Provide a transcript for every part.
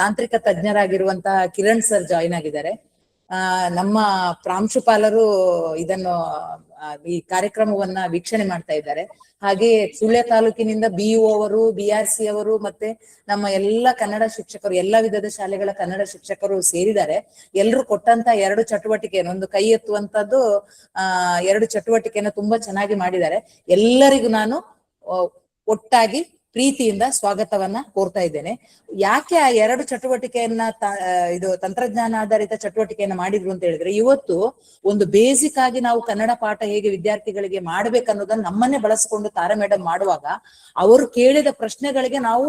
ತಾಂತ್ರಿಕ ತಜ್ಞರಾಗಿರುವಂತಹ Kiran sir join ಆಗಿದ್ದಾರೆ. ನಮ್ಮ ಪ್ರಾಂಶುಪಾಲರು ಇದನ್ನು ಈ ಕಾರ್ಯಕ್ರಮವನ್ನ ವೀಕ್ಷಣೆ ಮಾಡ್ತಾ ಇದ್ದಾರೆ. ಹಾಗೆ ಸುಳ್ಯ ತಾಲೂಕಿನಿಂದ BO ಅವರು, BRC ಅವರು, ಮತ್ತೆ ನಮ್ಮ ಎಲ್ಲ ಕನ್ನಡ ಶಿಕ್ಷಕರು, ಎಲ್ಲ ವಿಧದ ಶಾಲೆಗಳ ಕನ್ನಡ ಶಿಕ್ಷಕರು ಸೇರಿದ್ದಾರೆ. ಎಲ್ರು ಕೊಟ್ಟಂತ 2 ಚಟುವಟಿಕೆಯನ್ನು, ಒಂದು ಕೈ ಎತ್ತುವಂತದ್ದು, 2 ಚಟುವಟಿಕೆಯನ್ನು ತುಂಬಾ ಚೆನ್ನಾಗಿ ಮಾಡಿದ್ದಾರೆ. ಎಲ್ಲರಿಗೂ ನಾನು ಒಟ್ಟಾಗಿ ಪ್ರೀತಿಯಿಂದ ಸ್ವಾಗತವನ್ನ ಕೋರ್ತಾ ಇದ್ದೇನೆ. ಯಾಕೆ ಆ 2 ಚಟುವಟಿಕೆಯನ್ನ ಇದು ತಂತ್ರಜ್ಞಾನ ಆಧಾರಿತ ಚಟುವಟಿಕೆಯನ್ನ ಮಾಡಿದ್ರು ಅಂತ ಹೇಳಿದ್ರೆ, ಇವತ್ತು ಒಂದು ಬೇಸಿಕ್ ಆಗಿ ನಾವು ಕನ್ನಡ ಪಾಠ ಹೇಗೆ ವಿದ್ಯಾರ್ಥಿಗಳಿಗೆ ಮಾಡ್ಬೇಕನ್ನೋದನ್ನ ನಮ್ಮನ್ನೇ ಬಳಸಿಕೊಂಡು ತಾರಾ ಮೇಡಮ್ ಮಾಡುವಾಗ, ಅವರು ಕೇಳಿದ ಪ್ರಶ್ನೆಗಳಿಗೆ ನಾವು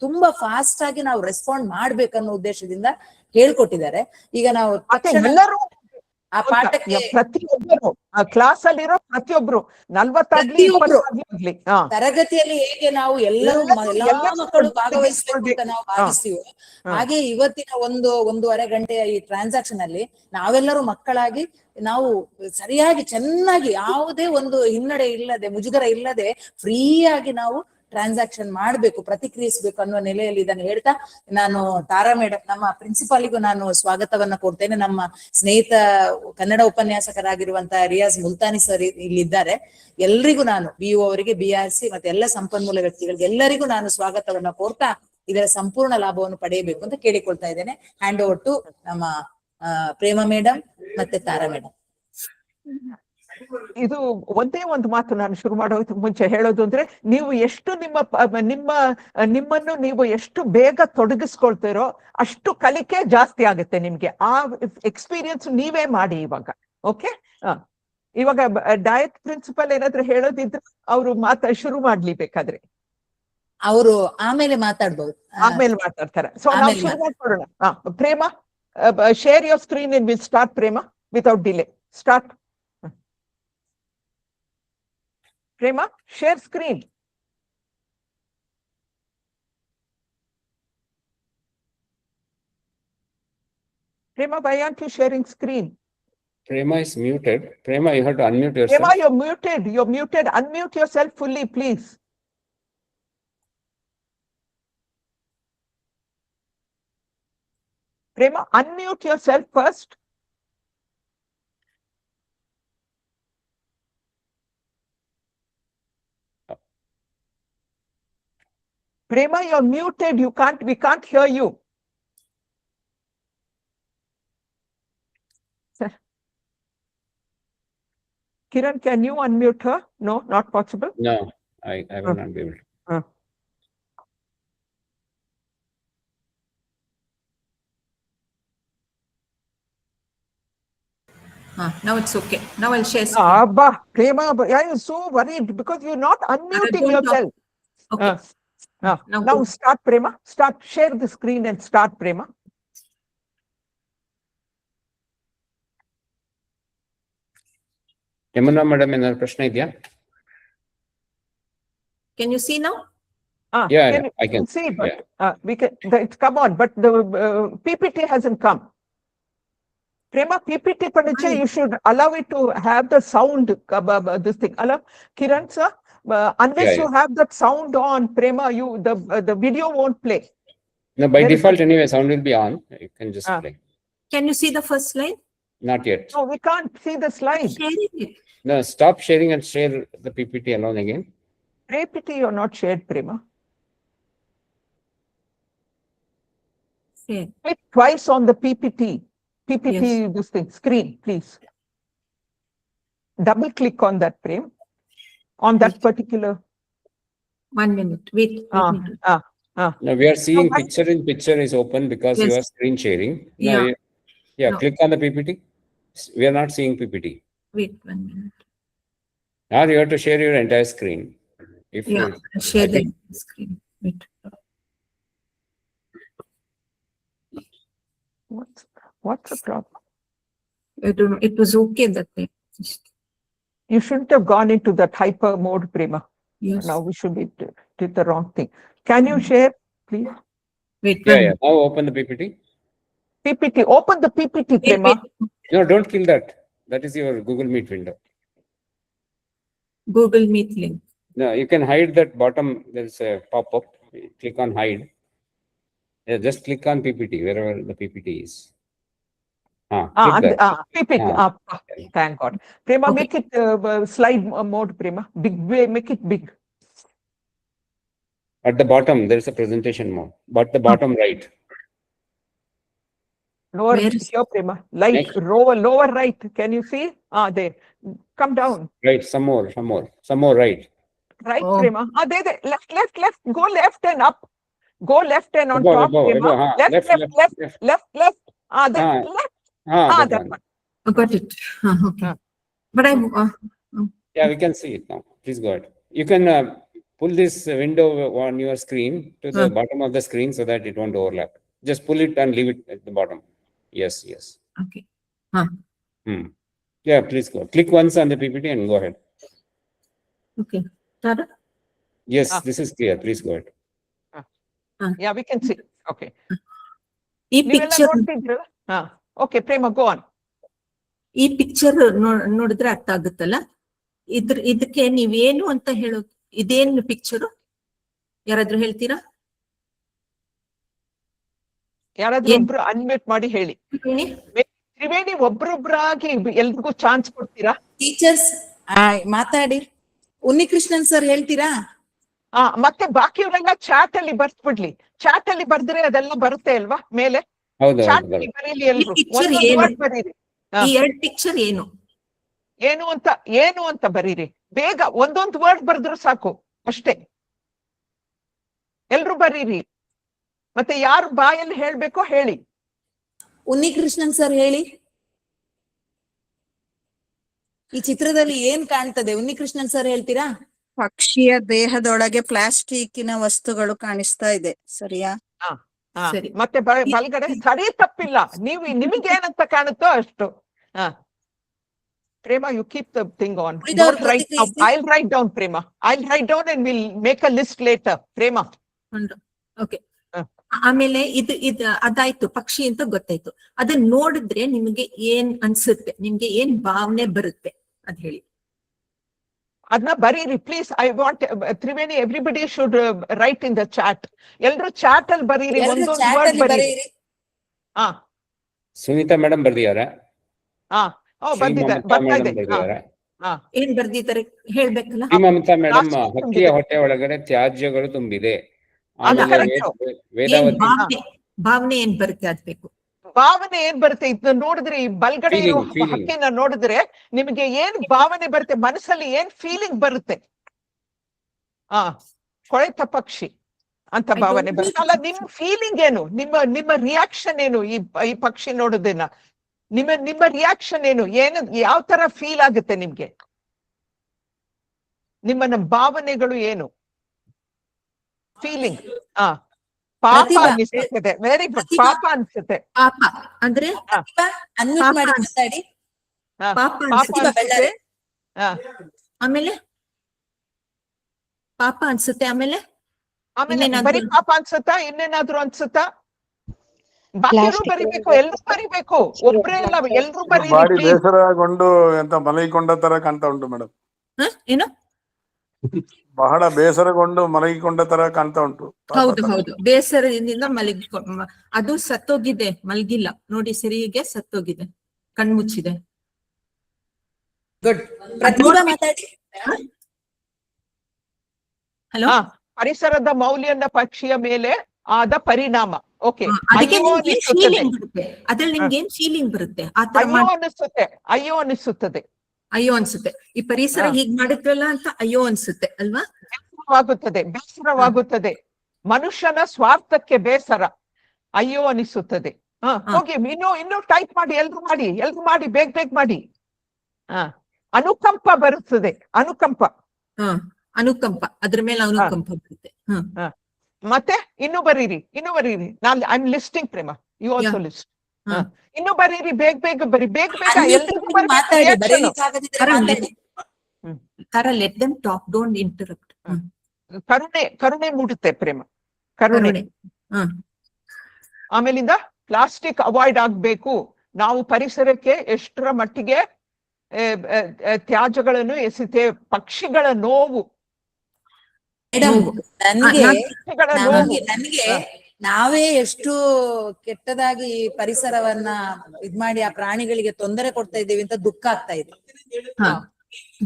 ತುಂಬಾ ಫಾಸ್ಟ್ ಆಗಿ ನಾವು ರೆಸ್ಪಾಂಡ್ ಮಾಡ್ಬೇಕನ್ನೋ ಉದ್ದೇಶದಿಂದ ಹೇಳ್ಕೊಟ್ಟಿದ್ದಾರೆ. ಈಗ ನಾವು ಎಲ್ಲರೂ ಆ ಪಾಠಕ್ಕೆ ಪ್ರತಿಯೊಬ್ಬರು ಕ್ಲಾಸ್ ಅಲ್ಲಿರೋ ಪ್ರತಿಯೊಬ್ರು 40 ತರಗತಿಯಲ್ಲಿ ಹೇಗೆ ನಾವು ಎಲ್ಲಾ ಮಕ್ಕಳು ಭಾಗವಹಿಸಬೇಕು ಅಂತ ನಾವು ಭಾವಿಸ್ತೀವೋ, ಹಾಗೆ ಇವತ್ತಿನ 1.5 ಗಂಟೆಯ ಈ ಟ್ರಾನ್ಸಾಕ್ಷನ್ ಅಲ್ಲಿ ನಾವೆಲ್ಲರೂ ಮಕ್ಕಳಾಗಿ ನಾವು ಸರಿಯಾಗಿ ಚೆನ್ನಾಗಿ ಯಾವುದೇ ಒಂದು ಹಿನ್ನಡೆ ಇಲ್ಲದೆ, ಮುಜುಗರ ಇಲ್ಲದೆ ಫ್ರೀಯಾಗಿ ನಾವು ಟ್ರಾನ್ಸಾಕ್ಷನ್ ಮಾಡ್ಬೇಕು, ಪ್ರತಿಕ್ರಿಯಿಸಬೇಕು ಅನ್ನೋ ನೆಲೆಯಲ್ಲಿ ಇದನ್ನು ಹೇಳ್ತಾ, ನಾನು ತಾರಾ ಮೇಡಮ್, ನಮ್ಮ ಪ್ರಿನ್ಸಿಪಾಲಿಗೂ ನಾನು ಸ್ವಾಗತವನ್ನ ಕೊಡ್ತೇನೆ. ನಮ್ಮ ಸ್ನೇಹಿತ ಕನ್ನಡ ಉಪನ್ಯಾಸಕರಾಗಿರುವಂತಹ ರಿಯಾಜ್ ಮುಲ್ತಾನಿ ಸರ್ ಇಲ್ಲಿದ್ದಾರೆ. ಎಲ್ರಿಗೂ ನಾನು BO ಅವರಿಗೆ, BRC ಮತ್ತೆ ಎಲ್ಲ ಸಂಪನ್ಮೂಲ ವ್ಯಕ್ತಿಗಳಿಗೆ ಎಲ್ಲರಿಗೂ ನಾನು ಸ್ವಾಗತವನ್ನ ಕೋರ್ತಾ ಇದರ ಸಂಪೂರ್ಣ ಲಾಭವನ್ನು ಪಡೆಯಬೇಕು ಅಂತ ಕೇಳಿಕೊಳ್ತಾ ಇದ್ದೇನೆ. ಹ್ಯಾಂಡ್ ಓವರ್ ಟು ನಮ್ಮ ಪ್ರೇಮ ಮೇಡಮ್ ಮತ್ತೆ ತಾರಾ ಮೇಡಮ್. ಇದು ಒಂದೇ ಒಂದು ಮಾತು ನಾನು ಶುರು ಮಾಡೋದಕ್ಕೆ ಮುಂಚೆ ಹೇಳೋದು ಅಂದ್ರೆ, ನೀವು ಎಷ್ಟು ನಿಮ್ಮನ್ನು ನೀವು ಎಷ್ಟು ಬೇಗ ತೊಡಗಿಸ್ಕೊಳ್ತೀರೋ ಅಷ್ಟು ಕಲಿಕೆ ಜಾಸ್ತಿ ಆಗುತ್ತೆ ನಿಮ್ಗೆ. ಆ ಎಕ್ಸ್ಪೀರಿಯನ್ಸ್ ನೀವೇ ಮಾಡಿ ಇವಾಗ. ಓಕೆ, ಇವಾಗ ಡಯಟ್ ಪ್ರಿನ್ಸಿಪಲ್ ಏನಾದ್ರು ಹೇಳೋದಿದ್ರೆ ಅವರು ಶುರು ಮಾಡ್ಲಿ ಬೇಕಾದ್ರೆ. ಅವರು ಆಮೇಲೆ ಮಾತಾಡ್ಬೋದು, ಆಮೇಲೆ ಮಾತಾಡ್ತಾರೆ. ಸೊ ನಾವು ಶುರು ಮಾಡ್ಕೊಳ್ಳೋಣ. Prema, share your screen in will start. Prema, without delay start. Prema, share screen. Prema, why aren't you sharing screen? Prema is muted. Prema, you have to unmute yourself. Prema, you're muted. You're muted. Unmute yourself fully, please. Prema, unmute yourself first. Prema, you're muted. We can't hear you. Kiran, can you unmute her? No, not possible. No, I will not be able to. Now it's okay. Now I'll share screen. Abba, Prema, I am so worried because you're not unmuting yourself. Okay. Now start, Prema. Start. Share the screen and start, Prema. Yamuna madam, ಏನಾದ್ರು ಪ್ರಶ್ನೆ ಇದೆಯಾ? Can you see now? Yeah, I can see, but we can. Come on, but the PPT hasn't come. Prema, PPT padiche, you should allow it to have the sound. This thing. Allow Kiran sir. Unless you have that sound on, Prema, the video won't play. No, by default anyway, sound will be on. You can just play. Can you see the first slide? Not yet. No, we can't see the slide. Sharing it. No, stop sharing and share the PPT alone again. PPT you're not shared, Prema. Share. Click twice on the PPT. PPT, Yes. this thing, screen, please. Double click on that, Prema. On that particular. 1 minute. Wait. Now we are seeing picture in picture is open because you are screen sharing. Now no. Click on the PPT. We are not seeing PPT. Wait 1 minute. Now you have to share your entire screen. If share the screen. Wait. What's the problem? I don't know. It was okay that way. You shouldn't have gone into that hyper mode, Prema. Yes. Now we should be did the wrong thing. Can you share, please? Wait. Yeah. Now open the PPT. PPT. Open the PPT, Prema. No, don't kill that. That is your Google Meet window. Google Meet link. No, you can hide that bottom. There's a pop-up. Click on hide. Yeah, just click on PPT, wherever the PPT is. Click that. PPT. Thank God. Prema, Okay. make it slide mode, Prema. Big way, make it big. At the bottom, there is a presentation mode, but the bottom right. Lower Where is- here, Prema. Light, Next. lower right. Can you see? There. Come down. Right, some more right. Right, Oh. Prema. There. Left. Go left and up. Go left and on Above, top, Prema. left. Left. Then Ah. left. That That one. one. Got it. Okay. But Yeah, we can see it now. Please go ahead. You can pull this window on your screen to the bottom of the screen so that it won't overlap. Just pull it and leave it at the bottom. Yes. Okay. Yeah, please go. Click once on the PPT and go ahead. Okay. Tara? Yes, this is clear. Please go ahead. Yeah, we can see. Okay. ಈ ನೀವೆಲ್ಲ picture ನೋಡ್ತಿದ್ರಲ್ಲ? Okay, Prema, go on. ಈ picture ನೋಡಿದ್ರೆ ಅರ್ಥ ಆಗುತ್ತಲ್ಲ, ಇದಕ್ಕೆ ನೀವೇನು ಅಂತ ಹೇಳೋದು, ಇದೇನು ಪಿಕ್ಚರ್ ಯಾರಾದ್ರೂ ಹೇಳ್ತೀರಾ? ಯಾರಾದ್ರೂ ಒಬ್ರು ಅನ್ಮ್ಯೂಟ್ ಮಾಡಿ ಹೇಳಿ. ತ್ರಿವೇಣಿ ಒಬ್ರೊಬ್ರಾಗಿ ಎಲ್ರಿಗೂ ಚಾನ್ಸ್ ಕೊಡ್ತೀರಾ? ಟೀಚರ್ಸ್ ಮಾತಾಡಿ. ಉನ್ನಿಕೃಷ್ಣನ್ ಸರ್ ಹೇಳ್ತೀರಾ? ಮತ್ತೆ ಬಾಕಿಯವರೆಲ್ಲ ಚಾಟ್ ಅಲ್ಲಿ ಬರ್ಸ್ಬಿಡ್ಲಿ. ಚಾಟ್ ಅಲ್ಲಿ ಬರ್ದ್ರೆ ಅದೆಲ್ಲ ಬರುತ್ತೆ ಅಲ್ವಾ ಮೇಲೆ? ಚಾಟ್ ಅಲ್ಲಿ ಬರೀಲಿ ಎಲ್ರು. ಬರೀರಿ. ಈ 2 ಪಿಕ್ಚರ್ ಏನು ಅಂತ ಬರೀರಿ. ಬೇಗ ಒಂದೊಂದು ವರ್ಡ್ ಬರ್ದ್ರು ಸಾಕು ಅಷ್ಟೇ. ಎಲ್ರು ಬರೀರಿ. ಮತ್ತೆ ಯಾರು ಬಾಯಲ್ಲಿ ಹೇಳ್ಬೇಕೋ ಹೇಳಿ. ಉನ್ನಿಕೃಷ್ಣನ್ ಸರ್ ಹೇಳಿ. ಈ ಚಿತ್ರದಲ್ಲಿ ಏನ್ ಕಾಣ್ತದೆ? ಉನ್ನಿಕೃಷ್ಣನ್ ಸರ್ ಹೇಳ್ತೀರಾ? ಪಕ್ಷಿಯ ದೇಹದೊಳಗೆ ಪ್ಲಾಸ್ಟಿಕ್ಕಿನ ವಸ್ತುಗಳು ಕಾಣಿಸ್ತಾ ಇದೆ. ಸರಿಯಾ? ಸರಿ. ಮತ್ತೆ ಬಲ್ಗಡೆ ಸರಿ ತಪ್ಪಿಲ್ಲ. ನಿಮಗೆ ಏನಂತ ಕಾಣುತ್ತೋ ಅಷ್ಟು. Prema, you keep the thing on. Don't write down. I'll write down, Prema. I'll write down and we'll make a list later. Prema. Okay. ಆಮೇಲೆ ಅದಾಯ್ತು, ಪಕ್ಷಿ ಅಂತ ಗೊತ್ತಾಯ್ತು. ಅದನ್ನ ನೋಡಿದ್ರೆ ನಿಮ್ಗೆ ಏನ್ ಅನ್ಸುತ್ತೆ? ನಿಮ್ಗೆ ಏನ್ ಭಾವನೆ ಬರುತ್ತೆ ಅದ್ ಹೇಳಿ. ಅದನ್ನ ಬರೀರಿ please. I want Triveni, everybody should write in the chat. ಎಲ್ರು ಚಾಟ್ ಅಲ್ಲಿ ಬರೀರಿ. ಒಂದೊಂದು ವರ್ಡ್ ಬರೀರಿ. ಸುನೀತಾ ಮೇಡಮ್ ಬರ್ದಿಯಾರ? ಬರ್ತಾ ಇದೆ. ಏನ್ ಬರ್ದಿದ್ದಾರೆ ಹೇಳ್ಬೇಕಲ್ಲ? ಮಮತಾ ಮೇಡಮ್, ಹಕ್ಕಿಯ ಹೊಟ್ಟೆ ಒಳಗಡೆ ತ್ಯಾಜ್ಯಗಳು ತುಂಬಿದೆ. ಭಾವನೆ ಏನ್ ಬರುತ್ತೆ ಅದ್ ಬೇಕು. ಭಾವನೆ ಏನ್ ಬರುತ್ತೆ ಇದನ್ನ ನೋಡಿದ್ರೆ, ಈ ಬಲ್ಗಡೆ ಇರೋ ಹಕ್ಕಿನ ನೋಡಿದ್ರೆ ನಿಮಗೆ ಏನ್ ಭಾವನೆ ಬರುತ್ತೆ? ಮನಸ್ಸಲ್ಲಿ ಏನ್ ಫೀಲಿಂಗ್ ಬರುತ್ತೆ? ಕೊಳೆತ ಪಕ್ಷಿ ಅಂತ ಭಾವನೆ ಬರುತ್ತೆ ಅಲ್ಲ? ನಿಮ್ ಫೀಲಿಂಗ್ ಏನು? ನಿಮ್ಮ ರಿಯಾಕ್ಷನ್ ಏನು? ಈ ಪಕ್ಷಿ ನೋಡೋದನ್ನ ನಿಮ್ಮ ರಿಯಾಕ್ಷನ್ ಏನು? ಯಾವ ತರ ಫೀಲ್ ಆಗುತ್ತೆ ನಿಮ್ಗೆ? ನಿಮ್ಮ ಭಾವನೆಗಳು ಏನು? ಫೀಲಿಂಗ್. ಪಾಪ ಅನಿಸುತ್ತದೆ. Very good. ಪಾಪ ಅನ್ಸುತ್ತೆ. ಪಾಪ ಅಂದ್ರೆ ಮಾತಾಡಿ. ಆಮೇಲೆ ಪಾಪ ಅನ್ಸುತ್ತೆ. ಆಮೇಲೆ ಬರೀ ಪಾಪ ಅನ್ಸುತ್ತಾ? ಇನ್ನೇನಾದ್ರು ಅನ್ಸುತ್ತಾ? ಬಾಕಿಯವರು ಬರಿಬೇಕು, ಎಲ್ರು ಬರಿಬೇಕು. ಒಬ್ರೇ ಇಲ್ಲ, ಎಲ್ರು ಬರೀರಿ. ಬೇಸರಗೊಂಡು ಎಂತ ಮಲಗಿಕೊಂಡ ತರ ಕಾಣ್ತಾ ಉಂಟು ಮೇಡಮ್. ಏನು? ಬಹಳ ಬೇಸರಗೊಂಡು ಮಲಗಿಕೊಂಡ ತರ ಕಾಣ್ತಾ ಉಂಟು. ಹೌದು. ಬೇಸರದಿಂದ ಅದು ಸತ್ತೋಗಿದೆ, ಮಲಗಿಲ್ಲ ನೋಡಿ. ಸರಿಗೆ ಸತ್ತೋಗಿದೆ, ಕಣ್ಮುಚ್ಚಿದೆ. ಗುಡ್. ಪ್ರತಿಭಾ ಮಾತಾಡಿ. ಹಲೋ. ಪರಿಸರದ ಮೌಲ್ಯದ ಪಕ್ಷಿಯ ಮೇಲೆ ಆದ ಪರಿಣಾಮ. ಓಕೆ. ಅದಕ್ಕೆ ನಿಮ್ಗೆ ಫೀಲಿಂಗ್ ಬರುತ್ತೆ. ಅದ್ರಲ್ಲಿ ನಿಮ್ಗೆ ಏನ್ ಫೀಲಿಂಗ್ ಬರುತ್ತೆ? ಅಯ್ಯೋ ಅನಿಸುತ್ತದೆ. ಅಯ್ಯೋ ಅನ್ಸುತ್ತೆ. ಈ ಪರಿಸರ ಹೀಗ್ ಮಾಡಿದ್ರಲ್ಲ ಅಂತ ಅಯ್ಯೋ ಅನ್ಸುತ್ತೆ ಅಲ್ವಾ? ಬೇಸರವಾಗುತ್ತದೆ. ಮನುಷ್ಯನ ಸ್ವಾರ್ಥಕ್ಕೆ ಬೇಸರ. ಅಯ್ಯೋ ಅನಿಸುತ್ತದೆ. ಹೋಗಿ ಇನ್ನು ಟೈಪ್ ಮಾಡಿ. ಎಲ್ರು ಮಾಡಿ ಬೇಗ ಮಾಡಿ. ಅನುಕಂಪ ಬರುತ್ತದೆ. ಅನುಕಂಪ. ಅದ್ರ ಮೇಲೆ ಅನುಕಂಪ ಬರುತ್ತೆ. ಮತ್ತೆ ಇನ್ನು ಬರೀರಿ. ನಾನು I am listing. Prema, you also list. ಇನ್ನು ಬರೀರಿ, ಬೇಗ ಬರಿ. ಬೇಗ ಕರುಣೆ ಮೂಡುತ್ತೆ ಪ್ರೇಮ. ಕರುಣೆ. ಆಮೇಲಿಂದ ಪ್ಲಾಸ್ಟಿಕ್ ಅವಾಯ್ಡ್ ಆಗ್ಬೇಕು. ನಾವು ಪರಿಸರಕ್ಕೆ ಎಷ್ಟರ ಮಟ್ಟಿಗೆ ತ್ಯಾಜ್ಯಗಳನ್ನು ಎಸೆತೇವೆ. ಪಕ್ಷಿಗಳ ನೋವು. ನನಗೆ ನಾವೇ ಎಷ್ಟು ಕೆಟ್ಟದಾಗಿ ಪರಿಸರವನ್ನ ಇದ್ ಮಾಡಿ ಆ ಪ್ರಾಣಿಗಳಿಗೆ ತೊಂದರೆ ಕೊಡ್ತಾ ಇದ್ದೀವಿ ಅಂತ ದುಃಖ ಆಗ್ತಾ ಇದೆ. ಹಾ.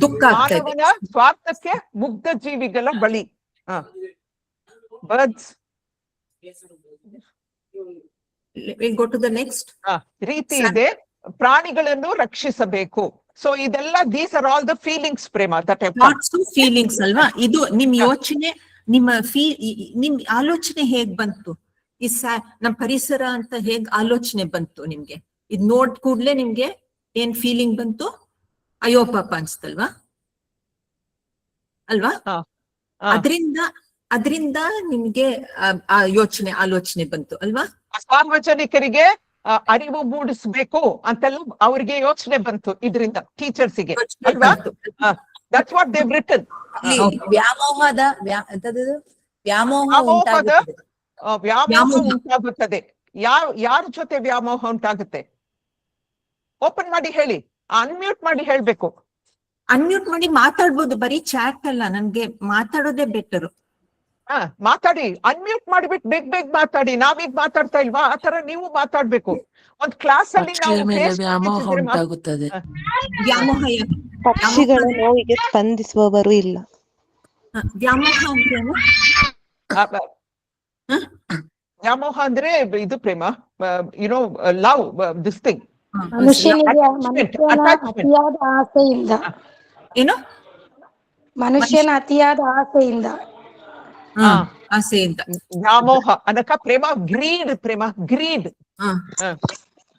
ದುಃಖ ಆಗ್ತಾ ಇದೆ. ಮಾನವನ ಸ್ವಾರ್ಥಕ್ಕೆ ಮುಗ್ಧ ಜೀವಿಗಳ ಬಳಿ. Birds We'll go to the next. ರೀತಿ ಇದೆ, ಪ್ರಾಣಿಗಳನ್ನು ರಕ್ಷಿಸಬೇಕು. ಸೊ ಇದೆಲ್ಲ these are all the feelings Prema that Thoughts, feelings ಅಲ್ವಾ? ಇದು ನಿಮ್ ಯೋಚನೆ, ನಿಮ್ಮ ನಿಮ್ ಆಲೋಚನೆ ಹೇಗ್ ಬಂತು? ನಮ್ ಪರಿಸರ ಅಂತ ಹೇಗ್ ಆಲೋಚನೆ ಬಂತು ನಿಮ್ಗೆ? ಇದ್ ನೋಡ್ ಕೂಡ್ಲೆ ನಿಮ್ಗೆ ಏನ್ ಫೀಲಿಂಗ್ ಬಂತು? ಅಯ್ಯೋ ಪಾಪ ಅನ್ಸ್ತಲ್ವಾ? ಅಲ್ವಾ? ಅದ್ರಿಂದ ನಿಮ್ಗೆ ಆ ಆಲೋಚನೆ ಬಂತು ಅಲ್ವಾ? ಸಾರ್ವಜನಿಕರಿಗೆ ಅರಿವು ಮೂಡಿಸ್ಬೇಕು ಅಂತೆಲ್ಲ ಅವ್ರಿಗೆ ಯೋಚನೆ ಬಂತು ಇದರಿಂದ, ಟೀಚರ್ಸಿಗೆ ಅಲ್ವಾ? That's what they written. ವ್ಯಾಮೋಹ ಉಂಟಾಗುತ್ತದೆ. ಯಾರ ಜೊತೆ ವ್ಯಾಮೋಹ ಉಂಟಾಗುತ್ತೆ? ಓಪನ್ ಮಾಡಿ ಹೇಳಿ, ಅನ್ಮ್ಯೂಟ್ ಮಾಡಿ ಹೇಳ್ಬೇಕು. ಅನ್ಮ್ಯೂಟ್ ಮಾಡಿ ಮಾತಾಡ್ಬೋದು, ಬರೀ ಚಾಟ್ ಅಲ್ಲ, ನನ್ಗೆ ಮಾತಾಡೋದೇ ಬೆಟರ್. ಮಾತಾಡಿ, ಅನ್ಮ್ಯೂಟ್ ಮಾಡಿಬಿಟ್ಟು ಬೇಗ ಮಾತಾಡಿ. ನಾವೀಗ ಮಾತಾಡ್ತಾ ಇಲ್ವಾ? ಆತರ ನೀವು ಮಾತಾಡ್ಬೇಕು. ಒಂದ್ ಕ್ಲಾಸ್ ಅಲ್ಲಿ ವ್ಯಾಮೋಹ ಉಂಟಾಗುತ್ತದೆ. ಪಕ್ಷಿಗಳ ನೋವಿಗೆ ಸ್ಪಂದಿಸುವವರು ಇಲ್ಲ. ವ್ಯಾಮೋಹ ಅಂದ್ರೇನು? ವ್ಯಾಮೋಹ ಅಂದ್ರೆ ಇದು ಪ್ರೇಮ, ಯುನೋ ಲವ್, ದಿಸ್ ಥಿಂಗ್. ಮನುಷ್ಯನ ಅತಿಯಾದ ಆಸೆಯಿಂದ. ಏನು? ಮನುಷ್ಯನ ಅತಿಯಾದ ಆಸೆಯಿಂದ. ಆಸೆಯಿಂದ ವ್ಯಾಮೋಹ ಅನ್ನಕ ಪ್ರೇಮ, ಗ್ರೀಡ್ ಪ್ರೇಮ, ಗ್ರೀಡ್.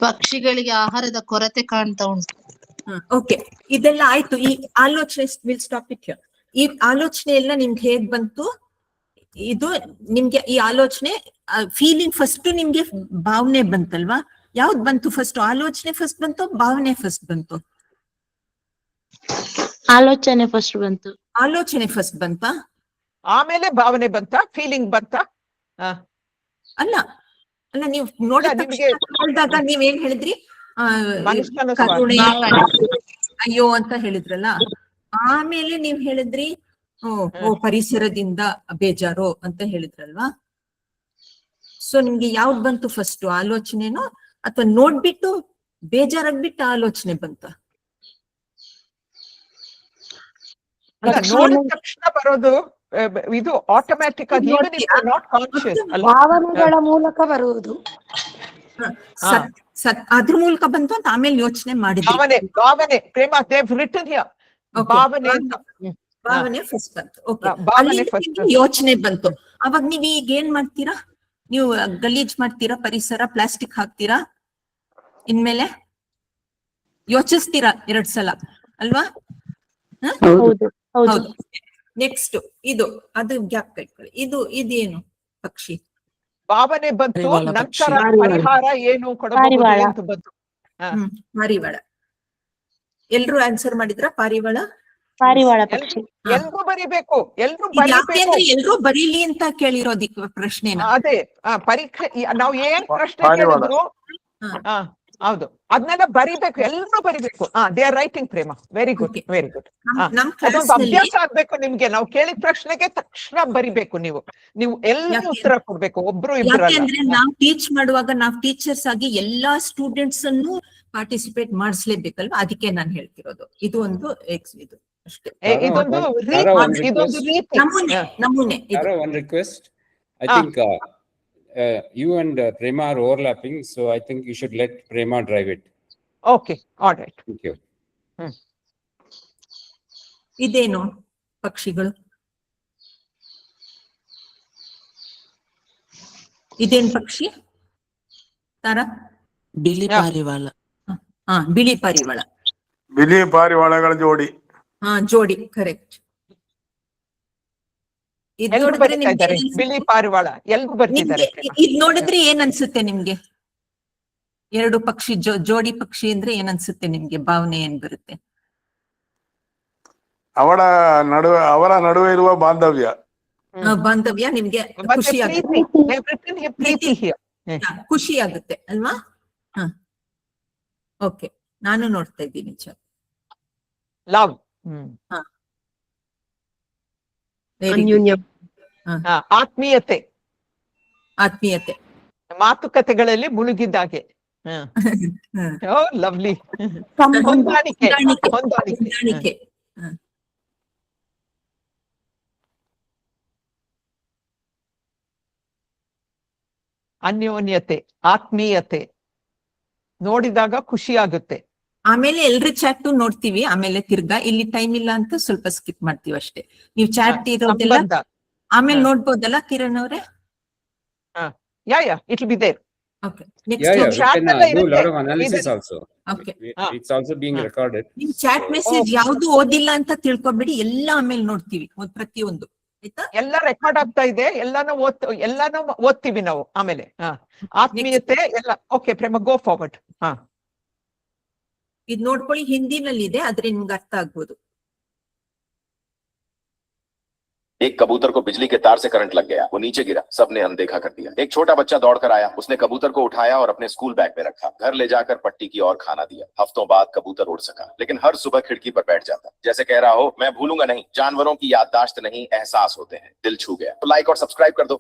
ಪಕ್ಷಿಗಳಿಗೆ ಆಹಾರದ ಕೊರತೆ ಕಾಣ್ತಾ ಉಂಟು. ಓಕೆ, ಇದೆಲ್ಲ ಆಯ್ತು. ಈ ಆಲೋಚನೆ ವಿಲ್ ಸ್ಟಾಪ್ ಇಟ್ ಹಿಯರ್. ಈ ಆಲೋಚನೆ ಎಲ್ಲ ನಿಮ್ಗೆ ಹೇಗ್ ಬಂತು? ಇದು ನಿಮ್ಗೆ ಈ ಆಲೋಚನೆ ಫೀಲಿಂಗ್ ಫಸ್ಟ್ ನಿಮ್ಗೆ ಭಾವನೆ ಬಂತಲ್ವಾ? ಯಾವ್ದು ಬಂತು ಫಸ್ಟ್? ಆಲೋಚನೆ ಫಸ್ಟ್ ಬಂತು, ಭಾವನೆ ಫಸ್ಟ್ ಬಂತು? ಆಲೋಚನೆ ಫಸ್ಟ್ ಬಂತು. ಆಲೋಚನೆ ಫಸ್ಟ್ ಬಂತಾ? ಆಮೇಲೆ ಭಾವನೆ ಬಂತ, ಫೀಲಿಂಗ್ ಬಂತ? ಅಲ್ಲ, ನೀವು ನೋಡಿದಾಗ ನೀವೇನ್ ಹೇಳಿದ್ರಿ? ಕರುಣೆ, ಅಯ್ಯೋ ಅಂತ ಹೇಳಿದ್ರಲ್ಲ. ಆಮೇಲೆ ನೀವ್ ಹೇಳಿದ್ರಿ ಓ ಪರಿಸರದಿಂದ ಬೇಜಾರು ಅಂತ ಹೇಳಿದ್ರಲ್ವಾ? ಸೊ ನಿಮ್ಗೆ ಯಾವ್ದು ಬಂತು ಫಸ್ಟ್? ಆಲೋಚನೆನೋ ಅಥವಾ ನೋಡ್ಬಿಟ್ಟು ಬೇಜಾರಾಗ್ಬಿಟ್ಟು ಆಲೋಚನೆ ಬಂತ? ನೋಡಿದ ತಕ್ಷಣ ಬರೋದು ಇದು ಆಟೋಮ್ಯಾಟಿಕ್ ಆಗಿ, ನಾಟ್ ಕಾನ್ಶಿಯಸ್ ಅಲ್ಲ, ಭಾವನೆಗಳ ಮೂಲಕ ಬರುವುದು. ಅದ್ರ ಮೂಲಕ ಬಂತು ಅಂತ ಆಮೇಲೆ ಯೋಚನೆ ಮಾಡಿದ್ವಿ. ಭಾವನೆ ಪ್ರೇಮ, ದೇವ್ ರಿಟನ್ ಹಿಯರ್ ಭಾವನೆ ಅಂತ. ಭಾವನೆ ಫಸ್ಟ್ ಬಂತು. ಓಕೆ, ಯೋಚನೆ ಬಂತು. ಅವಾಗ ನೀವ್ ಈಗ ಏನ್ ಮಾಡ್ತೀರಾ? ನೀವು ಗಲೀಜ್ ಮಾಡ್ತೀರಾ ಪರಿಸರ, ಪ್ಲಾಸ್ಟಿಕ್ ಹಾಕ್ತೀರಾ, ಇನ್ಮೇಲೆ ಯೋಚಿಸ್ತೀರಾ 2 ಸಲ ಅಲ್ವಾ? ಹೌದು. ನೆಕ್ಸ್ಟ್ ಇದು, ಅದು ಗ್ಯಾಪ್ ಕಟ್ಕೊಳ್ಳಿ. ಇದೇನು ಪಕ್ಷಿ? ಭಾವನೆ ಬಂತು, ನಂತರ ಪರಿಹಾರ ಏನು ಕೊಡಬಹುದು ಅಂತ ಬಂತು. ಪಾರಿವಾಳ. ಎಲ್ರು ಆನ್ಸರ್ ಮಾಡಿದ್ರ? ಪಾರಿವಾಳ ಪಕ್ಷಿ. ಎಲ್ರು ಬರಿಬೇಕು, ಎಲ್ರು ಬರೀಲಿ ಅಂತ ಕೇಳಿರೋದಿಕ್ ಪ್ರಶ್ನೆನ. ಅದೇ ಪರೀಕ್ಷೆ ನಾವ್ ಏನ್ ಪ್ರಶ್ನೆ ಕೇಳಿದ್ರು ಹೌದು ಅದನ್ನೆಲ್ಲ ಬರಿಬೇಕು, ಎಲ್ರು ಬರಿಬೇಕು. They are writing Prema. Very good, very good. ಅದೊಂದು ಅಭ್ಯಾಸ ಆಗ್ಬೇಕು ನಿಮ್ಗೆ. ನಾವು ಕೇಳಿದ ಪ್ರಶ್ನೆಗೆ ತಕ್ಷಣ ಬರಿಬೇಕು. ನೀವು ಎಲ್ಲರೂ ಉತ್ತರ ಕೊಡ್ಬೇಕು, ಒಬ್ರು ಇಬ್ರು. ಯಾಕೆಂದ್ರೆ ನಾವು ಟೀಚ್ ಮಾಡುವಾಗ ನಾವು ಟೀಚರ್ಸ್ ಆಗಿ ಎಲ್ಲಾ ಸ್ಟೂಡೆಂಟ್ಸ್ ಅನ್ನು ಪಾರ್ಟಿಸಿಪೇಟ್ ಮಾಡಿಸ್ಲೇಬೇಕಲ್ವಾ? ಅದಕ್ಕೆ ನಾನು ಹೇಳ್ತಿರೋದು. ಇದು ಒಂದು ಇದು ಅಷ್ಟೇ. ಇದೊಂದು ರೀತಿ, ನಮೂನೆ. One request. I think you and Prema are overlapping, so I think you should let Prema drive it. Okay, all right. Thank you. ಇದೇನು ಪಕ್ಷಿಗಳು? ಇದೇನ್ ಪಕ್ಷಿ ತಾರ? ಬಿಳಿ ಪಾರಿವಾಳ. ಬಿಳಿ ಪಾರಿವಾಳ. ಬಿಳಿ ಪಾರಿವಾಳಗಳ ಜೋಡಿ. ಜೋಡಿ, ಕರೆಕ್ಟ್. ಬಿಳಿ ಪಾರಿವಾಳ ಎಲ್ರು ಬರ್ತಿದ್ದಾರೆ. ಇದ್ ನೋಡಿದ್ರೆ ಏನ್ ಅನ್ಸುತ್ತೆ ನಿಮ್ಗೆ? 2 ಪಕ್ಷಿ ಜೋಡಿ ಪಕ್ಷಿ ಅಂದ್ರೆ ಏನ್ ಅನ್ಸುತ್ತೆ ನಿಮ್ಗೆ? ಭಾವನೆ ಏನ್ ಬರುತ್ತೆ? ಅವರ ನಡುವೆ ಇರುವ ಬಾಂಧವ್ಯ. ಬಾಂಧವ್ಯ ನಿಮ್ಗೆ ಖುಷಿ ಖುಷಿ ಆಗುತ್ತೆ ಅಲ್ವಾ? ಓಕೆ, ನಾನು ನೋಡ್ತಾ ಇದ್ದೀನಿ. ಲವ್, ಆತ್ಮೀಯತೆ. ಆತ್ಮೀಯತೆ. ಮಾತುಕತೆಗಳಲ್ಲಿ ಮುಳುಗಿದ್ದಾಗೆ. Oh lovely. ಹೊಂದಾಣಿಕೆ. ಹೊಂದಾಣಿಕೆ. ಅನ್ಯೋನ್ಯತೆ, ಆತ್ಮೀಯತೆ ನೋಡಿದಾಗ ಖುಷಿ ಆಗುತ್ತೆ. ಆಮೇಲೆ ಎಲ್ರ ಚಾಟ್ ನೋಡ್ತೀವಿ, ಆಮೇಲೆ ತಿರ್ಗಾ ಇಲ್ಲಿ ಟೈಮ್ ಇಲ್ಲ ಅಂತ ಸ್ವಲ್ಪ ಸ್ಕಿಪ್ ಮಾಡ್ತೀವಿ ಅಷ್ಟೇ. ನೀವು ಚಾಟ್ ಇರೋದೆಲ್ಲ ಸಂಬಂಧ. ಆಮೇಲೆ ನೋಡ್ಬೋದಲ್ಲ ಕಿರಣ್ ಅವ್ರೆ? Yeah it will be there. Okay, Yeah, next we chat can ಎಲ್ಲ do a lot ಇರುತ್ತೆ. of analysis also. Okay. It's also being recorded. ನಿಮ್ ಚಾಟ್ ಮೆಸೇಜ್ ಯಾವ್ದು ಓದಿಲ್ಲ ಅಂತ ತಿಳ್ಕೊಬೇಡಿ, ಎಲ್ಲ ಆಮೇಲೆ ನೋಡ್ತೀವಿ ಪ್ರತಿಯೊಂದು, ಆಯ್ತಾ? ಎಲ್ಲ ರೆಕಾರ್ಡ್ ಆಗ್ತಾ ಇದೆ, ಎಲ್ಲಾನು ಓದ್ತೀವಿ ನಾವು ಆಮೇಲೆ. ಆತ್ಮೀಯತೆ ಎಲ್ಲ. ಓಕೆ ಪ್ರೇಮ, ಗೋ ಫಾರ್ವರ್ಡ್. ಇದ್ ನೋಡ್ಕೊಳ್ಳಿ, ಹಿಂದಿನಲ್ಲಿ ಇದೆ, ಆದ್ರೆ ನಿಮ್ಗೆ ಅರ್ಥ ಆಗ್ಬೋದು. एक कबूतर को बिजली के तार से करंट लग गया, वो नीचे गिरा, सबने अनदेखा कर दिया। एक छोटा बच्चा दौड़कर आया, उसने कबूतर को उठाया और अपने स्कूल बैग में रखा, घर ले जाकर पट्टी की और खाना दिया। हफ्तों बाद कबूतर उड़ सका, लेकिन हर सुबह खिड़की पर बैठ जाता, जैसे कह रहा हो मैं भूलूंगा नहीं। जानवरों की याददाश्त नहीं, एहसास होते हैं। दिल छू गया। तो लाइक और सब्सक्राइब कर दो।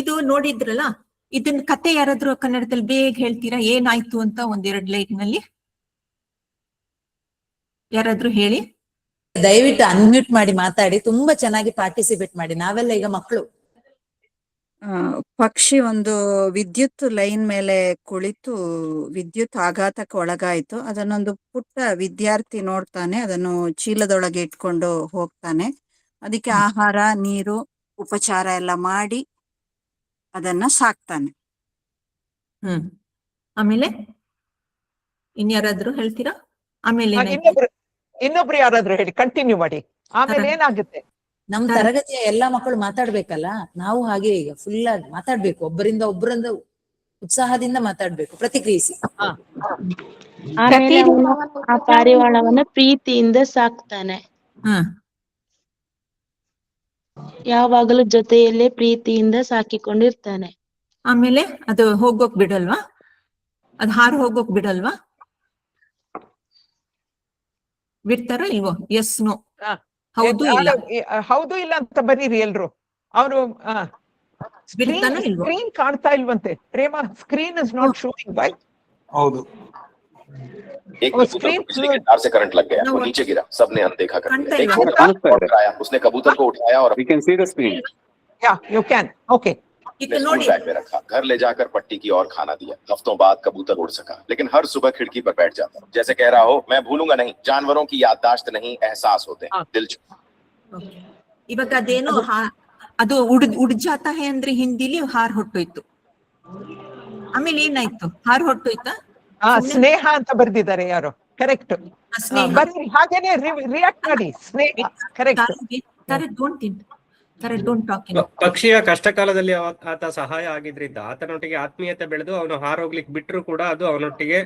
ಇದು ನೋಡಿದ್ರಲ್ಲ, ಇದನ್ನ ಕತೆ ಯಾರಾದ್ರೂ ಕನ್ನಡದಲ್ಲಿ ಬೇಗ ಹೇಳ್ತೀರಾ? ಏನಾಯ್ತು ಅಂತ ಒಂದೆರಡು ಲೈನ್ ನಲ್ಲಿ ಯಾರಾದ್ರೂ ಹೇಳಿ. ದಯವಿಟ್ಟು ಅನ್ಮ್ಯೂಟ್ ಮಾಡಿ ಮಾತಾಡಿ, ತುಂಬಾ ಚೆನ್ನಾಗಿ ಪಾರ್ಟಿಸಿಪೇಟ್ ಮಾಡಿ. ನಾವೆಲ್ಲ ಈಗ ಮಕ್ಕಳು. ಪಕ್ಷಿ ಒಂದು ವಿದ್ಯುತ್ ಲೈನ್ ಮೇಲೆ ಕುಳಿತು ವಿದ್ಯುತ್ ಆಘಾತಕ್ಕೆ ಒಳಗಾಯಿತು. ಅದನ್ನೊಂದು ಪುಟ್ಟ ವಿದ್ಯಾರ್ಥಿ ನೋಡ್ತಾನೆ, ಅದನ್ನು ಚೀಲದೊಳಗೆ ಇಟ್ಕೊಂಡು ಹೋಗ್ತಾನೆ. ಅದಕ್ಕೆ ಆಹಾರ, ನೀರು, ಉಪಚಾರ ಎಲ್ಲ ಮಾಡಿ ಅದನ್ನ ಸಾಕ್ತಾನೆ. ಆಮೇಲೆ ಇನ್ಯಾರಾದ್ರೂ ಹೇಳ್ತೀರಾ? ಆಮೇಲೆ ಇನ್ನೊಬ್ರು ಯಾರಾದ್ರೂ ಹೇಳಿ, ಕಂಟಿನ್ಯೂ ಮಾಡಿ. ಆಮೇಲೆ ಏನಾಗುತ್ತೆ? ನಮ್ ತರಗತಿಯ ಎಲ್ಲಾ ಮಕ್ಕಳು ಮಾತಾಡ್ಬೇಕಲ್ಲ, ನಾವು ಹಾಗೆ ಈಗ ಫುಲ್ ಆಗಿ ಮಾತಾಡ್ಬೇಕು, ಒಬ್ಬರಿಂದ ಉತ್ಸಾಹದಿಂದ ಮಾತಾಡ್ಬೇಕು, ಪ್ರತಿಕ್ರಿಯಿಸಿ. ಆಮೇಲೆ ಅವನು ಆ ಪಾರಿವಾಳವನ್ನ ಪ್ರೀತಿಯಿಂದ ಸಾಕ್ತಾನೆ. ಯಾವಾಗಲೂ ಜೊತೆಯಲ್ಲೇ ಪ್ರೀತಿಯಿಂದ ಸಾಕಿಕೊಂಡಿರ್ತಾನೆ. ಆಮೇಲೆ ಅದು ಹೋಗೋಕ್ ಬಿಡಲ್ವಾ? ಅದು ಹಾರು ಹೋಗೋಕ್ ಬಿಡಲ್ವಾ? ಬಿಡ್ತಾರ ಇಲ್ವೋ? ಎಸ್, ನೋ, ಹೌದು ಇಲ್ಲ. ಹೌದು ಇಲ್ಲ ಅಂತ ಬರೀರಿ ಎಲ್ರು. ಅವರು ಸ್ಕ್ರೀನ್ ಕಾಣ್ತಾ ಇಲ್ವಂತೆ Prema. Screen is not showing bye. ಹೌದು. एक कबूतर को बिजली के तार से करंट लग गया, वो नीचे गिरा, सबने अनदेखा कर दिया। एक छोटा बच्चा दौड़कर आया, उसने कबूतर को उठाया और We can see the screen. Yeah, you can. Okay. School bag में रखा, घर ले जाकर पट्टी की और खाना दिया। हफ्तों बाद कबूतर उड़ सका, लेकिन हर सुबह खिड़की पर बैठ जाता, जैसे कह रहा हो मैं भूलूंगा नहीं। जानवरों की याददाश्त नहीं, एहसास होते हैं। दिल छू। ಇವಾಗ ಅದೇನೋ ಅದು ಉಡ್ ಜಾತಾ ಹೇ ಅಂದ್ರೆ ಹಿಂದಿಲಿ ಹಾರ್ ಹೊಟ್ಟೋಯ್ತು. ಆಮೇಲೆ ಏನಾಯ್ತು? ಹಾರ್ ಹೊಟ್ಟೋಯ್ತಾ? ಸ್ನೇಹ ಅಂತ ಬರ್ದಿದ್ದಾರೆ ಯಾರು? ಕರೆಕ್ಟ್. ಬರೀರಿ ಹಾಗೇನೆ ರಿಯಾಕ್ಟ್ ಮಾಡಿ. ಸ್ನೇಹ ಕರೆಕ್ಟ್. ಪಕ್ಷಿಯ ಕಷ್ಟ ಕಾಲದಲ್ಲಿ ಆತ ಸಹಾಯ ಆಗಿದ್ರಿಂದ ಆತನೊಟ್ಟಿಗೆ ಆತ್ಮೀಯತೆ ಬೆಳೆದು ಅವನು ಹಾರೋಗ್ಲಿಕ್ಕೆ ಬಿಟ್ರು ಕೂಡ ಅದು ಅವನೊಟ್ಟಿಗೆ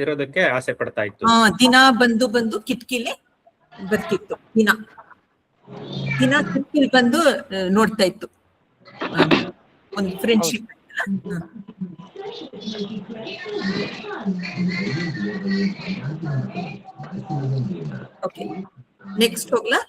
ಇರೋದಕ್ಕೆ ಆಸೆ ಪಡ್ತಾ ಇತ್ತು. ದಿನ ಬಂದು ಕಿಟಕಿಲಿ ಬರ್ತಿತ್ತು. ದಿನ ಕಿಟಕಿಲಿ ಬಂದು ನೋಡ್ತಾ ಇತ್ತು. ಒಂದು ಫ್ರೆಂಡ್ಶಿಪ್. Okay, next ಹೋಗ್ಲಾ?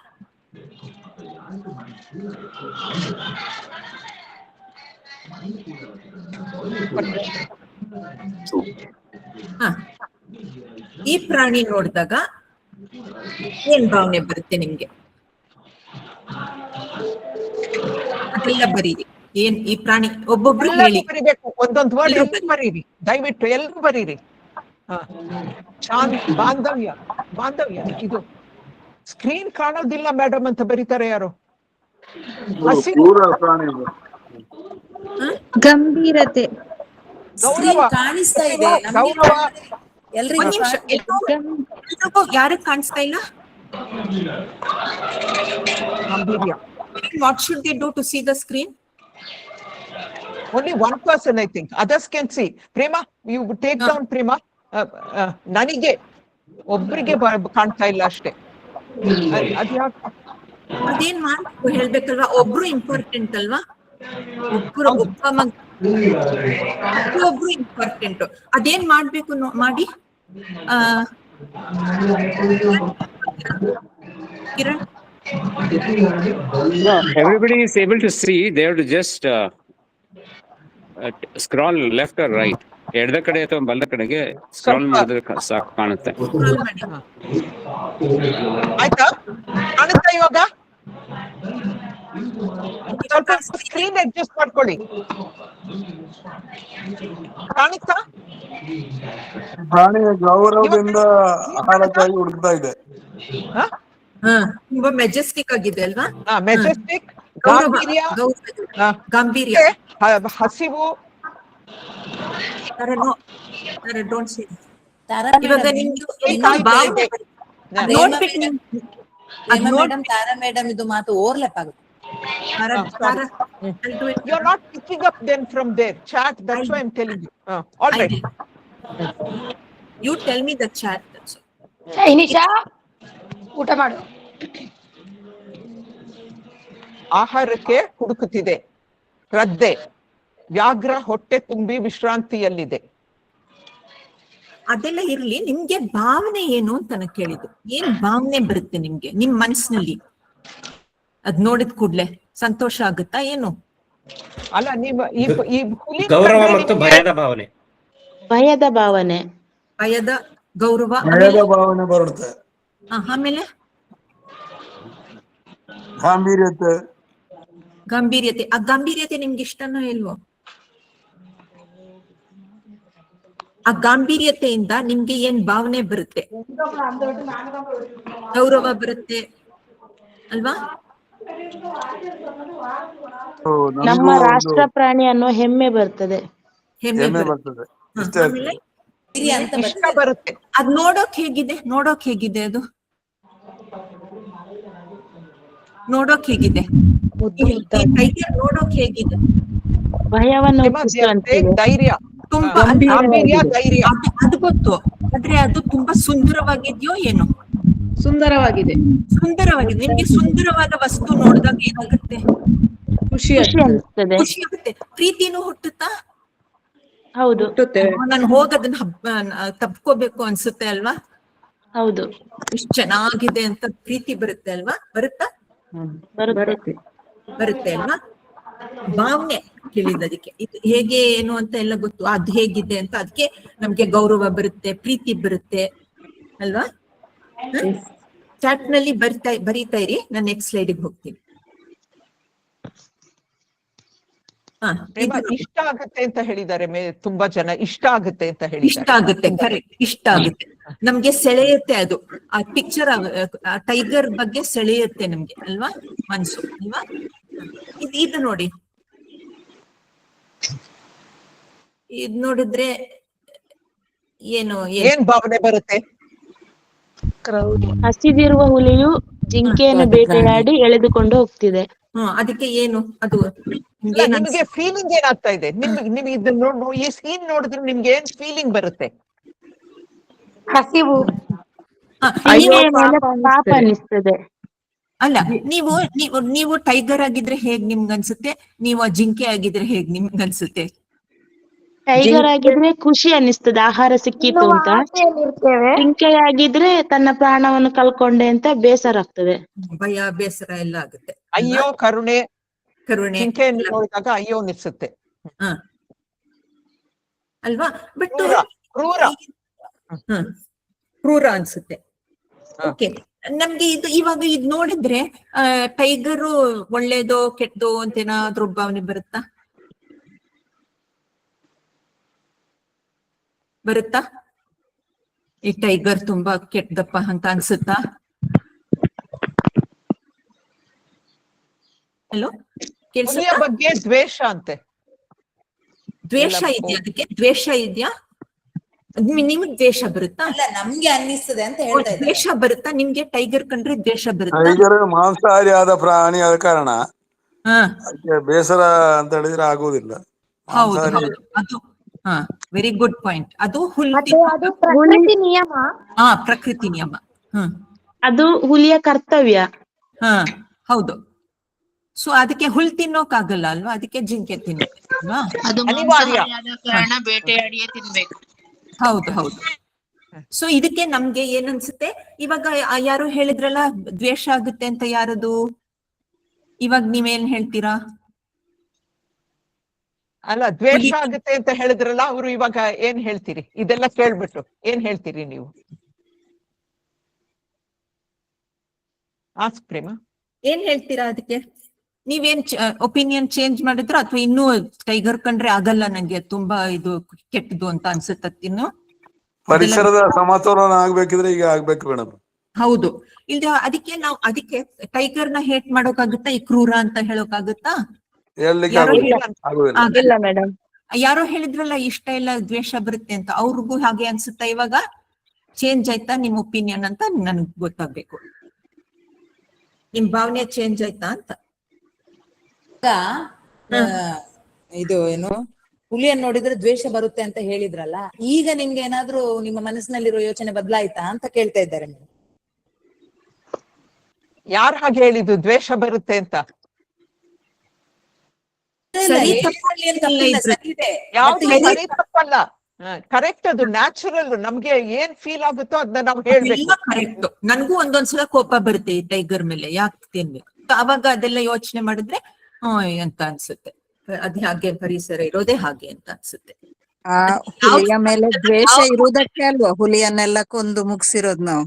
ಈ ಪ್ರಾಣಿ ನೋಡಿದಾಗ ಏನ್ ಭಾವನೆ ಬರುತ್ತೆ ನಿಮ್ಗೆ? ಅದೆಲ್ಲ ಬರೀರಿ. ಏನ್ ಈ ಪ್ರಾಣಿ? ಒಬ್ಬೊಬ್ರು ಹೇಳಿ. ಬರಿಬೇಕು, ಒಂದೊಂದು ವರ್ಡ್ ಎಲ್ಲರೂ ಬರೀರಿ, ದಯವಿಟ್ಟು ಎಲ್ಲರೂ ಬರೀರಿ. ಬಾಂಧವ್ಯ ಇದು ಸ್ಕ್ರೀನ್ ಕಾಣೋದಿಲ್ಲ ಮೇಡಮ್ ಅಂತ ಬರೀತಾರೆ ಯಾರು? ಗಂಭೀರತೆ, ಕಾಣಿಸ್ತಾ ಇದೆ ಎಲ್ರಿಗೂ. ಯಾರು ಕಾಣಿಸ್ತಾ ಇಲ್ಲ? What should they do to see the screen? Only one person, I think. Others can see. Prema, you take down Prema. ನನಗೆ ಒಬ್ಬರಿಗೆ ಕಾಣ್ತಾ ಇಲ್ಲ ಅಷ್ಟೇ. ಅದೇನ್ ಮಾಡ್ಬೇಕು ಹೇಳ್ಬೇಕಲ್ವಾ? ಒಬ್ರು ಇಂಪಾರ್ಟೆಂಟ್ ಅಲ್ವಾ? ಒಬ್ರು ಇಂಪಾರ್ಟೆಂಟ್. ಅದೇನ್ ಮಾಡ್ಬೇಕು ಮಾಡಿ. Kiran, Everybody is able to see. They have to just scroll left or right, ಎಡದ ಕಡೆ ಅಥವಾ ಬಲದ ಕಡೆಗೆ ಸ್ಕ್ರಾಲ್ ಮಾಡಿದ್ರೆ ಸಾಕು ಕಾಣುತ್ತೆ. ಆಯ್ತಾ? ಕಾಣುತ್ತಾ ಇವಾಗ? ಸ್ವಲ್ಪ ಸ್ಕ್ರೀನ್ ಅಡ್ಜಸ್ಟ್ ಮಾಡ್ಕೊಳ್ಳಿ. ಕಾಣುತ್ತಾ? ಪ್ರಾಣಿಯ ಗೌರವದಿಂದ ಆಹಾರಕ್ಕಾಗಿ ಹುಡುಕ್ತಾ ಇದೆ. ತುಂಬಾ ಮೆಜೆಸ್ಟಿಕ್ ಆಗಿದೆ ಅಲ್ವಾ? ಮೆಜೆಸ್ಟಿಕ್, ಗಾಂಭೀರ್ಯ, ಗಾಂಭೀರ್ಯ, ಹಸಿವು. ಡೋಂಟ್ ಸೇ ಇವಾಗ ನೋಡ್ಬಿಟ್ಟು ತಾರಾ ಮೇಡಮ್ ಇದು ಮಾತು ಓವರ್ಲ್ಯಾಪ್ ಆಗುತ್ತೆ. You are not picking up them from their chat. That's why I'm telling you. All right. You tell me the chat. ಶೈನಿಶಾ ಊಟ ಮಾಡು. ಆಹಾರಕ್ಕೆ ಹುಡುಕುತ್ತಿದೆ, ಶ್ರದ್ಧೆ, ವ್ಯಾಘ್ರ ಹೊಟ್ಟೆ ತುಂಬಿ ವಿಶ್ರಾಂತಿಯಲ್ಲಿದೆ. ಅದೆಲ್ಲ ಇರ್ಲಿ, ನಿಮ್ಗೆ ಭಾವನೆ ಏನು ಅಂತ ನಾನು ಕೇಳಿದ್ದು. ಏನ್ ಭಾವನೆ ಬರುತ್ತೆ ನಿಮ್ಗೆ ನಿಮ್ ಮನಸ್ಸಿನಲ್ಲಿ? ಅದ್ ನೋಡಿದ ಕೂಡ್ಲೆ ಸಂತೋಷ ಆಗುತ್ತಾ ಏನು? ಅಲ್ಲ, ನೀವು ಈ ಹುಲಿ ಗೌರವ ಮತ್ತು ಭಯದ ಭಾವನೆ. ಭಯದ ಭಾವನೆ, ಭಯದ, ಗೌರವ, ಭಯದ ಭಾವನೆ ಬರುತ್ತೆ. ಆಮೇಲೆ ಗಾಂಭೀರ್ಯತೆ. ಗಾಂಭೀರ್ಯತೆ. ಆ ಗಾಂಭೀರ್ಯತೆ ನಿಮ್ಗೆ ಇಷ್ಟನೋ ಇಲ್ವೋ? ಆ ಗಾಂಭೀರ್ಯತೆಯಿಂದ ನಿಮ್ಗೆ ಏನ್ ಭಾವನೆ ಬರುತ್ತೆ? ಗೌರವ ಬರುತ್ತೆ ಅಲ್ವಾ? ನಮ್ಮ ರಾಷ್ಟ್ರ ಪ್ರಾಣಿ ಅನ್ನೋ ಹೆಮ್ಮೆ ಬರ್ತದೆ. ಹೆಮ್ಮೆ ಬರ್ತದೆ. ಆಮೇಲೆ ಇಷ್ಟ ಬರುತ್ತೆ. ಅದ್ ನೋಡೋಕ್ ಹೇಗಿದೆ? ನೋಡೋಕ್ ಹೇಗಿದೆ ಅದು? ನೋಡೋಕ್ ಹೇಗಿದೆ? ಟೈಗರ್ ನೋಡೋಕ್ ಹೇಗಿದೆ? ಭಯವನ್ನು ಧೈರ್ಯ, ತುಂಬಾ ಗಾಂಭೀರ್ಯ, ಧೈರ್ಯ. ಅದು ಗೊತ್ತು, ಆದ್ರೆ ಅದು ತುಂಬಾ ಸುಂದರವಾಗಿದ್ಯೋ ಏನೋ? ಸುಂದರವಾಗಿದೆ. ಸುಂದರವಾಗಿದೆ. ನಿಮ್ಗೆ ಸುಂದರವಾದ ವಸ್ತು ನೋಡಿದಾಗ ಏನಾಗುತ್ತೆ? ಖುಷಿ ಅನಿಸ್ತದೆ. ಖುಷಿ ಆಗುತ್ತೆ. ಪ್ರೀತಿನೂ ಹುಟ್ಟುತ್ತಾ? ಹೌದು, ನಾನು ಹೋಗದನ್ನ ತಪ್ಕೋಬೇಕು ಅನ್ಸುತ್ತೆ ಅಲ್ವಾ? ಹೌದು. ಇಷ್ಟ್ ಚೆನ್ನಾಗಿದೆ ಅಂತ ಪ್ರೀತಿ ಬರುತ್ತೆ ಅಲ್ವಾ? ಬರುತ್ತಾ? ಬರುತ್ತೆ ಅಲ್ವಾ? ಭಾವನೆ ಕೇಳಿದದಕ್ಕೆ ಇದು ಹೇಗೆ ಏನು ಅಂತ ಎಲ್ಲ ಗೊತ್ತು. ಅದ್ ಹೇಗಿದೆ ಅಂತ ಅದಕ್ಕೆ ನಮ್ಗೆ ಗೌರವ ಬರುತ್ತೆ, ಪ್ರೀತಿ ಬರುತ್ತೆ ಅಲ್ವಾ? ಚಾಟ್ ನಲ್ಲಿ ಬರೀತಾ ಇರಿ, ನಾನು ನೆಕ್ಸ್ಟ್ ಸ್ಲೈಡ್ಗೆ ಹೋಗ್ತೀನಿ. ಇಷ್ಟ ಆಗುತ್ತೆ ಅಂತ ಹೇಳಿದ್ದಾರೆ. ತುಂಬಾ ಜನ ಇಷ್ಟ ಆಗುತ್ತೆ ಅಂತ ಹೇಳಿದ್ದಾರೆ. ಇಷ್ಟ ಆಗುತ್ತೆ, ಕರೆಕ್ಟ್, ಇಷ್ಟ ಆಗುತ್ತೆ. ನಮ್ಗೆ ಸೆಳೆಯುತ್ತೆ ಅದು. ಆ ಪಿಕ್ಚರ್ ಟೈಗರ್ ಬಗ್ಗೆ ಸೆಳೆಯುತ್ತೆ ನಮ್ಗೆ ಅಲ್ವಾ ಮನ್ಸು ಅಲ್ವಾ? ಇದು ನೋಡಿ, ಇದ್ ನೋಡಿದ್ರೆ ಏನು ಏನ್ ಭಾವನೆ ಬರುತ್ತೆ? ಹಸಿದಿರುವ ಹುಲಿಯು ಜಿಂಕೆಯನ್ನು ಬೇಟೆಯಾಡಿ ಎಳೆದುಕೊಂಡು ಹೋಗ್ತಿದೆ. ಅದಕ್ಕೆ ಏನು ಅದು? ನಿಮಗೆ ಫೀಲಿಂಗ್ ಏನಾಗ್ತಾ ಇದೆ? ನಿಮ್ಗೆ ಇದನ್ನ ಈ ಸೀನ್ ನೋಡಿದ್ರೆ ನಿಮ್ಗೆ ಏನ್ ಫೀಲಿಂಗ್ ಬರುತ್ತೆ? ಹಸಿವು, ಪಾಪ ಅನಿಸ್ತದೆ. ಅಲ್ಲ, ನೀವು ಟೈಗರ್ ಆಗಿದ್ರೆ ಹೇಗ್ ನಿಮ್ಗೆ ಅನ್ಸುತ್ತೆ? ನೀವು ಆ ಜಿಂಕೆ ಆಗಿದ್ರೆ ಹೇಗ್ ನಿಮ್ಗೆ ಅನ್ಸುತ್ತೆ? ಟೈಗರ್ ಆಗಿದ್ರೆ ಖುಷಿ ಅನಿಸ್ತದೆ, ಆಹಾರ ಸಿಕ್ಕಿತ್ತು ಅಂತ. ಜಿಂಕೆ ಆಗಿದ್ರೆ ತನ್ನ ಪ್ರಾಣವನ್ನು ಕಳ್ಕೊಂಡೆ ಅಂತ ಬೇಸರ ಆಗ್ತದೆ. ಭಯ, ಬೇಸರ ಎಲ್ಲ ಆಗುತ್ತೆ. ಅಯ್ಯೋ, ಕರುಣೆ ಜಿಂಕೆಯನ್ನು ನೋಡಿದಾಗ ಅಯ್ಯೋ ಅನಿಸುತ್ತೆ ಅಲ್ವಾ? ಬಟ್ ಕ್ರೂರ ಅನ್ಸುತ್ತೆ. ಓಕೆ, ನಮ್ಗೆ ಇವಾಗ ಇದ್ ನೋಡಿದ್ರೆ ಟೈಗರು ಒಳ್ಳೇದೋ ಕೆಟ್ಟದೋ ಅಂತ ಏನಾದ್ರೂ ಭಾವನೆ ಬರುತ್ತಾ? ಈ ಟೈಗರ್ ತುಂಬಾ ಕೆಟ್ಟದಪ್ಪ ಅಂತ ಅನ್ಸುತ್ತಾ? ಹಲೋ, ಹುಲಿಯ ಬಗ್ಗೆ ದ್ವೇಷ ಅಂತೆ. ದ್ವೇಷ ಇದೆಯಾ? ಅದಕ್ಕೆ ದ್ವೇಷ ಇದೆಯಾ? ನಿಮ್ಗೆ ದ್ವೇಷ ಬರುತ್ತಾ? ಅಲ್ಲ, ನಮ್ಗೆ ಅನ್ನಿಸ್ತದೆ ಅಂತ ಹೇಳ್ತಾ ಇದ್ದಾರೆ. ದ್ವೇಷ ಬರುತ್ತಾ ನಿಮ್ಗೆ? ಟೈಗರ್ ಕಂಡ್ರೆ ದ್ವೇಷ ಬರುತ್ತಾ? ಟೈಗರ್ ಮಾಂಸಾಹಾರಿ ಆದ ಪ್ರಾಣಿ ಆದ ಕಾರಣ ಅದಕ್ಕೆ ಬೇಸರ ಅಂತ ಹೇಳಿದ್ರೆ ಆಗುವುದಿಲ್ಲ. ಹೌದು, ಅದು ವೆರಿ ಗುಡ್ ಪಾಯಿಂಟ್. ಅದು ಪ್ರಕೃತಿ ನಿಯಮ. ಪ್ರಕೃತಿ ನಿಯಮ. ಅದು ಹುಲಿಯ ಕರ್ತವ್ಯ. ಹೌದು. ಸೊ ಅದಕ್ಕೆ ಹುಲ್ ತಿನ್ನೋಕಾಗಲ್ಲ ಅಲ್ವಾ? ಅದಕ್ಕೆ ಜಿಂಕೆ ತಿನ್ನುತ್ತೆ ಅಲ್ವಾ? ಬೇಟೆಯಾಡಿಯೇ ತಿನ್ಬೇಕು. ಹೌದು. ಸೊ ಇದಕ್ಕೆ ನಮ್ಗೆ ಏನ್ ಅನ್ಸುತ್ತೆ? ಇವಾಗ ಯಾರು ಹೇಳಿದ್ರಲ್ಲ ದ್ವೇಷ ಆಗುತ್ತೆ ಅಂತ, ಯಾರದು? ಇವಾಗ ನೀವೇನ್ ಹೇಳ್ತೀರಾ? ಅಲ್ಲ, ದ್ವೇಷ ಆಗುತ್ತೆ ಅಂತ ಹೇಳಿದ್ರಲ್ಲ, ಅವರು ಇವಾಗ ಏನ್ ಹೇಳ್ತೀರಿ? ಇದೆಲ್ಲ ಕೇಳ್ಬಿಟ್ಟು ಏನ್ ಹೇಳ್ತೀರಿ ನೀವು? ಆಸ್ಕ್ ಪ್ರೇಮ. ಏನ್ ಹೇಳ್ತೀರಾ ಅದಕ್ಕೆ? ನೀವೇನ್ ಒಪಿನಿಯನ್ ಚೇಂಜ್ ಮಾಡಿದ್ರ ಅಥವಾ ಇನ್ನೂ ಟೈಗರ್ ಕಂಡ್ರೆ ಆಗಲ್ಲ ನಂಗೆ ತುಂಬಾ ಇದು ಕೆಟ್ಟದು ಅಂತ ಅನ್ಸುತ್ತ ಇನ್ನು? ಪರಿಸರದ ಸಮತೋಲನ ಆಗ್ಬೇಕಿದ್ರೆ ಈಗ ಆಗ್ಬೇಕು ಮೇಡಮ್. ಹೌದು. ಇಲ್ಲ ಅದಕ್ಕೆ ಟೈಗರ್ನ ಹೇಟ್ ಮಾಡೋಕಾಗುತ್ತಾ? ಈ ಕ್ರೂರ ಅಂತ ಹೇಳೋಕಾಗುತ್ತಾ? ಇಲ್ಲ ಮೇಡಮ್. ಯಾರೋ ಹೇಳಿದ್ರಲ್ಲ ಇಷ್ಟ ಇಲ್ಲ ದ್ವೇಷ ಬರುತ್ತೆ ಅಂತ, ಅವ್ರಿಗೂ ಹಾಗೆ ಅನ್ಸುತ್ತಾ? ಇವಾಗ ಚೇಂಜ್ ಆಯ್ತಾ ನಿಮ್ ಒಪಿನಿಯನ್ ಅಂತ ನನ್ಗ್ ಗೊತ್ತಾಗ್ಬೇಕು. ನಿಮ್ ಭಾವನೆ ಚೇಂಜ್ ಆಯ್ತಾ ಅಂತ. ಇದು ಏನು, ಹುಲಿಯನ್ನು ನೋಡಿದ್ರೆ ದ್ವೇಷ ಬರುತ್ತೆ ಅಂತ ಹೇಳಿದ್ರಲ್ಲ, ಈಗ ನಿಮ್ಗೆ ಏನಾದ್ರೂ ನಿಮ್ಮ ಮನಸ್ಸಿನಲ್ಲಿರೋ ಯೋಚನೆ ಬದಲಾಯ್ತಾ ಅಂತ ಕೇಳ್ತಾ ಇದ್ದಾರೆ. ಯಾರು ಹಾಗೆ ಹೇಳಿದ್ದು ದ್ವೇಷ ಬರುತ್ತೆ ಅಂತ? ಯಾವ್ದು ಸರಿ ತಪ್ಪಲ್ಲ, ಕರೆಕ್ಟ್. ಅದು ನ್ಯಾಚುರಲ್. ನಮ್ಗೆ ಏನ್ ಫೀಲ್ ಆಗುತ್ತೋ ಅದನ್ನ ನಾವು ಹೇಳ್ಬೇಕು. ಕರೆಕ್ಟ್. ನನ್ಗೂ ಒಂದೊಂದ್ಸಲ ಕೋಪ ಬರುತ್ತೆ ಈ ಟೈಗರ್ ಮೇಲೆ, ಯಾಕೆ ತಿನ್ಬೇಕು ಅವಾಗ ಅದೆಲ್ಲ ಯೋಚನೆ ಮಾಡಿದ್ರೆ ಅಂತ ಅನ್ಸುತ್ತೆ. ಅದ್ ಹಾಗೆ ಪರಿಸರ ಇರೋದೇ ಹಾಗೆ ಅಂತ ಅನ್ಸುತ್ತೆ. ಹುಲಿಯ ಮೇಲೆ ದ್ವೇಷ ಇರುವುದಕ್ಕೆ ಅಲ್ವಾ ಹುಲಿಯನ್ನೆಲ್ಲ ಕೊಂದು ಮುಗಿಸಿರೋದು ನಾವು.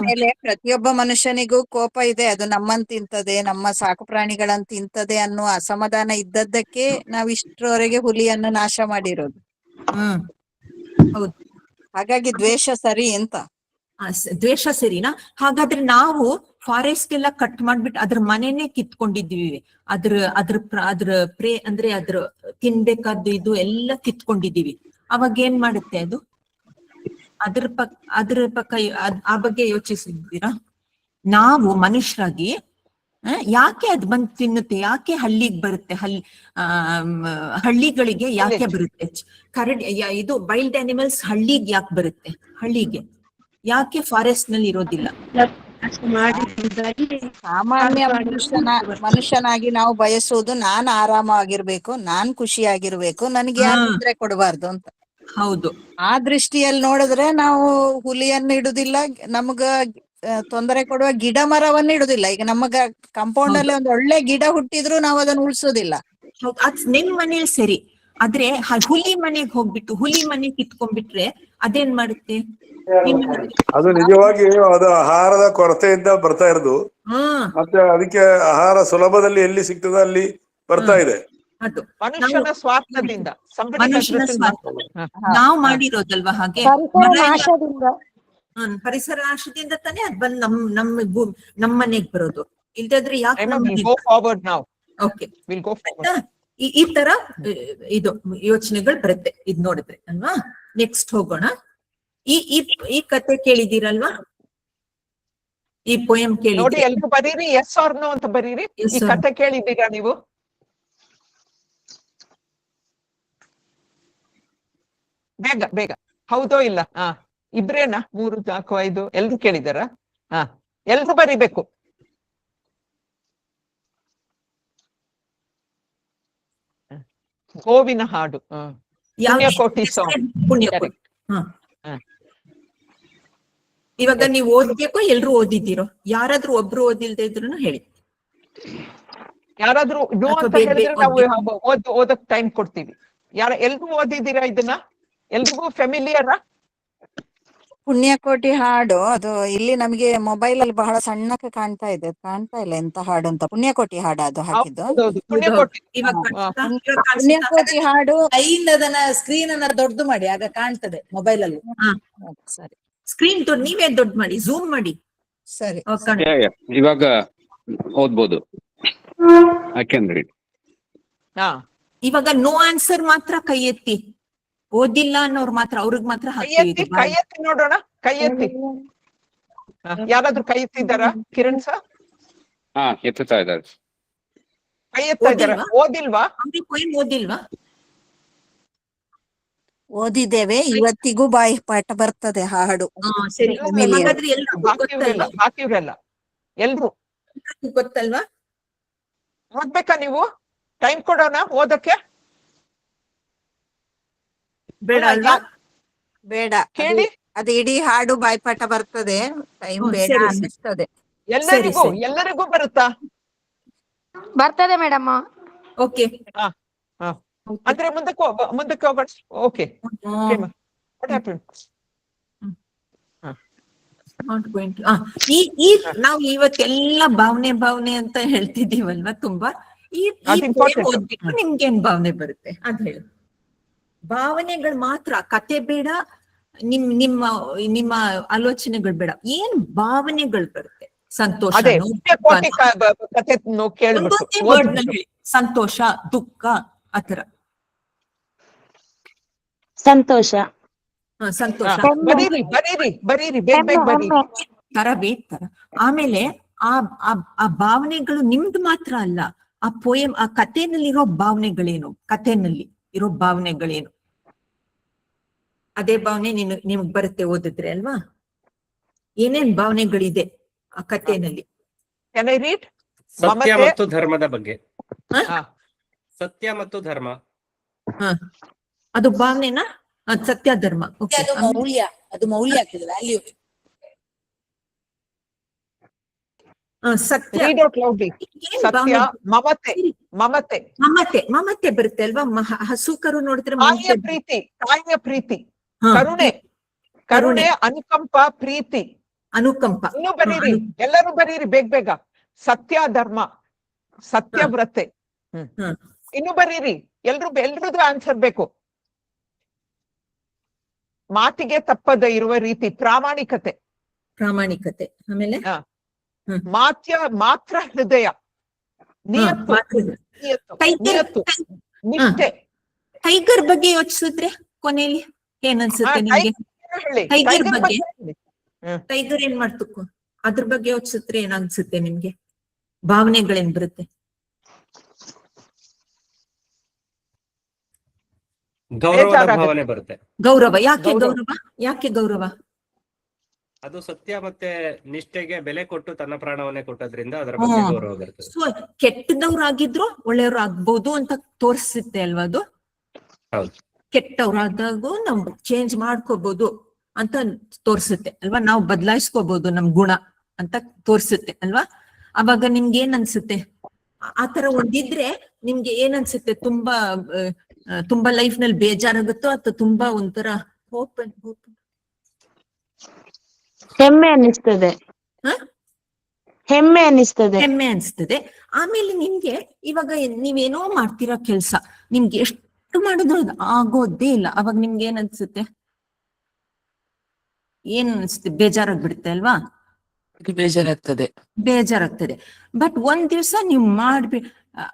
ಮೇಲೆ ಪ್ರತಿಯೊಬ್ಬ ಮನುಷ್ಯನಿಗೂ ಕೋಪ ಇದೆ, ಅದು ನಮ್ಮನ್ ತಿಂತದೆ, ನಮ್ಮ ಸಾಕು ಪ್ರಾಣಿಗಳನ್ನ ತಿಂತದೆ ಅನ್ನೋ ಅಸಮಾಧಾನ ಇದ್ದದ್ದಕ್ಕೆ ನಾವ್ ಇಷ್ಟರವರೆಗೆ ಹುಲಿಯನ್ನು ನಾಶ ಮಾಡಿರೋದು. ಹೌದು. ಹಾಗಾಗಿ ದ್ವೇಷ ಸರಿ ಅಂತ. ದ್ವೇಷ ಸರಿನಾ? ಹಾಗಾದ್ರೆ ನಾವು ಫಾರೆಸ್ಟ್ ಎಲ್ಲ ಕಟ್ ಮಾಡ್ಬಿಟ್ಟು ಅದ್ರ ಮನೆನೇ ಕಿತ್ಕೊಂಡಿದೀವಿ. ಅದ್ರ ಪ್ರೇ ಅಂದ್ರೆ ಅದ್ರ ತಿನ್ಬೇಕಾದ್ದು ಇದು ಎಲ್ಲ ಕಿತ್ಕೊಂಡಿದೀವಿ. ಅವಾಗ ಏನ್ ಮಾಡುತ್ತೆ ಅದು? ಅದ್ರ ಪಕ್ಕ ಆ ಬಗ್ಗೆ ಯೋಚಿಸಿದ್ದೀರಾ? ನಾವು ಮನುಷ್ಯರಾಗಿ ಯಾಕೆ ಅದ್ ಬಂದ್ ತಿನ್ನುತ್ತೆ? ಯಾಕೆ ಹಳ್ಳಿಗೆ ಬರುತ್ತೆ? ಹಳ್ಳಿಗಳಿಗೆ ಯಾಕೆ ಬರುತ್ತೆ? ಇದು ವೈಲ್ಡ್ ಅನಿಮಲ್ಸ್ ಹಳ್ಳಿಗೆ ಯಾಕೆ ಬರುತ್ತೆ? ಹಳ್ಳಿಗೆ ಯಾಕೆ ಫಾರೆಸ್ಟ್ ನಲ್ಲಿ ಇರೋದಿಲ್ಲ? ಸಾಮಾನ್ಯ ಮನುಷ್ಯನಾಗಿ ನಾವು ಬಯಸುವುದು ನಾನ್ ಆರಾಮಾಗಿರ್ಬೇಕು, ನಾನ್ ಖುಷಿಯಾಗಿರ್ಬೇಕು, ನನಗೆ ಯಾರು ತೊಂದರೆ ಕೊಡಬಾರ್ದು ಅಂತ. ಹೌದು. ಆ ದೃಷ್ಟಿಯಲ್ಲಿ ನೋಡಿದ್ರೆ ನಾವು ಹುಲಿಯನ್ನು ಇಡುದಿಲ್ಲ, ನಮಗ ತೊಂದರೆ ಕೊಡುವ ಗಿಡ ಮರವನ್ನು ಇಡುದಿಲ್ಲ. ಈಗ ನಮಗ ಕಾಂಪೌಂಡ್ ಅಲ್ಲಿ ಒಂದು ಒಳ್ಳೆ ಗಿಡ ಹುಟ್ಟಿದ್ರು ನಾವು ಅದನ್ನು ಉಳಿಸೋದಿಲ್ಲ. ನಿಮ್ ಮನೇಲಿ ಸರಿ, ಆದ್ರೆ ಹುಲಿ ಮನೆಗ್ ಹೋಗ್ಬಿಟ್ಟು ಹುಲಿ ಮನೆ ಕಿತ್ಕೊಂಡ್ಬಿಟ್ರೆ ಅದೇನ್ ಮಾಡುತ್ತೆ? ಅದು ನಿಜವಾಗಿ ಅದು ಆಹಾರದ ಕೊರತೆಯಿಂದ ಬರ್ತಾ ಇರೋದು. ಮತ್ತೆ ಅದಕ್ಕೆ ಆಹಾರ ಸುಲಭದಲ್ಲಿ ಎಲ್ಲಿ ಸಿಗ್ತದ ಅಲ್ಲಿ ಬರ್ತಾ ಇದೆ. ಮನುಷ್ಯನ ಸ್ವಾರ್ಥದಿಂದ ನಾವು ಮಾಡಿರೋದಲ್ವಾ ಹಾಗೆ? ಪರಿಸರ ನಾಶದಿಂದ ತಾನೇ ಅದ್ ಬಂದ್ ನಮ್ ಮನೆಗ್ ಬರೋದು. ಇಲ್ದಾದ್ರೆ ಯಾಕೆ? ಈ ತರ ಇದು ಯೋಚನೆಗಳು ಬರುತ್ತೆ ಇದ್ ನೋಡಿದ್ರೆ ಅಲ್ವಾ? ನೆಕ್ಸ್ಟ್ ಹೋಗೋಣ. ಈ ಕತೆ ಕೇಳಿದಿರಲ್ವಾ? ಈ ಪೋಯಂ ನೋಡಿ, ಎಲ್ರು ಬರೀರಿ ಎಸ್ ಆರ್ ನೋ ಅಂತ ಬರೀರಿ. ಈ ಕತೆ ಕೇಳಿದ್ದೀರಾ ನೀವು? ಬೇಗ ಬೇಗ. ಹೌದೋ ಇಲ್ಲ? ಇಬ್ರೇನಾ? 3, 4, 5 ಎಲ್ರು ಕೇಳಿದಾರ? ಎಲ್ರು ಬರಿಬೇಕು. ಗೋವಿನ ಹಾಡು, ಪುಣ್ಯಕೋಟಿ ಸಾಂಗ್. ಪುಣ್ಯಕೋಟಿ. ಇವಾಗ ನೀವು ಓದ್ಬೇಕು, ಎಲ್ರು ಓದಿದ್ದೀರೋ? ಯಾರಾದ್ರೂ ಒಬ್ರು ಓದಿಲ್ದೇ ಇದ್ರು ಹೇಳಿ. ಯಾರಾದ್ರೂ ನೋ ಅಂತ ಹೇಳಿದ್ರೆ ನಾವು ಓದಕ್ ಟೈಮ್ ಕೊಡ್ತೀವಿ. ಎಲ್ರು ಓದಿದ್ದೀರಾ ಇದನ್ನ? ಎಲ್ರಿಗೂ ಫೆಮಿಲಿಯರ್? ಪುಣ್ಯಕೋಟಿ ಹಾಡು ಅದು ಇಲ್ಲಿ ನಮ್ಗೆ ಮೊಬೈಲ್ ಅಲ್ಲಿ ಬಹಳ ಸಣ್ಣಕ್ಕೆ ಕಾಣ್ತಾ ಇದೆ, ಕಾಣ್ತಾ ಇಲ್ಲ ಎಂತ ಹಾಡು ಅಂತ. ಪುಣ್ಯಕೋಟಿ ಹಾಡು ಅದು ಹಾಕಿದ್ದು. ಪುಣ್ಯಕೋಟಿ ಹಾಡು ಅದನ್ನ ಸ್ಕ್ರೀನ್ ಅನ್ನ ದೊಡ್ಡದು ಮಾಡಿ, ಆಗ ಕಾಣ್ತದೆ ಮೊಬೈಲ್ ಅಲ್ಲಿ. ಸರಿ, ಸ್ಕ್ರೀನ್ ನೀವೇ ದೊಡ್ಡ ಮಾಡಿ, ಝೂಮ್ ಮಾಡಿ. ಸರಿ, ಇವಾಗ ಓದ್ಬೋದು. ಯಾಕೆಂದ್ರೆ ಇವಾಗ ನೋ ಆನ್ಸರ್ ಮಾತ್ರ ಕೈ ಎತ್ತಿ, ಓದಿಲ್ಲ ಅನ್ನೋರು ಮಾತ್ರ, ಅವ್ರಿಗೆ ಮಾತ್ರ ಕೈ ಎತ್ತಿ ನೋಡೋಣ. ಕೈ ಎತ್ತಿ. ಯಾರಾದ್ರೂ ಕೈ ಎತ್ತಿದ್ದಾರಾ? ಕಿರಣ್ ಸರ್ ಎತ್ತುತ್ತಾ ಇದ್ದಾರೆ. ಕೈ ಎತ್ತಾ ಇದ್ದಾರ? ಓದಿಲ್ವಾ? ಓದಿಲ್ವಾ? ಓದಿದ್ದೇವೆ, ಇವತ್ತಿಗೂ ಬಾಯಿ ಪಾಠ ಬರ್ತದೆ ಹಾಡು. ಹಾಕಿವ್ರಲ್ಲ ಎಲ್ರು ಗೊತ್ತಲ್ವಾ? ಓದ್ಬೇಕಾ ನೀವು? ಟೈಮ್ ಕೊಡೋಣ ಓದಕ್ಕೆ? ಬೇಡ ಅಲ್ವಾ? ಬೇಡ, ಕೇಳಿ. ಅದು ಇಡೀ ಹಾಡು ಬಾಯ್ಪಾಠ ಬರ್ತದೆ, ಟೈಮ್ ಬೇಡ ಅನಿಸ್ತದೆ. ಎಲ್ಲರಿಗೂ ಬರುತ್ತಾ? ಬರ್ತದೆ ಮೇಡಮ್. ಓಕೆ. ಅಂದ್ರೆ ಮುಂದಕ್ಕೆ ಹೋಗೋಣ. ಓಕೆ. What happen? ಈ ನಾವು ಇವತ್ತೆಲ್ಲ ಭಾವನೆ ಅಂತ ಹೇಳ್ತಿದೀವಲ್ವಾ ತುಂಬಾ. ಈ ಓದ್ಬಿಟ್ಟು ನಿಮ್ಗೆ ಏನ್ ಭಾವನೆ ಬರುತ್ತೆ ಅದ್ ಹೇಳು. ಭಾವನೆಗಳು ಮಾತ್ರ, ಕತೆ ಬೇಡ, ನಿಮ್ಮ ಆಲೋಚನೆಗಳು ಬೇಡ, ಏನ್ ಭಾವನೆಗಳು ಬರುತ್ತೆ? ಸಂತೋಷ, ಸಂತೋಷ, ದುಃಖ, ಆತರ. ಸಂತೋಷ. ಸಂತೋಷ ಬರೀರಿ. ತರ. ಆಮೇಲೆ ಆ ಭಾವನೆಗಳು ನಿಮ್ದು ಮಾತ್ರ ಅಲ್ಲ, ಆ ಪೋಯಂ, ಆ ಕಥೆನಲ್ಲಿ ಇರೋ ಭಾವನೆಗಳೇನು, ಅದೇ ಭಾವನೆ ನಿಮಗ್ ಬರುತ್ತೆ ಓದಿದ್ರೆ ಅಲ್ವಾ? ಏನೇನ್ ಭಾವನೆಗಳಿದೆ ಆ ಕಥೆನಲ್ಲಿ? ಸತ್ಯ ಮತ್ತು ಧರ್ಮದ ಬಗ್ಗೆ. ಸತ್ಯ ಮತ್ತು ಧರ್ಮ, ಅದು ಭಾವನೆನಾ? ಸತ್ಯ ಧರ್ಮ, ಅದು ಮೌಲ್ಯ ಆಗ್ತದೆ, ವ್ಯಾಲ್ಯೂ. ಸತ್ಯ, ಮಮತೆ ಬರುತ್ತೆ ಅಲ್ವಾ? ಹಸು ಕರು ನೋಡಿದ್ರೆ ತಾಯಿಯ ಪ್ರೀತಿ, ಕರುಣೆ, ಅನುಕಂಪ, ಪ್ರೀತಿ, ಅನುಕಂಪ. ಇನ್ನು ಬರೀರಿ, ಎಲ್ಲರೂ ಬರೀರಿ ಬೇಗ. ಸತ್ಯ, ಧರ್ಮ, ಸತ್ಯವ್ರತೆ. ಇನ್ನು ಬರೀರಿ, ಎಲ್ರದ್ದು ಆನ್ಸರ್ ಬೇಕು. ಮಾತಿಗೆ ತಪ್ಪದ ಇರುವ ರೀತಿ, ಪ್ರಾಮಾಣಿಕತೆ. ಆಮೇಲೆ ಮಾತ್ರ ಹೃದಯ, ನಿಯತ್ತು, ನಿಷ್ಠೆ. ಟೈಗರ್ ಬಗ್ಗೆ ಯೋಚಿಸಿದ್ರೆ ಕೊನೆಯಲ್ಲಿ ಏನನ್ಸುತ್ತೆ ನಿಮ್ಗೆ? ಟೈಗರ್ ಬಗ್ಗೆ, ಟೈಗರ್ ಏನ್ ಮಾಡ್ತಕ್ಕೋ ಅದ್ರ ಬಗ್ಗೆ ಯೋಚಿಸಿದ್ರೆ ಏನಾಗ್ಸುತ್ತೆ ನಿಮ್ಗೆ? ಭಾವನೆಗಳೇನ್ ಬರುತ್ತೆ? ಗೌರವದ ಭಾವನೆ ಬರುತ್ತೆ. ಗೌರವ. ಯಾಕೆ ಗೌರವ? ಅದು ಸತ್ಯ ಮತ್ತೆ ನಿಷ್ಠೆಗೆ ಬೆಲೆ ಕೊಟ್ಟು ತನ್ನ ಪ್ರಾಣವನ್ನೇ ಕೊಟ್ಟದ್ರಿಂದ ಅದರ ಬಗ್ಗೆ ಗೌರವ ಬರ್ತದೆ. ಸೊ ಕೆಟ್ಟದವ್ರಾಗಿದ್ರು ಒಳ್ಳೆಯವ್ರು ಆಗ್ಬೋದು ಅಂತ ತೋರಿಸುತ್ತೆ ಅಲ್ವಾ ಅದು? ಹೌದು. ಕೆಟ್ಟವ್ರಾದಾಗೂ ನಾವು ಚೇಂಜ್ ಮಾಡ್ಕೋಬಹುದು ಅಂತ ತೋರಿಸುತ್ತೆ ಅಲ್ವಾ? ನಾವು ಬದಲಾಯಿಸ್ಕೋಬಹುದು ನಮ್ ಗುಣ ಅಂತ ತೋರಿಸುತ್ತೆ ಅಲ್ವಾ? ಅವಾಗ ನಿಮ್ಗೆ ಏನ್ ಅನ್ಸುತ್ತೆ? ಆತರ ಒಂದಿದ್ರೆ ನಿಮ್ಗೆ ಏನ್ ಅನ್ಸುತ್ತೆ? ತುಂಬಾ ಲೈಫ್ ನಲ್ಲಿ ಬೇಜಾರಾಗುತ್ತೋ ಅಥವಾ ತುಂಬಾ ಒಂಥರ ಹೋಪ್ ಹೆಮ್ಮೆ ಅನಿಸ್ತದೆ. ಆಮೇಲೆ ನಿಮ್ಗೆ ಇವಾಗ ನೀವೇನೋ ಮಾಡ್ತಿರೋ ಕೆಲ್ಸ ನಿಮ್ಗೆ ಎಷ್ಟು ಮಾಡಿದ್ರು ಅದು ಆಗೋದೇ ಇಲ್ಲ. ಅವಾಗ ನಿಮ್ಗೆ ಏನ್ ಅನ್ಸುತ್ತೆ? ಬೇಜಾರಾಗ್ಬಿಡುತ್ತೆ ಅಲ್ವಾ? ಬೇಜಾರಾಗ್ತದೆ. ಬಟ್ ಒಂದ್ ದಿವ್ಸ ನೀವು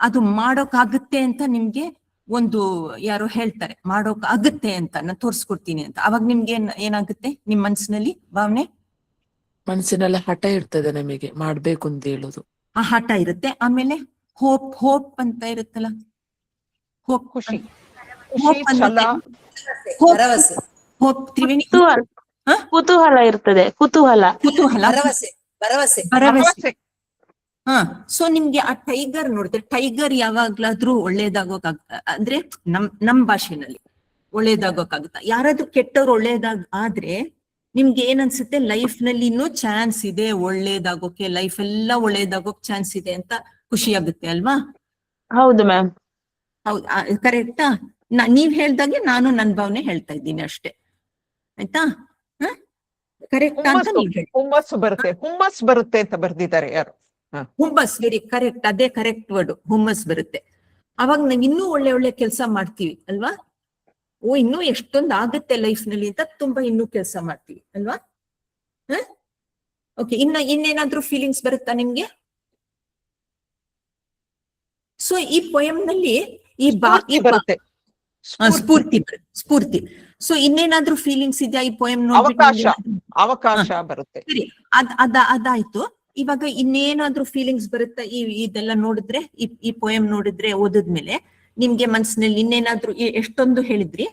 ಅದು ಮಾಡೋಕಾಗುತ್ತೆ ಅಂತ ನಿಮ್ಗೆ ಒಂದು ಯಾರೋ ಹೇಳ್ತಾರೆ, ಮಾಡೋಕ್ ಆಗುತ್ತೆ ಅಂತ, ನಾನು ತೋರ್ಸ್ಕೊಡ್ತೀನಿ ಅಂತ. ಅವಾಗ ನಿಮ್ಗೆ ಏನಾಗುತ್ತೆ? ನಿಮ್ ಮನ್ಸಿನಲ್ಲಿ ಭಾವನೆ, ಮನಸ್ಸಿನಲ್ಲಿ ಹಠ ಇರ್ತದೆ, ನಮಗೆ ಮಾಡ್ಬೇಕು ಅಂತ ಹೇಳುದು. ಆ ಹಠ ಇರುತ್ತೆ. ಆಮೇಲೆ ಹೋಪ್ ಅಂತ ಇರುತ್ತಲ್ಲ, ಖುಷಿ, ಕುತೂಹಲ ಇರ್ತದೆ. ಭರವಸೆ. ಸೊ ನಿಮ್ಗೆ ಆ ಟೈಗರ್ ನೋಡಿದ್ರೆ, ಟೈಗರ್ ಯಾವಾಗ್ಲಾದ್ರೂ ಅಂದ್ರೆ ನಮ್ ಭಾಷೆನಲ್ಲಿ ಒಳ್ಳೇದಾಗೋಕಾಗುತ್ತಾ? ಯಾರಾದ್ರೂ ಕೆಟ್ಟವ್ರು ಆದ್ರೆ ನಿಮ್ಗೆ ಏನ್ ಅನ್ಸುತ್ತೆ? ಲೈಫ್ ನಲ್ಲಿ ಇನ್ನೂ ಚಾನ್ಸ್ ಇದೆ ಒಳ್ಳೇದಾಗೋಕೆ, ಲೈಫ್ ಎಲ್ಲ ಒಳ್ಳೇದಾಗೋಕ್ ಚಾನ್ಸ್ ಇದೆ ಅಂತ ಖುಷಿ ಆಗುತ್ತೆ ಅಲ್ವಾ? ಹೌದು ಮ್ಯಾಮ್. ಹೌದು, ಕರೆಕ್ಟಾ? ನೀವ್ ಹೇಳ್ದಾಗೆ ನಾನು ನನ್ ಭಾವನೆ ಹೇಳ್ತಾ ಇದ್ದೀನಿ ಅಷ್ಟೇ, ಆಯ್ತಾ? ಕರೆಕ್ಟ್ ಅಂತ ನೀವ್ ಹೇಳಿ. ಹುಮ್ಮಸ್ ಬರುತ್ತೆ ಅಂತ ಬರ್ದಿದ್ದಾರೆ ಯಾರು? ಹುಮ್ಮಸ್, ವೆರಿ ಕರೆಕ್ಟ್. ಅದೇ ಕರೆಕ್ಟ್ ವರ್ಡ್, ಹುಮ್ಮಸ್ ಬರುತ್ತೆ. ಅವಾಗ ನಾವ್ ಇನ್ನೂ ಒಳ್ಳೆ ಕೆಲಸ ಮಾಡ್ತೀವಿ ಅಲ್ವಾ? ಇನ್ನೂ ಎಷ್ಟೊಂದು ಆಗುತ್ತೆ ಲೈಫ್ ನಲ್ಲಿ ಅಂತ ತುಂಬಾ ಇನ್ನೂ ಕೆಲಸ ಮಾಡ್ತೀವಿ ಅಲ್ವಾ? ಓಕೆ, ಇನ್ನೇನಾದ್ರೂ ಫೀಲಿಂಗ್ಸ್ ಬರುತ್ತಾ ನಿಮ್ಗೆ? ಸೊ ಈ ಪೊಯಂ ನಲ್ಲಿ ಬರುತ್ತೆ, ಸ್ಫೂರ್ತಿ. ಸೊ ಇನ್ನೇನಾದ್ರೂ ಫೀಲಿಂಗ್ಸ್ ಇದೆಯಾ ಈ ಪೊಯಂ? ಅವಕಾಶ ಬರುತ್ತೆ. ಸರಿ, ಅದಾಯ್ತು. ಇವಾಗ ಇನ್ನೇನಾದ್ರೂ ಫೀಲಿಂಗ್ಸ್ ಬರುತ್ತಾ ಇದೆಲ್ಲ ನೋಡಿದ್ರೆ? ಈ ಪೊಯಂ ನೋಡಿದ್ರೆ, ಓದಿದ್ಮೇಲೆ ನಿಮ್ಗೆ ಮನ್ಸಿನಲ್ಲಿ ಇನ್ನೇನಾದ್ರೂ, ಎಷ್ಟೊಂದು ಹೇಳಿದ್ರಿ,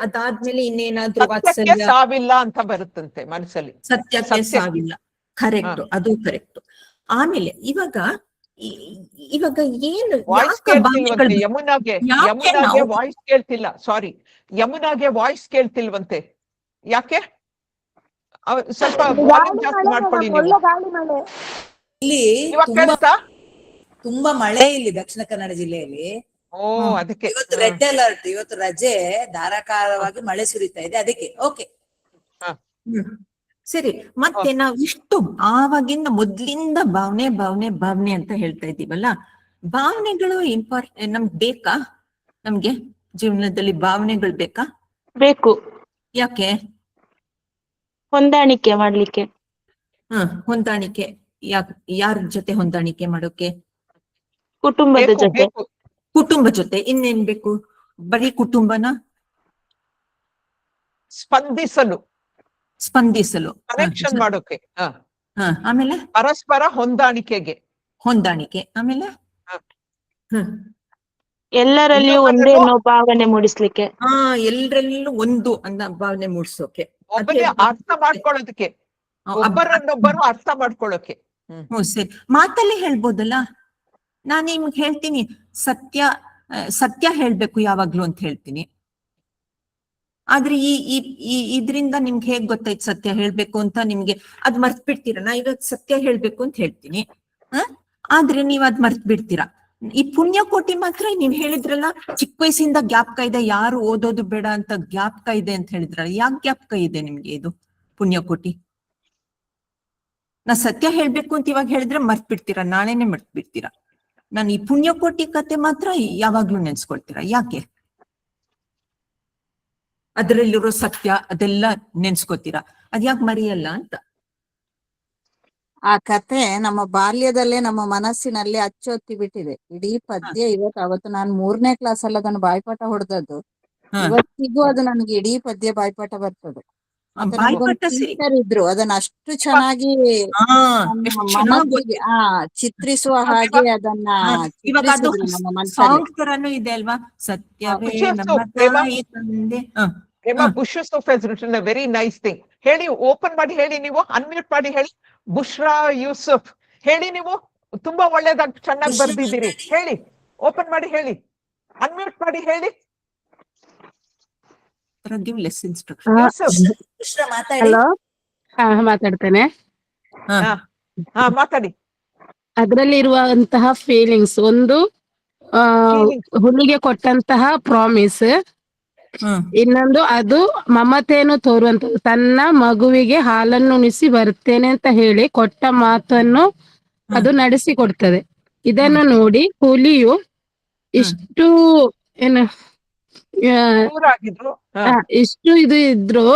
ಅದಾದ್ಮೇಲೆ ಇನ್ನೇನಾದ್ರೂ ವಾತ್ಸಲ್ಯ, ಸಾವಿಲ್ಲ ಅಂತ ಬರುತ್ತಂತೆ ಮನಸ್ಸಲ್ಲಿ. ಸತ್ಯಕ್ಕೆ ಸಾವಿಲ್ಲ, ಕರೆಕ್ಟ್, ಅದು ಕರೆಕ್ಟ್. ಆಮೇಲೆ ಇವಾಗ ಏನು ಯಮುನಾಗೆ ವಾಯ್ಸ್ ಕೇಳ್ತಿಲ್ವಂತೆ. ಯಾಕೆ? ಸ್ವಲ್ಪ ವಾಲ್ಯೂಮ್ ಜಾಸ್ತಿ ಮಾಡ್ಕೊಳ್ಳಿ ನೀವು. ಇಲ್ಲಿ ಇವಾಗ ಕೇಳುತ್ತಾ? ತುಂಬಾ ಮಳೆ ಇಲ್ಲಿ ದಕ್ಷಿಣ ಕನ್ನಡ ಜಿಲ್ಲೆಯಲ್ಲಿ. ಓ ಅದಕ್ಕೆ ಇವತ್ತು ರೆಡ್ ಅಲರ್ಟ್, ಇವತ್ತು ರಜೆ, ಧಾರಾಕಾರವಾಗಿ ಮಳೆ ಸುರಿತಾ ಇದೆ ಅದಕ್ಕೆ. ಓಕೆ, ಸರಿ. ಮತ್ತೆ ನಾವ್ ಇಷ್ಟು ಆವಾಗಿಂದ ಮೊದ್ಲಿಂದ ಭಾವನೆ ಭಾವನೆ ಭಾವನೆ ಅಂತ ಹೇಳ್ತಾ ಇದ್ದೀವಲ್ಲ, ಭಾವನೆಗಳು ನಮ್ಗೆ ಬೇಕಾ? ನಮ್ಗೆ ಜೀವನದಲ್ಲಿ ಭಾವನೆಗಳು ಬೇಕಾ? ಬೇಕು. ಯಾಕೆ? ಹೊಂದಾಣಿಕೆ ಮಾಡ್ಲಿಕ್ಕೆ. ಹೊಂದಾಣಿಕೆ. ಯಾರ ಜೊತೆ ಹೊಂದಾಣಿಕೆ ಮಾಡೋಕೆ? ಕುಟುಂಬದ ಜೊತೆ. ಕುಟುಂಬ ಜೊತೆ. ಇನ್ನೇನ್ ಬೇಕು? ಬರೀ ಕುಟುಂಬನ? ಸ್ಪಂದಿಸಲು ಕನೆಕ್ಷನ್ ಮಾಡೋಕೆ. ಆಮೇಲೆ ಪರಸ್ಪರ ಹೊಂದಾಣಿಕೆಗೆ. ಆಮೇಲೆ ಎಲ್ಲರಲ್ಲಿಯೂ ಒಂದೇ ಭಾವನೆ ಮೂಡಿಸ್ಲಿಕ್ಕೆ. ಎಲ್ಲರಲ್ಲೂ ಒಂದು ಅನ್ನೋ ಭಾವನೆ ಮೂಡಿಸೋಕೆ. ಒಬ್ಬರೇ ಅರ್ಥ ಮಾಡ್ಕೊಳ್ಳೋದಕ್ಕೆ, ಒಬ್ಬರನ್ನೊಬ್ಬರು ಅರ್ಥ ಮಾಡ್ಕೊಳ್ಳೋಕೆ. ಸರಿ. ಮಾತಲ್ಲಿ ಹೇಳ್ಬೋದಲ್ಲ, ನಾನ್ ನಿಮ್ಗೆ ಹೇಳ್ತೀನಿ ಸತ್ಯ ಹೇಳ್ಬೇಕು ಯಾವಾಗ್ಲೂ ಅಂತ ಹೇಳ್ತೀನಿ. ಆದ್ರೆ ಇದ್ರಿಂದ ನಿಮ್ಗೆ ಹೇಗ್ ಗೊತ್ತಾಯ್ತು ಸತ್ಯ ಹೇಳ್ಬೇಕು ಅಂತ? ನಿಮ್ಗೆ ಅದ್ ಮರ್ತ್ ಬಿಡ್ತೀರಾ. ನಾ ಇವಾಗ ಸತ್ಯ ಹೇಳ್ಬೇಕು ಅಂತ ಹೇಳ್ತೀನಿ, ಆದ್ರೆ ನೀವ್ ಅದ್ ಮರ್ತ್ ಬಿಡ್ತೀರಾ. ಈ ಪುಣ್ಯಕೋಟಿ ಮಾತ್ರ ನೀವ್ ಹೇಳಿದ್ರಲ್ಲ, ಚಿಕ್ಕ ವಯಸ್ಸಿಂದ ಜ್ಞಾಪಕ ಇದೆ, ಯಾರು ಓದೋದು ಬೇಡ ಅಂತ ಜ್ಞಾಪಕ ಇದೆ ಅಂತ ಹೇಳಿದ್ರಲ್ಲ. ಯಾಕೆ ಜ್ಞಾಪಕ ಇದೆ ನಿಮ್ಗೆ ಇದು ಪುಣ್ಯಕೋಟಿ? ನಾ ಸತ್ಯ ಹೇಳ್ಬೇಕು ಅಂತ ಇವಾಗ ಹೇಳಿದ್ರೆ ಮರ್ತ್ ಬಿಡ್ತೀರಾ, ನಾಳೆನೆ ಮರ್ತ್ ಬಿಡ್ತೀರಾ. ನಾನು ಈ ಪುಣ್ಯಕೋಟಿ ಕತೆ ಮಾತ್ರ ಯಾವಾಗ್ಲೂ ನೆನ್ಸ್ಕೊಳ್ತೀರಾ. ಯಾಕೆ? ಅದರಲ್ಲಿರೋ ಸತ್ಯ ಅದೆಲ್ಲ ನೆನ್ಸ್ಕೊತೀರಾ, ಅದ್ಯಾಕೆ ಮರೆಯಲ್ಲ ಅಂತ. ಆ ಕತೆ ನಮ್ಮ ಬಾಲ್ಯದಲ್ಲೇ ನಮ್ಮ ಮನಸ್ಸಿನಲ್ಲಿ ಅಚ್ಚೊತ್ತಿ ಬಿಟ್ಟಿದೆ. ಇಡೀ ಪದ್ಯ ಅವತ್ತು ನಾನು 3ನೇ ಕ್ಲಾಸ್ ಅಲ್ಲಿ ಅದನ್ನು ಬಾಯ್ಪಾಠ ಹೊಡೆದದ್ದು. ಇವತ್ತಿಗೂ ಅದು ನನಗೆ ಇಡೀ ಪದ್ಯ ಬಾಯ್ಪಾಠ ಬರ್ತದೆ. ಟೀಚರ್ ಇದ್ರು ಅದನ್ನ ಅಷ್ಟು ಚೆನ್ನಾಗಿ ಮನಸ್ಸಿಗೆ ಚಿತ್ರಿಸುವ ಹಾಗೆ ಅದನ್ನ ನಮ್ಮ ಮನಸ್ಸಲ್ಲಿ. ಇದೆ ಅಲ್ವಾ? ಸತ್ಯವೇ Bushrah Yusuf has written a very nice thing. ಹೇಳಿ, ಓಪನ್ ಮಾಡಿ ಹೇಳಿ, ನೀವು ಅನ್ಮ್ಯೂಟ್ ಮಾಡಿ ಹೇಳಿ. ಬುಷ್ರಾ ಯೂಸುಫ್ ಹೇಳಿ, ನೀವು ತುಂಬಾ ಒಳ್ಳೇದಾಗಿ ಚೆನ್ನಾಗಿ ಬರ್ದಿದ್ದೀರಿ. ಹೇಳಿ, ಓಪನ್ ಮಾಡಿ ಹೇಳಿ, ಅನ್ಮ್ಯೂಟ್ ಮಾಡಿ ಹೇಳಿ. ಹಲೋ, ಮಾತಾಡ್ತೇನೆ. ಮಾತಾಡಿ. ಅದರಲ್ಲಿ ಇರುವಂತಹ ಫೀಲಿಂಗ್ಸ್, ಒಂದು ಹುಲಿಗೆ ಕೊಟ್ಟಂತಹ ಪ್ರಾಮಿಸ್, ಇನ್ನೊಂದು ಅದು ಮಮತೆಯನ್ನು ತೋರುವಂತದ್ದು. ತನ್ನ ಮಗುವಿಗೆ ಹಾಲನ್ನು ಉಣಿಸಿ ಬರ್ತೇನೆ ಅಂತ ಹೇಳಿ ಕೊಟ್ಟ ಮಾತನ್ನು ಅದು ನಡೆಸಿಕೊಡ್ತದೆ. ಇದನ್ನು ನೋಡಿ ಹುಲಿಯು ಇಷ್ಟು ಇಷ್ಟು ಇದು ಇದ್ರು,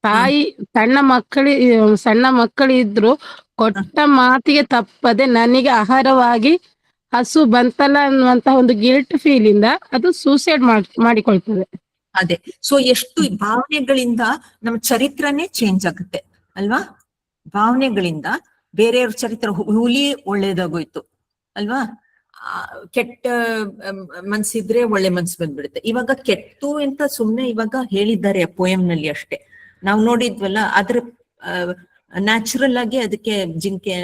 ತಾಯಿ ಸಣ್ಣ ಮಕ್ಕಳಿದ್ರು ಕೊಟ್ಟ ಮಾತಿಗೆ ತಪ್ಪದೆ ನನಗೆ ಆಹಾರವಾಗಿ ಹಸು ಬಂತಲ್ಲ ಅನ್ನುವಂತ ಒಂದು ಗಿಲ್ಟ್ ಫೀಲ್ ಇಂದ ಅದು ಸೂಸೈಡ್ ಮಾಡಿಕೊಳ್ತದೆ. ಅದೇ. ಸೊ ಎಷ್ಟು ಭಾವನೆಗಳಿಂದ ನಮ್ಮ ಚರಿತ್ರನೇ ಚೇಂಜ್ ಆಗುತ್ತೆ ಅಲ್ವಾ? ಭಾವನೆಗಳಿಂದ ಬೇರೆಯವ್ರ ಚರಿತ್ರ. ಹುಲಿ ಒಳ್ಳೇದಾಗೋಯ್ತು ಅಲ್ವಾ? ಕೆಟ್ಟ ಮನ್ಸಿದ್ರೆ ಒಳ್ಳೆ ಮನ್ಸು ಬಂದ್ಬಿಡುತ್ತೆ. ಇವಾಗ ಕೆಟ್ಟು ಅಂತ ಸುಮ್ನೆ ಇವಾಗ ಹೇಳಿದ್ದಾರೆ ಪೋಯಂ ನಲ್ಲಿ ಅಷ್ಟೇ. ನಾವು ನೋಡಿದ್ವಲ್ಲ, ಅದ್ರ ನ್ಯಾಚುರಲ್ ಆಗಿ ಅದಕ್ಕೆ ಜಿಂಕೆ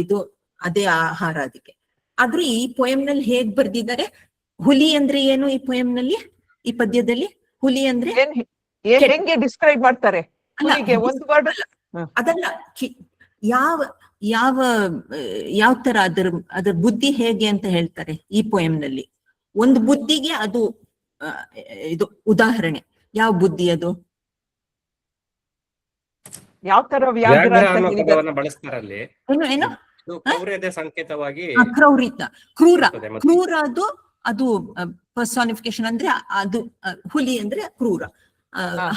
ಇದು ಅದೇ ಆಹಾರ ಅದಕ್ಕೆ. ಆದ್ರೆ ಈ ಪೋಯಂ ನಲ್ಲಿ ಹೇಗ್ ಬರ್ದಿದ್ದಾರೆ? ಹುಲಿ ಅಂದ್ರೆ ಏನು ಈ ಪೋಯಂ ನಲ್ಲಿ, ಈ ಪದ್ಯದಲ್ಲಿ? ಹುಲಿ ಅಂದ್ರೆ ಹೆಂಗೆ ಡಿಸ್ಕ್ರೈಬ್ ಮಾಡ್ತಾರೆ? ಅದಲ್ಲ, ಯಾವ ತರ ಅದ್ರ ಬುದ್ಧಿ ಹೇಗೆ ಅಂತ ಹೇಳ್ತಾರೆ ಈ ಪೋಯಂ ನಲ್ಲಿ. ಒಂದು ಬುದ್ಧಿಗೆ ಅದು ಇದು ಉದಾಹರಣೆ. ಯಾವ ಬುದ್ಧಿ ಅದು? ಯಾವ ತರ ಪದವನ್ನ ಬಳಸ್ತಾರಲ್ಲಿ ಏನು ಕ್ರೌರ್ಯದ ಸಂಕೇತವಾಗಿ. ಕ್ರೂರ ಅದು ಪರ್ಸಾನಿಫಿಕೇಶನ್ ಅಂದ್ರೆ ಅದು. ಹುಲಿ ಅಂದ್ರೆ ಕ್ರೂರ.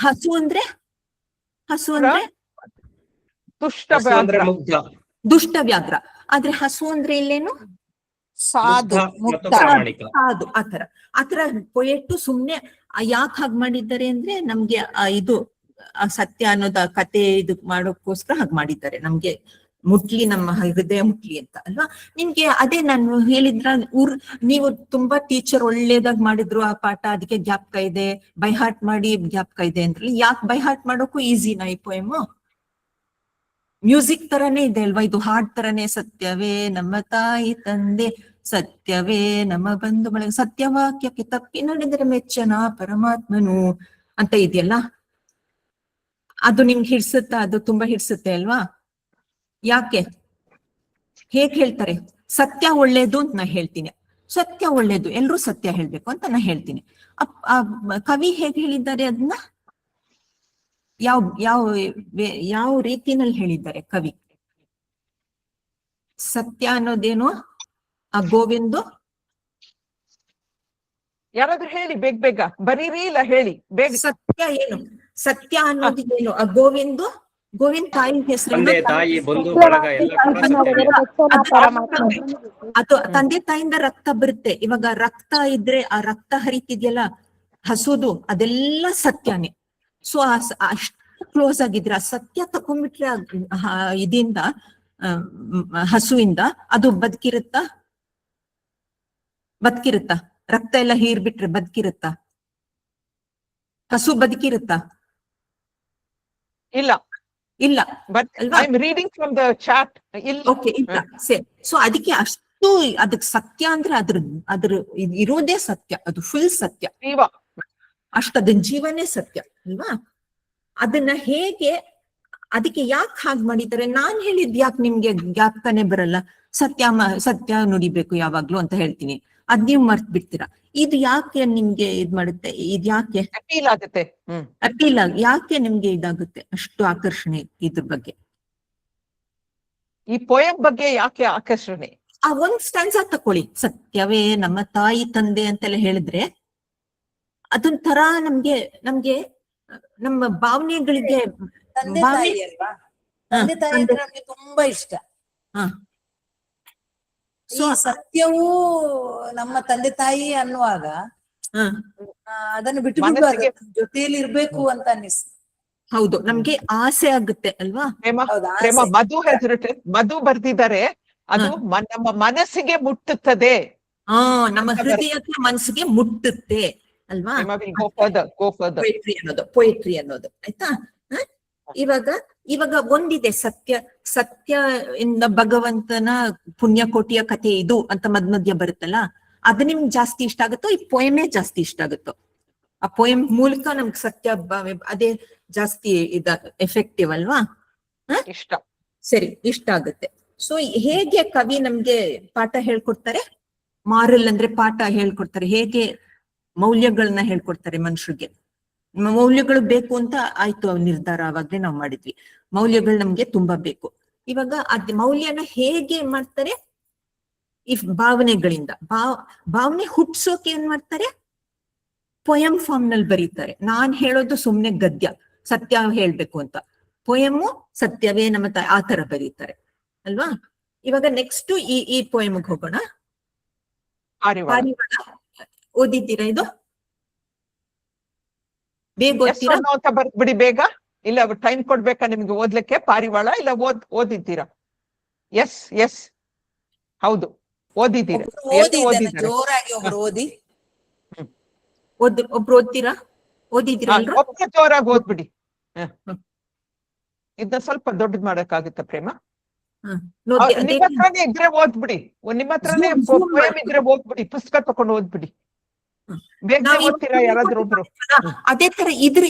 ಹಸು ಅಂದ್ರೆ ದುಷ್ಟ ವ್ಯಾಘ್ರ. ಆದ್ರೆ ಹಸು ಅಂದ್ರೆ ಇಲ್ಲೇನು? ಸಾಧು, ಆತರ ಪೊಯೆಟ್ಟು ಸುಮ್ನೆ ಯಾಕೆ ಹಾಗೆ ಮಾಡಿದ್ದಾರೆ ಅಂದ್ರೆ ನಮ್ಗೆ ಇದು ಸತ್ಯ ಅನ್ನೋದ ಕತೆ ಇದು ಮಾಡೋಕ್ಕೋಸ್ಕರ ಹಾಗೆ ಮಾಡಿದ್ದಾರೆ, ನಮ್ಗೆ ಮುಟ್ಲಿ, ನಮ್ಮ ಹೃದಯ ಮುಟ್ಲಿ ಅಂತ ಅಲ್ವಾ? ನಿಮ್ಗೆ ಅದೇ ನಾನು ಹೇಳಿದ್ರ, ನೀವು ತುಂಬಾ ಟೀಚರ್ ಒಳ್ಳೇದಾಗ್ ಮಾಡಿದ್ರು ಆ ಪಾಠ, ಅದಕ್ಕೆ ಜ್ಞಾಪಕ ಇದೆ, ಬೈ ಹಾರ್ಟ್ ಮಾಡಿ ಜ್ಞಾಪಕ ಇದೆ ಅಂದ್ರಲ್ಲಿ. ಯಾಕೆ ಬೈ ಹಾರ್ಟ್ ಮಾಡೋಕ್ಕೂ ಈಸಿನಾ ಈ ಪೋಯಮ್? ಮ್ಯೂಸಿಕ್ ತರಾನೇ ಇದೆ ಅಲ್ವಾ ಇದು, ಹಾಡ್ ತರಾನೇ. ಸತ್ಯವೇ ನಮ್ಮ ತಾಯಿ ತಂದೆ, ಸತ್ಯವೇ ನಮ್ಮ ಬಂಧು ಬಳಗ, ಸತ್ಯವಾಕ್ಯಕ್ಕೆ ತಪ್ಪಿ ನಡೆದರೆ ಮೆಚ್ಚನ ಪರಮಾತ್ಮನು ಅಂತ ಇದೆಯಲ್ಲ, ಅದು ನಿಮ್ಗೆ ಹಿಡ್ಸುತ್ತಾ? ಅದು ತುಂಬಾ ಹಿಡ್ಸುತ್ತೆ ಅಲ್ವಾ? ಯಾಕೆ? ಹೇಗ್ ಹೇಳ್ತಾರೆ, ಸತ್ಯ ಒಳ್ಳೇದು ಅಂತ ನಾ ಹೇಳ್ತೀನಿ, ಸತ್ಯ ಒಳ್ಳೇದು, ಎಲ್ರೂ ಸತ್ಯ ಹೇಳ್ಬೇಕು ಅಂತ ನಾ ಹೇಳ್ತೀನಿ. ಕವಿ ಹೇಗ್ ಹೇಳಿದ್ದಾರೆ ಅದನ್ನ, ಯಾವ ಯಾವ ಯಾವ ರೀತಿನಲ್ಲಿ ಹೇಳಿದ್ದಾರೆ ಕವಿ? ಸತ್ಯ ಅನ್ನೋದೇನು ಆ ಗೋವಿಂದು? ಯಾರಾದ್ರೂ ಹೇಳಿ ಬೇಗ ಬೇಗ, ಬರೀರಿ ಇಲ್ಲ ಹೇಳಿ ಬೇಗ. ಸತ್ಯ ಏನು? ಸತ್ಯ ಅನ್ನೋದು ಏನು? ಆ ಗೋವಿಂದ್ ತಾಯಿ ಹೆಸರು ತಂದೆ ತಾಯಿ ಬಂಧು ಬಳಗ ಎಲ್ಲ ಕೂಡ ಸತ್ಯ. ಅದು ತಂದೆ ತಾಯಿಯಿಂದ ರಕ್ತ ಬರುತ್ತೆ. ಇವಾಗ ರಕ್ತ ಇದ್ರೆ ಆ ರಕ್ತ ಹರಿತಿದ್ಯಲ್ಲ ಹಸುದು, ಅದೆಲ್ಲ ಸತ್ಯನೇ. ಸೊ ಅಷ್ಟು ಕ್ಲೋಸ್ ಆಗಿದ್ರೆ ಆ ಸತ್ಯ ತಕೊಂಡ್ಬಿಟ್ರೆ ಇದರಿಂದ ಹಸುವಿಂದ ಅದು ಬದುಕಿರುತ್ತಾ? ರಕ್ತ ಎಲ್ಲ ಹೀರ್ಬಿಟ್ರೆ ಬದುಕಿರುತ್ತಾ? ಹಸು ಬದುಕಿರುತ್ತಾ? ಇಲ್ಲ ಇಲ್ಲ. But I am reading from the chat. Okay, ಇಲ್ಲ. ಸರಿ. ಸೊ ಅದಕ್ಕೆ ಅಷ್ಟು ಅದಕ್ಕೆ ಸತ್ಯ ಅಂದ್ರೆ ಅದ್ರ ಇರೋದೇ ಸತ್ಯ, ಅದು ಫುಲ್ ಸತ್ಯ. ಅದನ್ನ ಜೀವನೇ ಸತ್ಯ ಅಲ್ವಾ? ಅದನ್ನ ಹೇಗೆ, ಅದಕ್ಕೆ ಯಾಕೆ ಹಾಗೆ ಮಾಡಿದ್ದಾರೆ? ನಾನ್ ಹೇಳಿದ್ ಯಾಕೆ ನಿಮ್ಗೆ ಜ್ಞಾಪಕನೇ ಬರಲ್ಲ? ಸತ್ಯ ನುಡಿಬೇಕು ಯಾವಾಗ್ಲೂ ಅಂತ ಹೇಳ್ತೀನಿ, ಅದ್ ನೀವ್ ಮರ್ತ್ ಬಿಡ್ತೀರಾ. ಇದು ಯಾಕೆ ನಿಮ್ಗೆ ಇದ್ ಮಾಡುತ್ತೆ? ಇದ್ ಯಾಕೆ ಅಪೀಲ್ ಆಗುತ್ತೆ? ಅಪೀಲ್ ಯಾಕೆ ನಿಮ್ಗೆ ಇದಾಗುತ್ತೆ ಅಷ್ಟು ಆಕರ್ಷಣೆ ಇದ್ರ ಬಗ್ಗೆ? ಈ ಪೋಯಂ ಬಗ್ಗೆ ಯಾಕೆ ಆಕರ್ಷಣೆ? ಆ ಒಂದ್ ಸ್ಟ್ಯಾನ್ಸಾ ತಕೊಳ್ಳಿ, ಸತ್ಯವೇ ನಮ್ಮ ತಾಯಿ ತಂದೆ ಅಂತೆಲ್ಲ ಹೇಳಿದ್ರೆ ಅದೊಂಥರ ನಮ್ಗೆ ನಮ್ಮ ಭಾವನೆಗಳಿಗೆ ತಂದೆ ತಾಯಿ ಅಲ್ವಾ? ತಂದೆ ತಾಯಿ ಅಂದ್ರೆ ನಮ್ಗೆ ತುಂಬಾ ಇಷ್ಟ. ಸೊ ಸತ್ಯವೂ ನಮ್ಮ ತಂದೆ ತಾಯಿ ಅನ್ನುವಾಗ ಅದನ್ನು ಬಿಟ್ಟು ಜೊತೆಯಲ್ಲಿ ಇರ್ಬೇಕು ಅಂತ ಅನ್ನಿಸ್ತು. ಹೌದು, ನಮ್ಗೆ ಆಸೆ ಆಗುತ್ತೆ ಅಲ್ವಾ? ಮಧು ಬರ್ದಿದ್ದಾರೆ, ಅದು ನಮ್ಮ ಮನಸ್ಸಿಗೆ ಮುಟ್ಟುತ್ತದೆ. ನಮ್ಮ ಹೃದಯಕ್ಕೆ ಮನಸ್ಸಿಗೆ ಮುಟ್ಟುತ್ತೆ ಅಲ್ವಾ? ಪೊಯಿಟ್ರಿ ಅನ್ನೋದು ಆಯ್ತಾ? ಇವಾಗ ಒಂದಿದೆ, ಸತ್ಯ ಇಂದ ಭಗವಂತನ ಪುಣ್ಯಕೋಟಿಯ ಕಥೆ ಇದು ಅಂತ ಮಧ್ಯ ಬರುತ್ತಲ್ಲ, ಅದು ನಿಮ್ಗೆ ಜಾಸ್ತಿ ಇಷ್ಟ ಆಗುತ್ತೋ ಈ ಪೋಯಮೇ ಜಾಸ್ತಿ ಇಷ್ಟ ಆಗುತ್ತೋ? ಆ ಪೋಯಮ್ ಮೂಲಕ ನಮ್ಗೆ ಸತ್ಯ ಅದೇ ಜಾಸ್ತಿ ಎಫೆಕ್ಟಿವ್ ಅಲ್ವಾ? ಇಷ್ಟ. ಸರಿ, ಇಷ್ಟ ಆಗುತ್ತೆ. ಸೊ ಹೇಗೆ ಕವಿ ನಮ್ಗೆ ಪಾಠ ಹೇಳ್ಕೊಡ್ತಾರೆ? ಮಾರಲ್ ಅಂದ್ರೆ ಪಾಠ ಹೇಳ್ಕೊಡ್ತಾರೆ. ಹೇಗೆ ಮೌಲ್ಯಗಳನ್ನ ಹೇಳ್ಕೊಡ್ತಾರೆ ಮನುಷ್ಯರಿಗೆ? ಮೌಲ್ಯಗಳು ಬೇಕು ಅಂತ ಆಯ್ತು, ನಿರ್ಧಾರ ಅವಾಗ್ಲೇ ನಾವು ಮಾಡಿದ್ವಿ. ಮೌಲ್ಯಗಳು ನಮ್ಗೆ ತುಂಬಾ ಬೇಕು. ಇವಾಗ ಅದ್ ಮೌಲ್ಯನ ಹೇಗೆ ಮಾಡ್ತಾರೆ? ಈ ಭಾವನೆಗಳಿಂದ. ಭಾವನೆ ಹುಟ್ಸೋಕೆ ಏನ್ ಮಾಡ್ತಾರೆ? ಪೊಯಮ್ ಫಾರ್ಮ್ ನಲ್ಲಿ ಬರೀತಾರೆ. ನಾನ್ ಹೇಳೋದು ಸುಮ್ನೆ ಗದ್ಯ, ಸತ್ಯ ಹೇಳ್ಬೇಕು ಅಂತ. ಪೊಯಮು ಸತ್ಯವೇ ನಮ್ಮ ತಾಯಿ, ಆ ತರ ಬರೀತಾರೆ ಅಲ್ವಾ? ಇವಾಗ ನೆಕ್ಸ್ಟ್ ಈ ಪೊಯಮ್ಗೆ ಹೋಗೋಣ. ಪಾರಿವಾಳ ಓದಿದ್ದೀರಾ? ಇದು ಬೇಗ ಓದ್ತೀರಾ? ಬರ್ಬಿಡಿ ಬೇಗ. ಇಲ್ಲ ಟೈಮ್ ಕೊಡ್ಬೇಕಾ ನಿಮ್ಗೆ ಓದ್ಲಿಕ್ಕೆ? ಪಾರಿವಾಳ ಇಲ್ಲ ಓದಿದ್ದೀರಾ? ಎಸ್ ಹೌದು, ಓದಿದ್ದೀರಾ? ಜೋರಾಗಿ ಒಬ್ರು ಓದಿ. ಒಬ್ರು ಓದ್ತೀರಾ? ಓದಿದ್ದೀರಾ? ಜೋರಾಗಿ ಓದ್ಬಿಡಿ. ಇದನ್ನ ಸ್ವಲ್ಪ ದೊಡ್ಡದ್ ಮಾಡಕ್ಕಾಗುತ್ತಾ ಪ್ರೇಮ? ನಿಮ್ಮ ಹತ್ರನೇ ಇದ್ರೆ ಓದ್ಬಿಡಿ. ನಿಮ್ಮ ಹತ್ರನೇ ಪೋಯಮ್ ಇದ್ರೆ ಓದ್ಬಿಡಿ, ಪುಸ್ತಕ ತಕೊಂಡು ಓದ್ಬಿಡಿ. ಬೇಗ ಓದ್ತೀರಾ ಯಾರಾದ್ರೂ ಒಬ್ರು? ಅದೇ ತರ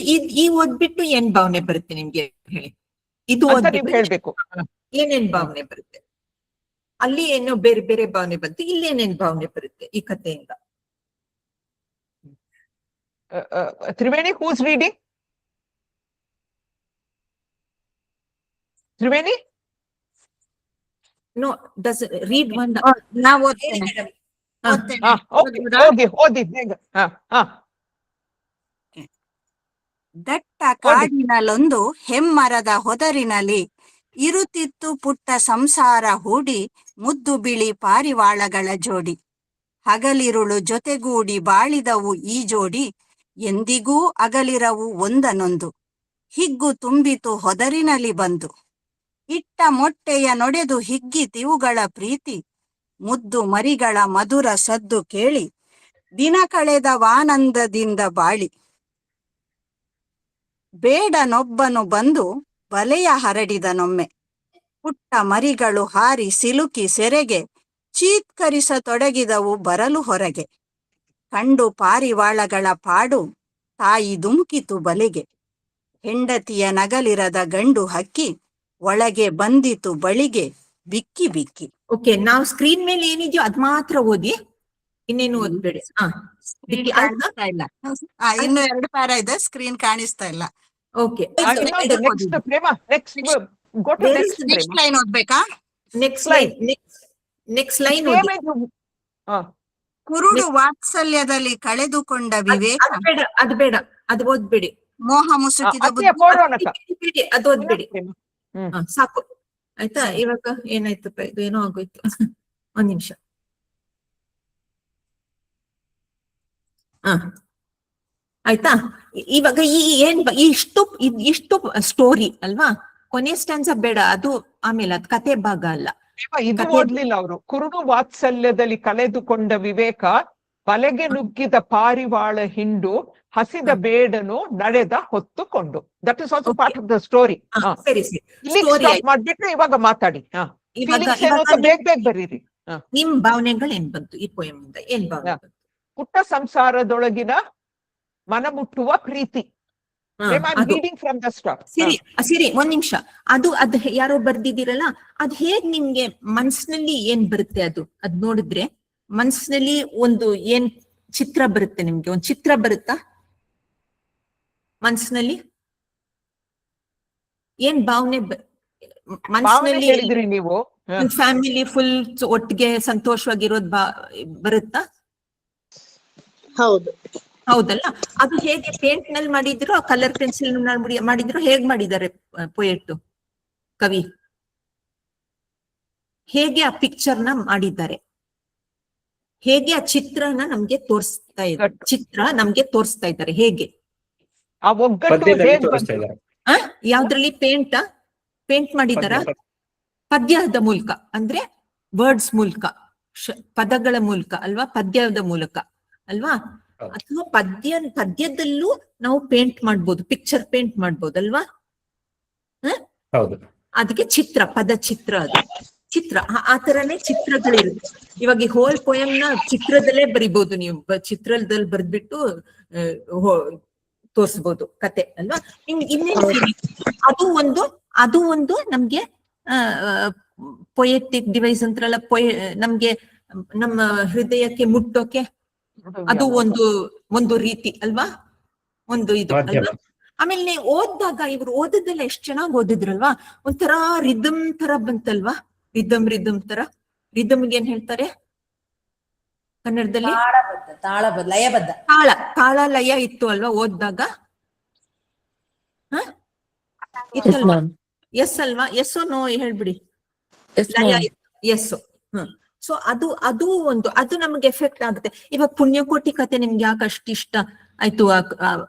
ಈ ಓದ್ಬಿಟ್ಟು ಏನ್ ಭಾವನೆ ಬರುತ್ತೆ ನಿಮ್ಗೆ ಹೇಳಿ? ಇದು ಹೇಳ್ಬೇಕು. ಏನೇನ್ ಭಾವನೆ ಬರುತ್ತೆ? ಅಲ್ಲಿ ಏನೋ ಬೇರೆ ಬೇರೆ ಭಾವನೆ ಬಂತು, ಇಲ್ಲಿ ಏನೇನ್ ಭಾವನೆ ಬರುತ್ತೆ ಈ ಕಥೆಯಿಂದ? Triveni, who's reading? Triveni? No, does read one. ನಾವು ಓದ್ತೇನೆ. ಓದಿ ಬೇಗ. ದಟ್ಟ ಕಾಡಿನಲ್ಲೊಂದು ಹೆಮ್ಮರದ ಹೊದರಿನಲ್ಲಿ ಇರುತ್ತಿತ್ತು ಪುಟ್ಟ ಸಂಸಾರ ಹೂಡಿ ಮುದ್ದು ಬಿಳಿ ಪಾರಿವಾಳಗಳ ಜೋಡಿ. ಹಗಲಿರುಳು ಜೊತೆಗೂಡಿ ಬಾಳಿದವು ಈ ಜೋಡಿ, ಎಂದಿಗೂ ಅಗಲಿರವು ಒಂದನೊಂದು. ಹಿಗ್ಗು ತುಂಬಿತು ಹೊದರಿನಲ್ಲಿ ಬಂದು, ಇಟ್ಟ ಮೊಟ್ಟೆಯ ನೊಡೆದು ಹಿಗ್ಗಿತಿವುಗಳ ಪ್ರೀತಿ. ಮುದ್ದು ಮರಿಗಳ ಮಧುರ ಸದ್ದು ಕೇಳಿ ದಿನ ಕಳೆದವಾನಂದದಿಂದ ಬಾಳಿ. ಬೇಡನೊಬ್ಬನು ಬಂದು ಬಲೆಯ ಹರಡಿದನೊಮ್ಮೆ, ಪುಟ್ಟ ಮರಿಗಳು ಹಾರಿ ಸಿಲುಕಿ ಸೆರೆಗೆ ಚೀತ್ಕರಿಸತೊಡಗಿದವು ಬರಲು ಹೊರಗೆ. ಕಂಡು ಪಾರಿವಾಳಗಳ ಪಾಡು ತಾಯಿ ಧುಮುಕಿತು ಬಲೆಗೆ. ಹೆಂಡತಿಯ ನಗಲಿರದ ಗಂಡು ಹಕ್ಕಿ ಒಳಗೆ ಬಂದಿತು ಬಳಿಗೆ ಬಿಕ್ಕಿ ಬಿಕ್ಕಿ. ಓಕೆ, ನಾವು ಸ್ಕ್ರೀನ್ ಮೇಲೆ ಏನಿದೆಯೋ ಅದ್ ಮಾತ್ರ ಓದಿ, ಇನ್ನೇನು ಓದ್ಬೇಡಿ. ಕಾಣಿಸ್ತಾ ಇಲ್ಲ. ಇನ್ನು 2 ಪ್ಯಾರ ಇದೆ, ಸ್ಕ್ರೀನ್ ಕಾಣಿಸ್ತಾ ಇಲ್ಲ. Okay, next Prema, next go to next next line ಓದ್ಬೇಕಾ? ನೆಕ್ಸ್ಟ್ ಲೈನ್ ಓದಿ. ಕುರುಡು ವಾತ್ಸಲ್ಯದಲ್ಲಿ ಕಳೆದುಕೊಂಡ ವಿವೇಕ, ಅದು ಬೇಡ, ಅದು ಓದ್ಬೇಡಿ. ಮೋಹ ಮುಸುಕಿದ ಅದು ಓದ್ಬೇಡಿ. ಸಾಕು ಆಯ್ತಾ. ಇವಾಗ ಏನಾಯ್ತಪ್ಪ, ಇದು ಏನೋ ಆಗೋಯ್ತು. ಒಂದ್ ನಿಮಿಷ. ಆಯ್ತಾ. ಇವಾಗ ಇಷ್ಟು ಸ್ಟೋರಿ ಅಲ್ವಾ, ಕೊನೆ ಸ್ಟ್ಯಾನ್ಸ ಬೇಡ, ಅದು ಆಮೇಲೆ ಅದ್ ಕತೆ ಭಾಗ ಅಲ್ಲ. ಇದು ಓದ್ಲಿಲ್ಲ ಅವರು. ಕುರುಡು ವಾತ್ಸಲ್ಯದಲ್ಲಿ ಕಳೆದುಕೊಂಡ ವಿವೇಕ, ಬಲೆಗೆ ನುಗ್ಗಿದ ಪಾರಿವಾಳ ಹಿಂಡು, ಹಸಿದ ಬೇಡನು ನಡೆದ ಹೊತ್ತುಕೊಂಡು. That is also part of the story. ಸರಿ ಮಾಡ್ಬಿಟ್ರೆ ಇವಾಗ ಮಾತಾಡಿ. ಬೇಗ ಬರೀರಿ. ನಿಮ್ ಭಾವನೆಗಳು ಏನ್ ಬಂತು ಈ ಪೋಯಮ್ ಇಂದ? ಏನ್ ಭಾವನೆ? ಪುಟ್ಟ ಸಂಸಾರದೊಳಗಿನ ಮನಮುಟ್ಟುವ ಪ್ರೀತಿ. ಸರಿ, ಒಂದ್ ನಿಮಿಷ. ಅದು ಯಾರೋ ಬರ್ದಿದ್ದೀರಲ್ಲ, ಅದ್ ಹೇಗ್ ನಿಮ್ಗೆ ಮನ್ಸಿನಲ್ಲಿ ಏನ್ ಬರುತ್ತೆ? ಅದ್ ನೋಡಿದ್ರೆ ಮನ್ಸಿನಲ್ಲಿ ಒಂದು ಏನ್ ಚಿತ್ರ ಬರುತ್ತೆ? ನಿಮ್ಗೆ ಒಂದ್ ಚಿತ್ರ ಬರುತ್ತಾ ಮನ್ಸಿನಲ್ಲಿ? ಏನ್ ಭಾವನೆ ಮನ್ಸಿನಲ್ಲಿ? ಹೇಳಿದ್ರಿ ನೀವು, ಫ್ಯಾಮಿಲಿ ಫುಲ್ ಒಟ್ಟಿಗೆ ಸಂತೋಷವಾಗಿರೋದ್ ಬರುತ್ತಾ? ಹೌದಲ್ಲ. ಅದು ಹೇಗೆ ಪೇಂಟ್ ನಲ್ಲಿ ಮಾಡಿದ್ರು, ಕಲರ್ ಪೆನ್ಸಿಲ್ ಮಾಡಿದ್ರು, ಹೇಗ್ ಮಾಡಿದ್ದಾರೆ ಪೊಯೆಟ್ ಕವಿ? ಹೇಗೆ ಆ ಪಿಕ್ಚರ್ ನ ಮಾಡಿದ್ದಾರೆ? ಹೇಗೆ ಆ ಚಿತ್ರನ ನಮ್ಗೆ ತೋರಿಸ್ತಾ ಇದ್ದಾರೆ? ಹೇಗೆ ಯಾವ್ದ್ರಲ್ಲಿ ಪೇಂಟ್ ಮಾಡಿದಾರ? ಪದ್ಯದ ಮೂಲಕ, ಅಂದ್ರೆ ವರ್ಡ್ಸ್ ಮೂಲಕ, ಪದಗಳ ಮೂಲಕ ಅಲ್ವಾ? ಪದ್ಯದ ಮೂಲಕ ಅಲ್ವಾ? ಅಥವಾ ಪದ್ಯದಲ್ಲೂ ನಾವು ಪೇಂಟ್ ಮಾಡ್ಬೋದು, ಪಿಕ್ಚರ್ ಪೇಂಟ್ ಮಾಡ್ಬೋದು ಅಲ್ವಾ? ಅದಕ್ಕೆ ಚಿತ್ರ, ಪದ ಚಿತ್ರ, ಅದು ಚಿತ್ರ. ಆ ತರನೇ ಚಿತ್ರಗಳಿರುತ್ತೆ. ಇವಾಗ ಈ ಹೋಲ್ ಪೋಯಮ್ ನ ಚಿತ್ರದಲ್ಲೇ ಬರಿಬಹುದು ನೀವು. ಚಿತ್ರದಲ್ಲಿ ಬರ್ದ್ಬಿಟ್ಟು ತೋರ್ಸ್ಬೋದು ಕತೆ ಅಲ್ವಾ? ಇನ್ನೇನು ಅದು ಒಂದು ನಮ್ಗೆ ಪೊಯೆಟಿಕ್ ಡಿವೈಸ್ ಅಂತಾರಲ್ಲ, ನಮ್ಗೆ ನಮ್ಮ ಹೃದಯಕ್ಕೆ ಮುಟ್ಟೋಕೆ ಅದು ಒಂದು ರೀತಿ ಅಲ್ವಾ? ಒಂದು ಇದು ಅಲ್ವಾ? ಆಮೇಲೆ ನೀವು ಓದಿದಾಗ, ಇವ್ರು ಓದೋದೆಲ್ಲ ಎಷ್ಟ್ ಚೆನ್ನಾಗಿ ಓದಿದ್ರಲ್ವಾ? ಒಂಥರ ರಿದಮ್ ತರ ಬಂತಲ್ವಾ? ರಿದಮ್ ತರ. ರಿದಮ್ಗೆ ಏನ್ ಹೇಳ್ತಾರೆ ಕನ್ನಡದಲ್ಲಿ? ಲಯಬದ್ಧ. ತಾಳ ಲಯ ಇತ್ತು ಅಲ್ವಾ ಓದಿದಾಗ? ಎಸ್ ಅಲ್ವಾ? ಎಸ್ ನೋ ಹೇಳ್ಬಿಡಿ. ಲಯ ಎಸ್. ಸೊ ಅದು ಅದು ನಮ್ಗೆ ಎಫೆಕ್ಟ್ ಆಗುತ್ತೆ. ಇವಾಗ ಪುಣ್ಯಕೋಟಿ ಕತೆ ನಿಮ್ಗೆ ಯಾಕೆ ಅಷ್ಟು ಇಷ್ಟ ಆಯ್ತು?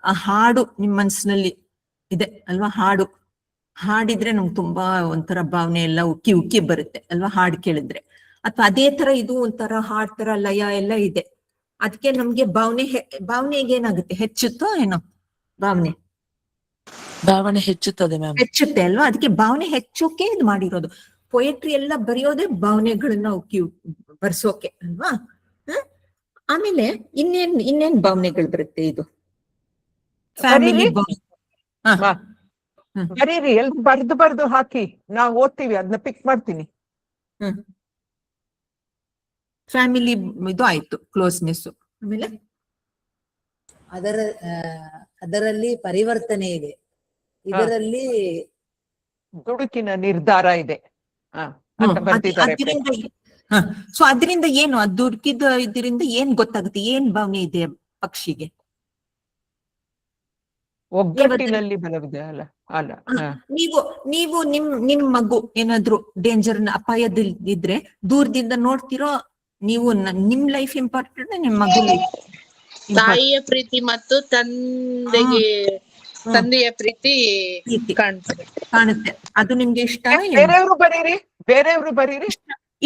ಆ ಹಾಡು ನಿಮ್ ಮನ್ಸಿನಲ್ಲಿ ಇದೆ ಅಲ್ವಾ? ಹಾಡಿದ್ರೆ ನಮ್ಗೆ ತುಂಬಾ ಒಂಥರ ಭಾವನೆ ಎಲ್ಲ ಉಕ್ಕಿ ಬರುತ್ತೆ ಅಲ್ವಾ ಹಾಡು ಕೇಳಿದ್ರೆ. ಅಥವಾ ಅದೇ ತರ ಇದು ಒಂಥರ ಹಾಡ್ ತರ ಲಯ ಎಲ್ಲ ಇದೆ. ಅದಕ್ಕೆ ನಮ್ಗೆ ಭಾವನೆಗೆ ಏನಾಗುತ್ತೆ? ಹೆಚ್ಚುತ್ತೋ ಏನೋ ಭಾವನೆ ಹೆಚ್ಚುತ್ತದೆ ಮ್ಯಾಮ್. ಹೆಚ್ಚುತ್ತೆ ಅಲ್ವಾ? ಅದಕ್ಕೆ ಭಾವನೆ ಹೆಚ್ಚೋಕೆ ಇದು ಮಾಡಿರೋದು. ಪೊಯೆಟ್ರಿ ಎಲ್ಲ ಬರೆಯೋದೇ ಭಾವನೆಗಳನ್ನ ಬರ್ಸೋಕೆ ಅಲ್ವಾ? ಆಮೇಲೆ ಇನ್ನೇನ್ ಭಾವನೆಗಳು ಬರುತ್ತೆ? ಇದು ಫ್ಯಾಮಿಲಿ ಬರೀರಿ, ಎಲ್ರು ಬರ್ದು ಹಾಕಿ, ನಾವು ಓದ್ತೀವಿ, ಅದನ್ನ ಪಿಕ್ ಮಾಡ್ತೀನಿ. ಫ್ಯಾಮಿಲಿ ಇದು ಆಯ್ತು, ಕ್ಲೋಸ್ನೆಸ್. ಆಮೇಲೆ ಅದರಲ್ಲಿ ಪರಿವರ್ತನೆ ಇದೆ, ಇದರಲ್ಲಿ ದುಡುಕಿನ ನಿರ್ಧಾರ ಇದೆ. ಸೊ ಅದರಿಂದ ಏನು ದುಡುಕಿದ ಇದರಿಂದ ಏನ್ ಗೊತ್ತಾಗುತ್ತೆ? ಏನ್ ಭಾವನೆ ಇದೆ ಪಕ್ಷಿಗೆ? ಒಗ್ಗಟ್ಟಿನಲ್ಲಿ ಬಲವಿದೆ ಅಲ್ಲ. ನೀವು ನಿಮ್ ಮಗು ಏನಾದ್ರು ಡೇಂಜರ್ ಅಪಾಯದಿದ್ರೆ ದೂರದಿಂದ ನೋಡ್ತಿರೋ ನೀವು? ನಿಮ್ ಲೈಫ್ ಇಂಪಾರ್ಟೆಂಟ್, ನಿಮ್ ಮಗು ಲೈಫ್? ತಾಯಿಯ ಪ್ರೀತಿ ಮತ್ತು ತಂದೆಯ ಪ್ರೀತಿ ಕಾಣುತ್ತೆ. ಅದು ನಿಮ್ಗೆ ಇಷ್ಟ? ಬೇರೆಯವರು ಬರೀರಿ.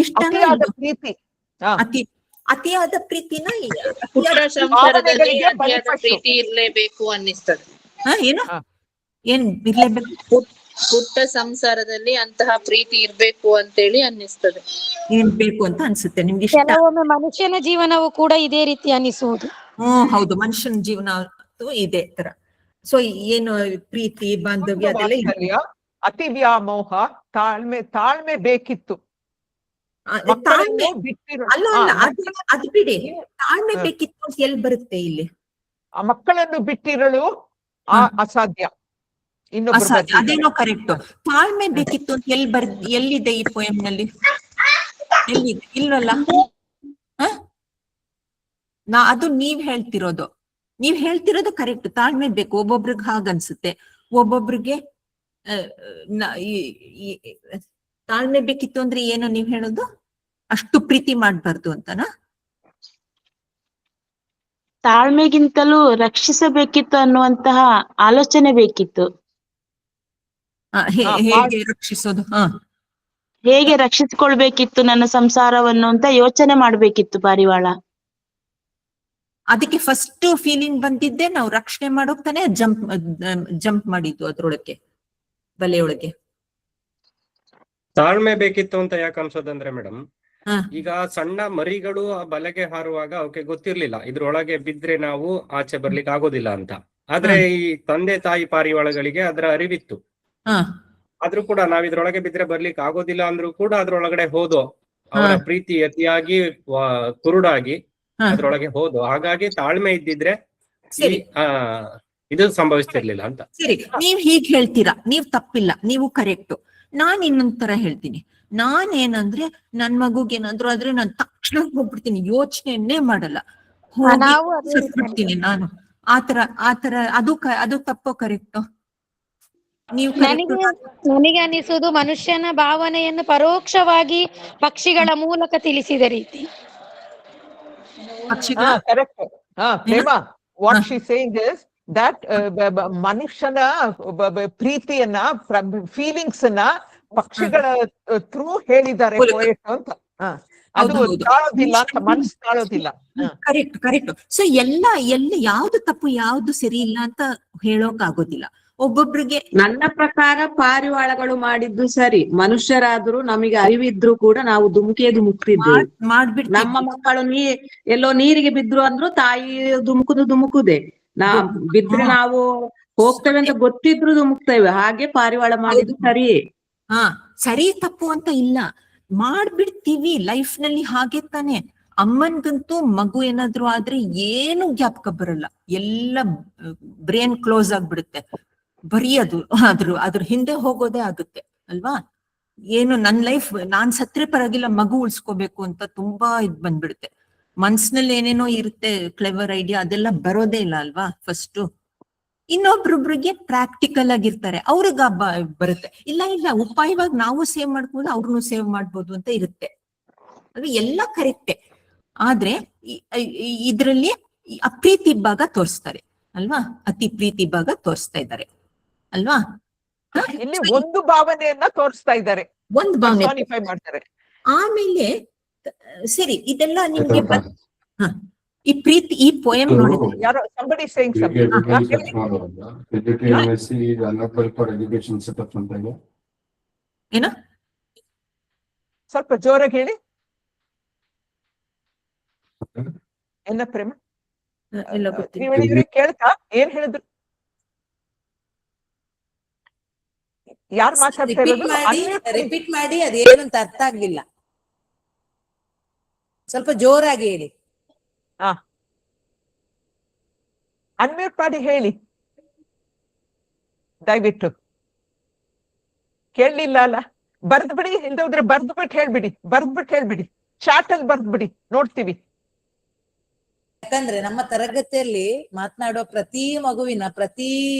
ಇಷ್ಟವಾದ ಪ್ರೀತಿ, ಅತಿಯಾದ ಪ್ರೀತಿನ ಸಂಸಾರದಲ್ಲಿ ಅತಿಯಾದ ಪ್ರೀತಿ ಇರ್ಲೇಬೇಕು ಅನ್ನಿಸ್ತದೆ. ಏನ್ ಇರ್ಲೇಬೇಕು? ಪುಟ್ಟ ಸಂಸಾರದಲ್ಲಿ ಅಂತಹ ಪ್ರೀತಿ ಇರ್ಬೇಕು ಅಂತೇಳಿ ಅನ್ನಿಸ್ತದೆ. ಏನ್ ಬೇಕು ಅಂತ ಅನ್ಸುತ್ತೆ ನಿಮ್ಗೆ? ಕೆಲವೊಮ್ಮೆ ಮನುಷ್ಯನ ಜೀವನವು ಕೂಡ ಇದೇ ರೀತಿ ಅನಿಸುವುದು. ಹೌದು, ಮನುಷ್ಯನ ಜೀವನ ಇದೇ ತರ. ಸೊ ಏನು ಪ್ರೀತಿ ಬಾಂಧವ್ಯ ಅದೆಲ್ಲ ಅತಿ ವ್ಯಾಮೋಹ, ತಾಳ್ಮೆ ಬೇಕಿತ್ತು. ತಾಳ್ಮೆ ಬಿಟ್ಟಿರೋ ಅಲ್ಲ ಅಲ್ಲ ಅದು ಬಿಡಿ, ತಾಳ್ಮೆ ಬೇಕಿತ್ತು ಅಂತ ಎಲ್ಲಿ ಬರುತ್ತೆ ಇಲ್ಲಿ? ಆ ಮಕ್ಕಳನ್ನು ಬಿಟ್ಟಿರಲು ಅಸಾಧ್ಯ. ಅದೇನೋ ಕರೆಕ್ಟ್. ತಾಳ್ಮೆ ಬೇಕಿತ್ತು ಅಂತ ಎಲ್ಲಿದೆ ಈ ಪೋಯಂ ನಲ್ಲಿ? ಎಲ್ಲಿದೆ? ಇಲ್ವಲ್ಲ. ಅದು ನೀವ್ ಹೇಳ್ತಿರೋದು ಕರೆಕ್ಟ್. ತಾಳ್ಮೆ ಬೇಕು. ಒಬ್ಬೊಬ್ರಿಗೆ ಹಾಗನ್ಸುತ್ತೆ, ಒಬ್ಬೊಬ್ರಿಗೆ ತಾಳ್ಮೆ ಬೇಕಿತ್ತು ಅಂದ್ರೆ ಏನು ನೀವ್ ಹೇಳೋದು? ಅಷ್ಟು ಪ್ರೀತಿ ಮಾಡ್ಬಾರ್ದು ಅಂತನಾ? ತಾಳ್ಮೆಗಿಂತಲೂ ರಕ್ಷಿಸಬೇಕಿತ್ತು ಅನ್ನುವಂತಹ ಆಲೋಚನೆ ಬೇಕಿತ್ತು. ಹೇಗೆ ರಕ್ಷಿಸೋದು? ಹೇಗೆ ರಕ್ಷಿಸಿಕೊಳ್ಬೇಕಿತ್ತು ನನ್ನ ಸಂಸಾರವನ್ನು ಅಂತ ಯೋಚನೆ ಮಾಡ್ಬೇಕಿತ್ತು ಪಾರಿವಾಳ. ಅದಕ್ಕೆ ಫಸ್ಟ್ ಫೀಲಿಂಗ್ ಬಂದಿದ್ದೆ ನಾವು ರಕ್ಷಣೆ ಮಾಡೋಗ್ತಾನೆ ಜಂಪ್ ಮಾಡಿದ್ದು ಅದ್ರೊಳಗೆ, ಬಲೆಯೊಳಗೆ. ತಾಳ್ಮೆ ಬೇಕಿತ್ತು ಅಂತ ಯಾಕೆ ಅನ್ಸೋದಂದ್ರೆ ಮೇಡಮ್, ಈಗ ಸಣ್ಣ ಮರಿಗಳು ಆ ಬಲೆಗೆ ಹಾರುವಾಗ ಅವಕ್ಕೆ ಗೊತ್ತಿರ್ಲಿಲ್ಲ ಇದ್ರೊಳಗೆ ಬಿದ್ರೆ ನಾವು ಆಚೆ ಬರ್ಲಿಕ್ಕೆ ಆಗೋದಿಲ್ಲ ಅಂತ. ಆದ್ರೆ ಈ ತಂದೆ ತಾಯಿ ಪಾರಿವಾಳಗಳಿಗೆ ಅದರ ಅರಿವಿತ್ತು. ಆದ್ರೂ ಕೂಡ ನಾವ್ ಇದ್ರೊಳಗೆ ಬಿದ್ರೆ ಬರ್ಲಿಕ್ಕೆ ಆಗೋದಿಲ್ಲ ಅಂದ್ರೂ ಕೂಡ ಅದ್ರೊಳಗಡೆ ಹೋದೋ, ಅವರ ಪ್ರೀತಿ ಅತಿಯಾಗಿ ಕುರುಡಾಗಿ ಅದ್ರೊಳಗೆ ಹೋದೋ. ಹಾಗಾಗಿ ತಾಳ್ಮೆ ಇದ್ದಿದ್ರೆ ಇದು ಸಂಭವಿಸ್ತಿರ್ಲಿಲ್ಲ ಅಂತ. ಸರಿ, ನೀವ್ ಹೀಗ್ ಹೇಳ್ತೀರಾ, ನೀವ್ ತಪ್ಪಿಲ್ಲ, ನೀವು ಕರೆಕ್ಟ್. ನಾನ್ ಇನ್ನೊಂದ್ ತರ ಹೇಳ್ತೀನಿ. ನಾನೇನಂದ್ರೆ ನನ್ ಮಗುಗೇನಾದ್ರು ಆದ್ರೆ ನಾನ್ ತಕ್ಷಣ ಹೋಗ್ಬಿಡ್ತೀನಿ, ಯೋಚನೆಯನ್ನೇ ಮಾಡಲ್ಲ, ಬಿಡ್ತೀನಿ ನಾನು. ಆತರ ಅದು ತಪ್ಪೋ ಕರೆಕ್ಟ್? ನೀವು ನನಗೆ ಅನಿಸುವುದು ಮನುಷ್ಯನ ಭಾವನೆಯನ್ನು ಪರೋಕ್ಷವಾಗಿ ಪಕ್ಷಿಗಳ ಮೂಲಕ ತಿಳಿಸಿದ ರೀತಿ. Correct. Prema, what she saying is that ಮನುಷ್ಯನ ಪ್ರೀತಿಯನ್ನ, ಫೀಲಿಂಗ್ಸ್ ನ ಪಕ್ಷಿಗಳ ಥ್ರೂ ಹೇಳಿದ್ದಾರೆ ಪೋಯೆಟ್ ಅಂತ. ಅದು ತಾಳೋದಿಲ್ಲ ಅಂತ, ಮನಸ್ಸು ತಾಳೋದಿಲ್ಲ. ಕರೆಕ್ಟ್. ಸೊ ಎಲ್ಲಿ ಯಾವ್ದು ತಪ್ಪು ಯಾವ್ದು ಸರಿ ಇಲ್ಲ ಅಂತ ಹೇಳೋಕ್ ಆಗೋದಿಲ್ಲ. ಒಬ್ಬೊಬ್ರಿಗೆ ನನ್ನ ಪ್ರಕಾರ ಪಾರಿವಾಳಗಳು ಮಾಡಿದ್ದು ಸರಿ. ಮನುಷ್ಯರಾದ್ರೂ ನಮಗೆ ಅರಿವಿದ್ರು ಕೂಡ ನಾವು ಧುಮುಕ್ತಿದ್ದೇವೆ. ನಮ್ಮ ಮಕ್ಕಳು ಎಲ್ಲೋ ನೀರಿಗೆ ಬಿದ್ರು ಅಂದ್ರು ತಾಯಿ ಧುಮುಕುದೇ. ಬಿದ್ರೆ ನಾವು ಹೋಗ್ತೇವೆ ಅಂತ ಗೊತ್ತಿದ್ರು ಧುಮುಕ್ತೇವೆ. ಹಾಗೆ ಪಾರಿವಾಳ ಮಾಡಿದ್ದು ಸರಿಯೇ. ಸರಿ ತಪ್ಪು ಅಂತ ಇಲ್ಲ, ಮಾಡ್ಬಿಡ್ತೀವಿ ಲೈಫ್ ನಲ್ಲಿ. ಹಾಗೆ ತಾನೆ ಅಮ್ಮನ್ಗಂತೂ ಮಗು ಏನಾದ್ರು ಆದ್ರೆ ಏನು ಜ್ಞಾಪಕ ಬರಲ್ಲ, ಎಲ್ಲ ಬ್ರೇನ್ ಕ್ಲೋಸ್ ಆಗ್ಬಿಡುತ್ತೆ. ಬರೀ ಅದ್ರ ಹಿಂದೆ ಹೋಗೋದೇ ಆಗುತ್ತೆ ಅಲ್ವಾ? ಏನು ನನ್ ಲೈಫ್ ನಾನ್ ಸತ್ರೆ ಪರವಾಗಿಲ್ಲ, ಮಗು ಉಳ್ಸ್ಕೋಬೇಕು ಅಂತ ತುಂಬಾ ಬಂದ್ಬಿಡುತ್ತೆ. ಮನ್ಸಿನಲ್ಲಿ ಏನೇನೋ ಇರುತ್ತೆ, ಕ್ಲೆವರ್ ಐಡಿಯಾ, ಅದೆಲ್ಲ ಬರೋದೇ ಇಲ್ಲ ಅಲ್ವಾ ಫಸ್ಟ್. ಇನ್ನೊಬ್ರೊಬ್ರಿಗೆ ಪ್ರಾಕ್ಟಿಕಲ್ ಆಗಿರ್ತಾರೆ, ಅವ್ರಿಗ ಬರುತ್ತೆ. ಇಲ್ಲ ಉಪಾಯವಾಗಿ ನಾವು ಸೇವ್ ಮಾಡ್ಬೋದು, ಅವ್ರನ್ನು ಸೇವ್ ಮಾಡ್ಬೋದು ಅಂತ ಇರುತ್ತೆ. ಅದು ಎಲ್ಲ ಕರೆಕ್ಟೆ. ಆದ್ರೆ ಇದ್ರಲ್ಲಿ ಅಪ್ರೀತಿ ಭಾಗ ತೋರಿಸ್ತಾರೆ ಅಲ್ವಾ? ಅತಿ ಪ್ರೀತಿ ಭಾಗ ತೋರಿಸ್ತಾ ಇದ್ದಾರೆ ಅಲ್ವಾ? ಇಲ್ಲಿ ಒಂದು ಭಾವನೆಯನ್ನ ತೋರಿಸ್ತಾ ಇದ್ದಾರೆ, ಒಂದು ಭಾವನೆ ಮಾಡ್ತಾರೆ. ಆಮೇಲೆ ಸರಿ, ಇದೆಲ್ಲ ನಿಮ್ಗೆ ಈ ಪ್ರೀತಿ, ಈ ಪೋಯಂ ನೋಡಿದ್ರೆ ಯಾರೋ somebody saying something. ಏನ ಸ್ವಲ್ಪ ಜೋರಾಗಿ ಹೇಳಿ. ಎಲ್ಲ ಪ್ರೇಮ ಕೇಳ್ತಾ ಏನ್ ಹೇಳಿದ್ರು? ಯಾರು ಮಾತಾಡ್ತಾ ಇರೋದು? ರಿಪೀಟ್ ಮಾಡಿ, ಅದೇನು ಅಂತ ಅರ್ಥ ಆಗ್ಲಿಲ್ಲ. ಸ್ವಲ್ಪ ಜೋರಾಗಿ ಹೇಳಿ. ಅನ್ಮ್ಯೂಟ್ ಮಾಡಿ ಹೇಳಿ ದಯವಿಟ್ಟು. ಕೇಳಲಿಲ್ಲ ಅಲ್ಲ? ಬರ್ದ್ ಬಿಡಿ, ಇಲ್ದ ಹೋದ್ರೆ ಬರ್ದ್ಬಿಟ್ಟು ಹೇಳ್ಬಿಡಿ. ಚಾಟ್ ಅಲ್ಲಿ ಬರ್ದ್ಬಿಡಿ, ನೋಡ್ತೀವಿ. ಯಾಕಂದ್ರೆ ನಮ್ಮ ತರಗತಿಯಲ್ಲಿ ಮಾತನಾಡುವ ಪ್ರತಿ ಮಗುವಿನ ಪ್ರತಿ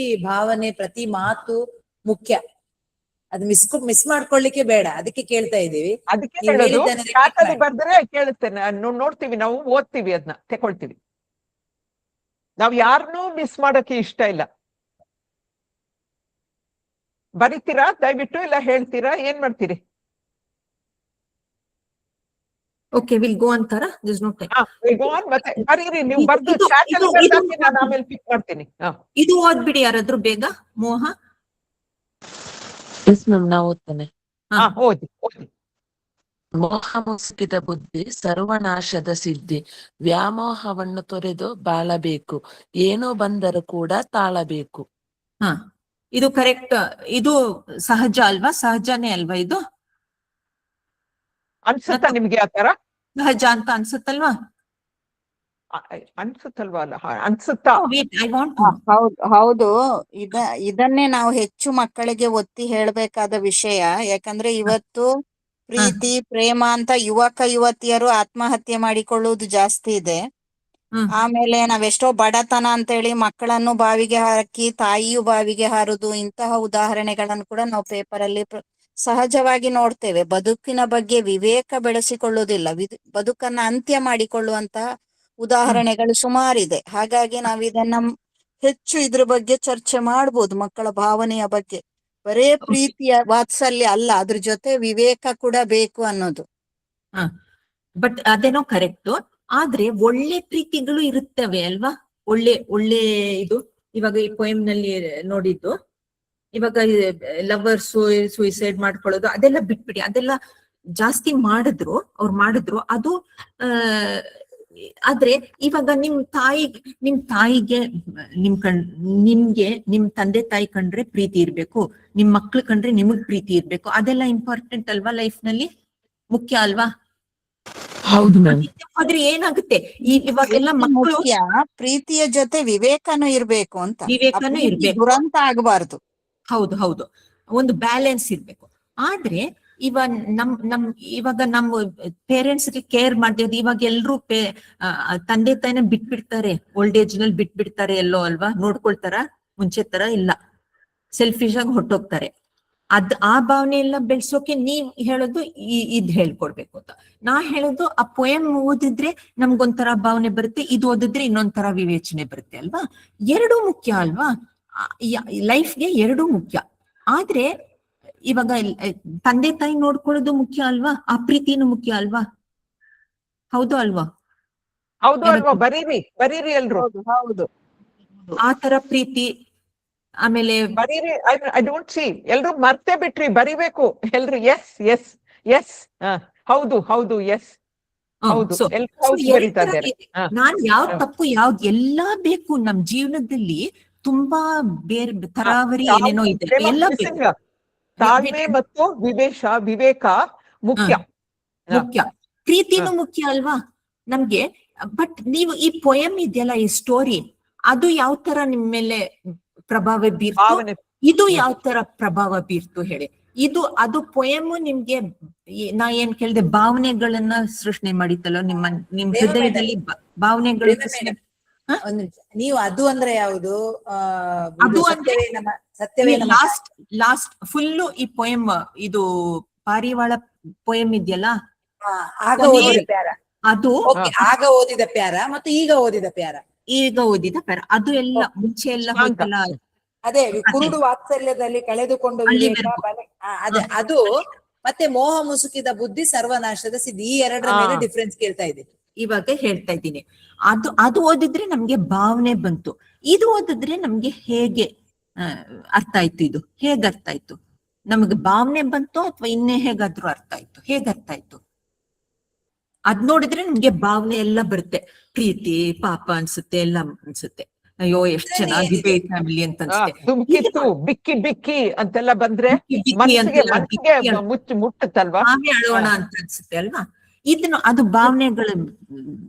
ಭಾವನೆ, ಪ್ರತಿ ಮಾತು ಮುಖ್ಯ. ಅದು ಮಿಸ್ ಮಾಡ್ಕೊಳ್ಳಿಕ್ಕೆ ಬೇಡ, ಅದಕ್ಕೆ ಕೇಳ್ತಾ ಇದೀವಿ. ಅದಕ್ಕೆ ಚಾಟ್ ಅಲ್ಲಿ ಬರ್ದ್ರೆ ಕೇಳುತ್ತೇನೆ, ನೋಡ್ತೀವಿ, ನಾವು ಓದ್ತೀವಿ, ಅದನ್ನ ತಗೊಳ್ತೀವಿ. ನಾವ್ ಯಾರನ್ನೂ ಮಿಸ್ ಮಾಡಕ್ಕೆ ಇಷ್ಟ ಇಲ್ಲ. ಬರೀತೀರಾ ದಯವಿಟ್ಟು, ಇಲ್ಲ ಹೇಳ್ತೀರಾ, ಏನ್ ಮಾಡ್ತೀರಿ? ಓಕೆ, ವಿಲ್ ಗೋ ಅಂತಾರ. This no time. Will go on. ಮತ್ತೆ ಬರೀರಿ, ನೀವು ಬರ್ದು ಚಾಟ್ ಅಲ್ಲಿ ಬರ್ದಾಕಿ, ನಾನು ಆಮೇಲೆ ಪಿಕ್ ಮಾಡ್ತೀನಿ. ಇದು ಓದ್ಬಿಡಿ ಯಾರಾದ್ರೂ ಬೇಗ. ಮೋಹ. ಎಸ್ ಮ್ಯಾಮ್, ನಾ ಓದ್ತೇನೆ. ಓದಿ. ಮೋಹ ಮುಸುಕಿದ ಬುದ್ಧಿ ಸರ್ವನಾಶದ ಸಿದ್ಧಿ. ವ್ಯಾಮೋಹವನ್ನು ತೊರೆದು ಬಾಳಬೇಕು, ಏನೋ ಬಂದರೂ ಕೂಡ ತಾಳಬೇಕು. ಇದು ಕರೆಕ್ಟ್. ಇದು ಸಹಜ ಅಲ್ವಾ? ಸಹಜನೇ ಅಲ್ವಾ ಇದು? ಅನ್ಸುತ್ತಾ ನಿಮ್ಗೆ ಆ ತರ ಸಹಜ ಅಂತ ಅನ್ಸುತ್ತಲ್ವಾ? ಅನ್ಸುತ್ತಲ್ವಾ? ಅಲ್ಲ ಅನ್ಸುತ್ತಾ? ಐ ವಾಂಟ್ ಹೌದು. ಇದನ್ನೇ ನಾವು ಹೆಚ್ಚು ಮಕ್ಕಳಿಗೆ ಒತ್ತಿ ಹೇಳ್ಬೇಕಾದ ವಿಷಯ. ಯಾಕಂದ್ರೆ ಇವತ್ತು ಪ್ರೀತಿ ಪ್ರೇಮ ಅಂತ ಯುವಕ ಯುವತಿಯರು ಆತ್ಮಹತ್ಯೆ ಮಾಡಿಕೊಳ್ಳುವುದು ಜಾಸ್ತಿ ಇದೆ. ಆಮೇಲೆ ನಾವೆಷ್ಟೋ ಬಡತನ ಅಂತೇಳಿ ಮಕ್ಕಳನ್ನು ಬಾವಿಗೆ ಹಾಕಿ ತಾಯಿಯು ಬಾವಿಗೆ ಹಾರುದು, ಇಂತಹ ಉದಾಹರಣೆಗಳನ್ನು ಕೂಡ ನಾವು ಪೇಪರ್ ಅಲ್ಲಿ ಸಹಜವಾಗಿ ನೋಡ್ತೇವೆ. ಬದುಕಿನ ಬಗ್ಗೆ ವಿವೇಕ ಬೆಳೆಸಿಕೊಳ್ಳುವುದಿಲ್ಲ, ಬದುಕನ್ನ ಅಂತ್ಯ ಮಾಡಿಕೊಳ್ಳುವಂತಹ ಉದಾಹರಣೆಗಳು ಸುಮಾರಿದೆ. ಹಾಗಾಗಿ ನಾವು ಇದನ್ನ ಹೆಚ್ಚು ಇದ್ರ ಬಗ್ಗೆ ಚರ್ಚೆ ಮಾಡ್ಬೋದು. ಮಕ್ಕಳ ಭಾವನೆಯ ಬಗ್ಗೆ ಬರೇ ಪ್ರೀತಿಯ ವಾತ್ಸಲ್ಯ ಅಲ್ಲ, ಅದ್ರ ಜೊತೆ ವಿವೇಕ ಕೂಡ ಬೇಕು ಅನ್ನೋದು. ಬಟ್ ಅದೇನೋ ಕರೆಕ್ಟ್. ಆದ್ರೆ ಒಳ್ಳೆ ಪ್ರೀತಿಗಳು ಇರುತ್ತವೆ ಅಲ್ವಾ? ಒಳ್ಳೆ ಇದು ಇವಾಗ ಈ ಪೊಯಮ್ ನಲ್ಲಿ ನೋಡಿದ್ದು, ಇವಾಗ ಲವರ್ಸ್ ಸೂಯಿಸೈಡ್ ಮಾಡ್ಕೊಳ್ಳೋದು ಅದೆಲ್ಲ ಬಿಟ್ಬಿಡಿ. ಅದೆಲ್ಲ ಜಾಸ್ತಿ ಮಾಡಿದ್ರು ಅದು ಆದ್ರೆ ಇವಾಗ ನಿಮ್ ತಾಯಿಗೆ ನಿಮ್ಗೆ ನಿಮ್ ತಂದೆ ತಾಯಿ ಕಂಡ್ರೆ ಪ್ರೀತಿ ಇರ್ಬೇಕು, ನಿಮ್ ಮಕ್ಳು ಕಂಡ್ರೆ ನಿಮಗ್ ಪ್ರೀತಿ ಇರ್ಬೇಕು. ಅದೆಲ್ಲ ಇಂಪಾರ್ಟೆಂಟ್ ಅಲ್ವಾ? ಲೈಫ್ ನಲ್ಲಿ ಮುಖ್ಯ ಅಲ್ವಾ? ಹೌದು ಮ್ಯಾಮ್. ಆದ್ರೆ ಏನಾಗುತ್ತೆ ಇವಾಗೆಲ್ಲ ಮಕ್ಕಳು ಪ್ರೀತಿಯ ಜೊತೆ ವಿವೇಕನೂ ಇರ್ಬೇಕು ಅಂತ. ವಿವೇಕನೂ ಇರ್ಬೇಕು, ದುರಂತ ಆಗಬಾರ್ದು. ಹೌದು ಒಂದು ಬ್ಯಾಲೆನ್ಸ್ ಇರ್ಬೇಕು. ಆದ್ರೆ ಇವಾಗ ನಮ್ಮ ಪೇರೆಂಟ್ಸ್ ಗೆ ಕೇರ್ ಮಾಡ್ತಿರೋದು ಇವಾಗ ಎಲ್ರು ತಂದೆ ತಾಯಿನ ಬಿಟ್ಬಿಡ್ತಾರೆ, ಓಲ್ಡ್ ಏಜ್ ನಲ್ಲಿ ಬಿಟ್ಬಿಡ್ತಾರೆ ಎಲ್ಲೋ ಅಲ್ವಾ? ನೋಡ್ಕೊಳ್ತಾರ ಮುಂಚೆ ತರ ಇಲ್ಲ, ಸೆಲ್ಫಿಶ್ ಆಗಿ ಹೊಟ್ಟೋಗ್ತಾರೆ. ಆ ಭಾವನೆ ಎಲ್ಲ ಬೆಳ್ಸೋಕೆ ನೀವ್ ಹೇಳೋದು ಇದ್ ಹೇಳ್ಕೊಡ್ಬೇಕು ಅಂತ. ನಾ ಹೇಳೋದು ಆ ಪೊಯಮ್ ಓದಿದ್ರೆ ನಮ್ಗೊಂಥರ ಭಾವನೆ ಬರುತ್ತೆ, ಇದು ಓದಿದ್ರೆ ಇನ್ನೊಂಥರ ವಿವೇಚನೆ ಬರುತ್ತೆ ಅಲ್ವಾ? ಎರಡೂ ಮುಖ್ಯ ಅಲ್ವಾ? ಲೈಫ್ಗೆ ಎರಡೂ ಮುಖ್ಯ. ಆದ್ರೆ ಇವಾಗ ತಂದೆ ತಾಯಿ ನೋಡ್ಕೊಳ್ಳೋದು ಮುಖ್ಯ ಅಲ್ವಾ? ಆ ಪ್ರೀತಿನೂ ಮುಖ್ಯ ಅಲ್ವಾ? ಹೌದು ಅಲ್ವಾ? ಬರೀರಿ ಎಲ್ರು. ಹೌದು, ಆ ತರ ಪ್ರೀತಿ. ಆಮೇಲೆ ಬರೀರಿ. ಐ ಡೋಂಟ್ ಸಿ ಎಲ್ರು ಮರ್ತೇ ಬಿಟ್ರಿ, ಬರಿಬೇಕು ಎಲ್ರು. ಎಸ್ ಹೌದು ಎಸ್ ಹೌದು. ನಾನ್ ಯಾವ್ದ್ ತಪ್ಪು ಯಾವ್ದ್ ಎಲ್ಲಾ ಬೇಕು ನಮ್ ಜೀವನದಲ್ಲಿ. ತುಂಬಾ ಬೇರೆ ತರಾವರಿ ಏನೇನೋ ಇದೆ, ಎಲ್ಲ ಬೇಕು. ತಾಳ್ಮೆ ಮತ್ತು ವಿವೇಕ ಮುಖ್ಯ. ಪ್ರೀತಿನೂ ಮುಖ್ಯ ಅಲ್ವಾ ನಮ್ಗೆ? ಬಟ್ ನೀವು ಈ ಪೊಯಮ್ ಇದೆಯಲ್ಲ, ಈ ಸ್ಟೋರಿ, ಅದು ಯಾವ ತರ ನಿಮ್ ಮೇಲೆ ಪ್ರಭಾವ ಬೀರ್ತು, ಇದು ಯಾವ ತರ ಪ್ರಭಾವ ಬೀರ್ತು ಹೇಳಿ. ಅದು ಪೊಯಮ್ ನಿಮ್ಗೆ ನಾ ಏನ್ ಕೇಳ್ದೆ, ಭಾವನೆಗಳನ್ನ ಸೃಷ್ಟಿ ಮಾಡಿತ್ತಲ್ಲ ನಿಮ್ ಹೃದಯದಲ್ಲಿ ಭಾವನೆಗಳು. ನೀವು ಅದು ಅಂದ್ರೆ ಯಾವುದು? ಅದು ಅಂದ್ರೆ ಲಾಸ್ಟ್ ಫುಲ್ಲು ಈ ಪೊಯಮ್, ಇದು ಪಾರಿವಾಳ ಪೊಯಮ್ ಇದೆಯಲ್ಲ, ಆಗ ಓದಿದ ಪ್ಯಾರ, ಅದು ಆಗ ಓದಿದ ಪ್ಯಾರ ಮತ್ತು ಈಗ ಓದಿದ ಪ್ಯಾರ. ಅದು ಎಲ್ಲ ಮುಂಚೆ ಎಲ್ಲ ಹೋಯ್ತಲ್ಲ. ಅದೇ ಕುರುಡು ವಾತ್ಸಲ್ಯದಲ್ಲಿ ಕಳೆದುಕೊಂಡು ವಿವೇಕ, ಅದೇ ಅದು. ಮತ್ತೆ ಮೋಹ ಮುಸುಕಿದ ಬುದ್ಧಿ ಸರ್ವನಾಶದ ಸಿದ್ಧಿ. ಈ ಎರಡರ ಮೇಲೆ ಡಿಫ್ರೆನ್ಸ್ ಕೇಳ್ತಾ ಇದ್ದೀನಿ. ಇವಾಗ ಹೇಳ್ತಾ ಇದ್ದೀನಿ. ಅದು ಓದಿದ್ರೆ ನಮ್ಗೆ ಭಾವನೆ ಬಂತು, ಇದು ಓದಿದ್ರೆ ನಮ್ಗೆ ಹೇಗೆ ಅರ್ಥ ಆಯ್ತು? ಇದು ಹೇಗ್ ಅರ್ಥ ಆಯ್ತು? ನಮ್ಗೆ ಭಾವನೆ ಬಂತು ಅಥವಾ ಇನ್ನೇ ಹೇಗಾದ್ರೂ ಅರ್ಥ ಆಯ್ತು? ಅದ್ ನೋಡಿದ್ರೆ ನಮ್ಗೆ ಭಾವನೆ ಎಲ್ಲ ಬರುತ್ತೆ. ಪ್ರೀತಿ ಪಾಪ ಅನ್ಸುತ್ತೆ, ಎಲ್ಲ ಅನ್ಸುತ್ತೆ. ಅಯ್ಯೋ ಎಷ್ಟ್ ಚೆನ್ನಾಗಿದೆ ಫ್ಯಾಮಿಲಿ ಅಂತ ಅನ್ಸುತ್ತೆ. ಬಿಕ್ಕಿ ಅಂತೆಲ್ಲ ಬಂದ್ರೆ ಮುಟ್ಟುತ್ತಲ್ವಾ? ಅಳೋಣ ಅಂತ ಅನ್ಸುತ್ತೆ ಅಲ್ವಾ? ಅದು ಭಾವನೆಗಳ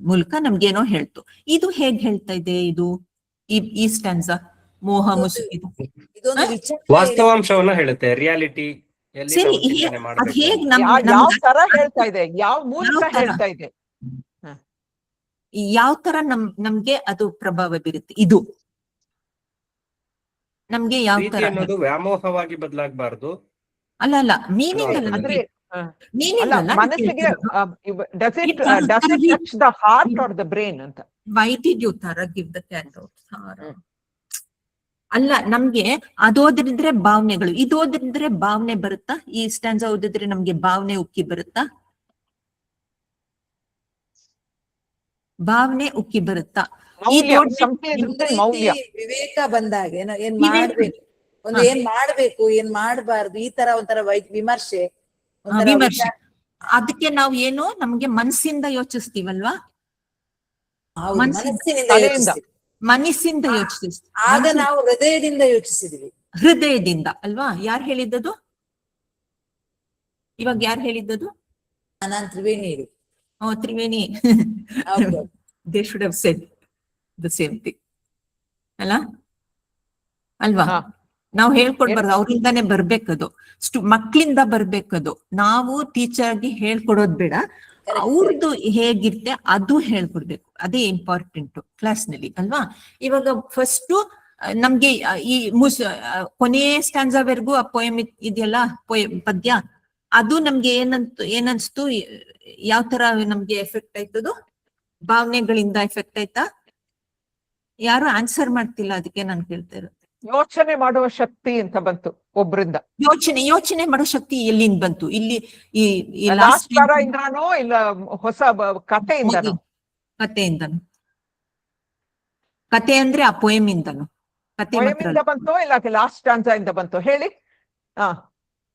ಮೂಲಕ ನಮ್ಗೇನೋ ಹೇಳ್ತು. ಇದು ಹೇಗ್ ಹೇಳ್ತಾ ಇದೆ? ಇದು ಈ ಸ್ಟ್ಯಾನ್ಸಾ ಮೋಹ ಮುಸುಕಿದು ವಾಸ್ತವಾಂಶವನ್ನ ಹೇಳುತ್ತೆ, ರಿಯಾಲಿಟಿ. ಸರಿ, ಅದ್ ಹೇಗ್ ಯಾವ ತರ ಹೇಳ್ತಾ ಇದೆ, ಯಾವ ಮೂಲಕ ಹೇಳ್ತಾ ಇದೆ, ಯಾವ ತರ ನಮ್ಗೆ ಅದು ಪ್ರಭಾವ ಬೀರುತ್ತೆ? ಇದು ನಮ್ಗೆ ಯಾವ ತರ ಅನ್ನೋದು ವ್ಯಾಮೋಹವಾಗಿ ಬದಲಾಗಬಾರ್ದು. ಅಲ್ಲ ಮೀನಿಂಗ್ ಅಲ್ಲ, ಮನಸ್ಸಿಗೆ does it touch the heart or the brain ಅಂತ. Why did you Tara give the cat out? ಅಲ್ಲ, ನಮ್ಗೆ ಅದು ಓದಿದ್ರೆ ಭಾವನೆಗಳು, ಇದು ಓದಿದ್ರೆ ಭಾವನೆ ಬರುತ್ತಾ? ಈ ಸ್ಟ್ಯಾನ್ಸ್ ಓದಿದ್ರೆ ನಮ್ಗೆ ಭಾವನೆ ಉಕ್ಕಿ ಬರುತ್ತಾ? ವಿವೇಕ ಬಂದಾಗ ಏನ್ ಮಾಡ್ಬೇಕು, ಏನ್ ಮಾಡ್ಬೇಕು, ಏನ್ ಮಾಡ್ಬಾರ್ದು, ಈ ತರ ಒಂಥರ ವಿಮರ್ಶೆ. ಅದಕ್ಕೆ ನಾವು ಏನು ನಮ್ಗೆ ಮನಸ್ಸಿಂದ ಯೋಚಿಸ್ತೀವಲ್ವಾ? ಮನಸ್ಸಿಂದ ಯೋಚಿಸ್ತೀವಿ. ಆಗ ನಾವು ಹೃದಯದಿಂದ ಯೋಚಿಸಿದ್ವಿ. ಹೃದಯದಿಂದ ಅಲ್ವಾ? ಯಾರು ಹೇಳಿದ್ದದು? ಇವಾಗ ಯಾರು ಹೇಳಿದ್ದದು? ನಾನ್ ತ್ರಿವೇಣಿ ಇರು. ತ್ರಿವೇಣಿ. ಹೌದು. They should have said the same thing. ಅಲ್ವಾ? ನಾವು ಹೇಳ್ಕೊಡ್ಬಾರ್ದು, ಅವರಿಂದಾನೇ ಬರ್ಬೇಕದು. ಮಕ್ಳಿಂದ ಬರ್ಬೇಕದು. ನಾವು ಟೀಚರ್ಗೆ ಹೇಳ್ಕೊಡೋದ್ ಬೇಡ, ಅವ್ರದ್ದು ಹೇಗಿರುತ್ತೆ ಅದು ಹೇಳ್ಕೊಡ್ಬೇಕು. ಅದೇ ಇಂಪಾರ್ಟೆಂಟ್ ಕ್ಲಾಸ್ ನಲ್ಲಿ ಅಲ್ವಾ? ಇವಾಗ ಫಸ್ಟ್ ನಮ್ಗೆ ಈ ಕೊನೆ ಸ್ಟ್ಯಾನ್ಸಾವರೆಗೂ ಆ ಪೋಯಮ್ ಇದೆಯಲ್ಲ, ಪದ್ಯ, ಅದು ನಮ್ಗೆ ಏನನ್ಸ್ತು, ಯಾವ ತರ ನಮ್ಗೆ ಎಫೆಕ್ಟ್ ಆಯ್ತದು? ಭಾವನೆಗಳಿಂದ ಎಫೆಕ್ಟ್ ಆಯ್ತಾ? ಯಾರು ಆನ್ಸರ್ ಮಾಡ್ತಿಲ್ಲ, ಅದಕ್ಕೆ ನಾನು ಕೇಳ್ತಾ ಇರೋದು. ಯೋಚನೆ ಮಾಡುವ ಶಕ್ತಿ ಅಂತ ಬಂತು ಒಬ್ರಿಂದ. ಯೋಚನೆ ಮಾಡೋ ಶಕ್ತಿ ಎಲ್ಲಿಂದ ಬಂತು? ಇಲ್ಲಿ ಈ ಇಂದಾನೋ ಇಲ್ಲ ಹೊಸ ಕಥೆಯಿಂದನೋ? ಕತೆ ಅಂದ್ರೆ ಆ ಪೋಯಮ್ ಇಂದನು. ಪೋಯಮಿಂದ ಬಂತು ಇಲ್ಲ ಲಾಸ್ಟ್ ಸ್ಟಾನ್ಸಾ ಇಂದ ಬಂತು? ಹೇಳಿ.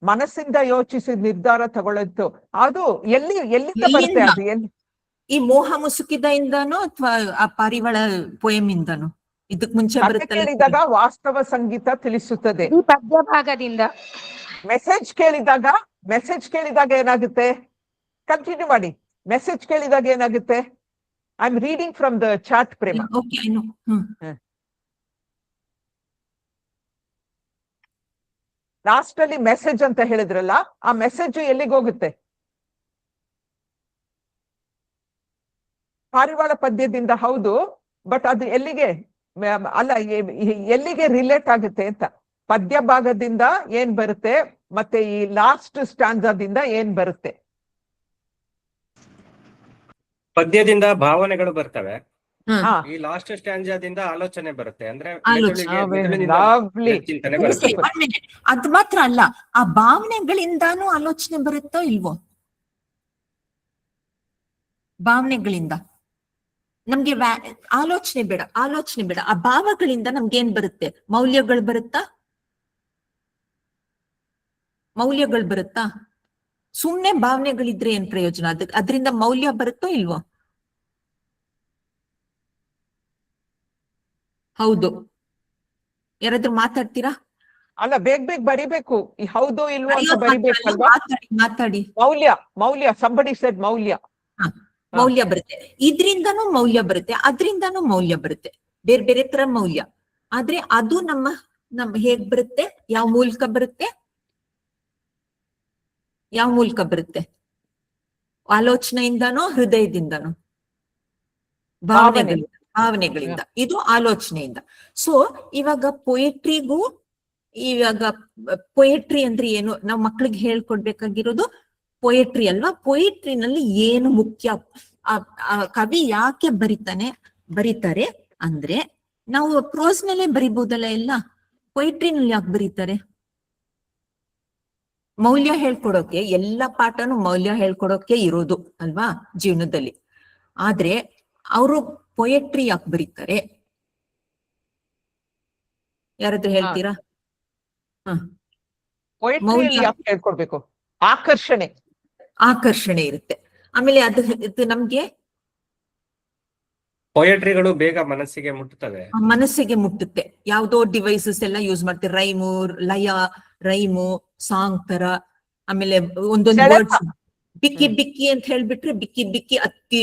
ಮನಸ್ಸಿಂದ ಯೋಚಿಸಿ ನಿರ್ಧಾರ ತಗೊಳ್ಳೋದು, ಅದು ಎಲ್ಲಿಂದ ಬರುತ್ತೆ? ಅದು ಎಲ್ಲಿ? ಈ ಮೋಹ ಮುಸುಕಿದ ಇಂದನೋ ಅಥವಾ ಆ ಪಾರಿವಾಳ ಪೋಯಮ್ ಇಂದನೋ? ಇದಕ್ ಮುಂಚೆ ಕೇಳಿದಾಗ ವಾಸ್ತವ ಸಂಗೀತ ತಿಳಿಸುತ್ತದೆ. ಪದ್ಯ ಭಾಗದಿಂದ. ಮೆಸೇಜ್ ಕೇಳಿದಾಗ ಏನಾಗುತ್ತೆ? ಕಂಟಿನ್ಯೂ ಮಾಡಿ. ಮೆಸೇಜ್ ಕೇಳಿದಾಗ ಏನಾಗುತ್ತೆ? I am reading from the chat, Prema. Last ಅಲ್ಲಿ ಮೆಸೇಜ್ ಅಂತ ಹೇಳಿದ್ರಲ್ಲ, ಆ ಮೆಸೇಜ್ ಎಲ್ಲಿಗೆ ಹೋಗುತ್ತೆ? ಪಾರಿವಾಳ ಪದ್ಯದಿಂದ ಹೌದು, ಬಟ್ ಅದು ಎಲ್ಲಿಗೆ ಅಲ್ಲ, ಎಲ್ಲಿಗೆ ರಿಲೇಟ್ ಆಗುತ್ತೆ ಅಂತ? ಪದ್ಯ ಭಾಗದಿಂದ ಏನ್ ಬರುತ್ತೆ ಮತ್ತೆ ಈ ಲಾಸ್ಟ್ ಸ್ಟಾನ್ಸಾದಿಂದ ಏನ್ ಬರುತ್ತೆ? ಪದ್ಯದಿಂದ ಭಾವನೆಗಳು ಬರ್ತವೆ, ಈ ಲಾಸ್ಟ್ ಸ್ಟ್ಯಾನ್ಜಾದಿಂದ ಆಲೋಚನೆ ಬರುತ್ತೆ. ಅಂದ್ರೆ ಚಿಂತನೆ ಬರುತ್ತೆ. ಅದು ಮಾತ್ರ ಅಲ್ಲ, ಆ ಭಾವನೆಗಳಿಂದಾನು ಆಲೋಚನೆ ಬರುತ್ತೋ ಇಲ್ವೋ? ಭಾವನೆಗಳಿಂದ ನಮ್ಗೆ ಆಲೋಚನೆ ಬೇಡ, ಆ ಭಾವಗಳಿಂದ ನಮ್ಗೆ ಏನ್ ಬರುತ್ತೆ? ಮೌಲ್ಯಗಳು ಬರುತ್ತಾ? ಸುಮ್ನೆ ಭಾವನೆಗಳಿದ್ರೆ ಏನ್ ಪ್ರಯೋಜನ? ಅದರಿಂದ ಮೌಲ್ಯ ಬರುತ್ತೋ ಇಲ್ವೋ? ಹೌದು. ಯಾರಾದ್ರೂ ಮಾತಾಡ್ತೀರಾ? ಅಲ್ಲ, ಬೇಗ ಬರಿಬೇಕು. ಹೌದು ಇಲ್ವೋ ಅಂತ ಬರಿಬೇಕಲ್ವಾ? ಮಾತಾಡಿ. ಮೌಲ್ಯ ಸಂಬಡಿ ಸೆಡ್ ಮೌಲ್ಯ ಬರುತ್ತೆ. ಇದ್ರಿಂದನೂ ಮೌಲ್ಯ ಬರುತ್ತೆ, ಅದ್ರಿಂದಾನು ಮೌಲ್ಯ ಬರುತ್ತೆ, ಬೇರೆ ಬೇರೆ ತರ ಮೌಲ್ಯ. ಆದ್ರೆ ಅದು ನಮ್ಮ ಹೇಗ್ ಬರುತ್ತೆ? ಯಾವ ಮೂಲಕ ಬರುತ್ತೆ? ಆಲೋಚನೆಯಿಂದಾನೋ ಹೃದಯದಿಂದಾನೋ? ಭಾವನೆಗಳಿಂದ. ಇದು ಆಲೋಚನೆಯಿಂದ. ಸೊ ಇವಾಗ ಪೊಯೆಟ್ರಿ ಅಂದ್ರೆ ಏನು? ನಾವು ಮಕ್ಳಿಗೆ ಹೇಳ್ಕೊಡ್ಬೇಕಾಗಿರೋದು ಪೊಯೆಟ್ರಿ ಅಲ್ವಾ? ಪೊಯೆಟ್ರಿನಲ್ಲಿ ಏನು ಮುಖ್ಯ? ಕವಿ ಯಾಕೆ ಬರೀತಾರೆ ಅಂದ್ರೆ, ನಾವು ಪ್ರೋಸ್ ನಲ್ಲೇ ಬರಿಬಹುದಲ್ಲ ಎಲ್ಲ, ಪೊಯೆಟ್ರಿನಲ್ಲಿ ಯಾಕೆ ಬರೀತಾರೆ? ಮೌಲ್ಯ ಹೇಳ್ಕೊಡೋಕೆ, ಎಲ್ಲ ಪಾಠನು ಮೌಲ್ಯ ಹೇಳ್ಕೊಡೋಕೆ ಇರೋದು ಅಲ್ವಾ ಜೀವನದಲ್ಲಿ. ಆದ್ರೆ ಅವರು ಪೊಯೆಟ್ರಿ ಯಾಕೆ ಬರೀತಾರೆ? ಯಾರಾದ್ರೂ ಹೇಳ್ತೀರಾ? ಪೊಯೆಟ್ರಿ ಯಾಕೆ ಹೇಳ್ಕೊಡ್ಬೇಕು? ಆಕರ್ಷಣೆ ಇರುತ್ತೆ. ಆಮೇಲೆ ಅದು ನಮ್ಗೆ ಪೊಯೆಟ್ರಿಗಳು ಬೇಗ ಮನಸ್ಸಿಗೆ ಮುಟ್ಟುತ್ತೆ. ಯಾವ್ದೋ ಡಿವೈಸಸ್ ಎಲ್ಲ ಯೂಸ್ ಮಾಡ್ತಾರೆ, ರೈಮು ಸಾಂಗ್ ತರ. ಆಮೇಲೆ ಒಂದೊಂದು ವರ್ಡ್ಸ್ ಬಿಕ್ಕಿ ಅಂತ ಹೇಳ್ಬಿಟ್ರೆ ಬಿಕ್ಕಿ ಅತ್ತಿ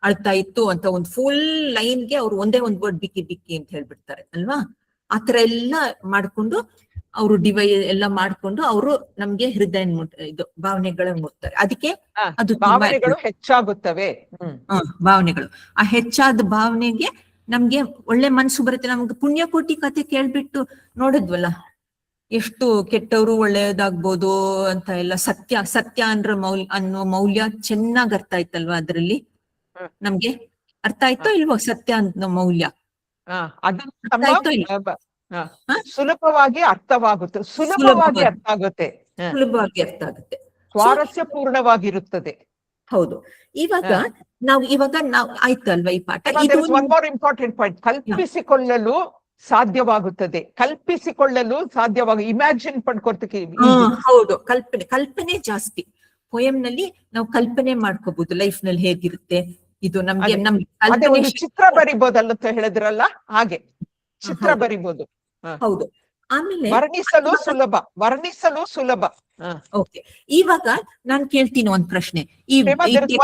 ಅಳ್ತಾ ಇತ್ತು ಅಂತ ಒಂದು ಫುಲ್ ಲೈನ್ಗೆ ಅವ್ರು ಒಂದೇ ಒಂದ್ ವರ್ಡ್ ಬಿಕ್ಕಿ ಅಂತ ಹೇಳ್ಬಿಡ್ತಾರೆ ಅಲ್ವಾ? ಆತರ ಎಲ್ಲ ಮಾಡ್ಕೊಂಡು ಅವರು ಎಲ್ಲ ಮಾಡ್ಕೊಂಡು ಅವರು ನಮ್ಗೆ ಹೃದಯ ಭಾವನೆಗಳನ್ನ ಮುಟ್ತಾರೆ. ಅದಕ್ಕೆ ಅದು ಭಾವನೆಗಳು ಹೆಚ್ಚಾಗುತ್ತವೆ. ಭಾವನೆಗಳು ಆ ಹೆಚ್ಚಾದ ಭಾವನೆಗೆ ನಮ್ಗೆ ಒಳ್ಳೆ ಮನ್ಸು ಬರುತ್ತೆ. ನಮ್ಗೆ ಪುಣ್ಯಕೋಟಿ ಕಥೆ ಕೇಳ್ಬಿಟ್ಟು ನೋಡಿದ್ವಲ್ಲ, ಎಷ್ಟು ಕೆಟ್ಟವರು ಒಳ್ಳೇದಾಗ್ಬೋದು ಅಂತ ಎಲ್ಲ. ಸತ್ಯ ಅನ್ನೋ ಮೌಲ್ಯ ಚೆನ್ನಾಗ್ ಅರ್ಥ ಆಯ್ತಲ್ವಾ ಅದ್ರಲ್ಲಿ? ನಮ್ಗೆ ಅರ್ಥ ಆಯ್ತೋ ಇಲ್ವೋ ಸತ್ಯ ಅನ್ನೋ ಮೌಲ್ಯ? ಸುಲಭವಾಗಿ ಅರ್ಥವಾಗುತ್ತೆ, ಅರ್ಥ ಆಗುತ್ತೆ, ಸ್ವಾರಸ್ಯಪೂರ್ಣವಾಗಿರುತ್ತದೆ. ಹೌದು. ಇವಾಗ ನಾವು ಆಯ್ತಲ್ವಾ ಈ ಪಾಠ? ಒನ್ ಮೋರ್ ಇಂಪಾರ್ಟೆಂಟ್ ಪಾಯಿಂಟ್, ಕಲ್ಪಿಸಿಕೊಳ್ಳಲು ಸಾಧ್ಯವಾಗುತ್ತದೆ. ಇಮ್ಯಾಜಿನ್ ಪಡ್ಕೊಳ್ತೀವಿ. ಹೌದು, ಕಲ್ಪನೆ ಜಾಸ್ತಿ. ಪೊಯಮ್ ನಲ್ಲಿ ನಾವು ಕಲ್ಪನೆ ಮಾಡ್ಕೋಬಹುದು ಲೈಫ್ ನಲ್ಲಿ ಹೇಗಿರುತ್ತೆ ಇದು. ನಮ್ಗೆ ಚಿತ್ರ ಬರಿಬೋದಲ್ಲ ಹೇಳಿದ್ರಲ್ಲ, ಹಾಗೆ ಚಿತ್ರ ಬರಿಬಹುದು. ಹೌದು. ಆಮೇಲೆ ವರ್ಣಿಸಲು ಸುಲಭ. ಓಕೆ, ಇವಾಗ ನಾನ್ ಕೇಳ್ತೀನಿ ಒಂದ್ ಪ್ರಶ್ನೆ.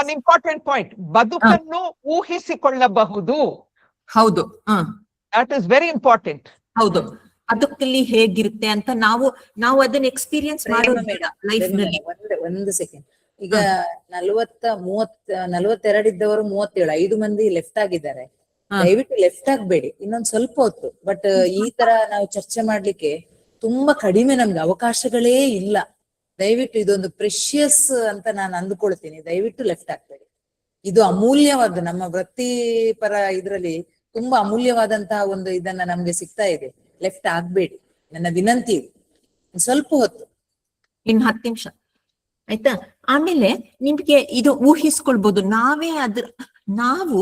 ಒನ್ ಇಂಪಾರ್ಟೆಂಟ್ ಪಾಯಿಂಟ್, ಬದುಕನ್ನು ಊಹಿಸಿಕೊಳ್ಳಬಹುದು. ಹೌದು, ದಟ್ ಇಸ್ ವೆರಿ ಇಂಪಾರ್ಟೆಂಟ್. ಹೌದು, ಬದುಕಲ್ಲಿ ಹೇಗಿರುತ್ತೆ ಅಂತ ನಾವು ಅದನ್ನ ಎಕ್ಸ್ಪೀರಿಯನ್ಸ್ ಮಾಡೋದು ಬೇಡ ಲೈಫ್ ನಲ್ಲಿ. ಒಂದು ಸೆಕೆಂಡ್, ಈಗ 42 ಇದ್ದವರು 37, 5 ಮಂದಿ ಲೆಫ್ಟ್ ಆಗಿದ್ದಾರೆ. ದಯವಿಟ್ಟು ಲೆಫ್ಟ್ ಆಗ್ಬೇಡಿ ಇನ್ನೊಂದ್ ಸ್ವಲ್ಪ ಹೊತ್ತು. ಬಟ್ ಈ ತರ ನಾವು ಚರ್ಚೆ ಮಾಡ್ಲಿಕ್ಕೆ ತುಂಬಾ ಕಡಿಮೆ, ನಮ್ಗೆ ಅವಕಾಶಗಳೇ ಇಲ್ಲ. ದಯವಿಟ್ಟು ಇದೊಂದು ಪ್ರೆಷಿಯಸ್ ಅಂತ ನಾನು ಅಂದುಕೊಳ್ತೀನಿ. ದಯವಿಟ್ಟು ಲೆಫ್ಟ್ ಆಗ್ಬೇಡಿ. ಇದು ಅಮೂಲ್ಯವಾದ, ನಮ್ಮ ವೃತ್ತಿಪರ ಇದ್ರಲ್ಲಿ ತುಂಬಾ ಅಮೂಲ್ಯವಾದಂತಹ ಒಂದು ಇದನ್ನ ನಮ್ಗೆ ಸಿಗ್ತಾ ಇದೆ. ಲೆಫ್ಟ್ ಆಗ್ಬೇಡಿ, ನನ್ನ ವಿನಂತಿ ಇದೆ. ಸ್ವಲ್ಪ ಹೊತ್ತು, ಇನ್ 10 ನಿಮಿಷ ಆಯ್ತಾ. ಆಮೇಲೆ ನಿಮ್ಗೆ ಇದು ಊಹಿಸ್ಕೊಳ್ಬಹುದು. ನಾವು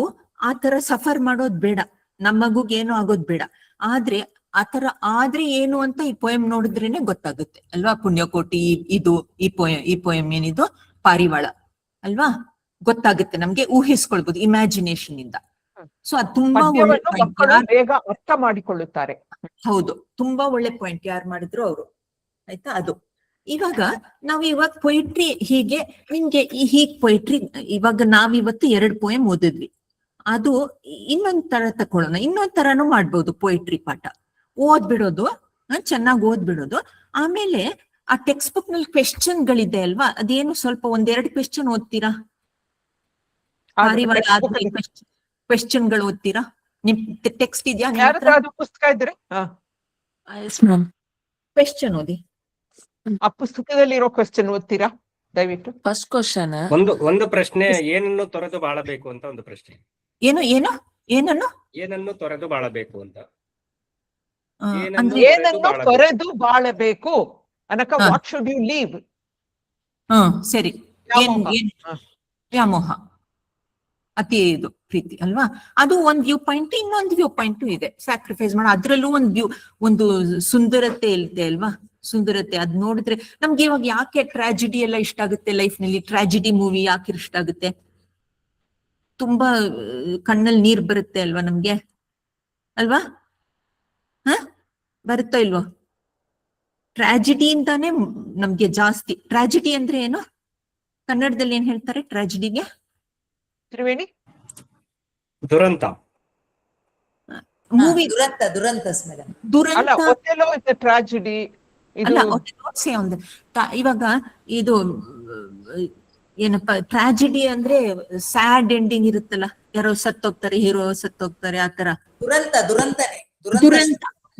ಆತರ ಸಫರ್ ಮಾಡೋದ್ ಬೇಡ, ನಮ್ಮ ಮಗುಗೆ ಏನು ಆಗೋದ್ ಬೇಡ. ಆದ್ರೆ ಆತರ ಆದ್ರೆ ಏನು ಅಂತ ಈ ಪೋಯಂ ನೋಡಿದ್ರೇನೆ ಗೊತ್ತಾಗುತ್ತೆ ಅಲ್ವಾ. ಪುಣ್ಯಕೋಟಿ, ಈ ಪೋಯಂ ಏನಿದು ಪಾರಿವಾಳ ಅಲ್ವಾ, ಗೊತ್ತಾಗುತ್ತೆ ನಮ್ಗೆ, ಊಹಿಸ್ಕೊಳ್ಬಹುದು ಇಮ್ಯಾಜಿನೇಷನ್ ಇಂದ. ಸೊ ಅದು ತುಂಬಾ ಒಳ್ಳೆ ಪಾಯಿಂಟ್, ಬೇಗ ಅರ್ಥ ಮಾಡಿಕೊಳ್ಳುತ್ತಾರೆ. ಹೌದು, ತುಂಬಾ ಒಳ್ಳೆ ಪಾಯಿಂಟ್ ಯಾರು ಮಾಡಿದ್ರು ಅವರು, ಆಯ್ತಾ. ಅದು ಇವಾಗ ಪೊಯಿಟ್ರಿ ಹೀಗೆ ನಿಮ್ಗೆ ಹೀಗ್ ಪೊಯಿಟ್ರಿ ಇವಾಗ ನಾವಿವತ್ತು 2 ಪೋಯಂ ಓದಿದ್ವಿ. ಅದು ಇನ್ನೊಂದ್ ತರ ತಕೊಳ್ಳೋಣ, ಇನ್ನೊಂದ್ ತರಾನು ಮಾಡ್ಬೋದು ಪೊಯಿಟ್ರಿ ಪಾಠ. ಓದ್ಬಿಡೋದು, ಚೆನ್ನಾಗಿ ಓದ್ಬಿಡೋದು. ಆಮೇಲೆ ಆ ಟೆಕ್ಸ್ಟ್ ಬುಕ್ ನಲ್ಲಿ ಕ್ವೆಶ್ಚನ್ ಗಳಿದೆ ಅಲ್ವಾ, ಅದೇನು ಸ್ವಲ್ಪ 1-2 ಕ್ವೆಶ್ಚನ್ ಓದ್ತೀರಾ? ಪಾರಿವಾಳ ಆದ್ಮೇಲೆ ಕ್ವೆಶ್ಚನ್ ಗಳು ಓದ್ತೀರಾ? ನಿಮ್ ಟೆಕ್ಸ್ಟ್ ಇದೆಯಾ? ಪುಸ್ತಕ ಇದ್ರೆ ಕ್ವೆಶ್ಚನ್ ಓದಿ. ಆ ಪುಸ್ತಕದಲ್ಲಿ ಇರೋ ಕ್ವೆಶ್ಚನ್ ಓದ್ತೀರಾ ದಯವಿಟ್ಟು? ಫಸ್ಟ್ ಕ್ವಶನ್, ಒಂದು ಪ್ರಶ್ನೆ, ಏನನ್ನು ತೊರೆದು ಬಾಳಬೇಕು ಅಂತ ಒಂದು ಪ್ರಶ್ನೆ. ಏನನ್ನು ತೊರೆದು ಬಾಳಬೇಕು ಅಂತ. ಏನನ್ನು ತೊರೆದು ಬಾಳಬೇಕು ಅನಕ, ವಾಟ್ ಶುಡ್ ಯು ಲೀವ್? ಸರಿ, ವ್ಯಾಮೋಹ, ಅತಿ ಇದು ಪ್ರೀತಿ ಅಲ್ವಾ. ಅದು ಒಂದ್ ವ್ಯೂ ಪಾಯಿಂಟ್, ಇನ್ನೊಂದು ವ್ಯೂ ಪಾಯಿಂಟ್ ಇದೆ, ಸ್ಯಾಕ್ರಿಫೈಸ್ ಮಾಡೋ. ಅದ್ರಲ್ಲೂ ಒಂದು ಸುಂದರತೆ ಇರುತ್ತೆ ಅಲ್ವಾ, ಸುಂದರತೆ. ಅದ್ ನೋಡಿದ್ರೆ ನಮ್ಗೆ ಇವಾಗ ಯಾಕೆ ಟ್ರಾಜಿಡಿ ಎಲ್ಲ ಇಷ್ಟ ಆಗುತ್ತೆ ಲೈಫ್ ನಲ್ಲಿ? ಟ್ರಾಜಿಡಿ ಮೂವಿ ಯಾಕೆ ಇಷ್ಟ ಆಗುತ್ತೆ? ತುಂಬಾ ಕಣ್ಣಲ್ಲಿ ನೀರ್ ಬರುತ್ತೆ ಅಲ್ವಾ ನಮ್ಗೆ, ಅಲ್ವಾ? ಬರುತ್ತೋ ಇಲ್ವೋ? ಟ್ರಾಜಿಡಿ ಇಂದಾನೆ ನಮ್ಗೆ ಜಾಸ್ತಿ. ಟ್ರಾಜಿಡಿ ಅಂದ್ರೆ ಏನು ಕನ್ನಡದಲ್ಲಿ ಏನ್ ಹೇಳ್ತಾರೆ ಟ್ರಾಜಿಡಿಗೆ? ತ್ರಿವೇಣಿ, ದುರಂತ ಮೂವಿ. ದುರಂತ ಟ್ರಾಜಿಡಿ ಅಲ್ಲ, ಇವಾಗ ಇದು ಏನಪ್ಪಾ ಟ್ರಾಜಿಡಿ ಅಂದ್ರೆ ಸ್ಯಾಡ್ ಎಂಡಿಂಗ್ ಇರುತ್ತಲ್ಲ, ಯಾರೋ ಸತ್ತೋಗ್ತಾರೆ, ಹೀರೋ ಸತ್ತೋಗ್ತಾರೆ, ಆತರ.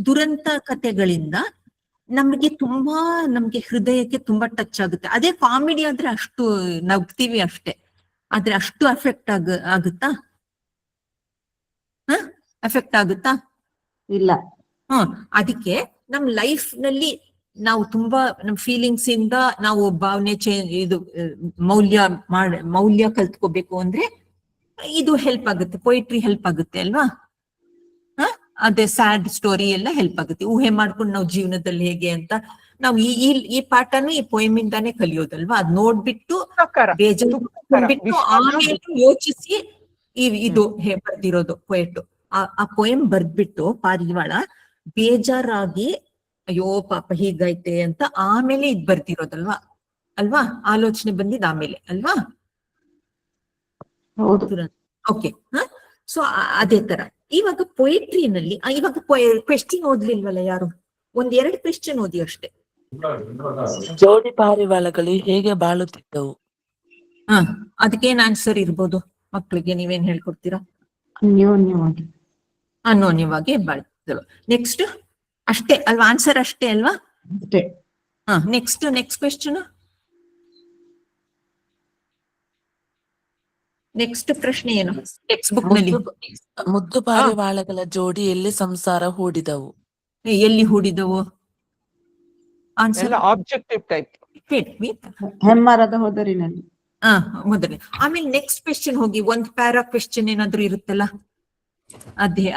ದುರಂತ ಕಥೆಗಳಿಂದ ನಮ್ಗೆ ಹೃದಯಕ್ಕೆ ತುಂಬಾ ಟಚ್ ಆಗುತ್ತೆ. ಅದೇ ಕಾಮಿಡಿ ಆದ್ರೆ ಅಷ್ಟು ನಗ್ತೀವಿ ಅಷ್ಟೇ, ಆದ್ರೆ ಅಷ್ಟು ಅಫೆಕ್ಟ್ ಆಗುತ್ತಾ? ಅಫೆಕ್ಟ್ ಆಗುತ್ತಾ? ಇಲ್ಲ. ಅದಕ್ಕೆ ನಮ್ ಲೈಫ್ ನಲ್ಲಿ ನಾವು ತುಂಬಾ ನಮ್ ಫೀಲಿಂಗ್ಸ್ ಇಂದ ನಾವು ಭಾವನೆ ಮೌಲ್ಯ ಕಲ್ತ್ಕೋಬೇಕು ಅಂದ್ರೆ ಇದು ಹೆಲ್ಪ್ ಆಗುತ್ತೆ, ಪೊಯಿಟ್ರಿ ಹೆಲ್ಪ್ ಆಗುತ್ತೆ ಅಲ್ವಾ. ಅದೇ ಸ್ಯಾಡ್ ಸ್ಟೋರಿ ಎಲ್ಲ ಹೆಲ್ಪ್ ಆಗುತ್ತೆ. ಊಹೆ ಮಾಡ್ಕೊಂಡು ನಾವು ಜೀವನದಲ್ಲಿ ಹೇಗೆ ಅಂತ ನಾವು ಈ ಪಾಠನು ಈ ಪೊಯಮ್ ಇಂದಾನೆ ಕಲಿಯೋದಲ್ವಾ. ಅದ್ ನೋಡ್ಬಿಟ್ಟು ಬೇಜಾರು ಆಮೇಲೆ ಯೋಚಿಸಿ ಇದು ಬರ್ದಿರೋದು ಪೊಯೆಟ್. ಆ ಪೊಯಮ್ ಬರ್ದ್ಬಿಟ್ಟು ಪಾರಿವಾಳ ಬೇಜಾರಾಗಿ ಅಯ್ಯೋ ಪಾಪ ಹೀಗೈತೆ ಅಂತ ಆಮೇಲೆ ಇದ್ ಬರ್ದಿರೋದಲ್ವಾ, ಅಲ್ವಾ? ಆಲೋಚನೆ ಬಂದಿದ್ ಆಮೇಲೆ ಅಲ್ವಾ? ಹೌದು. ಓಕೆ. ಸೊ ಅದೇ ತರ ಇವಾಗ ಪೊಯಿಟ್ರಿನಲ್ಲಿ ಇವಾಗ ಕ್ವೆಶ್ಚನ್ ಓದ್ಲಿಲ್ವಲ್ಲ ಯಾರು? 1-2 ಕ್ವೆಶ್ಚನ್ ಓದಿ ಅಷ್ಟೇ. ಜೋಡಿ ಪಾರಿವಾಳಗಳು ಹೇಗೆ ಬಾಳುತ್ತಿದ್ದವು? ಅದಕ್ಕೇನ್ ಆನ್ಸರ್ ಇರ್ಬೋದು ಮಕ್ಳಿಗೆ? ನೀವೇನ್ ಹೇಳ್ಕೊಡ್ತೀರಾ? ಅನ್ಯೋನ್ಯವಾಗಿ ಬಾಳ್ತಿದ್ದಳು. ನೆಕ್ಸ್ಟ್ ಅಷ್ಟೇ ಅಲ್ವಾ? ಆನ್ಸರ್ ಅಷ್ಟೇ ಅಲ್ವಾ? ನೆಕ್ಸ್ಟ್ ಕ್ವೆಶ್ಚನ್, ನೆಕ್ಸ್ಟ್ ಪ್ರಶ್ನೆ ಏನು ಟೆಕ್ಸ್ಟ್ ಬುಕ್ ನಲ್ಲಿ? ಮುದ್ದು ಪಾರಿವಾಳಗಳ ಜೋಡಿ ಎಲ್ಲಿ ಸಂಸಾರ ಹೂಡಿದವು? ಎಲ್ಲಿ ಹೂಡಿದವು? Answer objective type. ಹೆಮ್ಮರದ ಹೊದರಿನಲ್ಲಿ. ಮೊದಲೇ. ಆಮೇಲೆ ನೆಕ್ಸ್ಟ್ ಕ್ವೆಶ್ಚನ್ ಹೋಗಿ, ಒಂದ್ ಪ್ಯಾರಾ ಕ್ವೆಶ್ಚನ್ ಏನಾದ್ರು ಇರುತ್ತಲ್ಲ,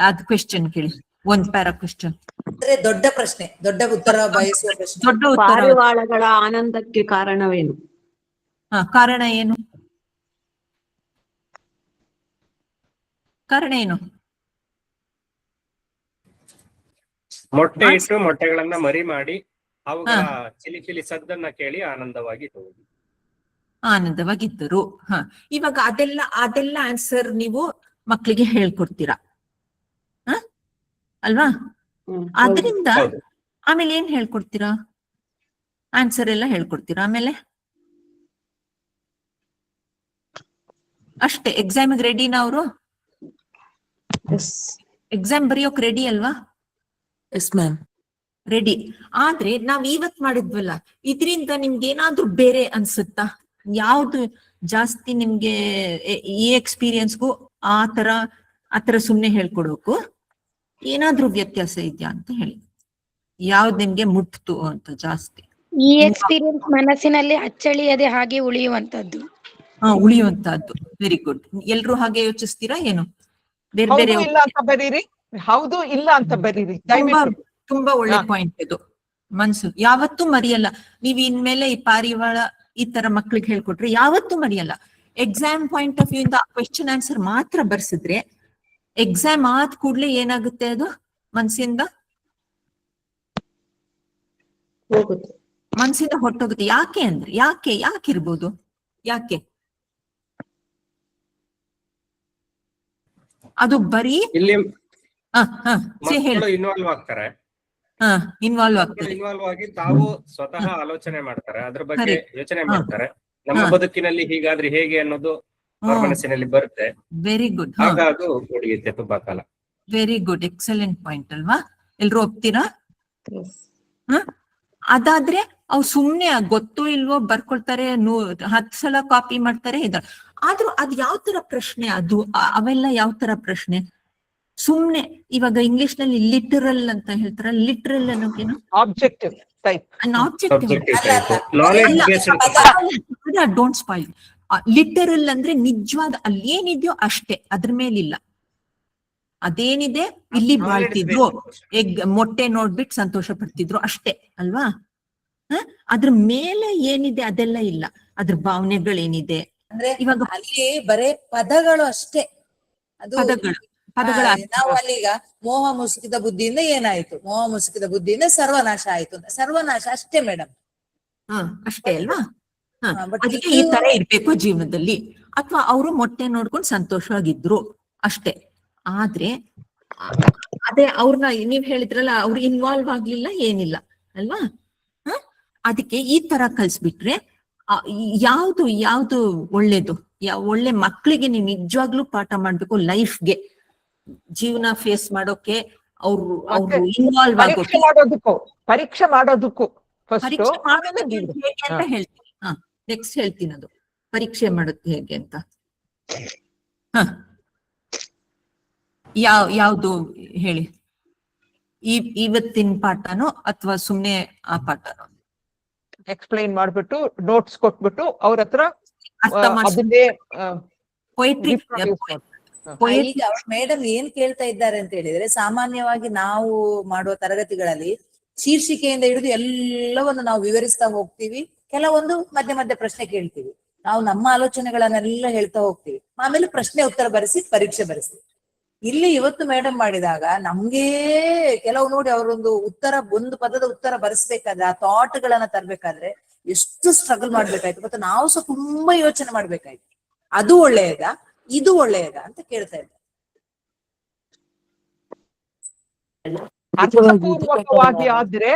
ಅದ್ ಕ್ವೆಶ್ಚನ್ ಕೇಳಿ. ಒಂದ್ ಪ್ಯಾರಾ ಕ್ವೆಶ್ಚನ್ ಅಂದ್ರೆ ದೊಡ್ಡ ಪ್ರಶ್ನೆ, ದೊಡ್ಡ ಉತ್ತರ ಬಯಸುವ ಪ್ರಶ್ನೆ. ದೊಡ್ಡ ಉತ್ತರ. ಪಾರಿವಾಳಗಳ ಆನಂದಕ್ಕೆ ಕಾರಣವೇನು? ಕಾರಣ ಏನು? ಕಾರಣ ಏನು? ಮೊಟ್ಟೆ ಇಟ್ಟು ಮೊಟ್ಟೆಗಳನ್ನ ಮರಿ ಮಾಡಿ ಅವುಗಳ ಚಿಲಿ ಚಿಲಿ ಸದ್ದನ್ನ ಕೇಳಿ ಆನಂದವಾಗಿದ್ದವು. ಆನಂದವಾಗಿದ್ದರು. ಇವಾಗ ಅದೆಲ್ಲ ಆನ್ಸರ್ ನೀವು ಮಕ್ಕಳಿಗೆ ಹೇಳ್ಕೊಡ್ತೀರಾ ಅಲ್ವಾ? ಆದ್ರಿಂದ ಆಮೇಲೆ ಏನ್ ಹೇಳ್ಕೊಡ್ತೀರಾ? ಆನ್ಸರ್ ಎಲ್ಲ ಹೇಳ್ಕೊಡ್ತೀರಾ ಆಮೇಲೆ? ಅಷ್ಟೇ. ಎಕ್ಸಾಮಿಗೆ ರೆಡಿನಾ ಅವರು? ಎಕ್ಸಾಮ್ ಬರೆಯೋಕ್ ರೆಡಿ ಅಲ್ವಾ? Yes ma'am. ರೆಡಿ. ಆದ್ರೆ ನಾವ್ ಇವತ್ ಮಾಡಿದ್ವಲ್ಲ, ಇದರಿಂದ ನಿಮ್ಗೆ ಏನಾದ್ರೂ ಬೇರೆ ಅನ್ಸುತ್ತಾ? ಯಾವ್ದು ಜಾಸ್ತಿ ನಿಮ್ಗೆ ಈ ಎಕ್ಸ್ಪೀರಿಯನ್ಸ್ಗೂ ಆತರ ಸುಮ್ನೆ ಹೇಳ್ಕೊಡೋಕು ಏನಾದ್ರೂ ವ್ಯತ್ಯಾಸ ಇದೆಯಾ ಅಂತ ಹೇಳಿ. ಯಾವ್ದು ನಿಮ್ಗೆ ಮುಟ್ತು ಅಂತ ಜಾಸ್ತಿ? ಈ ಎಕ್ಸ್ಪೀರಿಯನ್ಸ್ ಮನಸ್ಸಿನಲ್ಲಿ ಅಚ್ಚಳಿಯದೆ ಹಾಗೆ ಉಳಿಯುವಂತದ್ದು. ಉಳಿಯುವಂತಹದ್ದು. Very good. ಎಲ್ರು ಹಾಗೆ ಯೋಚಿಸ್ತೀರಾ ಏನು? ಬೇರೆ ಬೇರೆ ಇಲ್ಲ ಅಂತ ಬರೀರಿ. ಹೌದು ಇಲ್ಲ ಅಂತ ಬರೀರಿ. ತುಂಬಾ ಒಳ್ಳೆ ಪಾಯಿಂಟ್ ಇದು. ಮನ್ಸು ಯಾವತ್ತೂ ಮರೆಯಲ್ಲ. ನೀವ್ ಇನ್ಮೇಲೆ ಈ ಪಾರಿವಾಳ ಈ ತರ ಮಕ್ಳಿಗೆ ಹೇಳ್ಕೊಟ್ರೆ ಯಾವತ್ತೂ ಮರೆಯಲ್ಲ. ಎಕ್ಸಾಮ್ ಪಾಯಿಂಟ್ ಆಫ್ ವ್ಯೂ ಇಂದ ಕ್ವೆಶ್ಚನ್ ಆನ್ಸರ್ ಮಾತ್ರ ಬರ್ಸಿದ್ರೆ ಎಕ್ಸಾಮ್ ಆದ ಕೂಡ್ಲೆ ಏನಾಗುತ್ತೆ? ಅದು ಮನ್ಸಿಂದ ಹೊಟ್ಟೋಗುತ್ತೆ. ಯಾಕೆ ಅಂದ್ರೆ ಯಾಕಿರ್ಬೋದು? ಯಾಕೆ ಅದು ಬರೀ ಇಲ್ಲಿ ಹೇಳಿ. ಇನ್ವಾಲ್ವ್ ಆಗ್ತಾರೆ. ಇನ್ವಾಲ್ವ್ ಆಗಿ ತಾವು ಸ್ವತಃ ಆಲೋಚನೆ ಮಾಡ್ತಾರೆ, ಅದ್ರ ಬಗ್ಗೆ ಯೋಚನೆ ಮಾಡ್ತಾರೆ. ನಮ್ಮ ಬದುಕಿನಲ್ಲಿ ಹೀಗಾದ್ರೆ ಹೇಗೆ ಅನ್ನೋದು ಅವ್ರ ಮನಸ್ಸಿನಲ್ಲಿ ಬರುತ್ತೆ. Very good. ಆಗ ಅದು ಉಳಿಯುತ್ತೆ ತುಂಬಾ ಕಾಲ. Very good. ಎಕ್ಸಲೆಂಟ್ ಪಾಯಿಂಟ್ ಅಲ್ವಾ? ಎಲ್ರು ಒಪ್ತೀರಾ? ಅದಾದ್ರೆ ಅವ್ರು ಸುಮ್ನೆ ಗೊತ್ತೋ ಇಲ್ವೋ ಬರ್ಕೊಳ್ತಾರೆ, 10 ಸಲ ಕಾಪಿ ಮಾಡ್ತಾರೆ. ಆದ್ರೂ ಅದ್ ಯಾವ ತರ ಪ್ರಶ್ನೆ ಅದು? ಅವೆಲ್ಲ ಯಾವ ತರ ಪ್ರಶ್ನೆ? ಸುಮ್ನೆ ಇವಾಗ ಇಂಗ್ಲಿಷ್ ನಲ್ಲಿ ಲಿಟರಲ್ ಅಂತ ಹೇಳ್ತಾರ. ಲಿಟರಲ್ ಅನ್ನೋಕೇನು? Objective type. Don't spoil. Literal ಅಂದ್ರೆ ನಿಜವಾದ ಅಲ್ಲಿ ಏನಿದೆಯೋ ಅಷ್ಟೇ, ಅದ್ರ ಮೇಲಿಲ್ಲ. ಅದೇನಿದೆ ಇಲ್ಲಿ ಬಾಳ್ತಿದ್ರು, ಮೊಟ್ಟೆ ನೋಡ್ಬಿಟ್ಟು ಸಂತೋಷ ಪಡ್ತಿದ್ರು ಅಷ್ಟೇ ಅಲ್ವಾ? ಅದ್ರ ಮೇಲೆ ಏನಿದೆ ಅದೆಲ್ಲ ಇಲ್ಲ. ಅದ್ರ ಭಾವನೆಗಳೇನಿದೆ ಅಂದ್ರೆ ಇವಾಗ ಅಲ್ಲಿ ಬರೇ ಪದಗಳು ಅಷ್ಟೇ. ಅದು ನಾವು ಅಲ್ಲಿಗ ಮೋಹ ಮುಸುಕಿದ ಬುದ್ಧಿಯಿಂದ ಏನಾಯ್ತು, ಮೋಹ ಮುಸುಕಿದ ಬುದ್ಧಿಯಿಂದ ಸರ್ವನಾಶ ಆಯ್ತು ಅಂತ. ಸರ್ವನಾಶ ಅಷ್ಟೇ ಮೇಡಮ್. ಅಷ್ಟೇ ಅಲ್ವಾ? ಅದಕ್ಕೆ ಈ ತರ ಇರ್ಬೇಕು ಜೀವನದಲ್ಲಿ. ಅಥವಾ ಅವರು ಮೊಟ್ಟೆ ನೋಡ್ಕೊಂಡು ಸಂತೋಷವಾಗಿದ್ರು ಅಷ್ಟೇ. ಆದ್ರೆ ಅದೇ ಅವ್ರನ್ನ ನೀವ್ ಹೇಳಿದ್ರಲ್ಲ, ಅವ್ರು ಇನ್ವಾಲ್ವ್ ಆಗ್ಲಿಲ್ಲ, ಏನಿಲ್ಲ ಅಲ್ವಾ? ಅದಕ್ಕೆ ಈ ತರ ಕಲ್ಸ್ಬಿಟ್ರೆ ಯಾವ್ದು ಒಳ್ಳೇದು? ಒಳ್ಳೆ ಮಕ್ಳಿಗೆ ನೀವು ನಿಜವಾಗ್ಲೂ ಪಾಠ ಮಾಡ್ಬೇಕು. ಲೈಫ್ಗೆ, ಜೀವನ ಫೇಸ್ ಮಾಡೋಕೆ, ಅವ್ರು ಇನ್ವಾಲ್ವ್ ಆಗೋಕೆ, ಪರೀಕ್ಷೆ ಮಾಡೋದಕ್ಕೂ ಹೇಗೆ ಅಂತ ಹೇಳ್ತೀನಿ. ನೆಕ್ಸ್ಟ್ ಹೇಳ್ತೀನಿ ಅದು ಪರೀಕ್ಷೆ ಮಾಡುತ್ತೆ ಹೇಗೆ ಅಂತ. ಯಾವ್ದು ಹೇಳಿ? ಇವತ್ತಿನ ಪಾಠನೋ ಅಥವಾ ಸುಮ್ನೆ ಆ ಪಾಠನೋ? ಎಕ್ಸ್ಪ್ಲೈನ್ ಮಾಡ್ಬಿಟ್ಟು ನೋಟ್ಸ್ ಕೊಟ್ಬಿಟ್ಟು ಅವ್ರ ಹತ್ರ ಈಗ ಮೇಡಮ್ ಏನ್ ಕೇಳ್ತಾ ಇದ್ದಾರೆ ಅಂತ ಹೇಳಿದ್ರೆ, ಸಾಮಾನ್ಯವಾಗಿ ನಾವು ಮಾಡುವ ತರಗತಿಗಳಲ್ಲಿ ಶೀರ್ಷಿಕೆಯಿಂದ ಹಿಡಿದು ಎಲ್ಲವನ್ನು ನಾವು ವಿವರಿಸ್ತಾ ಹೋಗ್ತೀವಿ. ಕೆಲವೊಂದು ಮಧ್ಯ ಮಧ್ಯ ಪ್ರಶ್ನೆ ಕೇಳ್ತೀವಿ. ನಾವು ನಮ್ಮ ಆಲೋಚನೆಗಳನ್ನೆಲ್ಲ ಹೇಳ್ತಾ ಹೋಗ್ತೀವಿ. ಆಮೇಲೆ ಪ್ರಶ್ನೆ ಉತ್ತರ ಬರೆಸಿ ಪರೀಕ್ಷೆ ಬರೆಸ್ತೀವಿ. ಇಲ್ಲಿ ಇವತ್ತು ಮೇಡಮ್ ಮಾಡಿದಾಗ ನಮ್ಗೆ ಕೆಲವು ನೋಡಿ, ಅವರೊಂದು ಒಂದು ಪದದ ಉತ್ತರ ಬರೆಸ್ಬೇಕಾದ್ರೆ, ಆ ಥಾಟ್ ಗಳನ್ನ ತರ್ಬೇಕಾದ್ರೆ ಎಷ್ಟು ಸ್ಟ್ರಗಲ್ ಮಾಡ್ಬೇಕಾಯ್ತು. ಮತ್ತೆ ನಾವು ಸಹ ತುಂಬಾ ಯೋಚನೆ ಮಾಡ್ಬೇಕಾಯ್ತು. ಅದು ಒಳ್ಳೆಯದಾ ಇದು ಒಳ್ಳೆಯದಾ ಅಂತ ಕೇಳ್ತಾ ಇದ್ದೆ. ಅರ್ಥಪೂರ್ವಕವಾಗಿ ಆದ್ರೆ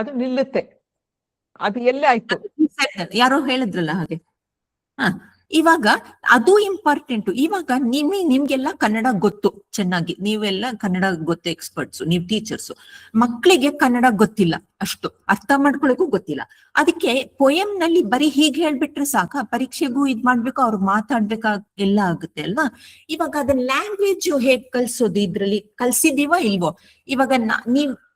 ಅದು ನಿಲ್ಲುತ್ತೆ. ಅದು ಎಲ್ಲೇ ಆಯ್ತು. ಯಾರೋ ಹೇಳಿದ್ರಲ್ಲ ಹಾಗೆ. ಇವಾಗ ಅದು ಇಂಪಾರ್ಟೆಂಟ್. ಇವಾಗ ನಿಮ್ಗೆಲ್ಲ ಕನ್ನಡ ಗೊತ್ತು ಚೆನ್ನಾಗಿ, ನೀವೆಲ್ಲ ಕನ್ನಡ ಗೊತ್ತು, ಎಕ್ಸ್ಪರ್ಟ್ಸ್, ನೀವು ಟೀಚರ್ಸ್. ಮಕ್ಕಳಿಗೆ ಕನ್ನಡ ಗೊತ್ತಿಲ್ಲ, ಅಷ್ಟು ಅರ್ಥ ಮಾಡ್ಕೊಳಕ್ಕೂ ಗೊತ್ತಿಲ್ಲ. ಅದಕ್ಕೆ ಪೊಯಮ್ ನಲ್ಲಿ ಬರೀ ಹೀಗೆ ಹೇಳ್ಬಿಟ್ರೆ ಸಾಕ? ಪರೀಕ್ಷೆಗೂ ಇದ್ ಮಾಡ್ಬೇಕು, ಅವ್ರು ಮಾತಾಡ್ಬೇಕಾ ಎಲ್ಲ ಆಗುತ್ತೆ ಅಲ್ವಾ? ಇವಾಗ ಅದನ್ನ ಲ್ಯಾಂಗ್ವೇಜ್ ಹೇಗ್ ಕಲ್ಸೋದು? ಇದ್ರಲ್ಲಿ ಕಲ್ಸಿದೀವ ಇಲ್ವೋ? ಇವಾಗ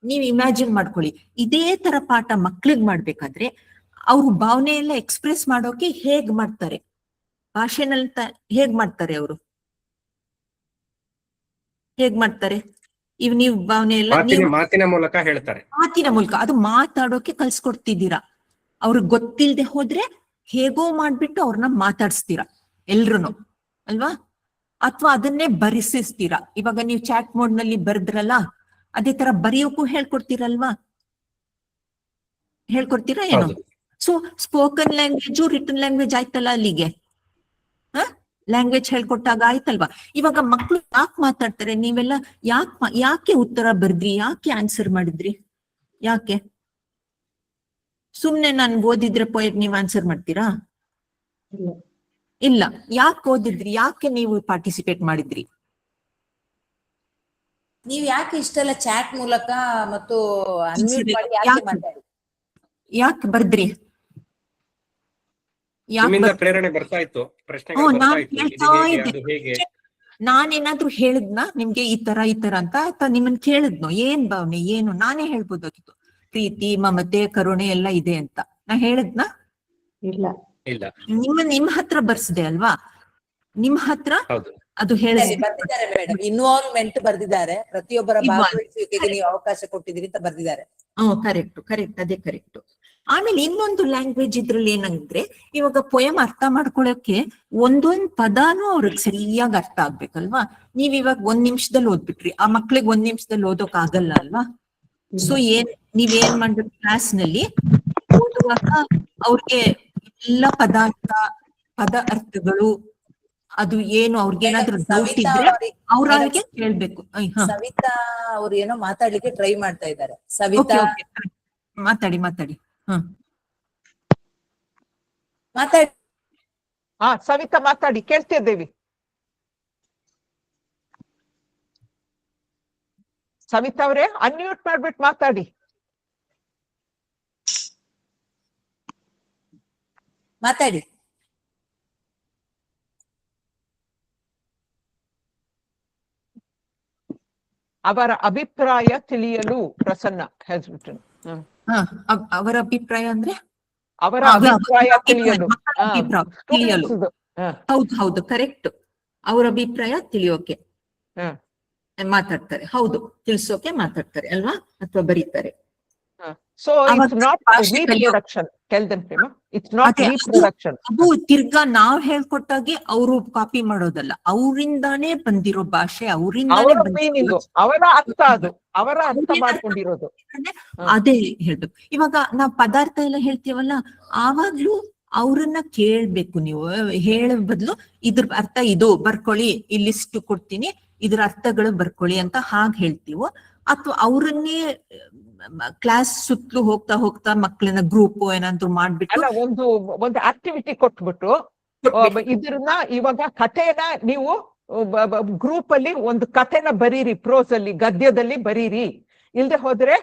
ನೀವ್ ಇಮ್ಯಾಜಿನ್ ಮಾಡ್ಕೊಳ್ಳಿ, ಇದೇ ತರ ಪಾಠ ಮಕ್ಳಿಗೆ ಮಾಡ್ಬೇಕಾದ್ರೆ ಅವ್ರು ಭಾವನೆ ಎಲ್ಲ ಎಕ್ಸ್ಪ್ರೆಸ್ ಮಾಡೋಕೆ ಹೇಗ್ ಮಾಡ್ತಾರೆ? ಭಾಷೆನಲ್ಲಿ ಹೇಗ್ ಮಾಡ್ತಾರೆ? ಅವರು ಹೇಗ್ ಮಾಡ್ತಾರೆ? ನೀವು ಭಾವನೆ ಎಲ್ಲ ಮಾತಿನ ಮೂಲಕ ಹೇಳ್ತಾರೆ. ಮಾತಿನ ಮೂಲಕ ಅದು ಮಾತಾಡೋಕೆ ಕಲ್ಸ್ಕೊಡ್ತಿದ್ದೀರಾ. ಅವ್ರಿಗೆ ಗೊತ್ತಿಲ್ಲದೆ ಹೋದ್ರೆ ಹೇಗೋ ಮಾಡ್ಬಿಟ್ಟು ಅವ್ರನ್ನ ಮಾತಾಡ್ಸ್ತೀರಾ ಎಲ್ರುನು ಅಲ್ವಾ? ಅಥವಾ ಅದನ್ನೇ ಬರೆಸಿಸ್ತೀರಾ. ಇವಾಗ ನೀವು ಚಾಟ್ ಮೋಡ್ ನಲ್ಲಿ ಬರ್ದ್ರಲ್ಲ, ಅದೇ ತರ ಬರೆಯೋಕ್ಕೂ ಹೇಳ್ಕೊಡ್ತೀರಲ್ವಾ? ಹೇಳ್ಕೊಡ್ತೀರಾ ಏನು? ಹೌದು. So spoken language written language ಆಯ್ತಲ್ಲ ಅಲ್ಲಿಗೆ. ಲ್ಯಾಂಗ್ವೇಜ್ ಹೇಳ್ಕೊಟ್ಟಾಗ ಆಯ್ತಲ್ವಾ? ಇವಾಗ ಮಕ್ಳು ಯಾಕೆ ಮಾತಾಡ್ತಾರೆ? ನೀವೆಲ್ಲ ಯಾಕೆ ಉತ್ತರ ಬರ್ದ್ರಿ? ಯಾಕೆ ಆನ್ಸರ್ ಮಾಡಿದ್ರಿ? ಯಾಕೆ? ಸುಮ್ನೆ ನಾನು ಓದಿದ್ರೆ ಪೋಯಟ್ ನೀವ್ ಆನ್ಸರ್ ಮಾಡ್ತೀರಾ? ಇಲ್ಲ. ಯಾಕೆ ಓದಿದ್ರಿ? ಯಾಕೆ ನೀವು ಪಾರ್ಟಿಸಿಪೇಟ್ ಮಾಡಿದ್ರಿ? ನೀವ್ ಯಾಕೆ ಇಷ್ಟೆಲ್ಲ ಚಾಟ್ ಮೂಲಕ ಮತ್ತು ಅನ್ಮ್ಯೂಟ್ ಮಾಡಿ ಯಾಕೆ ಮಾತಾಡಿ? ಯಾಕೆ ಬರ್ದ್ರಿ? ನಿಮ್ಮಿಂದ ಪ್ರೇರಣೆ ಬರ್ತಾ ಇತ್ತು, ಪ್ರಶ್ನೆಗಳು ಬರ್ತಾ ಇತ್ತು, ಇದು ಹೇಗೆ ಅದು ಹೇಗೆ? ನಾನೇನಾದ್ರೂ ಹೇಳಿದ್ನ ನಿಮ್ಗೆ ಈ ತರ ಅಂತ ಅಥವಾ ನಿಮ್ಮನ್ ಕೇಳಿದ್ನೋ? ಏನ್ ಭಾವನೆ ಏನು? ನಾನೇ ಹೇಳ್ಬೋದಾಗಿತ್ತು, ಪ್ರೀತಿ ಮಮತೆ ಕರುಣೆ ಎಲ್ಲ ಇದೆ ಅಂತ. ನಾ ಹೇಳಿದ್ನ? ಇಲ್ಲ. ಇಲ್ಲ. ನಿಮ್ ಹತ್ರ ಬರ್ಸಿದೆ ಅಲ್ವಾ? ನಿಮ್ ಹತ್ರ ಅದು ಬರ್ದಿದ್ದಾರೆ ಮೇಡಮ್, ಇನ್ವಾಲ್ವ್ಮೆಂಟ್ ಬರ್ದಿದ್ದಾರೆ. ಪ್ರತಿಯೊಬ್ಬರ ಭಾಗವಹಿಸುವಿಕೆಗೆ ನೀವು ಅವಕಾಶ ಕೊಟ್ಟಿದ್ದೀರಿ ಅಂತ ಬರ್ದಿದ್ದಾರೆ. ಕರೆಕ್ಟ್, ಅದೇ ಕರೆಕ್ಟ್. ಆಮೇಲೆ ಇನ್ನೊಂದು ಲ್ಯಾಂಗ್ವೇಜ್ ಇದ್ರಲ್ಲಿ ಏನಂದ್ರೆ, ಇವಾಗ ಪೊಯಮ್ ಅರ್ಥ ಮಾಡ್ಕೊಳಕ್ಕೆ ಒಂದೊಂದ್ ಪದಾನು ಅವ್ರಿಗೆ ಸರಿಯಾಗಿ ಅರ್ಥ ಆಗ್ಬೇಕಲ್ವಾ? ನೀವ್ ಇವಾಗ 1 ನಿಮಿಷದಲ್ಲಿ ಓದ್ಬಿಟ್ರಿ, ಆ ಮಕ್ಳಿಗೆ 1 ನಿಮಿಷದಲ್ಲಿ ಓದೋಕ್ ಆಗಲ್ಲ ಅಲ್ವಾ? ಸೊ ನೀವೇನ್ ಮಾಡ್ಬೇಕು, ಕ್ಲಾಸ್ ನಲ್ಲಿ ಓದುವಾಗ ಅವ್ರಿಗೆ ಎಲ್ಲ ಪದ ಅರ್ಥಗಳು ಅದು ಏನು ಅವ್ರಿಗೆ ಏನಾದ್ರು ಡೌಟ್ ಇದ್ರೆ ಅವ್ರಿಗೆ ಕೇಳ್ಬೇಕು. ಸವಿತಾ ಅವ್ರು ಏನೋ ಮಾತಾಡ್ಲಿಕ್ಕೆ ಟ್ರೈ ಮಾಡ್ತಾ ಇದ್ದಾರೆ. ಸವಿತಾ ಮಾತಾಡಿ. ಮಾತಾಡಿ. ಸವಿತಾ ಮಾತಾಡಿ, ಕೇಳ್ತಿದ್ದೇವಿ. ಸವಿತಾ ಅವರೇ ಅನ್ಮ್ಯೂಟ್ ಮಾಡ್ಬಿಟ್ಟು ಮಾತಾಡಿ. ಮಾತಾಡಿ. ಅವರ ಅಭಿಪ್ರಾಯ ತಿಳಿಯಲು ಪ್ರಸನ್ನ ಹ್ಯಾಸ್ ರಿಟನ್. ಅವರ ಅಭಿಪ್ರಾಯ ಅಂದ್ರೆ ಅವರ ಅಭಿಪ್ರಾಯ ತಿಳಿಯಲು. ಹೌದು ಕರೆಕ್ಟ್. ಅವ್ರ ಅಭಿಪ್ರಾಯ ತಿಳಿಯೋಕೆ ಮಾತಾಡ್ತಾರೆ. ಹೌದು, ತಿಳಿಸೋಕೆ ಮಾತಾಡ್ತಾರೆ ಅಲ್ವಾ? ಅಥವಾ ಬರೀತಾರೆ. So it's not reproduction. Tell them, Prema. It's not reproduction. ಅದು ತಿರ್ಗಾ ನಾವ್ ಹೇಳ್ಕೊಟ್ಟಾಗೆ ಅವರು ಕಾಪಿ ಮಾಡೋದಲ್ಲ, ಅವರಿಂದಾನೇ ಬಂದಿರೋ ಭಾಷೆ, ಅವರಿಂದಾನೇ ಅವರ ಅರ್ಥ, ಅದು ಅವರ ಅರ್ಥ ಮಾಡ್ಕೊಂಡಿರೋದು. ಅದೇ ಹೇಳ್ಬೇಕು. ಇವಾಗ ನಾವ್ ಪದಾರ್ಥ ಎಲ್ಲ ಹೇಳ್ತೀವಲ್ಲ, ಆವಾಗ್ಲೂ ಅವ್ರನ್ನ ಕೇಳ್ಬೇಕು. ನೀವು ಹೇಳೋ ಬದ್ಲು ಇದ್ರ ಅರ್ಥ ಇದು ಬರ್ಕೊಳ್ಳಿ, ಇಲ್ಲಿ ಲಿಸ್ಟ್ ಕೊಡ್ತೀನಿ, ಇದ್ರ ಅರ್ಥಗಳು ಬರ್ಕೊಳ್ಳಿ ಅಂತ ಹಾಗೆ ಹೇಳ್ತೀವೋ, ಅಥವಾ ಅವ್ರನ್ನೇ ಕ್ಲಾಸ್ ಸುತ್ತಲೂ ಹೋಗ್ತಾ ಮಕ್ಕಳನ್ನ ಗ್ರೂಪ್ ಏನಾದ್ರು ಮಾಡ್ಬಿಟ್ಟು ಒಂದು ಆಕ್ಟಿವಿಟಿ ಕೊಟ್ಬಿಟ್ಟು ಇದ್ರನ್ನ, ಇವಾಗ ಕಥೆನ ನೀವು ಗ್ರೂಪ್ ಅಲ್ಲಿ ಒಂದು ಕಥೆನ ಬರೀರಿ, ಪ್ರೋಸ್ ಅಲ್ಲಿ ಗದ್ಯದಲ್ಲಿ ಬರೀರಿ, ಇಲ್ದೆ ಹೋದ್ರೆ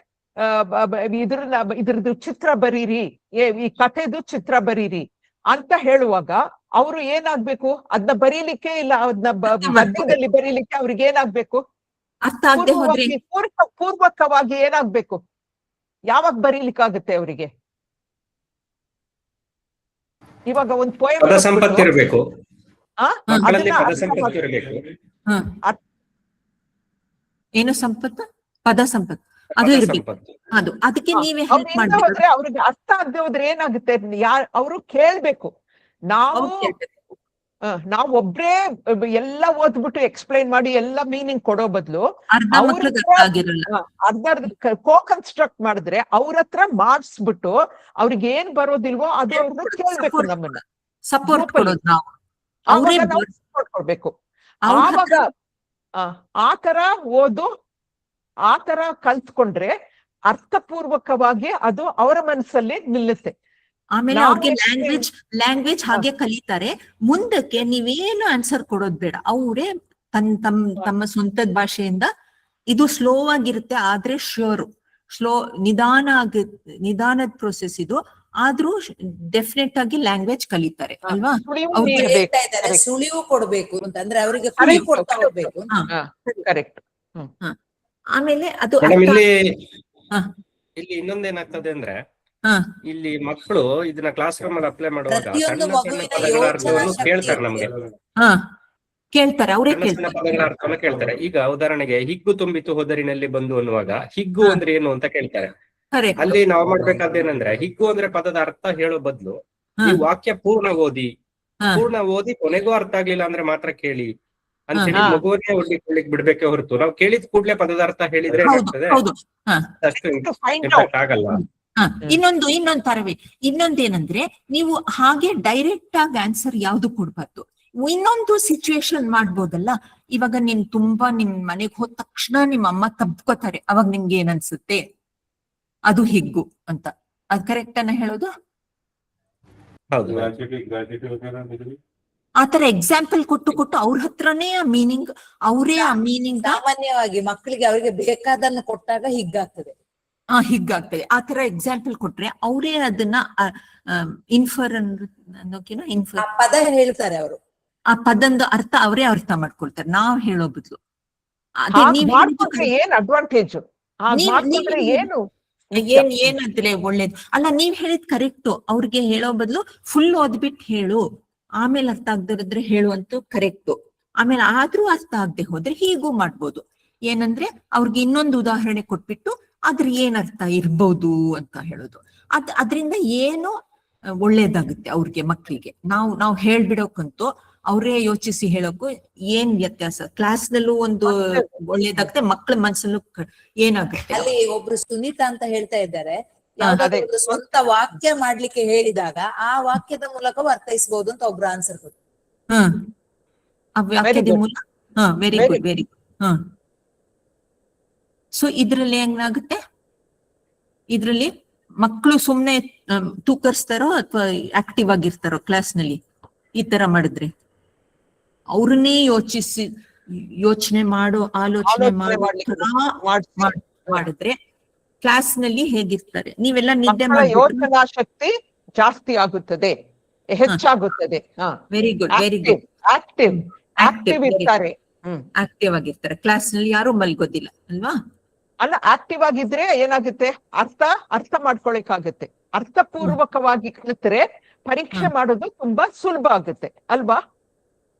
ಇದ್ರದ್ದು ಚಿತ್ರ ಬರೀರಿ, ಈ ಕಥೆದು ಚಿತ್ರ ಬರೀರಿ ಅಂತ ಹೇಳುವಾಗ ಅವರು ಏನಾಗ್ಬೇಕು? ಅದನ್ನ ಬರೀಲಿಕ್ಕೆ ಇಲ್ಲ, ಅದನ್ನ ಗದ್ಯದಲ್ಲಿ ಬರೀಲಿಕ್ಕೆ ಅವ್ರಿಗೆ ಏನಾಗ್ಬೇಕು? ಪೂರ್ವಕವಾಗಿ ಏನಾಗ್ಬೇಕು? ಯಾವಾಗ ಬರೀಲಿಕ್ಕಾಗುತ್ತೆ ಅವರಿಗೆ? ಇವಾಗ ಒಂದು ಪೋಯಮ್ ಪದ ಸಂಪತ್ತು ಇರಬೇಕು, ಮಕ್ಕಳಲ್ಲಿ ಪದ ಸಂಪತ್ತು ಇರಬೇಕು. ಏನು ಸಂಪತ್ತು? ಪದ ಸಂಪತ್ತು ಅದು ಇರ್ಬೇಕು. ಅದು ಅದಕ್ಕೆ ನೀವೇ ಹೆಲ್ಪ್ ಮಾಡ್ಬೇಕು. ಅವ್ರಿಗೆ ಅರ್ಥ ಆಗದೆ ಹೋದ್ರೆ ಏನಾಗುತ್ತೆ? ಅವರು ಕೇಳ್ಬೇಕು. ನಾವ್ ಒಬ್ರೇ ಎಲ್ಲ ಓದ್ಬಿಟ್ಟು ಎಕ್ಸ್ಪ್ಲೈನ್ ಮಾಡಿ ಎಲ್ಲ ಮೀನಿಂಗ್ ಕೊಡೋ ಬದ್ಲು ಕೋ ಕನ್ಸ್ಟ್ರಕ್ಟ್ ಮಾಡಿದ್ರೆ ಅವ್ರ ಹತ್ರ ಮಾಡಿಸ್ಬಿಟ್ಟು ಅವ್ರಿಗೆ ಏನ್ ಬರೋದಿಲ್ವೋ ಅದು ಅವ್ರನ್ನ ಕೇಳ್ಬೇಕು, ನಮ್ಮನ್ನ ಸಪೋರ್ಟ್ ಕೊಡ್ಬೇಕು. ಆವಾಗ ಆತರ ಓದು, ಆತರ ಕಲ್ತ್ಕೊಂಡ್ರೆ ಅರ್ಥಪೂರ್ವಕವಾಗಿ ಅದು ಅವರ ಮನಸ್ಸಲ್ಲಿ ನಿಲ್ಲುತ್ತೆ. ಆಮೇಲೆ ಅವ್ರಿಗೆ ಲ್ಯಾಂಗ್ವೇಜ್ ಹಾಗೆ ಕಲಿತಾರೆ. ಮುಂದಕ್ಕೆ ನೀವೇನು ಆನ್ಸರ್ ಕೊಡೋದ್ ಬೇಡ, ಅವರೇ ತಮ್ಮ ಸ್ವಂತದ ಭಾಷೆಯಿಂದ. ಇದು ಸ್ಲೋ ಆಗಿರುತ್ತೆ, ಆದ್ರೆ ಸ್ಲೋ ನಿಧಾನದ ಪ್ರೊಸೆಸ್ ಇದು. ಆದ್ರೂ ಡೆಫಿನೆಟ್ ಆಗಿ ಲ್ಯಾಂಗ್ವೇಜ್ ಕಲಿತಾರೆ ಅಲ್ವಾ? ಸುಳಿವು ಕೊಡ್ಬೇಕು ಅಂತಂದ್ರೆ ಅವರಿಗೆ ಕೊಡ್ತಾ ಹೋಗ್ಬೇಕು. ಕರೆಕ್ಟ್. ಆಮೇಲೆ ಅದು ಇಲ್ಲಿ ಇನ್ನೊಂದೇನಾಗ್ತದೆ ಅಂದ್ರೆ, ಇಲ್ಲಿ ಮಕ್ಕಳು ಇದನ್ನ ಕ್ಲಾಸ್ ರೂಮ್ ಅಲ್ಲಿ ಅಪ್ಲೈ ಮಾಡುವಾಗ ಸಣ್ಣ ಸಣ್ಣ ಪದಗಳ ಅರ್ಥವನ್ನು ಕೇಳ್ತಾರೆ, ನಮ್ಗೆ ಕೇಳ್ತಾರೆ, ಅವರೇ ಪದಗಳ ಅರ್ಥವನ್ನು ಕೇಳ್ತಾರೆ. ಈಗ ಉದಾಹರಣೆಗೆ ಹಿಗ್ಗು ತುಂಬಿತು ಹೊದರಿನಲ್ಲಿ ಬಂದು ಅನ್ನುವಾಗ ಹಿಗ್ಗು ಅಂದ್ರೆ ಏನು ಅಂತ ಕೇಳ್ತಾರೆ. ಅಲ್ಲಿ ನಾವು ಮಾಡ್ಬೇಕಾದೇನಂದ್ರೆ, ಹಿಗ್ಗು ಅಂದ್ರೆ ಪದದ ಅರ್ಥ ಹೇಳೋ ಬದ್ಲು ನೀವು ವಾಕ್ಯ ಪೂರ್ಣ ಓದಿ ಕೊನೆಗೂ ಅರ್ಥ ಆಗ್ಲಿಲ್ಲ ಅಂದ್ರೆ ಮಾತ್ರ ಕೇಳಿ ಅಂತೇಳಿ ಮಗುವನ್ನೇ ಒಡ್ಡಿಕೊಳ್ಳಿಕ್ ಬಿಡ್ಬೇಕೆ ಹೊರತು ನಾವು ಕೇಳಿದ ಕೂಡ್ಲೆ ಪದದಾರ್ಥ ಹೇಳಿದ್ರೆ ಹೌದು ಏನಾಗ್ತದೆ ಹೌದು ಹ ಅಷ್ಟು ಇಂಪ್ಯಾಕ್ಟ್ ಆಗಲ್ಲ. ಹ ಇನ್ನೊಂದು ತರವೇ ಇನ್ನೊಂದೇನಂದ್ರೆ ನೀವು ಹಾಗೆ ಡೈರೆಕ್ಟ್ ಆಗಿ ಆನ್ಸರ್ ಯಾವ್ದು ಕೊಡ್ಬಾರ್ದು. ಇನ್ನೊಂದು ಸಿಚುವೇಶನ್ ಮಾಡ್ಬೋದಲ್ಲ. ಇವಾಗ ನೀನ್ ತುಂಬಾ ನಿಮ್ ಮನೆಗ್ ಹೋದ ತಕ್ಷಣ ನಿಮ್ಮ ಅಮ್ಮ ತಬ್ಕೋತಾರೆ, ಅವಾಗ ನಿಮ್ಗೆ ಏನ್ ಅನ್ಸುತ್ತೆ? ಅದು ಹಿಗ್ಗು ಅಂತ. ಅದ್ ಕರೆಕ್ಟ್ ಅನ್ನ ಹೇಳೋದು? ಆತರ ಎಕ್ಸಾಂಪಲ್ ಕೊಟ್ಟು ಅವ್ರ ಹತ್ರನೇ ಆ ಮೀನಿಂಗ್, ಅವರೇ ಆ ಮೀನಿಂಗ್ ಸಾಮಾನ್ಯವಾಗಿ ಮಕ್ಕಳಿಗೆ ಅವರಿಗೆ ಬೇಕಾದನ್ನು ಕೊಟ್ಟಾಗ ಹಿಗ್ಗಾಗ್ತದೆ. ಹಿಗ್ಗಾಗ್ತದೆ. ಆತರ ಎಕ್ಸಾಂಪಲ್ ಕೊಟ್ರೆ ಅವರೇ ಅದನ್ನ ಇನ್ಫರ್ ಅನ್ನೋಕಿನ ಇನ್ಫರ್ ಪದ ಹೇಳ್ತಾರೆ ಅವರು, ಆ ಪದಂದು ಅರ್ಥ ಅವರೇ ಅರ್ಥ ಮಾಡ್ಕೊಳ್ತಾರೆ, ನಾವ್ ಹೇಳೋ ಬದಲು. ಏನ್ ಅಡ್ವಾಂಟೇಜ್ ಏನು ಏನಂತಲೇ ಒಳ್ಳೇದು ಅಲ್ಲ. ನೀವ್ ಹೇಳಿದ್ ಕರೆಕ್ಟ್. ಅವ್ರಿಗೆ ಹೇಳೋ ಬದಲು ಫುಲ್ ಓದ್ಬಿಟ್ಟು ಹೇಳು, ಆಮೇಲೆ ಅರ್ಥ ಆಗದಿರಿದ್ರೆ ಹೇಳುವಂತೂ ಕರೆಕ್ಟ್. ಆಮೇಲೆ ಆದ್ರೂ ಅರ್ಥ ಆಗದೆ ಹೋದ್ರೆ ಹೀಗೂ ಮಾಡ್ಬೋದು. ಏನಂದ್ರೆ ಅವ್ರಿಗೆ ಇನ್ನೊಂದು ಉದಾಹರಣೆ ಕೊಟ್ಬಿಟ್ಟು ಅದ್ರ ಏನ್ ಅರ್ಥ ಇರ್ಬೋದು ಅಂತ ಹೇಳೋದು. ಅದ್ರಿಂದ ಏನು ಒಳ್ಳೇದಾಗುತ್ತೆ ಅವ್ರಿಗೆ, ಮಕ್ಕಳಿಗೆ. ನಾವು ಹೇಳ್ಬಿಡೋಕಂತೂ ಅವರೇ ಯೋಚಿಸಿ ಹೇಳೋಕು ಏನ್ ವ್ಯತ್ಯಾಸ? ಕ್ಲಾಸ್ ನಲ್ಲೂ ಒಂದು ಒಳ್ಳೇದಾಗುತ್ತೆ, ಮಕ್ಕಳ ಮನ್ಸಲ್ಲೂ ಏನಾಗುತ್ತೆ. ಅಲ್ಲಿ ಒಬ್ರು ಸುನೀತಾ ಅಂತ ಹೇಳ್ತಾ ಇದ್ದಾರೆ, ಯಾವ್ದಾದ್ರು ಸ್ವಂತ ವಾಕ್ಯ ಮಾಡ್ಲಿಕ್ಕೆ ಹೇಳಿದಾಗ ಆ ವಾಕ್ಯದ ಮೂಲಕವೂ ಅರ್ಥೈಸಬಹುದು ಅಂತ ಒಬ್ರು ಆನ್ಸರ್ ಕೊಟ್ಟು. ವಾಕ್ಯದ ಮೂಲಕ very good very good. So ಇದ್ರಲ್ಲಿ ಏನಾಗುತ್ತೆ? ಇದ್ರಲ್ಲಿ ಮಕ್ಕಳು ಸುಮ್ನೆ ತೂಕರ್ಸ್ತಾರೋ ಅಥವಾ ಆಕ್ಟಿವ್ ಆಗಿರ್ತಾರೋ ಕ್ಲಾಸ್ ನಲ್ಲಿ ಈ ತರ ಮಾಡಿದ್ರೆ? ಅವ್ರನ್ನೇ ಯೋಚನೆ ಮಾಡೋ ಆಲೋಚನೆ ಮಾಡಿದ್ರೆ ಕ್ಲಾಸ್ ನಲ್ಲಿ ಹೇಗಿರ್ತಾರೆ? ನೀವೆಲ್ಲ ನಿದ್ದೆ ಯೋಚನಾ ಶಕ್ತಿ ಜಾಸ್ತಿ ಆಗುತ್ತದೆ, ಹೆಚ್ಚಾಗುತ್ತದೆ. Very good very good. Active ಇರ್ತಾರೆ, ಆಕ್ಟಿವ್ ಆಗಿರ್ತಾರೆ. ಕ್ಲಾಸ್ ನಲ್ಲಿ ಯಾರು ಮಲ್ಗೋದಿಲ್ಲ ಅಲ್ವಾ? ಅಲ್ಲ, ಆಕ್ಟಿವ್ ಆಗಿದ್ರೆ ಏನಾಗುತ್ತೆ? ಅರ್ಥ ಮಾಡ್ಕೊಳಿಕಾಗುತ್ತೆ. ಅರ್ಥಪೂರ್ವಕವಾಗಿ ಕಲಿತರೆ ಪರೀಕ್ಷೆ ಮಾಡೋದು ತುಂಬಾ ಸುಲಭ ಆಗುತ್ತೆ ಅಲ್ವಾ?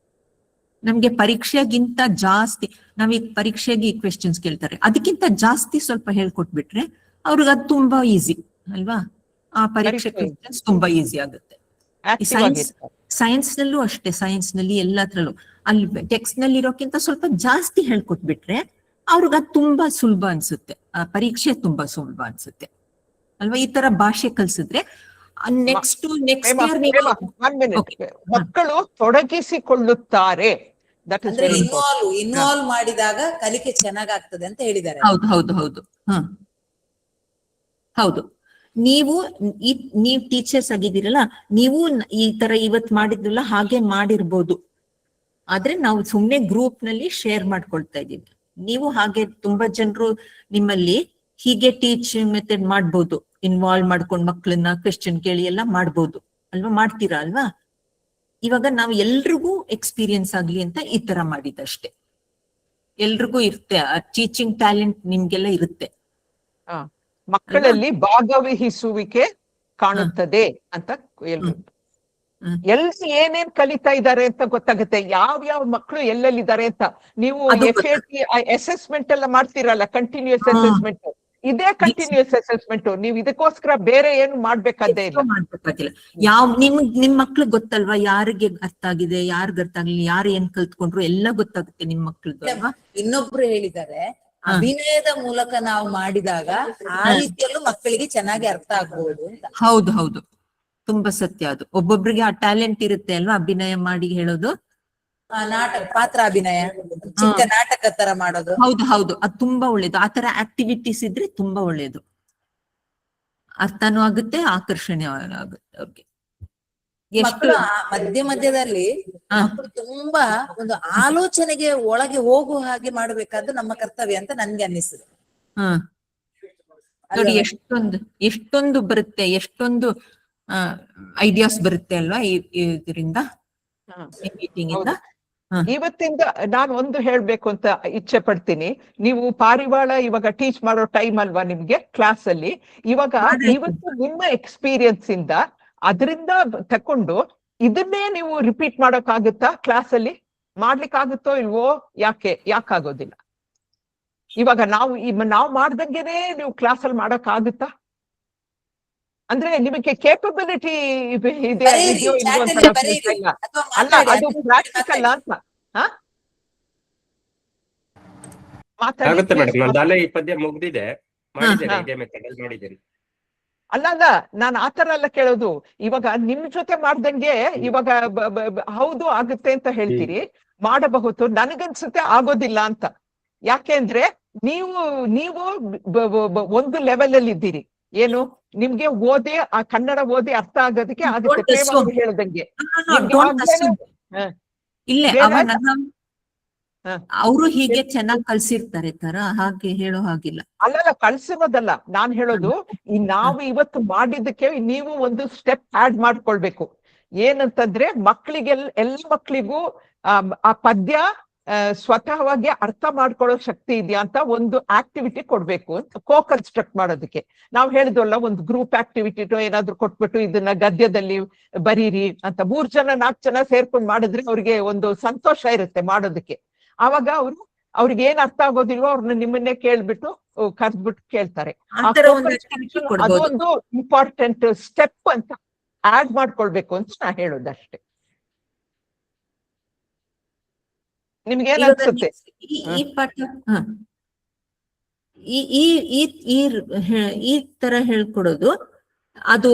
ನಮ್ಗೆ ಪರೀಕ್ಷೆಗಿಂತ ಜಾಸ್ತಿ, ನಾವೀಗ ಪರೀಕ್ಷೆಗೆ ಈ ಕ್ವೆಶ್ಚನ್ಸ್ ಕೇಳ್ತಾರೆ, ಅದಕ್ಕಿಂತ ಜಾಸ್ತಿ ಸ್ವಲ್ಪ ಹೇಳ್ಕೊಟ್ಬಿಟ್ರೆ ಅವ್ರಿಗೆ ಅದು ತುಂಬಾ ಈಸಿ ಅಲ್ವಾ? ಆ ಪರೀಕ್ಷೆ ಕ್ವೆಶ್ಚನ್ಸ್ ತುಂಬಾ ಈಸಿ ಆಗುತ್ತೆ. ಸೈನ್ಸ್ ನಲ್ಲೂ ಅಷ್ಟೇ, ಸೈನ್ಸ್ ನಲ್ಲಿ ಎಲ್ಲದ್ರಲ್ಲೂ ಅಲ್ಲಿ ಟೆಕ್ಸ್ಟ್ ನಲ್ಲಿ ಇರೋಕ್ಕಿಂತ ಸ್ವಲ್ಪ ಜಾಸ್ತಿ ಹೇಳ್ಕೊಟ್ಬಿಟ್ರೆ ಅವ್ರಿಗೆ ಅದು ತುಂಬಾ ಸುಲಭ ಅನ್ಸುತ್ತೆ, ಆ ಪರೀಕ್ಷೆ ತುಂಬಾ ಸುಲಭ ಅನ್ಸುತ್ತೆ ಅಲ್ವಾ? ಈ ತರ ಭಾಷೆ ಕಲ್ಸಿದ್ರೆ ನೆಕ್ಸ್ಟ್ ಇಯರ್ ಮಕ್ಕಳು ತೊಡಗಿಸಿಕೊಳ್ಳುತ್ತಾರೆ. ಇನ್ವಾಲ್ವ್ ಮಾಡಿದಾಗ ಕಲಿಕೆ ಚೆನ್ನಾಗಾಗ್ತದೆ ಅಂತ ಹೇಳಿದ್ದಾರೆ. ಹೌದು ಹೌದು ಹೌದು ಹೌದು. ನೀವು ಟೀಚರ್ಸ್ ಆಗಿದ್ದೀರಲ್ಲ, ನೀವು ಈ ತರ ಇವತ್ ಮಾಡಿದ್ರಲ್ಲ ಹಾಗೆ ಮಾಡಿರ್ಬೋದು, ಆದ್ರೆ ನಾವು ಸುಮ್ನೆ ಗ್ರೂಪ್ ನಲ್ಲಿ ಶೇರ್ ಮಾಡ್ಕೊಳ್ತಾ ಇದೀವಿ. ನೀವು ಹಾಗೆ ತುಂಬಾ ಜನರು ನಿಮ್ಮಲ್ಲಿ ಹೀಗೆ ಟೀಚಿಂಗ್ ಮೆಥಡ್ ಮಾಡ್ಬೋದು, ಇನ್ವಾಲ್ವ್ ಮಾಡ್ಕೊಂಡು ಮಕ್ಕಳನ್ನ ಕ್ವೆಶ್ಚನ್ ಕೇಳಿ ಎಲ್ಲ ಮಾಡ್ಬೋದು ಅಲ್ವಾ? ಮಾಡ್ತೀರಾ ಅಲ್ವಾ? ಇವಾಗ ನಾವು ಎಲ್ರಿಗೂ ಎಕ್ಸ್ಪೀರಿಯನ್ಸ್ ಆಗ್ಲಿ ಅಂತ ಈ ತರ ಮಾಡಿದಷ್ಟೇ. ಎಲ್ರಿಗೂ ಇರುತ್ತೆ ಆ ಟೀಚಿಂಗ್ ಟ್ಯಾಲೆಂಟ್, ನಿಮ್ಗೆಲ್ಲ ಇರುತ್ತೆ. ಮಕ್ಕಳಲ್ಲಿ ಭಾಗವಹಿಸುವಿಕೆ ಕಾಣುತ್ತದೆ ಅಂತ ಹೇಳ್ಬೋದು. ಎಲ್ಲಿ ಏನೇನ್ ಕಲಿತಾ ಇದ್ದಾರೆ ಅಂತ ಗೊತ್ತಾಗುತ್ತೆ, ಯಾವ ಮಕ್ಕಳು ಎಲ್ಲೆಲ್ಲಿದ್ದಾರೆ ಅಂತ. ನೀವು ಅಸೆಸ್ಮೆಂಟ್ ಎಲ್ಲ ಮಾಡ್ತೀರಲ್ಲ, ಕಂಟಿನ್ಯೂಸ್ ಅಸೆಸ್ಮೆಂಟ್, ಇದೇ ಕಂಟಿನ್ಯೂಸ್ ಅಸೆಸ್ಮೆಂಟ್. ನೀವು ಇದಕ್ಕೋಸ್ಕರ ಬೇರೆ ಏನು ಮಾಡ್ಬೇಕಾದ್ದೇ ಇಲ್ಲ. ನಿಮ್ ಮಕ್ಳಿಗೆ ಗೊತ್ತಲ್ವಾ ಯಾರಿಗೆ ಅರ್ಥ ಆಗಿದೆ, ಯಾರಿಗ ಅರ್ಥ ಆಗ್ಲಿಲ್ಲ, ಯಾರು ಏನ್ ಕಲ್ತ್ಕೊಂಡ್ರು ಎಲ್ಲ ಗೊತ್ತಾಗುತ್ತೆ ನಿಮ್ ಮಕ್ಳದ್ದು ಅಲ್ವಾ? ಇನ್ನೊಬ್ರು ಹೇಳಿದ್ದಾರೆ, ಅಭಿನಯದ ಮೂಲಕ ನಾವು ಮಾಡಿದಾಗ ಆ ರೀತಿಯಲ್ಲೂ ಮಕ್ಕಳಿಗೆ ಚೆನ್ನಾಗಿ ಅರ್ಥ ಆಗ್ಬಹುದು ಅಂತ. ಹೌದು ಹೌದು, ತುಂಬಾ ಸತ್ಯ ಅದು. ಒಬ್ಬೊಬ್ರಿಗೆ ಆ ಟ್ಯಾಲೆಂಟ್ ಇರುತ್ತೆ ಅಲ್ವಾ, ಅಭಿನಯ ಮಾಡಿ ಹೇಳೋದು. ನಾಟಕ ಪಾತ್ರ ಅಭಿನಯ, ಚಿಕ್ಕ ನಾಟಕ ತರ ಮಾಡೋದು. ಹೌದು ಹೌದು, ಅದು ತುಂಬಾ ಒಳ್ಳೇದು. ಆತರ ಆಕ್ಟಿವಿಟೀಸ್ ಇದ್ರೆ ತುಂಬಾ ಒಳ್ಳೇದು, ಅರ್ಥನೂ ಆಗುತ್ತೆ, ಆಕರ್ಷಣೆ ಆಗುತ್ತೆ ಅವ್ರಿಗೆ. ಮಕ್ಕಳು ಮಧ್ಯದಲ್ಲಿ ಮಕ್ಕಳು ತುಂಬಾ ಒಂದು ಆಲೋಚನೆಗೆ ಒಳಗೆ ಹೋಗುವ ಹಾಗೆ ಮಾಡಬೇಕಾದ್ದು ನಮ್ಮ ಕರ್ತವ್ಯ ಅಂತ ನನ್ಗೆ ಅನ್ನಿಸ್ತದೆ. ನೋಡಿ ಎಷ್ಟೊಂದು ಬರುತ್ತೆ, ಎಷ್ಟೊಂದು ಐಡಿಯಾಸ್ ಬರುತ್ತೆ ಅಲ್ವಾ ಇದರಿಂದ, ಮೀಟಿಂಗ್ ಇಂದ. ಇವತ್ತಿಂದ ನಾನು ಒಂದು ಹೇಳ್ಬೇಕು ಅಂತ ಇಚ್ಛೆ ಪಡ್ತೀನಿ. ನೀವು ಪಾರಿವಾಳ ಇವಾಗ ಟೀಚ್ ಮಾಡೋ ಟೈಮ್ ಅಲ್ವಾ ನಿಮ್ಗೆ ಕ್ಲಾಸ್ ಅಲ್ಲಿ? ಇವಾಗ ಇವತ್ತು ನಿಮ್ಮ ಎಕ್ಸ್ಪೀರಿಯನ್ಸ್ ಇಂದ ಅದರಿಂದ ತಕೊಂಡು ಇದನ್ನೇ ನೀವು ರಿಪೀಟ್ ಮಾಡೋಕ್ಕಾಗುತ್ತಾ ಕ್ಲಾಸ್ ಅಲ್ಲಿ? ಮಾಡ್ಲಿಕ್ಕಾಗುತ್ತೋ ಇಲ್ವೋ? ಯಾಕಾಗೋದಿಲ್ಲ? ಇವಾಗ ನಾವು ಮಾಡ್ದಂಗೆನೆ ನೀವು ಕ್ಲಾಸ್ ಅಲ್ಲಿ ಮಾಡಕ್ಕಾಗುತ್ತಾ? ಅಂದ್ರೆ ನಿಮಗೆ ಕೇಪಬಿಲಿಟಿ ಇದೆ, ಅಲ್ಲ ಅದು ಪ್ರಾಕ್ಟಿಕಲ್ ಅಂತ. ಆಗುತ್ತೆ ಮೇಡಮ್. ಮಾತಾಡಿ. ನಾನು ಅಲ್ಲೇ ಈ ಪದ್ಯ ಮುಗ್ದಿದೆ, ಮಾಡಿದ್ದೇನೆ, ಇದೇ ಮೆಥಡ್ ಅಲ್ಲಿ ಮಾಡಿದ್ದೇನೆ. ಅಲ್ಲ ನಾನು ಆತರ ಎಲ್ಲ ಕೇಳೋದು. ಇವಾಗ ನಿಮ್ ಜೊತೆ ಮಾಡ್ದಂಗೆ ಇವಾಗ ಹೌದು ಆಗುತ್ತೆ ಅಂತ ಹೇಳ್ತೀರಿ, ಮಾಡಬಹುದು. ನನಗನ್ಸುತ್ತೆ ಆಗೋದಿಲ್ಲ ಅಂತ. ಯಾಕೆಂದ್ರೆ ನೀವು ಒಂದು ಲೆವೆಲ್ ಅಲ್ಲಿ ಇದ್ದೀರಿ. ಏನು ನಿಮ್ಗೆ ಓದಿ ಆ ಕನ್ನಡ ಓದಿ ಅರ್ಥ ಆಗೋದಕ್ಕೆ ಆಗುತ್ತೆ. ಪ್ರೇಮ ಹೇಳ್ದಂಗೆ ಅವರು ಹೀಗೆ ಚೆನ್ನಾಗಿ ಕಲ್ಸಿರ್ತಾರೆ ತರ, ಹಾಗೆ ಹೇಳೋ ಹಾಗಿಲ್ಲ. ಅಲ್ಲ ಕಳ್ಸಿರೋದಲ್ಲ ನಾನ್ ಹೇಳೋದು. ನಾವು ಇವತ್ತು ಮಾಡಿದ್ದಕ್ಕೆ ನೀವು ಒಂದು ಸ್ಟೆಪ್ ಆಡ್ ಮಾಡ್ಕೊಳ್ಬೇಕು. ಏನಂತಂದ್ರೆ ಎಲ್ಲ ಮಕ್ಳಿಗೂ ಆ ಪದ್ಯ ಸ್ವತಃವಾಗಿ ಅರ್ಥ ಮಾಡ್ಕೊಳ್ಳೋ ಶಕ್ತಿ ಇದೆಯಾ ಅಂತ ಒಂದು ಆಕ್ಟಿವಿಟಿ ಕೊಡ್ಬೇಕು ಅಂತ, ಕನ್ಸ್ಟ್ರಕ್ಟ್ ಮಾಡೋದಕ್ಕೆ. ನಾವ್ ಹೇಳಿದ್ವಲ್ಲ, ಒಂದು ಗ್ರೂಪ್ ಆಕ್ಟಿವಿಟಿ ಏನಾದ್ರು ಕೊಟ್ಬಿಟ್ಟು ಇದನ್ನ ಗದ್ಯದಲ್ಲಿ ಬರೀರಿ ಅಂತ 3 ಜನ 4 ಜನ ಸೇರ್ಕೊಂಡು ಮಾಡಿದ್ರೆ ಅವ್ರಿಗೆ ಒಂದು ಸಂತೋಷ ಇರುತ್ತೆ ಮಾಡೋದಕ್ಕೆ. ಆವಾಗ ಅವ್ರಿಗೆ ಏನ್ ಅರ್ಥ ಆಗೋದಿಲ್ವೋ ಅವ್ರನ್ನ ನಿಮ್ಮನ್ನೇ ಕೇಳ್ಬಿಟ್ಟು ಕರ್ದ್ಬಿಟ್ಟು ಕೇಳ್ತಾರೆ. ಅದೊಂದು ಇಂಪಾರ್ಟೆಂಟ್ ಸ್ಟೆಪ್ ಅಂತ ಆಡ್ ಮಾಡ್ಕೊಳ್ಬೇಕು ಅಂತ ನಾ ಹೇಳೋದಷ್ಟೇ. ನಿಮ್ಗೆ ಏನ್ ಅನ್ಸುತ್ತೆ? ಈ ಪಾಠ ಈ ತರ ಹೇಳ್ಕೊಡೋದು ಅದು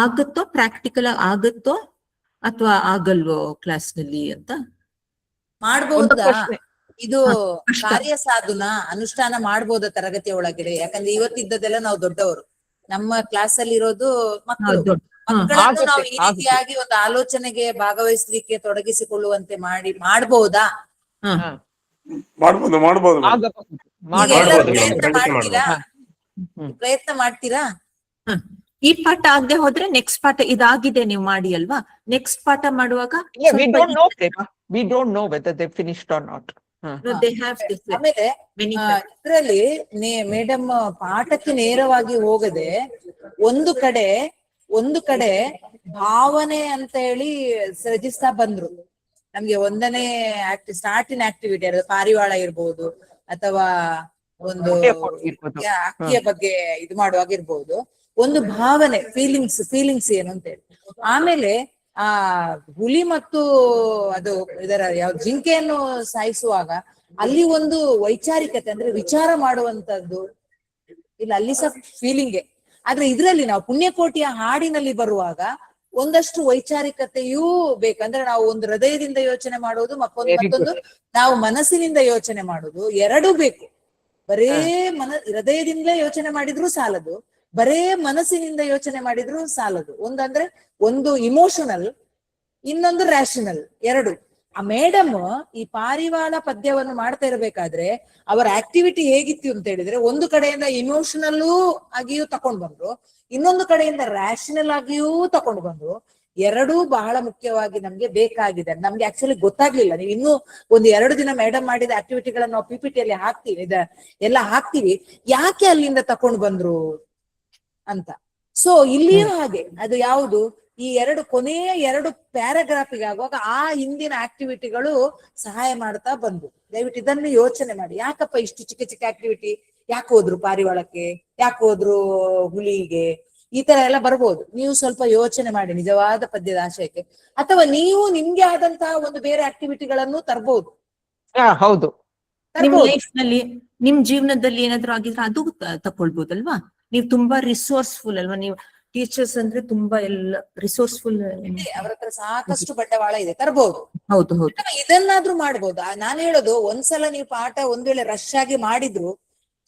ಆಗುತ್ತೋ, ಪ್ರಾಕ್ಟಿಕಲ್ ಆಗುತ್ತೋ ಅಥವಾ ಆಗಲ್ವೋ ಕ್ಲಾಸ್ ನಲ್ಲಿ ಅಂತ ಮಾಡ್ಬಹುದಾ? ಇದು ಕಾರ್ಯ ಸಾಧನ ಅನುಷ್ಠಾನ ಮಾಡ್ಬೋದ ತರಗತಿ ಒಳಗಡೆ? ಯಾಕಂದ್ರೆ ಇವತ್ತಿದ್ದದೆಲ್ಲ ನಾವು ದೊಡ್ಡವರು, ನಮ್ಮ ಕ್ಲಾಸ್ ಅಲ್ಲಿ ಇರೋದು ಮಕ್ಕಳನ್ನು ನಾವು ಈ ರೀತಿಯಾಗಿ ಒಂದು ಆಲೋಚನೆಗೆ ಭಾಗವಹಿಸ್ಲಿಕ್ಕೆ ತೊಡಗಿಸಿಕೊಳ್ಳುವಂತೆ ಮಾಡ್ಬಹುದಾ? ಮಾಡ್ಬೋದು. ಪ್ರಯತ್ನ ಮಾಡ್ತೀರಾ? ಈ ಪಾಠ ಆಗದೆ ಹೋದ್ರೆ ನೆಕ್ಸ್ಟ್ ಪಾಠ ಇದಾಗಿದೆ ನೀವು ಮಾಡಿ ಅಲ್ವಾ, ನೆಕ್ಸ್ಟ್ ಪಾಠ ಮಾಡುವಾಗ we don't know whether they finished or not. ಆಮೇಲೆ ಇದ್ರಲ್ಲಿ ಮೇಡಮ್ ಪಾಠಕ್ಕೆ ನೇರವಾಗಿ ಹೋಗದೆ ಒಂದು ಕಡೆ ಭಾವನೆ ಅಂತ ಹೇಳಿ ಸೃಜಿಸ್ತಾ ಬಂದ್ರು. ನಮ್ಗೆ 1ನೇ ಸ್ಟಾರ್ಟಿನ ಆಕ್ಟಿವಿಟಿ ಪಾರಿವಾಳ ಇರ್ಬೋದು ಅಥವಾ ಒಂದು ಅಕ್ಕಿಯ ಬಗ್ಗೆ ಇದು ಮಾಡುವಾಗಿರ್ಬೋದು, ಒಂದು ಭಾವನೆ ಫೀಲಿಂಗ್ಸ್ ಏನು ಅಂತ ಹೇಳಿ. ಆಮೇಲೆ ಆ ಹುಲಿ ಮತ್ತು ಅದು ಜಿಂಕೆಯನ್ನು ಸಾಯಿಸುವಾಗ ಅಲ್ಲಿ ಒಂದು ವೈಚಾರಿಕತೆ, ಅಂದ್ರೆ ವಿಚಾರ ಮಾಡುವಂತದ್ದು ಇಲ್ಲ, ಅಲ್ಲಿ ಸಹ ಫೀಲಿಂಗ್ಗೆ. ಆದ್ರೆ ಇದ್ರಲ್ಲಿ ನಾವು ಪುಣ್ಯಕೋಟಿಯ ಹಾಡಿನಲ್ಲಿ ಬರುವಾಗ ಒಂದಷ್ಟು ವೈಚಾರಿಕತೆಯೂ ಬೇಕಂದ್ರೆ ನಾವು ಒಂದು ಹೃದಯದಿಂದ ಯೋಚನೆ ಮಾಡೋದು, ಮತ್ತೊಂದು ನಾವು ಮನಸ್ಸಿನಿಂದ ಯೋಚನೆ ಮಾಡೋದು, ಎರಡೂ ಬೇಕು. ಬರೇ ಹೃದಯದಿಂದ ಯೋಚನೆ ಮಾಡಿದ್ರು ಸಾಲದು, ಬರೇ ಮನಸ್ಸಿನಿಂದ ಯೋಚನೆ ಮಾಡಿದ್ರು ಸಾಲದು. ಒಂದು ಇಮೋಷನಲ್, ಇನ್ನೊಂದು ರ್ಯಾಷನಲ್, ಎರಡು. ಆ ಮೇಡಮ್ ಈ ಪಾರಿವಾಳ ಪದ್ಯವನ್ನು ಮಾಡ್ತಾ ಇರ್ಬೇಕಾದ್ರೆ ಅವರ ಆಕ್ಟಿವಿಟಿ ಹೇಗಿತ್ತು ಅಂತ ಹೇಳಿದ್ರೆ, ಒಂದು ಕಡೆಯಿಂದ ಇಮೋಷನಲ್ಲೂ ಆಗಿಯೂ ತಕೊಂಡ್ ಬಂದ್ರು, ಇನ್ನೊಂದು ಕಡೆಯಿಂದ ರ್ಯಾಷನಲ್ ಆಗಿಯೂ ತಕೊಂಡ್ ಬಂದ್ರು. ಎರಡೂ ಬಹಳ ಮುಖ್ಯವಾಗಿ ನಮ್ಗೆ ಬೇಕಾಗಿದೆ. ನಮ್ಗೆ ಆಕ್ಚುಲಿ ಗೊತ್ತಾಗ್ಲಿಲ್ಲ. ನೀವು ಇನ್ನೂ 1-2 ದಿನ ಮೇಡಮ್ ಮಾಡಿದ ಆಕ್ಟಿವಿಟಿಗಳನ್ನ ನಾವು PPT ಅಲ್ಲಿ ಹಾಕ್ತೀವಿ, ಎಲ್ಲ ಹಾಕ್ತಿವಿ, ಯಾಕೆ ಅಲ್ಲಿಂದ ತಕೊಂಡ್ ಬಂದ್ರು ಅಂತ. ಸೊ ಇಲ್ಲಿಯೂ ಹಾಗೆ, ಅದು ಯಾವುದು ಈ ಕೊನೆಯ 2 ಪ್ಯಾರಾಗ್ರಾಫಿಗೆ ಆಗುವಾಗ ಆ ಹಿಂದಿನ ಆಕ್ಟಿವಿಟಿಗಳು ಸಹಾಯ ಮಾಡ್ತಾ ಬಂದು. ದಯವಿಟ್ಟು ಇದನ್ನು ಯೋಚನೆ ಮಾಡಿ, ಯಾಕಪ್ಪ ಇಷ್ಟು ಚಿಕ್ಕ ಆಕ್ಟಿವಿಟಿ, ಯಾಕೆ ಹೋದ್ರು ಪಾರಿವಾಳಕ್ಕೆ, ಯಾಕೆ ಹೋದ್ರು ಹುಲಿಗೆ, ಈ ತರ ಎಲ್ಲ ಬರ್ಬೋದು. ನೀವು ಸ್ವಲ್ಪ ಯೋಚನೆ ಮಾಡಿ ನಿಜವಾದ ಪದ್ಯದ ಆಶಯಕ್ಕೆ, ಅಥವಾ ನೀವು ನಿಮ್ಗೆ ಆದಂತಹ ಒಂದು ಬೇರೆ ಆಕ್ಟಿವಿಟಿಗಳನ್ನು ತರಬಹುದು. ಹೌದು, ನಿಮ್ ಲೈಫ್ ನಲ್ಲಿ ನಿಮ್ ಜೀವನದಲ್ಲಿ ಏನಾದ್ರು ಆಗಿದ್ರೆ ಅದು ತಕೊಳ್ಬಹುದಲ್ವಾ. ನೀವು ತುಂಬಾ ರಿಸೋರ್ಸ್ಫುಲ್ ಅಲ್ವಾ, ನೀವು ಟೀಚರ್ಸ್ ಅಂದ್ರೆ ತುಂಬಾ ಎಲ್ಲ ರಿಸೋರ್ಸ್ಫುಲ್, ಅವ್ರ ಹತ್ರ ಸಾಕಷ್ಟು ಬಂಡವಾಳ ಇದೆ, ತರಬಹುದು. ಹೌದು, ಇದನ್ನಾದ್ರೂ ಮಾಡ್ಬೋದು. ನಾನು ಹೇಳೋದು, ಒಂದ್ಸಲ ನೀವು ಪಾಠ ಒಂದ್ ವೇಳೆ ರಶ್ ಆಗಿ ಮಾಡಿದ್ರು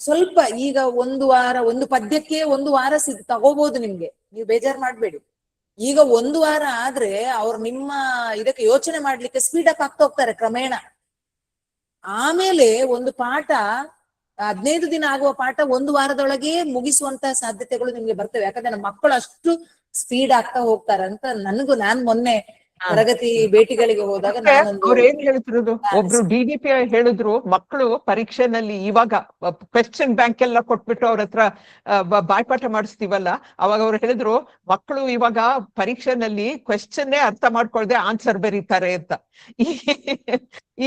ಸ್ವಲ್ಪ, ಈಗ 1 ವಾರ, ಒಂದು ಪದ್ಯಕ್ಕೆ 1 ವಾರ ತಗೋಬಹುದು ನಿಮ್ಗೆ, ನೀವು ಬೇಜಾರ್ ಮಾಡ್ಬೇಡಿ. ಈಗ 1 ವಾರ ಆದ್ರೆ ಅವ್ರು ನಿಮ್ಮ ಇದಕ್ಕೆ ಯೋಚನೆ ಮಾಡ್ಲಿಕ್ಕೆ ಸ್ಪೀಡ್ ಅಪ್ ಆಗ್ತಾ ಹೋಗ್ತಾರೆ ಕ್ರಮೇಣ. ಆಮೇಲೆ ಒಂದು ಪಾಠ 15 ದಿನ ಆಗುವ ಪಾಠ 1 ವಾರದೊಳಗೆ ಮುಗಿಸುವಂತಹ ಸಾಧ್ಯತೆಗಳು ನಿಮ್ಗೆ ಬರ್ತವೆ. ಯಾಕಂದ್ರೆ ನಮ್ಮ ಮಕ್ಕಳು ಅಷ್ಟು ಸ್ಪೀಡ್ ಆಗ್ತಾ ಹೋಗ್ತಾರೆ ಅಂತ ನಾನ್ ಮೊನ್ನೆ ತರಗತಿ ಭೇಟಿಗಳಿಗೆ ಹೋದಾಗ ಅವ್ರು ಏನ್ ಹೇಳ್ತಿರೋದು, ಒಬ್ರು DDP ಹೇಳಿದ್ರು, ಮಕ್ಕಳು ಪರೀಕ್ಷೆನಲ್ಲಿ ಇವಾಗ ಕ್ವೆಶ್ಚನ್ ಬ್ಯಾಂಕ್ ಎಲ್ಲ ಕೊಟ್ಬಿಟ್ಟು ಅವ್ರ ಹತ್ರ ಬಾಯ್ಪಾಠ ಮಾಡಿಸ್ತೀವಲ್ಲ, ಅವಾಗ ಅವ್ರು ಹೇಳಿದ್ರು, ಮಕ್ಕಳು ಇವಾಗ ಪರೀಕ್ಷೆನಲ್ಲಿ ಕ್ವೆಶ್ಚನ್ನೇ ಅರ್ಥ ಮಾಡ್ಕೊಳ್ದೆ ಆನ್ಸರ್ ಬರೀತಾರೆ ಅಂತ.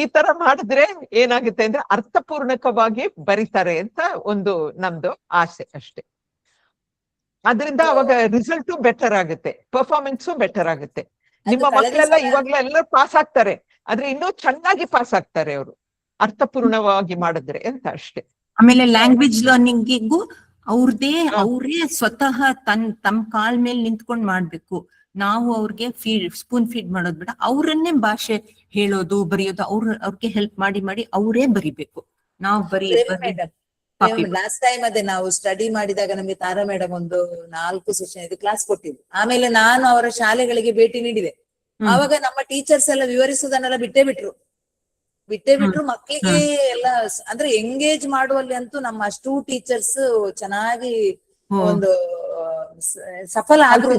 ಈ ತರ ಮಾಡಿದ್ರೆ ಏನಾಗುತ್ತೆ ಅಂದ್ರೆ ಅರ್ಥಪೂರ್ಣಕವಾಗಿ ಬರೀತಾರೆ ಅಂತ ಒಂದು ನಮ್ದು ಆಸೆ ಅಷ್ಟೇ. ಅದರಿಂದ ಅವಾಗ ರಿಸಲ್ಟು ಬೆಟರ್ ಆಗುತ್ತೆ, ಪರ್ಫಾರ್ಮೆನ್ಸು ಬೆಟರ್ ಆಗುತ್ತೆ. ನಿಮ್ಮ ಮಕ್ಕಳೆಲ್ಲ ಇವಾಗ್ಲೂ ಎಲ್ಲರೂ ಪಾಸ್ ಆಗ್ತಾರೆ, ಆದ್ರೆ ಇನ್ನೂ ಚೆನ್ನಾಗಿ ಪಾಸ್ ಆಗ್ತಾರೆ ಅವರು. ಅರ್ಥಪೂರ್ಣವಾಗಿ ಮಾಡಿದ್ರೆ ಅಂತ ಅಷ್ಟೇ. ಆಮೇಲೆ ಲ್ಯಾಂಗ್ವೇಜ್ ಲರ್ನಿಂಗಿಗೂ ಅವರೇ ಸ್ವತಃ ತಮ್ಮ ಕಾಲ್ ಮೇಲೆ ನಿಂತ್ಕೊಂಡ್ ಮಾಡ್ಬೇಕು. ನಾವು ಅವ್ರಿಗೆ ಸ್ಪೂನ್ ಫೀಡ್ ಮಾಡೋದ್ ಬೇಡ, ಅವರನ್ನೇ ಭಾಷೆ ಹೇಳೋದು ಬರೆಯೋದು ಅವ್ರಿಗೆ ಹೆಲ್ಪ್ ಮಾಡಿ ಅವರೇ ಬರಿಬೇಕು. ನಾವು ಲಾಸ್ಟ್ ಟೈಮ್ ಅದೇ ನಾವು ಸ್ಟಡಿ ಮಾಡಿದಾಗ ನಮ್ಗೆ ತಾರಾ ಮೇಡಮ್ ಒಂದು 4 ಸೆಷನ್ ಇದು ಕ್ಲಾಸ್ ಕೊಟ್ಟಿದ್ರು. ಆಮೇಲೆ ನಾನು ಅವರ ಶಾಲೆಗಳಿಗೆ ಭೇಟಿ ನೀಡಿದೆ. ಆವಾಗ ನಮ್ಮ ಟೀಚರ್ಸ್ ಎಲ್ಲ ವಿವರಿಸುವುದನ್ನೆಲ್ಲ ಬಿಟ್ಟೇ ಬಿಟ್ರು ಮಕ್ಕಳಿಗೆ ಎಲ್ಲ ಅಂದ್ರೆ ಎಂಗೇಜ್ ಮಾಡುವಲ್ಲಿ ಅಂತೂ ನಮ್ಮ ಅಷ್ಟು ಟೀಚರ್ಸ್ ಚೆನ್ನಾಗಿ ಒಂದು ಸಫಲ ಆದ್ರು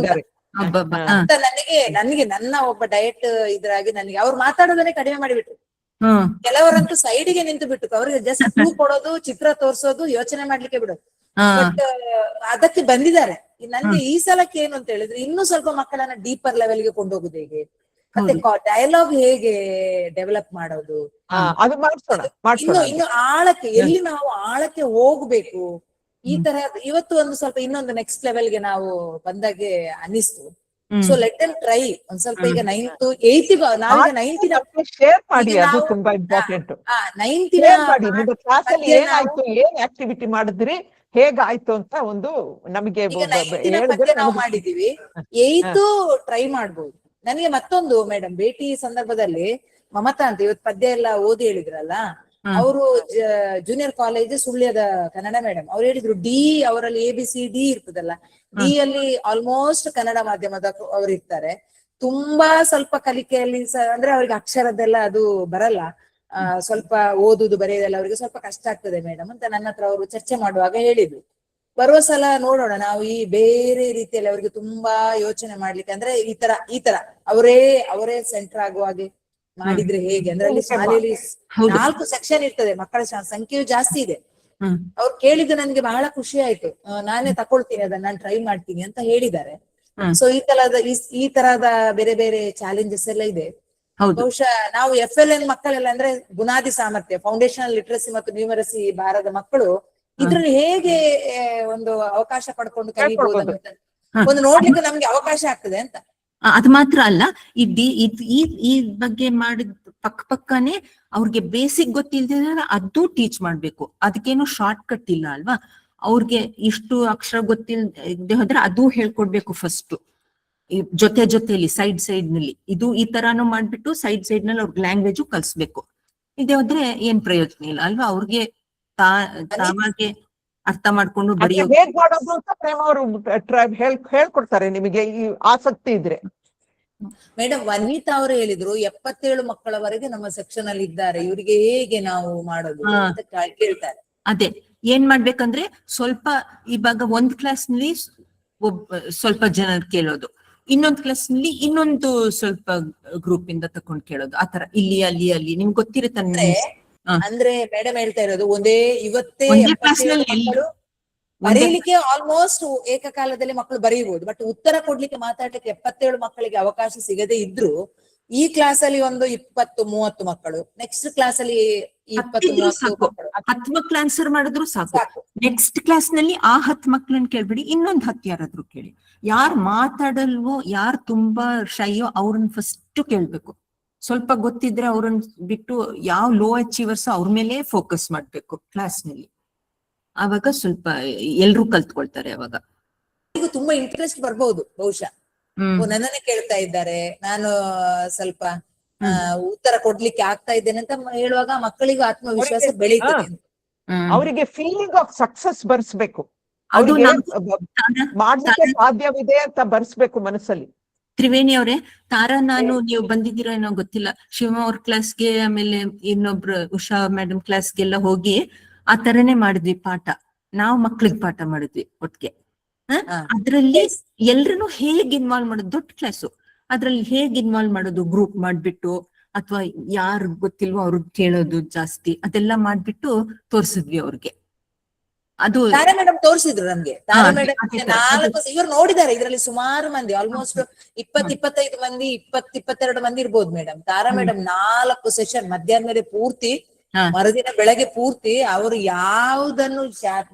ಅಂತ ನನಗೆ ನನ್ನ ಒಬ್ಬ ಡಯಟ್ ಇದ್ರಾಗಿ ನನಗೆ ಅವ್ರು ಮಾತಾಡೋದನ್ನೇ ಕಡಿಮೆ ಮಾಡಿಬಿಟ್ರು. ಕೆಲವರಂತೂ ಸೈಡ್ಗೆ ನಿಂತು ಬಿಟ್ಟು ಅವ್ರಿಗೆ ಜಸ್ಟ್ ಕ್ಲೂ ಕೊಡೋದು, ಚಿತ್ರ ತೋರ್ಸೋದು, ಯೋಚನೆ ಮಾಡ್ಲಿಕ್ಕೆ ಬಿಡೋದು. ಬಟ್ ಅದಕ್ಕೆ ಬಂದಿದ್ದಾರೆ. ನನ್ಗೆ ಈ ಸಲಕ್ಕೆ ಏನು ಅಂತ ಹೇಳಿದ್ರೆ ಇನ್ನೂ ಸ್ವಲ್ಪ ಮಕ್ಕಳನ್ನ ಡೀಪರ್ ಲೆವೆಲ್ಗೆ ಕೊಂಡೋಗುದು ಹೇಗೆ, ಮತ್ತೆ ಡಯಲಾಗ್ ಹೇಗೆ ಡೆವಲಪ್ ಮಾಡೋದು, ಇನ್ನು ಆಳಕ್ಕೆ ಎಲ್ಲಿ ನಾವು ಆಳಕ್ಕೆ ಹೋಗ್ಬೇಕು, ಈ ತರ ಇವತ್ತು ಒಂದು ಸ್ವಲ್ಪ ಇನ್ನೊಂದು ನೆಕ್ಸ್ಟ್ ಲೆವೆಲ್ಗೆ ನಾವು ಬಂದಾಗೆ ಅನಿಸ್ತು. ಸೊ ಲೆಟ್ ದೆಮ್ ಟ್ರೈ ಒಂದ್ ಸ್ವಲ್ಪ. ಈಗ 9th 8th ನಾವೀಗ 9th ಶೇರ್ ಮಾಡಿ, ಅದು ತುಂಬಾ ಇಂಪಾರ್ಟೆಂಟ್. 9th ಕ್ಲಾಸಲ್ಲಿ ಏನಾಯ್ತು, ಏನ್ ಆಕ್ಟಿವಿಟಿ ಮಾಡಿದ್ರಿ, ಹೇಗಾಯ್ತು ಅಂತ ಒಂದು ನಮಗೆ ನಾವು ಮಾಡಿದೀವಿ. 8th ಟ್ರೈ ಮಾಡ್ಬೋದು. ನನಗೆ ಮತ್ತೊಂದು ಮೇಡಮ್ ಭೇಟಿ ಸಂದರ್ಭದಲ್ಲಿ ಮಮತಾ ಅಂತ ಇವತ್ತು ಪದ್ಯ ಎಲ್ಲ ಓದಿ ಹೇಳಿದ್ರಲ್ಲ, ಅವರು ಜೂನಿಯರ್ ಕಾಲೇಜ್ ಸುಳ್ಯದ ಕನ್ನಡ ಮೇಡಮ್, ಅವ್ರು ಹೇಳಿದ್ರು ಅವರಲ್ಲಿ ABCD ಇರ್ತದಲ್ಲ, D ಅಲ್ಲಿ ಆಲ್ಮೋಸ್ಟ್ ಕನ್ನಡ ಮಾಧ್ಯಮದ ಅವ್ರು ಇರ್ತಾರೆ. ತುಂಬಾ ಸ್ವಲ್ಪ ಕಲಿಕೆಯಲ್ಲಿ ಅಂದ್ರೆ ಅವ್ರಿಗೆ ಅಕ್ಷರದ್ದೆಲ್ಲ ಅದು ಬರಲ್ಲ, ಸ್ವಲ್ಪ ಓದುದು ಬರೆಯೋದೆಲ್ಲ ಅವ್ರಿಗೆ ಸ್ವಲ್ಪ ಕಷ್ಟ ಆಗ್ತದೆ ಮೇಡಮ್ ಅಂತ ನನ್ನ ಹತ್ರ ಅವರು ಚರ್ಚೆ ಮಾಡುವಾಗ ಹೇಳಿದ್ರು. ಬರುವ ಸಲ ನೋಡೋಣ ನಾವು ಈ ಬೇರೆ ರೀತಿಯಲ್ಲಿ ಅವ್ರಿಗೆ ತುಂಬಾ ಯೋಚನೆ ಮಾಡ್ಲಿಕ್ಕೆ, ಅಂದ್ರೆ ಈ ತರ ಅವರೇ ಸೆಂಟರ್ ಆಗುವ ಹಾಗೆ ಮಾಡಿದ್ರೆ ಹೇಗೆ ಅಂದ್ರೆ ಅಲ್ಲಿ ಶಾಲೆಯಲ್ಲಿ 4 ಸೆಕ್ಷನ್ ಇರ್ತದೆ, ಮಕ್ಕಳ ಸಂಖ್ಯೆಯು ಜಾಸ್ತಿ ಇದೆ. ಅವ್ರು ಕೇಳಿದ್ದು ನನ್ಗೆ ಬಹಳ ಖುಷಿ ಆಯ್ತು. ನಾನೇ ತಕೊಳ್ತೀನಿ ಅದನ್ನ, ನಾನು ಟ್ರೈ ಮಾಡ್ತೀನಿ ಅಂತ ಹೇಳಿದ್ದಾರೆ. ಸೊ ಈ ತರದ ಬೇರೆ ಬೇರೆ ಚಾಲೆಂಜಸ್ ಎಲ್ಲ ಇದೆ. ಬಹುಶಃ ನಾವು FLN ಮಕ್ಕಳೆಲ್ಲ ಅಂದ್ರೆ ಬುನಾದಿ ಸಾಮರ್ಥ್ಯ, ಫೌಂಡೇಶನಲ್ ಲಿಟ್ರಸಿ ಮತ್ತು ನ್ಯೂಮರಸಿ ಬಾರದ ಮಕ್ಕಳು ಇದ್ರಲ್ಲಿ ಹೇಗೆ ಒಂದು ಅವಕಾಶ ಪಡ್ಕೊಂಡು ಕಲಿಬಹುದು ಅಂತ ಒಂದು ನೋಡ್ಲಿಕ್ಕೆ ನಮ್ಗೆ ಅವಕಾಶ ಆಗ್ತದೆ ಅಂತ. ಅದು ಮಾತ್ರ ಅಲ್ಲ, ಈ ಬಗ್ಗೆ ಮಾಡಿದ ಪಕ್ಕನೆ ಅವ್ರಿಗೆ ಬೇಸಿಕ್ ಗೊತ್ತಿಲ್ದಿದ್ರೆ ಅದು ಟೀಚ್ ಮಾಡ್ಬೇಕು. ಅದಕ್ಕೇನು ಶಾರ್ಟ್ ಕಟ್ ಇಲ್ಲ ಅಲ್ವಾ. ಅವ್ರಿಗೆ ಇಷ್ಟು ಅಕ್ಷರ ಗೊತ್ತಿಲ್ಲದೆ ಹೋದ್ರೆ ಅದು ಹೇಳ್ಕೊಡ್ಬೇಕು ಫಸ್ಟ್, ಜೊತೆಲಿ ಸೈಡ್ ನಲ್ಲಿ ಇದು ಈ ತರಾನು ಮಾಡ್ಬಿಟ್ಟು ಸೈಡ್ ನಲ್ಲಿ ಅವ್ರಿಗೆ ಲ್ಯಾಂಗ್ವೇಜು ಕಲ್ಸ್ಬೇಕು. ಇದೇ ಹೋದ್ರೆ ಏನ್ ಪ್ರಯೋಜನ ಇಲ್ಲ ಅಲ್ವಾ. ಅವ್ರಿಗೆ ತಾವಾಗೆ ಅರ್ಥ ಮಾಡ್ಕೊಂಡು ಬರೆಯೋದು ಹೇಗ್ ಮಾಡೋದು ಅಂತ ಪ್ರೇಮ ಅವರು ಹೇಳ್ಕೊಡ್ತಾರೆ ನಿಮಗೆ ಈ ಆಸಕ್ತಿ ಇದ್ರೆ. ಮೇಡಮ್ ವನಿತಾ ಅವರು ಹೇಳಿದ್ರು 77 ಮಕ್ಕಳವರೆಗೆ ನಮ್ಮ ಸೆಕ್ಷನ್ ಅಲ್ಲಿ ಇದ್ದಾರೆ, ಇವರಿಗೆ ಹೇಗೆ ನಾವು ಮಾಡೋದು ಅಂತ ಕೇಳ್ತಾರೆ. ಅದೇ ಏನ್ ಮಾಡ್ಬೇಕಂದ್ರೆ ಸ್ವಲ್ಪ ಇವಾಗ ಒಂದ್ ಕ್ಲಾಸ್ ನಲ್ಲಿ ಸ್ವಲ್ಪ ಜನ ಕೇಳೋದು, ಇನ್ನೊಂದ್ ಕ್ಲಾಸ್ ನಲ್ಲಿ ಇನ್ನೊಂದು ಸ್ವಲ್ಪ ಗ್ರೂಪ್ ಇಂದ ತಕೊಂಡ್ ಕೇಳೋದು, ಆತರ ಇಲ್ಲಿ ನಿಮ್ಗೆ ಗೊತ್ತಿರುತ್ತೆ. ಅಂದ್ರೆ ಮೇಡಮ್ ಹೇಳ್ತಾ ಇರೋದು ಇವತ್ತೇ ಬರೀಲಿಕ್ಕೆ ಆಲ್ಮೋಸ್ಟ್ ಏಕಕಾಲದಲ್ಲಿ ಮಕ್ಕಳು ಬರೀಬಹುದು, ಬಟ್ ಉತ್ತರ ಕೊಡ್ಲಿಕ್ಕೆ ಮಾತಾಡ್ಲಿಕ್ಕೆ 77 ಮಕ್ಕಳಿಗೆ ಅವಕಾಶ ಸಿಗದೆ ಇದ್ರು ಈ ಕ್ಲಾಸ್ ಅಲ್ಲಿ ಒಂದು 20-30 ಮಕ್ಕಳು, ನೆಕ್ಸ್ಟ್ ಕ್ಲಾಸ್ ಅಲ್ಲಿ 10 ಮಕ್ಕಳು ಆನ್ಸರ್ ಮಾಡಿದ್ರು ಸಾಕು. ನೆಕ್ಸ್ಟ್ ಕ್ಲಾಸ್ ನಲ್ಲಿ 10 ಮಕ್ಕಳನ್ನ ಕೇಳ್ಬಿಡಿ, ಇನ್ನೊಂದ್ 10 ಯಾರಾದ್ರೂ ಕೇಳಿ. ಯಾರು ಮಾತಾಡಲ್ವೋ, ಯಾರು ತುಂಬಾ ಶೈಯೋ ಅವ್ರನ್ನ ಫಸ್ಟ್ ಕೇಳ್ಬೇಕು. ಸ್ವಲ್ಪ ಗೊತ್ತಿದ್ರೆ ಅವ್ರನ್ನ ಬಿಟ್ಟು ಯಾವ ಲೋ ಅಚೀವರ್ಸ್ ಅವ್ರ ಮೇಲೆ ಫೋಕಸ್ ಮಾಡ್ಬೇಕು ಕ್ಲಾಸ್ ನಲ್ಲಿ. ಆವಾಗ ಸ್ವಲ್ಪ ಎಲ್ರು ಕಲ್ತ್ಕೊಳ್ತಾರೆ. ಅವಾಗ ತುಂಬಾ ಇಂಟ್ರೆಸ್ಟ್ ಬರ್ಬಹುದು ಬಹುಶಃ. ನನ್ನನ್ನೇ ಕೇಳ್ತಾ ಇದ್ದಾರೆ, ನಾನು ಸ್ವಲ್ಪ ಉತ್ತರ ಕೊಡ್ಲಿಕ್ಕೆ ಆಗ್ತಾ ಇದ್ದೇನೆ ಅಂತ ಹೇಳುವಾಗ ಮಕ್ಕಳಿಗೂ ಆತ್ಮವಿಶ್ವಾಸ ಬೆಳೀತದೆ. ಅವರಿಗೆ ಫೀಲಿಂಗ್ ಆಫ್ ಸಕ್ಸಸ್ ಬರ್ಸ್ಬೇಕು, ಮಾಡ್ಲಿಕ್ಕೆ ಸಾಧ್ಯವಿದೆ ಅಂತ ಬರ್ಸ್ಬೇಕು ಮನಸ್ಸಲ್ಲಿ. ತ್ರಿವೇಣಿ ಅವರೇ, ತಾರಾ ನೀವು ಬಂದಿದ್ದೀರಾ ಏನೋ ಗೊತ್ತಿಲ್ಲ, ಶಿವ ಅವ್ರ ಕ್ಲಾಸ್ಗೆ ಆಮೇಲೆ ಇನ್ನೊಬ್ರು ಉಷಾ ಮೇಡಮ್ ಕ್ಲಾಸ್ಗೆಲ್ಲ ಹೋಗಿ ಆ ತರನೇ ಮಾಡಿದ್ವಿ ಪಾಠ. ನಾವು ಮಕ್ಳಿಗೆ ಪಾಠ ಮಾಡಿದ್ವಿ ಒಟ್ಟಿಗೆ. ಅದ್ರಲ್ಲಿ ಎಲ್ರನ್ನು ಹೇಗ್ ಇನ್ವಾಲ್ವ್ ಮಾಡೋದು, ದೊಡ್ಡ ಕ್ಲಾಸು, ಅದ್ರಲ್ಲಿ ಹೇಗ್ ಇನ್ವಾಲ್ವ್ ಮಾಡೋದು, ಗ್ರೂಪ್ ಮಾಡ್ಬಿಟ್ಟು ಅಥವಾ ಯಾರು ಗೊತ್ತಿಲ್ವೋ ಅವ್ರಿಗೆ ಕೇಳೋದು ಜಾಸ್ತಿ, ಅದೆಲ್ಲ ಮಾಡ್ಬಿಟ್ಟು ತೋರ್ಸಿದ್ವಿ ಅವ್ರಿಗೆ. ಅದು ತಾರಾ ಮೇಡಮ್ ತೋರಿಸಿದ್ರು ನಮ್ಗೆ. ತಾರಾ ಮೇಡಮ್ 4 ಇವ್ರು ನೋಡಿದ್ದಾರೆ, ಇದ್ರಲ್ಲಿ ಸುಮಾರು ಮಂದಿ ಆಲ್ಮೋಸ್ಟ್ 20-25 ಮಂದಿ 20-22 ಮಂದಿ ಇರ್ಬೋದು ಮೇಡಮ್. ತಾರಾ ಮೇಡಮ್ 4 ಸೆಷನ್ ಮಧ್ಯಾಹ್ನ ಮೇಲೆ ಪೂರ್ತಿ, ಮರುದಿನ ಬೆಳಗ್ಗೆ ಪೂರ್ತಿ ಅವರು ಯಾವುದನ್ನು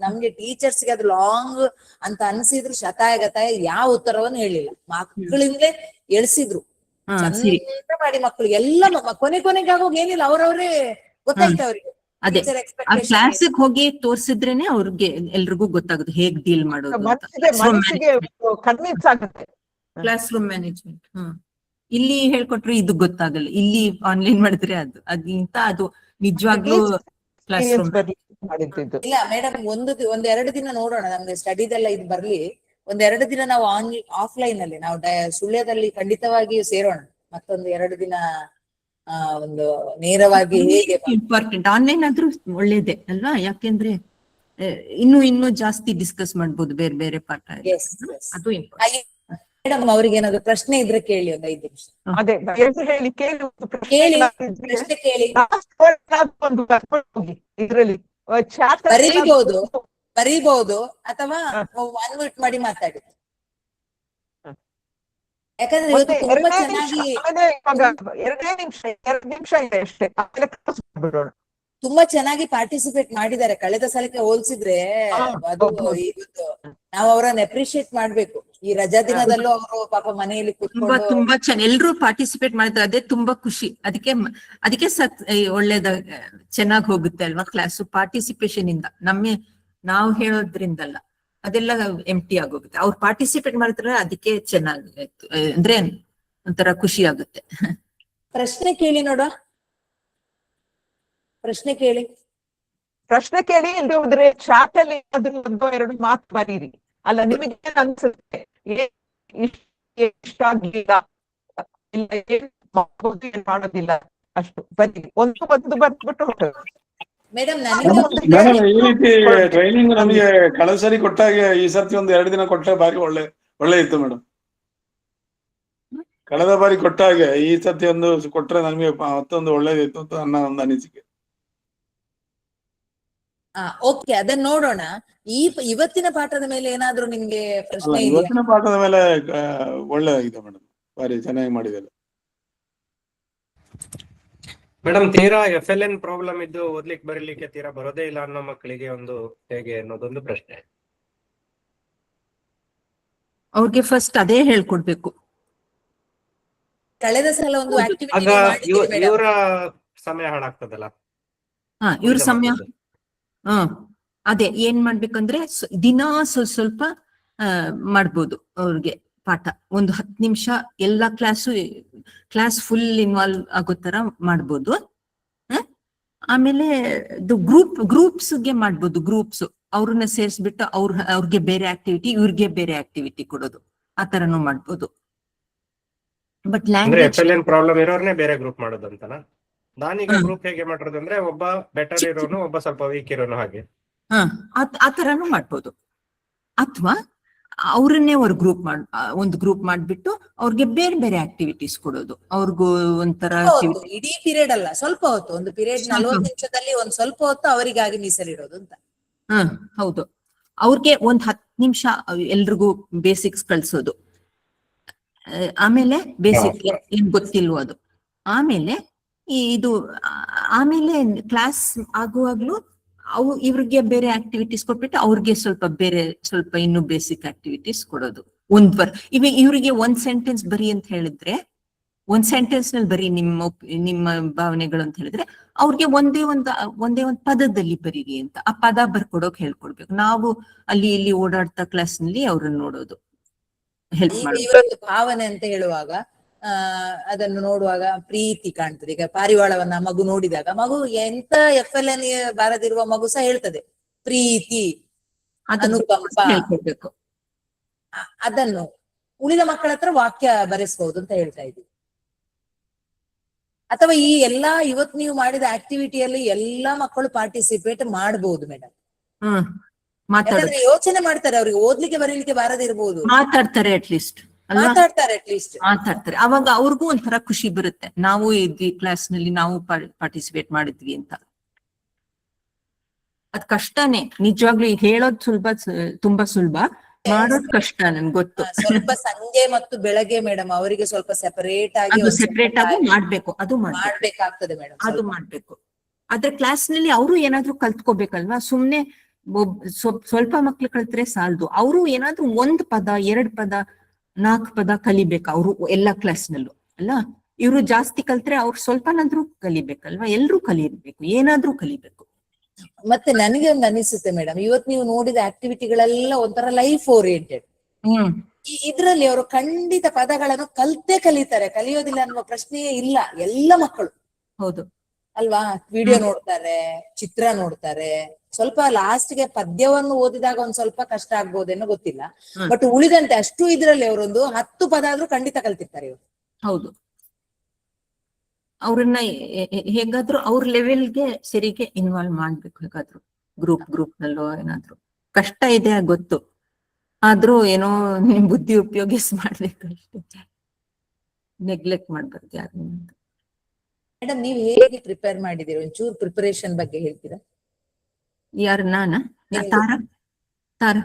ನಮ್ಗೆ ಟೀಚರ್ಸ್ಗೆ ಅದು ಲಾಂಗ್ ಅಂತ ಅನ್ಸಿದ್ರು ಶತಾಯ ಯಾವ ಉತ್ತರವನ್ನು ಹೇಳಿಲ್ಲ, ಮಕ್ಕಳಿಂದಲೇ ಎಳ್ಸಿದ್ರು. ಚಂದ ಮಾಡಿ ಮಕ್ಕಳು ಎಲ್ಲ ಕೊನೆಗಾಗೋಗ ಏನಿಲ್ಲ, ಅವ್ರವ್ರೇ ಗೊತ್ತಾಯ್ತು ಅವ್ರಿಗೆ. ಅದೇ Teacher ಆ expectation ಕ್ಲಾಸಿಗೆ ಹೋಗಿ ತೋರ್ಸಿದ್ರೇನೆ ಅವ್ರಿಗೆ ಎಲ್ರಿಗೂ ಗೊತ್ತಾಗುತ್ತೆ ಹೇಗ್ ಡೀಲ್ ಮಾಡೋದು ಅಂತ. ಮನಸ್ಸಿಗೆ ಕನ್ವಿನ್ಸ್ ಆಗುತ್ತೆ. Class room management. ಇಲ್ಲಿ ಹೇಳ್ಕೊಟ್ರೆ ಇದು ಗೊತ್ತಾಗಲ್ಲ, ಇಲ್ಲಿ ಆನ್ಲೈನ್ ಮಾಡಿದ್ರೆ ಅದಿಂತ ಅದು ನಿಜವಾಗ್ಲೂ ಕ್ಲಾಸ್ ರೂಮ್ ಮಾಡಿದ್ದು. ಇಲ್ಲ ಮೇಡಮ್, ಒಂದೆರಡು ದಿನ ನೋಡೋಣ, ನಮ್ಗೆ ಸ್ಟಡಿದೆಲ್ಲ ಇದು ಬರ್ಲಿ. ಒಂದೆರಡು ದಿನ ನಾವು ಆಫ್ಲೈನ್ ಅಲ್ಲಿ ನಾವು ಸುಳ್ಯದಲ್ಲಿ ಖಂಡಿತವಾಗಿಯೂ ಸೇರೋಣ. ಮತ್ತೊಂದು 2 ದಿನ ಒಂದು ನೇರವಾಗಿ ಹೇಗೆ ಇಂಪಾರ್ಟೆಂಟ್. ಆನ್ಲೈನ್ ಆದ್ರೂ ಒಳ್ಳೇದೇ ಅಲ್ವಾ, ಯಾಕೆಂದ್ರೆ ಇನ್ನೂ ಜಾಸ್ತಿ ಡಿಸ್ಕಸ್ ಮಾಡ್ಬೋದು ಬೇರೆ ಬೇರೆ ಪಾಠ. ಅದು ಮೇಡಮ್, ಅವ್ರಿಗೆ ಏನಾದ್ರು ಪ್ರಶ್ನೆ ಇದ್ರೆ ಕೇಳಿ, ಒಂದು 5 ನಿಮಿಷ. ಅದೇ ಹೇಳಿ, ಕೇಳಿ, ಕೇಳಿ, ಪ್ರಶ್ನೆ ಕೇಳಿ. ಇದ್ರಲ್ಲಿ ಬರೀಬಹುದು ಅಥವಾ ಅನ್ಮ್ಯೂಟ್ ಮಾಡಿ ಮಾತಾಡಿ. ಯಾಕಂದ್ರೆ ಇವತ್ತು ತುಂಬಾ ಚೆನ್ನಾಗಿ 2 ನಿಮಿಷ ಇದೆ ಅಷ್ಟೇ, ತುಂಬಾ ಚೆನ್ನಾಗಿ ಪಾರ್ಟಿಸಿಪೇಟ್ ಮಾಡಿದ್ದಾರೆ. ಕಳೆದ ಸಲಕ್ಕೆ ಹೋಲ್ಸಿದ್ರೆ ಅದು ಇವತ್ತು ನಾವು ಅವರನ್ನ ಅಪ್ರಿಶಿಯೇಟ್ ಮಾಡ್ಬೇಕು. ಈ ರಜಾ ದಿನದಲ್ಲೂ ಅವರು ಪಾಪ ಮನೆಯಲ್ಲಿ ಕೂತ್ಕೊಂಡು ತುಂಬಾ ಚೆನ್ನಾಗಿ ಎಲ್ರು ಪಾರ್ಟಿಸಿಪೇಟ್ ಮಾಡಿದ್ರೆ ಅದೇ ತುಂಬಾ ಖುಷಿ. ಅದಕ್ಕೆ ಒಳ್ಳೇದ ಚೆನ್ನಾಗಿ ಹೋಗುತ್ತೆ ಅಲ್ವಾ ಕ್ಲಾಸು, ಪಾರ್ಟಿಸಿಪೇಷನ್ ಇಂದ. ನಾವು ಹೇಳೋದ್ರಿಂದಲ್ಲ, ಅದೆಲ್ಲ ಎಂಟಿ ಆಗೋಗುತ್ತೆ. ಅವ್ರು ಪಾರ್ಟಿಸಿಪೇಟ್ ಮಾಡಿದ್ರೆ ಅದಕ್ಕೆ ಚೆನ್ನಾಗಿ ಅಂದ್ರೆ ಒಂಥರ ಖುಷಿ ಆಗುತ್ತೆ. ಪ್ರಶ್ನೆ ಕೇಳಿ ನೋಡ, ಪ್ರಶ್ನೆ ಕೇಳಿ ಇಲ್ದೇ ಹೋದ್ರೆ ಚಾಟ್ ಅಲ್ಲಿ ಅದ್ರ 1-2 ಮಾತು ಬರೀರಿ. ಅಲ್ಲ, ನಿಮಗೆ ಏನ್ ಅನ್ಸುತ್ತೆ, ಇಷ್ಟ ಆಗ್ಲಿಲ್ಲ, ಏನ್ ಮಾಡೋದಿಲ್ಲ, ಅಷ್ಟು ಬರೀರಿ. ಒಂದು ಬರ್ದ್ಬಿಟ್ಟು ಹೊರಟು. ಮೇಡಮ್, ಈ ರೀತಿ ಟ್ರೈನಿಂಗ್ ನಮಗೆ ಕಳೆದ ಸರಿ ಕೊಟ್ಟಾಗೆ ಈ ಸರ್ತಿ 1-2 ದಿನ ಕೊಟ್ಟ ಬಾರಿ ಒಳ್ಳೆ ಇತ್ತು ಮೇಡಮ್. ಕಳೆದ ಬಾರಿ ಕೊಟ್ಟಾಗೆ ಈ ಸರ್ತಿ ಒಂದು ಕೊಟ್ರೆ ನಮಗೆ ಮತ್ತೊಂದು ಒಳ್ಳೇದಿತ್ತು ಅಂತ ನನ್ನ ಒಂದು ಅನಿಸಿಕೆ. ಓಕೆ, ಅದನ್ನ ನೋಡೋಣ. ಇವತ್ತಿನ ಪಾಠದ ಮೇಲೆ ಏನಾದ್ರೂ ನಿಮ್ಗೆ ಪ್ರಶ್ನೆ ಇದೆಯಾ? ಇವತ್ತಿನ ಪಾಠದ ಮೇಲೆ ಒಳ್ಳೆದಾಗಿದೆ ಮೇಡಮ್, ಬಾರಿ ಚೆನ್ನಾಗಿ ಮಾಡಿದ್ದಾರೆ ಮೇಡಮ್. ತೀರಾ FLN ಪ್ರಾಬ್ಲಮ್ ಇದ್ದು ಓದ್ಲಿಕ್ಕೆ ಬರೀಲಿಕ್ಕೆ ತೀರಾ ಬರೋದೇ ಇಲ್ಲ ಅನ್ನೋ ಮಕ್ಕಳಿಗೆ ಒಂದು ಹೇಗೆ ಅನ್ನೋದೊಂದು ಪ್ರಶ್ನೆ. ಅವ್ರಿಗೆ ಫಸ್ಟ್ ಅದೇ ಹೇಳ್ಕೊಡ್ಬೇಕು. ಕಳೆದ ಸಲ ಒಂದು ಆಗ ಇವರ ಸಮಯ ಹಾಳಾಗ್ತದಲ್ಲ. ಇವ್ರ ಸಮಯ ಅದೇ ಏನ್ ಮಾಡ್ಬೇಕಂದ್ರೆ ದಿನ ಸ್ವಲ್ಪ ಮಾಡ್ಬೋದು ಅವ್ರಿಗೆ ಪಾಠ. ಒಂದು 10 ನಿಮಿಷ ಎಲ್ಲಾ ಕ್ಲಾಸ್ ಫುಲ್ ಇನ್ವಾಲ್ವ್ ಆಗೋ ತರ ಮಾಡ್ಬೋದು. ಆಮೇಲೆ ಗ್ರೂಪ್ಸ್ಗೆ ಮಾಡ್ಬೋದು. ಗ್ರೂಪ್ಸ್ ಅವ್ರನ್ನ ಸೇರಿಸ್ಬಿಟ್ಟು ಅವ್ರಿಗೆ ಬೇರೆ ಆಕ್ಟಿವಿಟಿ, ಇವ್ರಿಗೆ ಬೇರೆ ಆಕ್ಟಿವಿಟಿ ಕೊಡೋದು, ಆ ತರನು ಮಾಡ್ಬೋದು. ಬಟ್ ಲ್ಯಾಂಗ್ವೇಜ್ ಪ್ರಾಬ್ಲಮ್ ಇರೋರ್ನೇ ಬೇರೆ ಗ್ರೂಪ್ ಮಾಡೋದಂತನಾ? ನಾನೀಗ ಗ್ರೂಪ್ ಹೇಗೆ ಮಾಡೋದು ಅಂದ್ರೆ ಒಬ್ಬ ಬೆಟರ್ ಇರೋನು, ಒಬ್ಬ ಸ್ವಲ್ಪ ವೀಕ್ ಇರೋನು, ಹಾಗೆ ಆ ತರಾನು ಮಾಡ್ಬೋದು. ಅಥವಾ ಅವ್ರನ್ನೇ ಒಂದು ಗ್ರೂಪ್ ಮಾಡ್ಬಿಟ್ಟು ಅವ್ರಿಗೆ ಬೇರೆ ಬೇರೆ ಆಕ್ಟಿವಿಟೀಸ್ ಕೊಡೋದು. ಅವ್ರಿಗೂ ಒಂಥರ ಇಡೀ ಪೀರಿಯಡ್ ಅಲ್ಲ, ಸ್ವಲ್ಪ ಹೊತ್ತು, ಒಂದು ಪೀರಿಯಡ್ 40 ನಿಮಿಷದಲ್ಲಿ ಒಂದ್ ಸ್ವಲ್ಪ ಹೊತ್ತು ಅವರಿಗಾಗಿ ಮೀಸಲಿಡೋದು ಅಂತ. ಹೌದು. ಅವ್ರಿಗೆ ಒಂದ್ 10 ನಿಮಿಷ ಎಲ್ರಿಗೂ ಬೇಸಿಕ್ಸ್ ಕಳ್ಸೋದು. ಆಮೇಲೆ ಬೇಸಿಕ್ ಏನ್ ಗೊತ್ತಿಲ್ವೋ ಅದು. ಆಮೇಲೆ ಆಮೇಲೆ ಕ್ಲಾಸ್ ಆಗುವಾಗ್ಲೂ ಇವ್ರಿಗೆ ಬೇರೆ ಆಕ್ಟಿವಿಟೀಸ್ ಕೊಟ್ಬಿಟ್ಟು ಅವ್ರಿಗೆ ಸ್ವಲ್ಪ ಇನ್ನು ಬೇಸಿಕ್ ಆಕ್ಟಿವಿಟೀಸ್ ಕೊಡೋದು. ಇವ್ರಿಗೆ 1 ಸೆಂಟೆನ್ಸ್ ಬರಿ ಅಂತ ಹೇಳಿದ್ರೆ, 1 ಸೆಂಟೆನ್ಸ್ ನಲ್ಲಿ ಬರೀ ನಿಮ್ಮ ಭಾವನೆಗಳು ಅಂತ ಹೇಳಿದ್ರೆ, ಅವ್ರಿಗೆ ಒಂದೇ ಒಂದು ಪದದಲ್ಲಿ ಬರೀರಿ ಅಂತ ಆ ಪದ ಬರ್ಕೊಡೋಕ್ ಹೇಳ್ಕೊಡ್ಬೇಕು. ನಾವು ಅಲ್ಲಿ ಇಲ್ಲಿ ಓಡಾಡ್ತಾ ಕ್ಲಾಸ್ ನಲ್ಲಿ ಅವ್ರನ್ನ ನೋಡೋದು, ಹೆಲ್ಪ್ ಮಾಡೋದು. ಭಾವನೆ ಅಂತ ಹೇಳುವಾಗ ಅದನ್ನು ನೋಡುವಾಗ ಪ್ರೀತಿ ಕಾಣ್ತದೆ. ಈಗ ಪಾರಿವಾಳವನ್ನ ಮಗು ನೋಡಿದಾಗ, ಮಗು ಎಂತ FLN ಬಾರದಿರುವ ಮಗು ಸಹ ಹೇಳ್ತದೆ ಪ್ರೀತಿ, ಅನುಕಂಪ. ಅದನ್ನು ಉಳಿದ ಮಕ್ಕಳ ಹತ್ರ ವಾಕ್ಯ ಬರೆಸಬಹುದು ಅಂತ ಹೇಳ್ತಾ ಇದ್ದೀವಿ. ಅಥವಾ ಈ ಎಲ್ಲಾ ಇವತ್ತು ನೀವು ಮಾಡಿದ ಆಕ್ಟಿವಿಟಿಯಲ್ಲಿ ಎಲ್ಲಾ ಮಕ್ಕಳು ಪಾರ್ಟಿಸಿಪೇಟ್ ಮಾಡಬಹುದು ಮೇಡಮ್. ಯೋಚನೆ ಮಾಡ್ತಾರೆ, ಅವ್ರಿಗೆ ಓದ್ಲಿಕ್ಕೆ ಬರೀಲಿಕ್ಕೆ ಬಾರದಿರ್ಬೋದು, ಮಾತಾಡ್ತಾರೆ ಅಟ್ಲೀಸ್ಟ್. ಮಾತಾಡ್ತಾರೆ. ಅವಾಗ ಅವ್ರಿಗೂ ಒಂಥರ ಖುಷಿ ಬರುತ್ತೆ, ನಾವು ಈ ಕ್ಲಾಸ್ ನಲ್ಲಿ ನಾವು ಪಾರ್ಟಿಸಿಪೇಟ್ ಮಾಡಿದ್ವಿ ಅಂತ. ಅದ್ ಕಷ್ಟನೇ ನಿಜವಾಗ್ಲೂ. ಹೇಳೋದ್ ತುಂಬಾ ಸುಲಭ, ಮಾಡೋದ್ ಕಷ್ಟ, ನನ್ಗೆ ಗೊತ್ತು. ಸ್ವಲ್ಪ ಸಂಜೆ ಮತ್ತು ಬೆಳಗ್ಗೆ ಮೇಡಮ್ ಅವರಿಗೆ ಸ್ವಲ್ಪ ಸೆಪರೇಟ್ ಆಗಿ ಮಾಡ್ಬೇಕು. ಅದು ಮಾಡ್ಬೇಕಾಗ್ತದೆ ಮೇಡಮ್, ಅದು ಮಾಡ್ಬೇಕು. ಆದ್ರೆ ಕ್ಲಾಸ್ ನಲ್ಲಿ ಅವರು ಏನಾದ್ರು ಕಲ್ತ್ಕೋಬೇಕಲ್ವಾ. ಸುಮ್ನೆ ಸ್ವಲ್ಪ ಮಕ್ಳು ಕಲ್ತ್ರೆ ಸಾಲದು. ಅವರು ಏನಾದ್ರು 1 ಪದ 2 ಪದ 4 ಪದ ಕಲಿಬೇಕು ಅವರು ಎಲ್ಲಾ ಕ್ಲಾಸ್ ನಲ್ಲೂ ಅಲ್ಲ. ಇವ್ರು ಜಾಸ್ತಿ ಕಲ್ತ್ರೆ ಅವ್ರು ಸ್ವಲ್ಪನಾದ್ರೂ ಕಲಿಬೇಕಲ್ವಾ, ಎಲ್ರೂ ಕಲಿಬೇಕು, ಏನಾದ್ರೂ ಕಲಿಬೇಕು. ಮತ್ತೆ ನನಗೆ ಒಂದು ಅನಿಸುತ್ತೆ ಮೇಡಮ್, ಇವತ್ತು ನೀವು ನೋಡಿದ ಆಕ್ಟಿವಿಟಿಗಳೆಲ್ಲ ಒಂಥರ ಲೈಫ್ ಓರಿಯೆಂಟೆಡ್. ಇದ್ರಲ್ಲಿ ಅವರು ಖಂಡಿತ ಪದಗಳನ್ನು ಕಲಿತಾರೆ, ಕಲಿಯೋದಿಲ್ಲ ಅನ್ನುವ ಪ್ರಶ್ನೆಯೇ ಇಲ್ಲ ಎಲ್ಲ ಮಕ್ಕಳು. ಹೌದು ಅಲ್ವಾ? ವಿಡಿಯೋ ನೋಡ್ತಾರೆ, ಚಿತ್ರ ನೋಡ್ತಾರೆ, ಸ್ವಲ್ಪ ಲಾಸ್ಟ್ ಗೆ ಪದ್ಯವನ್ನು ಓದಿದಾಗ ಒಂದ್ ಸ್ವಲ್ಪ ಕಷ್ಟ ಆಗ್ಬೋದೇನೋ ಗೊತ್ತಿಲ್ಲ, ಬಟ್ ಉಳಿದಂತೆ ಅಷ್ಟು ಇದ್ರಲ್ಲಿ ಅವರೊಂದು 10 ಪದ ಆದ್ರೂ ಖಂಡಿತ ಕಲ್ತಿರ್ತಾರೆ ಇವರು. ಹೌದು, ಅವ್ರನ್ನ ಹೇಗಾದ್ರೂ ಅವ್ರ ಲೆವೆಲ್ಗೆ ಸರಿಗೆ ಇನ್ವಾಲ್ವ್ ಮಾಡ್ಬೇಕು. ಹೇಗಾದ್ರು ಗ್ರೂಪ್ ನಲ್ಲೋ ಏನಾದ್ರು ಕಷ್ಟ ಇದೆ ಗೊತ್ತು, ಆದ್ರೂ ಏನೋ ನಿಮ್ ಬುದ್ಧಿ ಉಪಯೋಗಿಸಿ ಮಾಡ್ಬೇಕಷ್ಟೇ, ನೆಗ್ಲೆಕ್ಟ್ ಮಾಡ್ಬಾರ್ದು ಯಾರನ್ನ. ಮೇಡಮ್, ನೀವು ಹೇಗೆ ಪ್ರಿಪೇರ್ ಮಾಡಿದ್ದೀರಿ? ಒಂಚೂರು ಪ್ರಿಪರೇಷನ್ ಬಗ್ಗೆ ಹೇಳ್ತೀರಾ? ಯಾರು? ತಾರಾ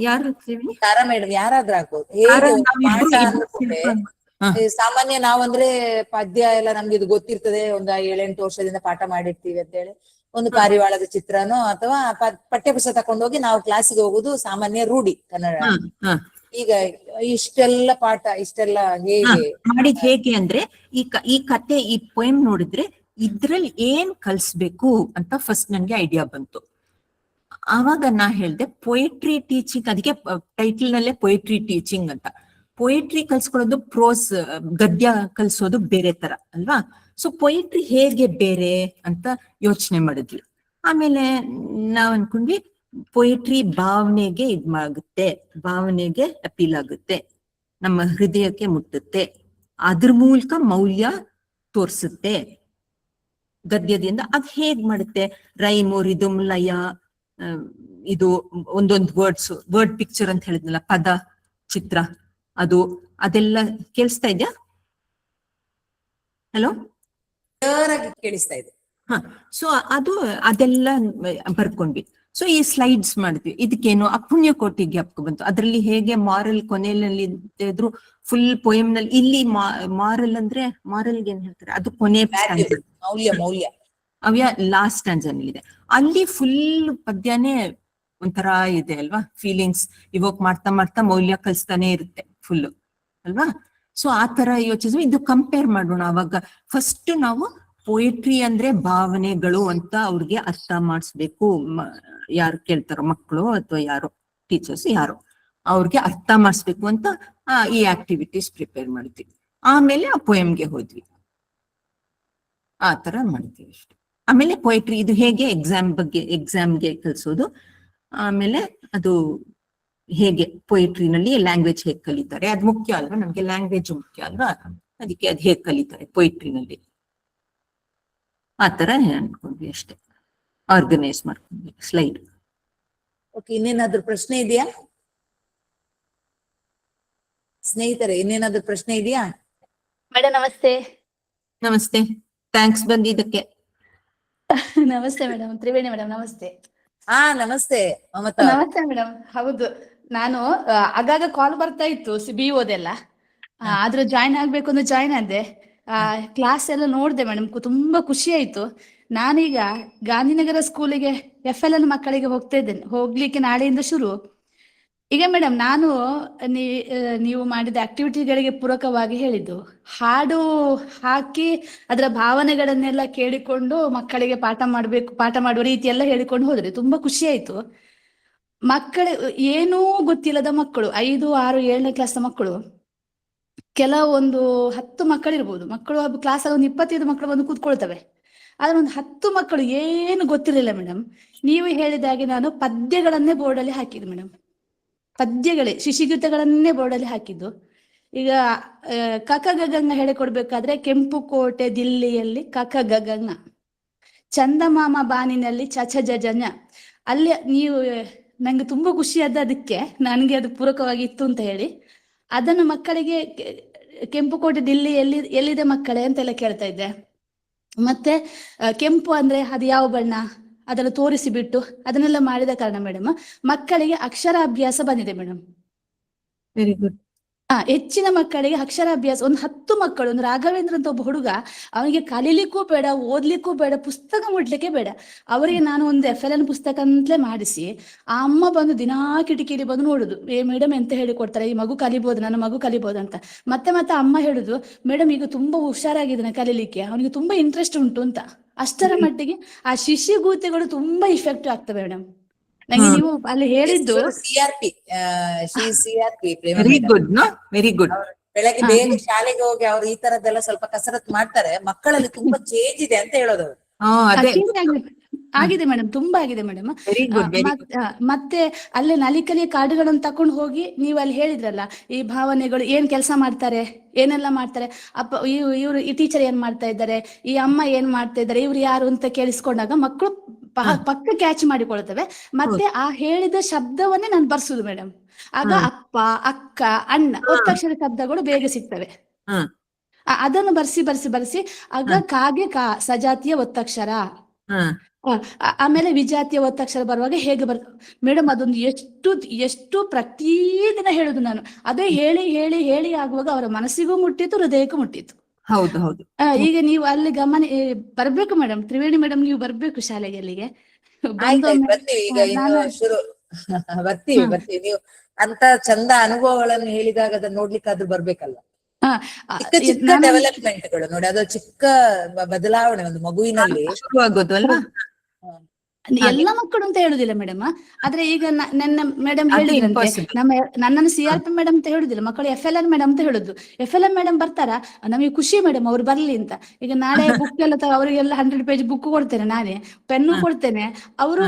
ಯಾರು? ತಾರಾ ಮೇಡಮ್ ಯಾರಾದ್ರೂ ಆಗ್ಬೋದು. ಹೇಗೆ ಪಾಠ ಅಂದ್ಬಿಟ್ಟೆ, ಸಾಮಾನ್ಯ ನಾವಂದ್ರೆ ಪದ್ಯ ಎಲ್ಲ ನಮ್ಗೆ ಇದು ಗೊತ್ತಿರ್ತದೆ, ಒಂದು 7-8 ವರ್ಷದಿಂದ ಪಾಠ ಮಾಡಿರ್ತೀವಿ ಅಂತ ಹೇಳಿ ಒಂದು ಪಾರಿವಾಳದ ಚಿತ್ರನೋ ಅಥವಾ ಪಠ್ಯಪುಸ್ತಕ ತಕೊಂಡೋಗಿ ನಾವು ಕ್ಲಾಸಿಗೆ ಹೋಗುದು ಸಾಮಾನ್ಯ ರೂಢಿ ಕನ್ನಡ. ಈಗ ಇಷ್ಟೆಲ್ಲ ಪಾಠ ಇಷ್ಟೆಲ್ಲ ಹೇಗೆ ಮಾಡಿದ್ ಹೇಗೆ ಅಂದ್ರೆ, ಈ ಕತೆ, ಈ ಪೊಯಮ್ ನೋಡಿದ್ರೆ ಇದ್ರಲ್ಲಿ ಏನ್ ಕಲ್ಸ್ಬೇಕು ಅಂತ ಫಸ್ಟ್ ನನ್ಗೆ ಐಡಿಯಾ ಬಂತು. ಆವಾಗ ನಾ ಹೇಳ್ದೆ ಪೊಯೆಟ್ರಿ ಟೀಚಿಂಗ್, ಅದಕ್ಕೆ ಟೈಟಲ್ ನಲ್ಲೇ ಪೊಯೆಟ್ರಿ ಟೀಚಿಂಗ್ ಅಂತ. ಪೊಯೆಟ್ರಿ ಕಲ್ಸ್ಕೊಳ್ಳೋದು, ಪ್ರೋಸ್ ಗದ್ಯ ಕಲ್ಸೋದು ಬೇರೆ ತರ ಅಲ್ವಾ? ಸೊ ಪೊಯೆಟ್ರಿ ಹೇಗೆ ಬೇರೆ ಅಂತ ಯೋಚನೆ ಮಾಡಿದ್ವಿ. ಆಮೇಲೆ ನಾವ್ ಅನ್ಕೊಂಡ್ವಿ ಪೊಯೆಟ್ರಿ ಭಾವನೆಗೆ ಆಗುತ್ತೆ, ಭಾವನೆಗೆ ಅಪೀಲ್ ಆಗುತ್ತೆ, ನಮ್ಮ ಹೃದಯಕ್ಕೆ ಮುಟ್ಟುತ್ತೆ, ಅದ್ರ ಮೂಲಕ ಮೌಲ್ಯ ತೋರ್ಸುತ್ತೆ ಗದ್ಯದಿಂದ. ಅದ್ ಹೇಗ್ ಮಾಡುತ್ತೆ? ರೈಮು, ರಿದಮ್, ಲಯ, ಇದು ಒಂದೊಂದು ವರ್ಡ್ ಪಿಕ್ಚರ್ ಅಂತ ಹೇಳಿದ್ನಲ್ಲ, ಪದ ಚಿತ್ರ, ಅದೆಲ್ಲ ಕೇಳಿಸ್ತಾ ಇದ್ಯಾ? ಹಲೋ, ಕೇಳಿಸ್ತಾ ಇದೆ. ಸೊ ಅದೆಲ್ಲ ಬರ್ಕೊಂಡ್ವಿ. ಸೊ ಈ ಸ್ಲೈಡ್ಸ್ ಮಾಡಿದ್ವಿ. ಇದಕ್ಕೇನು ಅಪುಣ್ಯ ಕೋಟಿ ಜ್ಞಾಪಕ ಬಂತು. ಅದ್ರಲ್ಲಿ ಹೇಗೆ ಮಾರಲ್ ಕೊನೆಯಲ್ಲಿ ಇದ್ರು, ಫುಲ್ ಪೊಯಮ್ ನಲ್ಲಿ. ಇಲ್ಲಿ ಮಾರಲ್ ಅಂದ್ರೆ, ಮಾರಲ್ಗೆ ಏನ್ ಹೇಳ್ತಾರೆ, ಅದು ಕೊನೆ ಮೌಲ್ಯ ಅವ್ಯ ಲಾಸ್ಟ್ ಸ್ಟ್ಯಾನ್ಜನಲ್ಲಿ ಇದೆ. ಅಲ್ಲಿ ಫುಲ್ ಪದ್ಯನೇ ಒಂಥರ ಇದೆ ಅಲ್ವಾ, ಫೀಲಿಂಗ್ಸ್ ಇವೋಕ್ ಮಾಡ್ತಾ ಮಾಡ್ತಾ ಮೌಲ್ಯ ಕಲಿಸ್ತಾನೆ ಇರುತ್ತೆ ಫುಲ್ ಅಲ್ವಾ? ಸೊ ಆ ತರ ಯೋಚಿಸಿ ಇದು ಕಂಪೇರ್ ಮಾಡೋಣ. ಅವಾಗ ಫಸ್ಟ್ ನಾವು ಪೊಯೆಟ್ರಿ ಅಂದ್ರೆ ಭಾವನೆಗಳು ಅಂತ ಅವ್ರಿಗೆ ಅರ್ಥ ಮಾಡಿಸ್ಬೇಕು. ಯಾರು ಕೇಳ್ತಾರೋ, ಮಕ್ಕಳು ಅಥವಾ ಯಾರೋ ಟೀಚರ್ಸ್ ಯಾರೋ, ಅವ್ರಿಗೆ ಅರ್ಥ ಮಾಡಿಸ್ಬೇಕು ಅಂತ ಈ ಆಕ್ಟಿವಿಟೀಸ್ ಪ್ರಿಪೇರ್ ಮಾಡಿದ್ವಿ. ಆಮೇಲೆ ಆ ಪೊಯಮ್ಗೆ ಹೋದ್ವಿ, ಆ ತರ ಮಾಡ್ತೀವಿ ಅಷ್ಟೇ. ಆಮೇಲೆ ಪೊಯೆಟ್ರಿ ಇದು ಹೇಗೆ ಎಕ್ಸಾಮ್ಗೆ ಕಲಿಸೋದು, ಆಮೇಲೆ ಅದು ಹೇಗೆ ಪೊಯೆಟ್ರಿನಲ್ಲಿ ಲ್ಯಾಂಗ್ವೇಜ್ ಹೇಗೆ ಕಲಿತಾರೆ, ಅದು ಮುಖ್ಯ ಅಲ್ವಾ ನಮ್ಗೆ, ಲ್ಯಾಂಗ್ವೇಜ್ ಮುಖ್ಯ ಅಲ್ವಾ, ಅದಕ್ಕೆ ಅದು ಹೇಗೆ ಕಲಿತಾರೆ ಪೊಯೆಟ್ರಿನಲ್ಲಿ, ಆ ತರ ಅನ್ಕೊಂಡ್ವಿ ಅಷ್ಟೇ. ಆರ್ಗನೈಸ್ ಮಾಡ್ಕೊಂಡ್ವಿ ಸ್ಲೈಡ್. ಓಕೆ, ಇನ್ನೇನಾದ್ರೂ ಪ್ರಶ್ನೆ ಇದೆಯಾ ಸ್ನೇಹಿತರೆ? ಇನ್ನೇನಾದ್ರೂ ಪ್ರಶ್ನೆ ಇದೆಯಾ? ಮೇಡಮ್ ನಮಸ್ತೆ. ನಮಸ್ತೆ, ಥ್ಯಾಂಕ್ಸ್ ಬಂದಿದ್ದಕ್ಕೆ. ನಮಸ್ತೆ ಮೇಡಮ್, ತ್ರಿವೇಣಿ ಮೇಡಮ್ ನಮಸ್ತೆ. ನಮಸ್ತೆ ಮಮತಾ. ನಮಸ್ತೆ ಮೇಡಮ್. ಹೌದು, ನಾನು ಆಗಾಗ ಕಾಲ್ ಬರ್ತಾ ಇತ್ತು BOದೆಲ್ಲ, ಆದ್ರೂ ಜಾಯಿನ್ ಆಗ್ಬೇಕು ಅಂದ್ರೆ ಜಾಯಿನ್ ಆದೆ. ಕ್ಲಾಸ್ ಎಲ್ಲ ನೋಡ್ದೆ ಮೇಡಮ್, ತುಂಬಾ ಖುಷಿ ಆಯ್ತು. ನಾನೀಗ ಗಾಂಧಿನಗರ ಸ್ಕೂಲಿಗೆ FLN ಮಕ್ಕಳಿಗೆ ಹೋಗ್ತಾ ಇದ್ದೇನೆ, ಹೋಗ್ಲಿಕ್ಕೆ ನಾಳೆಯಿಂದ ಶುರು. ಈಗ ಮೇಡಮ್ ನಾನು ನೀವು ಮಾಡಿದ ಆಕ್ಟಿವಿಟಿಗಳಿಗೆ ಪೂರಕವಾಗಿ ಹೇಳಿದ್ದು, ಹಾಡು ಹಾಕಿ ಅದರ ಭಾವನೆಗಳನ್ನೆಲ್ಲ ಕೇಳಿಕೊಂಡು ಮಕ್ಕಳಿಗೆ ಪಾಠ ಮಾಡುವ ರೀತಿ ಎಲ್ಲ ಹೇಳಿಕೊಂಡು ಹೋದ್ರೆ ತುಂಬಾ ಖುಷಿ ಆಯ್ತು. ಮಕ್ಕಳು ಏನೂ ಗೊತ್ತಿಲ್ಲದ ಮಕ್ಕಳು, 5, 6, 7ನೇ ಕ್ಲಾಸ್ ಮಕ್ಕಳು, ಕೆಲವೊಂದು 10 ಮಕ್ಕಳಿರ್ಬೋದು, ಮಕ್ಕಳು ಕ್ಲಾಸಲ್ಲಿ ಒಂದು 25 ಮಕ್ಕಳು ಬಂದು ಕೂತ್ಕೊಳ್ತವೆ. ಆದ್ರೆ ಒಂದು 10 ಮಕ್ಕಳು ಏನು ಗೊತ್ತಿರಲಿಲ್ಲ ಮೇಡಮ್. ನೀವು ಹೇಳಿದ ಹಾಗೆ ನಾನು ಪದ್ಯಗಳನ್ನೇ ಬೋರ್ಡಲ್ಲಿ ಹಾಕಿದ್ದು ಮೇಡಮ್, ಪದ್ಯಗಳೇ ಶಿಶಿಗೀತಗಳನ್ನೇ ಬೋರ್ಡಲ್ಲಿ ಹಾಕಿದ್ದು. ಈಗ ಕಕ ಗಗಂಗ ಹೇಳಿಕೊಡ್ಬೇಕಾದ್ರೆ, ಕೆಂಪು ಕೋಟೆ ದಿಲ್ಲಿಯಲ್ಲಿ ಕಕ ಗಗಂಗ, ಚಂದಮಾಮ ಬಾನಿನಲ್ಲಿ ಚಚ ಜಜನ, ಅಲ್ಲಿ ನೀವು ನಂಗೆ ತುಂಬಾ ಖುಷಿಯಾದ, ಅದಕ್ಕೆ ನನಗೆ ಅದು ಪೂರಕವಾಗಿ ಇತ್ತು ಅಂತ ಹೇಳಿ ಅದನ್ನು ಮಕ್ಕಳಿಗೆ ಕೆಂಪು ಕೋಟೆ ದಿಲ್ಲಿ ಎಲ್ಲಿದೆ ಮಕ್ಕಳೇ ಅಂತೆಲ್ಲ ಕೇಳ್ತಾ ಇದ್ದೆ. ಮತ್ತೆ ಕೆಂಪು ಅಂದ್ರೆ ಅದು ಯಾವ ಬಣ್ಣ ಅದನ್ನು ತೋರಿಸಿ ಬಿಟ್ಟು ಅದನ್ನೆಲ್ಲ ಮಾಡಿದ ಕಾರಣ ಮೇಡಮ್ ಮಕ್ಕಳಿಗೆ ಅಕ್ಷರಾಭ್ಯಾಸ ಬಂದಿದೆ ಮೇಡಮ್. Very good. ಹೆಚ್ಚಿನ ಮಕ್ಕಳಿಗೆ ಅಕ್ಷರಾಭ್ಯಾಸ, ಒಂದು 10 ಮಕ್ಕಳು, ಒಂದು ರಾಘವೇಂದ್ರ ಅಂತ ಒಬ್ಬ ಹುಡುಗ, ಅವನಿಗೆ ಕಲೀಲಿಕ್ಕೂ ಬೇಡ, ಓದ್ಲಿಕ್ಕೂ ಬೇಡ, ಪುಸ್ತಕ ಮುಟ್ಲಿಕ್ಕೆ ಬೇಡ. ಅವರಿಗೆ ನಾನು ಒಂದು FLN ಪುಸ್ತಕ ಅಂತಲೇ ಮಾಡಿಸಿ, ಆ ಅಮ್ಮ ಬಂದು ದಿನಾ ಕಿಟಕಿಲಿ ಬಂದು ನೋಡುದು, ಮೇಡಮ್ ಎಂತ ಹೇಳಿಕೊಡ್ತಾರೆ, ಈ ಮಗು ಕಲಿಬಹುದು, ನನ್ನ ಮಗು ಕಲಿಬಹುದು ಅಂತ. ಮತ್ತೆ ಅಮ್ಮ ಹೇಳುದು, ಮೇಡಮ್ ಈಗ ತುಂಬಾ ಹುಷಾರಾಗಿದ್ದಾನೆ ಕಲೀಲಿಕ್ಕೆ, ಅವನಿಗೆ ತುಂಬಾ ಇಂಟ್ರೆಸ್ಟ್ ಉಂಟು ಅಂತ. ಅಷ್ಟರ ಮಟ್ಟಿಗೆ ಆ ಶಿಷ್ಯಗೂತಿಗಳು ತುಂಬಾ ಇಫೆಕ್ಟಿವ್ ಆಗ್ತವೆ ಮೇಡಮ್. ನಂಗೆ ನೀವು ಅಲ್ಲಿ ಹೇಳಿದ್ದು CRP, very good, very good. ಬೆಳಗ್ಗೆ ಬೇಗ ಶಾಲೆಗೆ ಹೋಗಿ ಅವ್ರು ಈ ತರದ್ದೆಲ್ಲ ಸ್ವಲ್ಪ ಕಸರತ್ತು ಮಾಡ್ತಾರೆ, ಮಕ್ಕಳಲ್ಲಿ ತುಂಬಾ ಚೇಂಜ್ ಇದೆ ಅಂತ ಹೇಳೋದು. ಆಗಿದೆ ಮೇಡಮ್, ತುಂಬಾ ಆಗಿದೆ madam. Very good, very good. ಮತ್ತೆ ಅಲ್ಲೇ ನಲಿಕಲಿಯ ಕಾರ್ಡುಗಳನ್ನು ತಕೊಂಡು ಹೋಗಿ, ನೀವು ಅಲ್ಲಿ ಹೇಳಿದ್ರಲ್ಲ ಈ ಭಾವನೆಗಳು ಏನ್ ಕೆಲಸ ಮಾಡ್ತಾರೆ, ಏನೆಲ್ಲ ಮಾಡ್ತಾರೆ, ಇವ್ರು ಈ ಟೀಚರ್ ಏನ್ ಮಾಡ್ತಾ ಇದ್ದಾರೆ, ಈ ಅಮ್ಮ ಏನ್ ಮಾಡ್ತಾ ಇದ್ದಾರೆ, ಇವ್ರು ಯಾರು ಅಂತ ಕೇಳಿಸ್ಕೊಂಡಾಗ ಮಕ್ಕಳು ಪಕ್ಕ ಕ್ಯಾಚ್ ಮಾಡಿಕೊಳ್ತವೆ. ಮತ್ತೆ ಆ ಹೇಳಿದ ಶಬ್ದವನ್ನೇ ನಾನು ಬರ್ಸುದು ಮೇಡಮ್. ಆಗ ಅಪ್ಪ, ಅಕ್ಕ, ಅಣ್ಣ, ಒತ್ತಕ್ಷರ ಶಬ್ದಗಳು ಬೇಗ ಸಿಗ್ತವೆ. ಅದನ್ನು ಬರ್ಸಿ ಆಗ ಕಾಗೆ ಕಾ ಸಜಾತಿಯ ಒತ್ತಕ್ಷರ, ಆಮೇಲೆ ವಿಜಾತಿಯ ಒತ್ತಕ್ಷರ ಬರುವಾಗ ಹೇಗೆ ಮೇಡಮ್, ಅದೊಂದು ಎಷ್ಟು ಪ್ರತಿದಿನ ಹೇಳುದು ನಾನು. ಅದೇ ಹೇಳಿ ಆಗುವಾಗ ಅವರ ಮನಸ್ಸಿಗೂ ಮುಟ್ಟಿತ್ತು, ಹೃದಯಕ್ಕೂ ಮುಟ್ಟಿತ್ತು. ಹೌದು ಹೌದು. ಈಗ ನೀವು ಅಲ್ಲಿ ಬರ್ಬೇಕು ಮೇಡಮ್, ತ್ರಿವೇಣಿ ಮೇಡಮ್, ನೀವು ಬರ್ಬೇಕು ಶಾಲೆಗೆ, ಅಲ್ಲಿಗೆ ಬರ್ತೀವಿ. ಈಗ ಇನ್ನು ಶುರು ಬರ್ತೀವಿ. ನೀವು ಅಂತ ಚಂದ ಅನುಭವಗಳನ್ನು ಹೇಳಿದಾಗ ಅದನ್ನ ನೋಡ್ಲಿಕ್ಕಾದ್ರೂ ಬರ್ಬೇಕಲ್ಲ. ಚಿಕ್ಕ ಡೆವಲಪ್ಮೆಂಟ್ಗಳು ನೋಡಿ, ಅದು ಚಿಕ್ಕ ಬದಲಾವಣೆ ಒಂದು ಮಗುವಿನಲ್ಲಿ ಶುರುವಾಗೋದು ಅಲ್ವಾ. ಎಲ್ಲ ಮಕ್ಕಳು ಅಂತ ಹೇಳುದಿಲ್ಲ ಮೇಡಮ್. ಆದ್ರೆ ಈಗ ನನ್ನ ಮೇಡಮ್ ಹೇಳಿದ್ರಂತೆ, ನನ್ನನ್ನು CRP ಮೇಡಮ್ ಅಂತ ಹೇಳುದಿಲ್ಲ, ಮಕ್ಕಳು FLN ಮೇಡಮ್ ಅಂತ ಹೇಳುದು. FLN ಮೇಡಮ್ ಬರ್ತಾರಾ, ನಮಗೆ ಖುಷಿ ಮೇಡಮ್ ಅವ್ರು ಬರ್ಲಿ ಅಂತ. ಈಗ ನಾಳೆ ಬುಕ್ ಎಲ್ಲ ಅವರಿಗೆಲ್ಲ 100 ಪೇಜ್ ಬುಕ್ ಕೊಡ್ತೇನೆ, ನಾನೇ ಪೆನ್ನು ಕೊಡ್ತೇನೆ, ಅವರು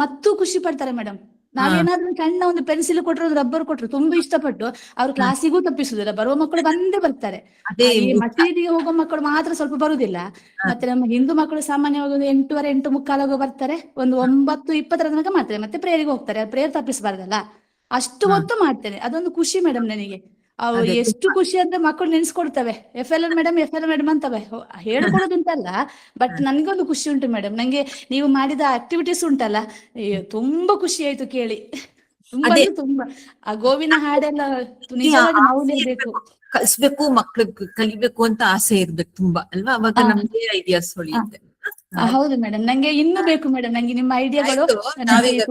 ಮತ್ತೂ ಖುಷಿ ಪಡ್ತಾರೆ ಮೇಡಮ್. ನಾವೇನಾದ್ರೂ ಸಣ್ಣ ಒಂದು ಪೆನ್ಸಿಲ್ ಕೊಟ್ಟರು, ರಬ್ಬರ್ ಕೊಟ್ಟರು ತುಂಬಾ ಇಷ್ಟಪಟ್ಟು ಅವ್ರು ಕ್ಲಾಸಿಗೂ ತಪ್ಪಿಸುದಿಲ್ಲ, ಬರುವ ಮಕ್ಕಳು ಬಂದೇ ಬರ್ತಾರೆ. ಈ ಮಸೀದಿಗೆ ಹೋಗೋ ಮಕ್ಕಳು ಮಾತ್ರ ಸ್ವಲ್ಪ ಬರುದಿಲ್ಲ. ಮತ್ತೆ ನಮ್ಮ ಹಿಂದೂ ಮಕ್ಕಳು ಸಾಮಾನ್ಯವಾಗಿ ಒಂದು 8:15, 8:45 ಬರ್ತಾರೆ, ಒಂದು 9:20 ತನಕ ಮಾಡ್ತಾರೆ, ಮತ್ತೆ ಪ್ರೇಯರ್ಗೆ ಹೋಗ್ತಾರೆ. ಪ್ರೇಯರ್ ತಪ್ಪಿಸಬಾರ್ದಲ್ಲ, ಅಷ್ಟು ಹೊತ್ತು ಮಾಡ್ತೇನೆ. ಅದೊಂದು ಖುಷಿ ಮೇಡಮ್ ನನಗೆ. ಎಷ್ಟು ಖುಷಿ ಅಂದ್ರೆ ಮಕ್ಕಳು ನೆನ್ಸ್ಕೊಡ್ತವೆ, FLN ಮೇಡಮ್ ಅಂತವೆ, ಹೇಳ್ಕೊಡೋದಂತಲ್ಲ, ಬಟ್ ನನ್ಗೊಂದು ಖುಷಿ ಉಂಟು ಮೇಡಮ್. ನಂಗೆ ನೀವು ಮಾಡಿದ ಆಕ್ಟಿವಿಟೀಸ್ ಉಂಟಲ್ಲ, ತುಂಬಾ ಖುಷಿ ಆಯ್ತು ಕೇಳಿ. ತುಂಬಾ ಆ ಗೋವಿನ ಹಾಡೆಲ್ಲ ನಿಜವಾಗಿ ಮೌಲ್ಯ ಬೇಕು, ಕಲಿಸ್ಬೇಕು, ಮಕ್ಳಿಗೆ ಕಲಿಬೇಕು ಅಂತ ಆಸೆ ಇರ್ಬೇಕು ತುಂಬಾ ಅಲ್ವಾ, ಅವಾಗ ನಮ್ಗೆ ಐಡಿಯಾಸ್ ಹೊಳಿಯುತ್ತೆ. ಹೌದು ಮೇಡಮ್, ನಂಗೆ ಇನ್ನೂ ಬೇಕು ಮೇಡಮ್, ನಂಗೆ ನಿಮ್ಮ ಐಡಿಯಾಗಳು. ನಾವೀಗ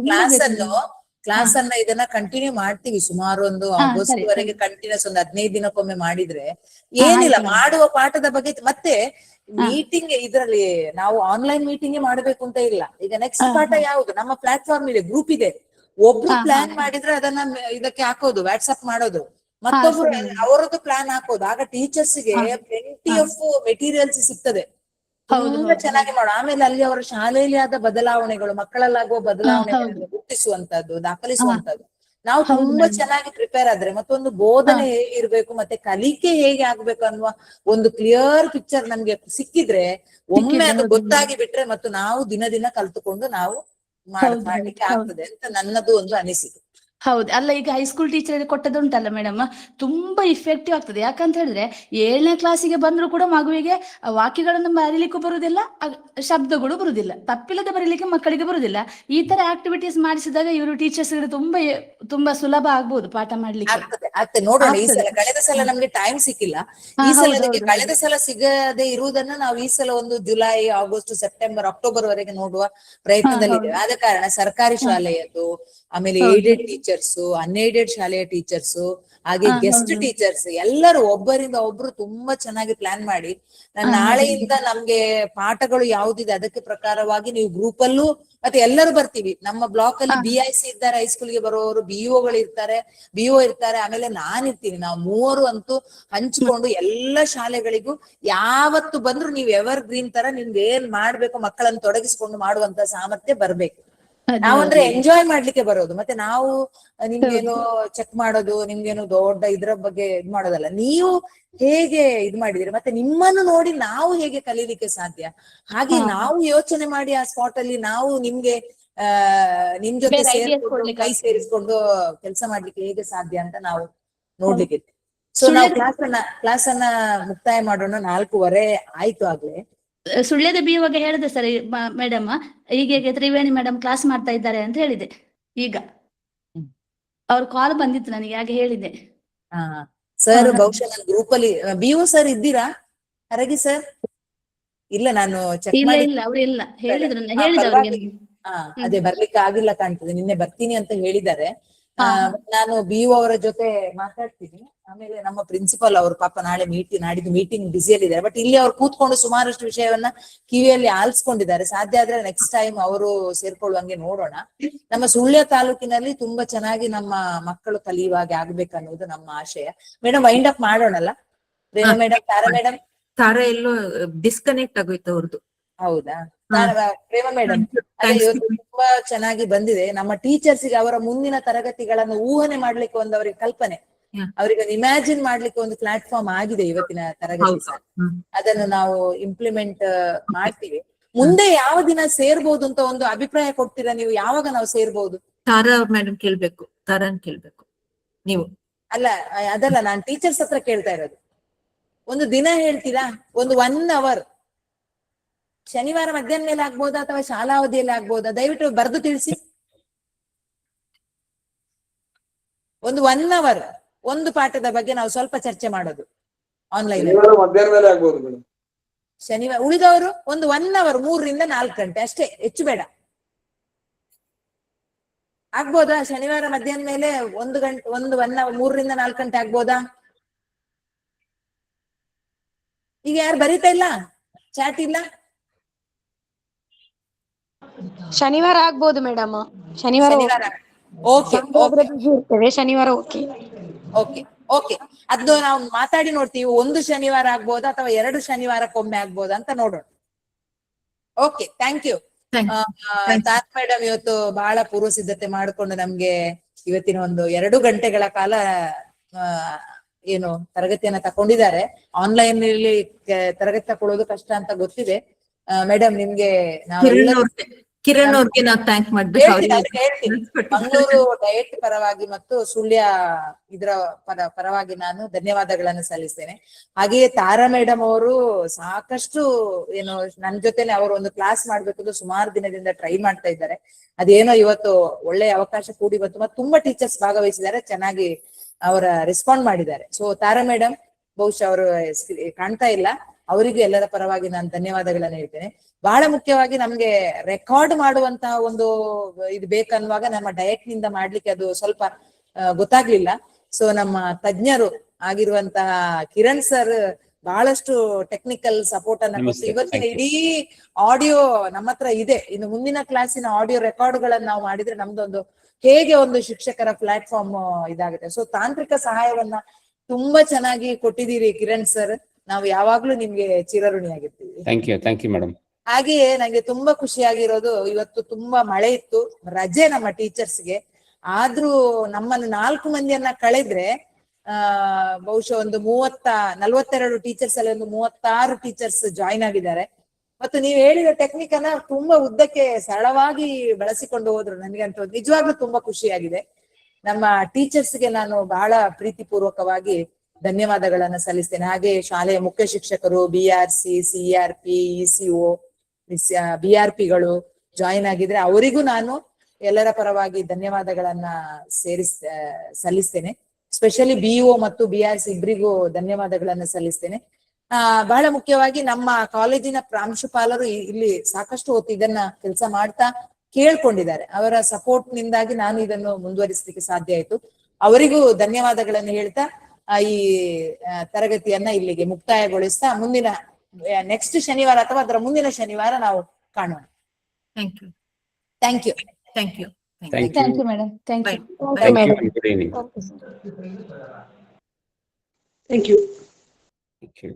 ಕ್ಲಾಸ್ ಅನ್ನ ಇದನ್ನ ಕಂಟಿನ್ಯೂ ಮಾಡ್ತೀವಿ, ಸುಮಾರು ಒಂದು ಆಗಸ್ಟ್ ವರೆಗೆ ಕಂಟಿನ್ಯೂಸ್ ಒಂದು 15 ದಿನಕ್ಕೊಮ್ಮೆ ಮಾಡಿದ್ರೆ ಏನಿಲ್ಲ, ಮಾಡುವ ಪಾಠದ ಬಗ್ಗೆ. ಮತ್ತೆ ಮೀಟಿಂಗ್ ಇದ್ರಲ್ಲಿ ನಾವು ಆನ್ಲೈನ್ ಮೀಟಿಂಗ್ ಮಾಡಬೇಕು ಅಂತ ಇಲ್ಲ. ಈಗ ನೆಕ್ಸ್ಟ್ ಪಾಠ ಯಾವುದು, ನಮ್ಮ ಪ್ಲಾಟ್ಫಾರ್ಮ್ ಇದೆ, ಗ್ರೂಪ್ ಇದೆ, ಒಬ್ರು ಪ್ಲಾನ್ ಮಾಡಿದ್ರೆ ಅದನ್ನ ಇದಕ್ಕೆ ಹಾಕೋದು, ವಾಟ್ಸ್ಆಪ್ ಮಾಡೋದು, ಮತ್ತೊಬ್ರು ಅವರದ್ದು ಪ್ಲಾನ್ ಹಾಕೋದು. ಆಗ ಟೀಚರ್ಸ್ ಗೆ ಪ್ಲೆಂಟಿ ಆಫ್ ಮೆಟೀರಿಯಲ್ಸ್ ಸಿಗ್ತದೆ, ತುಂಬಾ ಚೆನ್ನಾಗಿ ಮಾಡೋ. ಆಮೇಲೆ ಅಲ್ಲಿ ಅವರ ಶಾಲೆಯಲ್ಲಿ ಆದ ಬದಲಾವಣೆಗಳು, ಮಕ್ಕಳಲ್ಲಾಗುವ ಬದಲಾವಣೆಗಳನ್ನು ಗುರುತಿಸುವಂತದ್ದು, ದಾಖಲಿಸುವಂತದ್ದು. ನಾವು ತುಂಬಾ ಚೆನ್ನಾಗಿ ಪ್ರಿಪೇರ್ ಆದ್ರೆ ಮತ್ತೊಂದು ಬೋಧನೆ ಹೇಗಿರ್ಬೇಕು, ಮತ್ತೆ ಕಲಿಕೆ ಹೇಗೆ ಆಗ್ಬೇಕು ಅನ್ನುವ ಒಂದು ಕ್ಲಿಯರ್ ಪಿಕ್ಚರ್ ನಮ್ಗೆ ಸಿಕ್ಕಿದ್ರೆ, ಒಮ್ಮೆ ಅದು ಗೊತ್ತಾಗಿ ಬಿಟ್ರೆ ಮತ್ತು ನಾವು ದಿನ ಕಲ್ತುಕೊಂಡು ನಾವು ಮಾಡ್ಲಿಕ್ಕೆ ಆಗ್ತದೆ ಅಂತ ನನ್ನದು ಒಂದು ಅನಿಸಿಕೆ. ಹೌದು. ಅಲ್ಲ, ಈಗ ಹೈಸ್ಕೂಲ್ ಟೀಚರ್ ಕೊಟ್ಟದುಂಟಲ್ಲ ಮೇಡಮ್, ತುಂಬಾ ಇಫೆಕ್ಟಿವ್ ಆಗ್ತದೆ. ಯಾಕಂತ ಹೇಳಿದ್ರೆ 7ನೇ ಕ್ಲಾಸಿಗೆ ಬಂದ್ರು ಕೂಡ ಮಗುವಿಗೆ ವಾಕ್ಯಗಳನ್ನು ಬರೀಲಿಕ್ಕೂ ಬರುದಿಲ್ಲ, ಶಬ್ದಗಳು ಬರುದಿಲ್ಲ, ತಪ್ಪಿಲ್ಲದೆ ಬರೀಲಿಕ್ಕೆ ಮಕ್ಕಳಿಗೆ ಬರುದಿಲ್ಲ. ಈ ತರ ಆಕ್ಟಿವಿಟೀಸ್ ಮಾಡಿಸಿದಾಗ ಇವರು ಟೀಚರ್ಸ್ ತುಂಬಾ ಸುಲಭ ಆಗ್ಬಹುದು ಪಾಠ ಮಾಡ್ಲಿಕ್ಕೆ. ಆಗ್ತದೆ ನೋಡೋಣ. ಈ ಸಲ ಕಳೆದ ಸಲ ನಮ್ಗೆ ಟೈಮ್ ಸಿಕ್ಕಿಲ್ಲ, ಈ ಸಲ ಕಳೆದ ಸಲ ಸಿಗದೆ ಇರುವುದನ್ನ ನಾವು ಈ ಸಲ ಒಂದು ಜುಲೈ, ಆಗಸ್ಟ್, ಸೆಪ್ಟೆಂಬರ್, ಅಕ್ಟೋಬರ್ ವರೆಗೆ ನೋಡುವ ಪ್ರಯತ್ನದಲ್ಲಿದ್ದೇವೆ. ಆದ ಕಾರಣ ಸರ್ಕಾರಿ ಶಾಲೆಯದ್ದು, ಆಮೇಲೆ ಏಡೆಡ್ ಟೀಚರ್ಸ್, ಅನ್ಏಡೆಡ್ ಶಾಲೆಯ ಟೀಚರ್ಸ್, ಹಾಗೆ ಗೆಸ್ಟ್ ಟೀಚರ್ಸ್ ಎಲ್ಲರೂ ಒಬ್ಬರಿಂದ ಒಬ್ರು ತುಂಬಾ ಚೆನ್ನಾಗಿ ಪ್ಲಾನ್ ಮಾಡಿ, ನಾಳೆಯಿಂದ ನಮ್ಗೆ ಪಾಠಗಳು ಯಾವ್ದಿದೆ ಅದಕ್ಕೆ ಪ್ರಕಾರವಾಗಿ ನೀವು ಗ್ರೂಪ್ ಅಲ್ಲೂ ಮತ್ತೆ ಎಲ್ಲರೂ ಬರ್ತೀವಿ. ನಮ್ಮ ಬ್ಲಾಕ್ ಅಲ್ಲಿ BIC ಇದ್ದಾರೆ, ಹೈಸ್ಕೂಲ್ಗೆ ಬರುವವರು, BO ಇರ್ತಾರೆ, ಆಮೇಲೆ ನಾನಿರ್ತೀನಿ. ನಾವು 3 ಅಂತೂ ಹಂಚಿಕೊಂಡು ಎಲ್ಲ ಶಾಲೆಗಳಿಗೂ ಯಾವತ್ತು ಬಂದ್ರು ನೀವು ಎವರ್ ಗ್ರೀನ್ ತರ ನಿಮ್ಗೆ ಏನ್ ಮಾಡ್ಬೇಕು ಮಕ್ಕಳನ್ನು ತೊಡಗಿಸ್ಕೊಂಡು ಮಾಡುವಂತ ಸಾಮರ್ಥ್ಯ ಬರ್ಬೇಕು. ನಾವಂದ್ರೆ ಎಂಜಾಯ್ ಮಾಡ್ಲಿಕ್ಕೆ ಬರೋದು, ಮತ್ತೆ ನಾವು ನಿಮ್ಗೇನು ಚೆಕ್ ಮಾಡೋದು, ನಿಮ್ಗೇನು ದೊಡ್ಡ ಇದ್ರ ಬಗ್ಗೆ ಇದ್ ಮಾಡೋದಲ್ಲ. ನೀವು ಹೇಗೆ ಇದ್ ಮಾಡಿದಿರಿ, ಮತ್ತೆ ನಿಮ್ಮನ್ನು ನೋಡಿ ನಾವು ಹೇಗೆ ಕಲೀಲಿಕ್ಕೆ ಸಾಧ್ಯ, ಹಾಗೆ ನಾವು ಯೋಚನೆ ಮಾಡಿ ಆ ಸ್ಪಾಟ್ ಅಲ್ಲಿ ನಾವು ನಿಮ್ಗೆ ನಿಮ್ ಜೊತೆ ಕೈ ಸೇರಿಸ್ಕೊಂಡು ಕೆಲಸ ಮಾಡ್ಲಿಕ್ಕೆ ಹೇಗೆ ಸಾಧ್ಯ ಅಂತ ನಾವು ನೋಡ್ಲಿಕ್ಕೆ. ಸೊ ನಾವು ಕ್ಲಾಸ್ ಅನ್ನ ಮುಕ್ತಾಯ ಮಾಡೋಣ. 4:15 ಆಯ್ತು ಆಗ್ಲೇ. ಸುಳ್ಯದ BO ಹೇಳಿದೆ ಸರ್ ಮೇಡಮ್, ಹೀಗೆ ತ್ರಿವೇಣಿ ಮೇಡಮ್ ಕ್ಲಾಸ್ ಮಾಡ್ತಾ ಇದ್ದಾರೆ ಅಂತ ಹೇಳಿದೆ. ಈಗ ಅವ್ರ ಕಾಲ್ ಬಂದಿತ್ತು ನನಗೆ, ಹಾಗೆ ಹೇಳಿದೆ. ಸರ್ ಬಹುಶಃ ನನ್ನ ಗ್ರೂಪ್ ಅಲ್ಲಿ BO ಸರ್ ಇದ್ದೀರಾ? ಹರಗಿ ಸರ್ ಇಲ್ಲ, ನಾನು ಚೆಕ್ ಇಲ್ಲ ಮಾಡಿ ಇಲ್ಲ ಅವ್ರಿಲ್ಲ ಹೇಳಿದ್ರು ಹಾ, ಹೇಳಿದ್ರು ಅವ್ರಿಗೆ. ಪರವಾಗಿಲ್ಲ. ಅದೇ ಬರ್ಲಿಕ್ಕೆ ಆಗಿಲ್ಲ ಕಾಣ್ತದೆ, ನಿನ್ನೆ ಬರ್ತೀನಿ ಅಂತ ಹೇಳಿದ್ದಾರೆ. ನಾನು BO ಅವರ ಜೊತೆ ಮಾತಾಡ್ತೀನಿ. ಆಮೇಲೆ ನಮ್ಮ ಪ್ರಿನ್ಸಿಪಲ್ ಅವರು ಪಾಪ ನಾಡಿದ್ದು ಮೀಟಿಂಗ್ ಬ್ಯುಸಿಯಲ್ಲಿದ್ದಾರೆ. ಬಟ್ ಇಲ್ಲಿ ಅವ್ರು ಕೂತ್ಕೊಂಡು ಸುಮಾರಷ್ಟು ವಿಷಯವನ್ನ ಕಿವಿಯಲ್ಲಿ ಆಲಿಸ್ಕೊಂಡಿದ್ದಾರೆ. ಸಾಧ್ಯ ಆದ್ರೆ ನೆಕ್ಸ್ಟ್ ಟೈಮ್ ಅವರು ಸೇರ್ಕೊಳ್ಳುವಂಗೆ ನೋಡೋಣ. ನಮ್ಮ ಸುಳ್ಯ ತಾಲೂಕಿನಲ್ಲಿ ತುಂಬಾ ಚೆನ್ನಾಗಿ ನಮ್ಮ ಮಕ್ಕಳು ಕಲಿಯುವಾಗೆ ಆಗ್ಬೇಕನ್ನುವುದು ನಮ್ಮ ಆಶಯ. ಮೇಡಮ್ ವೈಂಡ್ ಅಪ್ ಮಾಡೋಣಲ್ಲ? Renu madam, Tara madam. ತಾರಾ ಎಲ್ಲೋ ಡಿಸ್ಕನೆಕ್ಟ್ ಆಗೋಯ್ತು ಅವ್ರದ್ದು. ಹೌದಾ? ಪ್ರೇಮ ಮೇಡಮ್, ಇವತ್ತು ತುಂಬಾ ಚೆನ್ನಾಗಿ ಬಂದಿದೆ. ನಮ್ಮ ಟೀಚರ್ಸ್ಗೆ ಅವರ ಮುಂದಿನ ತರಗತಿಗಳನ್ನು ಊಹನೆ ಮಾಡ್ಲಿಕ್ಕೆ ಒಂದು ಅವರಿಗೆ ಕಲ್ಪನೆ, ಅವರಿಗೆ ಇಮ್ಯಾಜಿನ್ ಮಾಡ್ಲಿಕ್ಕೆ ಒಂದು ಪ್ಲಾಟ್ಫಾರ್ಮ್ ಆಗಿದೆ ಇವತ್ತಿನ ತರಗತಿ. ಅದನ್ನು ನಾವು ಇಂಪ್ಲಿಮೆಂಟ್ ಮಾಡ್ತೀವಿ. ಮುಂದೆ ಯಾವ ದಿನ ಸೇರ್ಬೋದು ಅಂತ ಒಂದು ಅಭಿಪ್ರಾಯ ಕೊಡ್ತೀರಾ ನೀವು? ಯಾವಾಗ ನಾವು ಸೇರ್ಬೋದು? ತಾರಾ ಮೇಡಮ್ ಕೇಳ್ಬೇಕು, ತಾರಾನ್ ಕೇಳ್ಬೇಕು ನೀವು. ಅದಲ್ಲ, ನಾನ್ ಟೀಚರ್ಸ್ ಹತ್ರ ಕೇಳ್ತಾ ಇರೋದು. ಒಂದು ದಿನ ಹೇಳ್ತೀರಾ? ಒಂದು 1 hour ಶನಿವಾರ ಮಧ್ಯಾಹ್ನ ಮೇಲೆ ಆಗ್ಬೋದಾ ಅಥವಾ ಶಾಲಾ ಅವಧಿಯಲ್ಲಿ ಆಗ್ಬೋದಾ? ದಯವಿಟ್ಟು ಬರೆದು ತಿಳಿಸಿ. ಒಂದು 1 hour ಒಂದು ಪಾಠದ ಬಗ್ಗೆ ನಾವು ಸ್ವಲ್ಪ ಚರ್ಚೆ ಮಾಡೋದು ಆನ್ಲೈನ್. ಮಧ್ಯಾಹ್ನ ಮೇಲೆ ಆಗ್ಬೋದು ಮೇಡಮ್. ಶನಿವಾರ ಉಳಿದವರು ಒಂದು 1 hour 3 ರಿಂದ 4 ಗಂಟೆ ಅಷ್ಟೇ, ಹೆಚ್ಚು ಬೇಡ. ಆಗ್ಬೋದಾ? ಶನಿವಾರ ಮಧ್ಯಾಹ್ನ ಮೇಲೆ 1 ಗಂಟೆ, 1 hour 3 ರಿಂದ 4 ಗಂಟೆ ಆಗ್ಬೋದಾ? ಈಗ ಯಾರು ಬರೀತಾ ಇಲ್ಲ, ಚಾಟ್ ಇಲ್ಲ? ಶನಿವಾರ ಆಗ್ಬೋದು ಮೇಡಮ್. ಶನಿವಾರ ಓಕೆ, ಇರ್ತೇವೆ. ಶನಿವಾರ ಓಕೆ ಓಕೆ ಓಕೆ. ಅದು ನಾವು ಮಾತಾಡಿ ನೋಡ್ತೀವಿ. ಒಂದು ಶನಿವಾರ ಆಗ್ಬೋದಾ ಅಥವಾ 2 ಶನಿವಾರಕ್ಕೊಮ್ಮೆ ಆಗ್ಬೋದಾ ಅಂತ ನೋಡೋಣ. Okay, thank you. Tara madam ಇವತ್ತು ಬಹಳ ಪೂರ್ವ ಸಿದ್ಧತೆ ಮಾಡಿಕೊಂಡು ನಮ್ಗೆ ಇವತ್ತಿನ ಒಂದು 2 ಗಂಟೆಗಳ ಕಾಲ ಏನು ತರಗತಿಯನ್ನ ತಕೊಂಡಿದ್ದಾರೆ. ಆನ್ಲೈನ್ ನಲ್ಲಿ ತರಗತಿ ತಕೊಳ್ಳೋದು ಕಷ್ಟ ಅಂತ ಗೊತ್ತಿದೆ. ಮೇಡಮ್ ನಿಮ್ಗೆ ಕಿರಣ್ ಅವ್ರಿಗೆ ನಾವು ಥ್ಯಾಂಕ್ ಮಾಡ್ಬೇಕು. ಮಂಗಳೂರು ಡಯಟ್ ಪರವಾಗಿ ಮತ್ತು ಸುಳ್ಯ ಇದರ ಪರವಾಗಿ ನಾನು ಧನ್ಯವಾದಗಳನ್ನು ಸಲ್ಲಿಸ್ತೇನೆ. ಹಾಗೆಯೇ ತಾರಾ ಮೇಡಮ್ ಅವರು ಸಾಕಷ್ಟು ಏನು ನನ್ನ ಜೊತೆನೆ ಅವರು ಒಂದು ಕ್ಲಾಸ್ ಮಾಡ್ಬೇಕು ಸುಮಾರು ದಿನದಿಂದ ಟ್ರೈ ಮಾಡ್ತಾ ಇದ್ದಾರೆ. ಅದೇನೋ ಇವತ್ತು ಒಳ್ಳೆಯ ಅವಕಾಶ ಕೂಡಿ ಬಂತು ಮತ್ತು ತುಂಬಾ ಟೀಚರ್ಸ್ ಭಾಗವಹಿಸಿದ್ದಾರೆ, ಚೆನ್ನಾಗಿ ಅವರ ರೆಸ್ಪಾಂಡ್ ಮಾಡಿದ್ದಾರೆ. ಸೊ ತಾರಾ ಮೇಡಮ್ ಬಹುಶಃ ಅವರು ಕಾಣ್ತಾ ಇಲ್ಲ, ಅವರಿಗೂ ಎಲ್ಲರ ಪರವಾಗಿ ನಾನು ಧನ್ಯವಾದಗಳನ್ನು ಹೇಳ್ತೇನೆ. ಬಹಳ ಮುಖ್ಯವಾಗಿ ನಮ್ಗೆ ರೆಕಾರ್ಡ್ ಮಾಡುವಂತಹ ಒಂದು ಇದು ಬೇಕನ್ನುವಾಗ ನಮ್ಮ ಡಯಟ್ ನಿಂದ ಮಾಡ್ಲಿಕ್ಕೆ ಅದು ಸ್ವಲ್ಪ ಗೊತ್ತಾಗ್ಲಿಲ್ಲ. ಸೊ ನಮ್ಮ ತಜ್ಞರು ಆಗಿರುವಂತಹ ಕಿರಣ್ ಸರ್ ಬಹಳಷ್ಟು ಟೆಕ್ನಿಕಲ್ ಸಪೋರ್ಟ್ ಅನ್ನ ಕೊಟ್ಟು ಇವತ್ತಿನ ಇಡೀ ಆಡಿಯೋ ನಮ್ಮ ಹತ್ರ ಇದೆ. ಇನ್ನು ಮುಂದಿನ ಕ್ಲಾಸಿನ ಆಡಿಯೋ ರೆಕಾರ್ಡ್ಗಳನ್ನು ನಾವು ಮಾಡಿದ್ರೆ ನಮ್ದೊಂದು ಹೇಗೆ ಒಂದು ಶಿಕ್ಷಕರ ಪ್ಲಾಟ್ಫಾರ್ಮ್ ಇದಾಗುತ್ತೆ. ಸೊ ತಾಂತ್ರಿಕ ಸಹಾಯವನ್ನ ತುಂಬಾ ಚೆನ್ನಾಗಿ ಕೊಟ್ಟಿದ್ದೀರಿ ಕಿರಣ್ ಸರ್, ನಾವು ಯಾವಾಗ್ಲೂ ನಿಮ್ಗೆ ಚಿರಋಣಿಯಾಗಿರ್ತೀವಿ. Thank you madam. ಹಾಗೆಯೇ ನಂಗೆ ತುಂಬಾ ಖುಷಿಯಾಗಿರೋದು, ಇವತ್ತು ತುಂಬಾ ಮಳೆ ಇತ್ತು, ರಜೆ ನಮ್ಮ ಟೀಚರ್ಸ್ಗೆ. ಆದ್ರೂ ನಮ್ಮನ್ನು 4 ಮಂದಿಯನ್ನ ಕಳೆದ್ರೆ ಬಹುಶಃ ಒಂದು 42 ಟೀಚರ್ಸ್ ಅಲ್ಲಿ ಒಂದು 36 ಟೀಚರ್ಸ್ ಜಾಯಿನ್ ಆಗಿದ್ದಾರೆ. ಮತ್ತು ನೀವು ಹೇಳಿದ ಟೆಕ್ನಿಕ್ ಅನ್ನ ತುಂಬಾ ಉದ್ದಕ್ಕೆ ಸರಳವಾಗಿ ಬಳಸಿಕೊಂಡು ಹೋದ್ರು. ನನಗಂತೂ ನಿಜವಾಗ್ಲೂ ತುಂಬಾ ಖುಷಿಯಾಗಿದೆ. ನಮ್ಮ ಟೀಚರ್ಸ್ಗೆ ನಾನು ಬಹಳ ಪ್ರೀತಿಪೂರ್ವಕವಾಗಿ ಧನ್ಯವಾದಗಳನ್ನ ಸಲ್ಲಿಸ್ತೇನೆ. ಹಾಗೆ ಶಾಲೆಯ ಮುಖ್ಯ ಶಿಕ್ಷಕರು, BRC, CRP, ECO, BRPಗಳು ಜಾಯಿನ್ ಆಗಿದ್ರೆ ಅವರಿಗೂ ನಾನು ಎಲ್ಲರ ಪರವಾಗಿ ಧನ್ಯವಾದಗಳನ್ನ ಸಲ್ಲಿಸ್ತೇನೆ. ಸ್ಪೆಷಲಿ BO ಮತ್ತು BRC ಇಬ್ಬರಿಗೂ ಧನ್ಯವಾದಗಳನ್ನ ಸಲ್ಲಿಸ್ತೇನೆ. ಬಹಳ ಮುಖ್ಯವಾಗಿ ನಮ್ಮ ಕಾಲೇಜಿನ ಪ್ರಾಂಶುಪಾಲರು ಇಲ್ಲಿ ಸಾಕಷ್ಟು ಹೊತ್ತು ಇದನ್ನ ಕೆಲಸ ಮಾಡ್ತಾ ಕೇಳ್ಕೊಂಡಿದ್ದಾರೆ. ಅವರ ಸಪೋರ್ಟ್ ನಿಂದಾಗಿ ನಾನು ಇದನ್ನು ಮುಂದುವರಿಸಲಿಕ್ಕೆ ಸಾಧ್ಯ ಆಯ್ತು. ಅವರಿಗೂ ಧನ್ಯವಾದಗಳನ್ನು ಹೇಳ್ತಾ ಈ ತರಗತಿಯನ್ನ ಇಲ್ಲಿಗೆ ಮುಕ್ತಾಯಗೊಳಿಸ್ತಾ ಮುಂದಿನ ನೆಕ್ಸ್ಟ್ ಶನಿವಾರ ಅಥವಾ ಅದರ ಮುಂದಿನ ಶನಿವಾರ ನಾವು ಕಾಣೋಣ. Thank you. Thank you. Thank you. Thank you madam. Thank you. Good evening. Thank you. Thank you.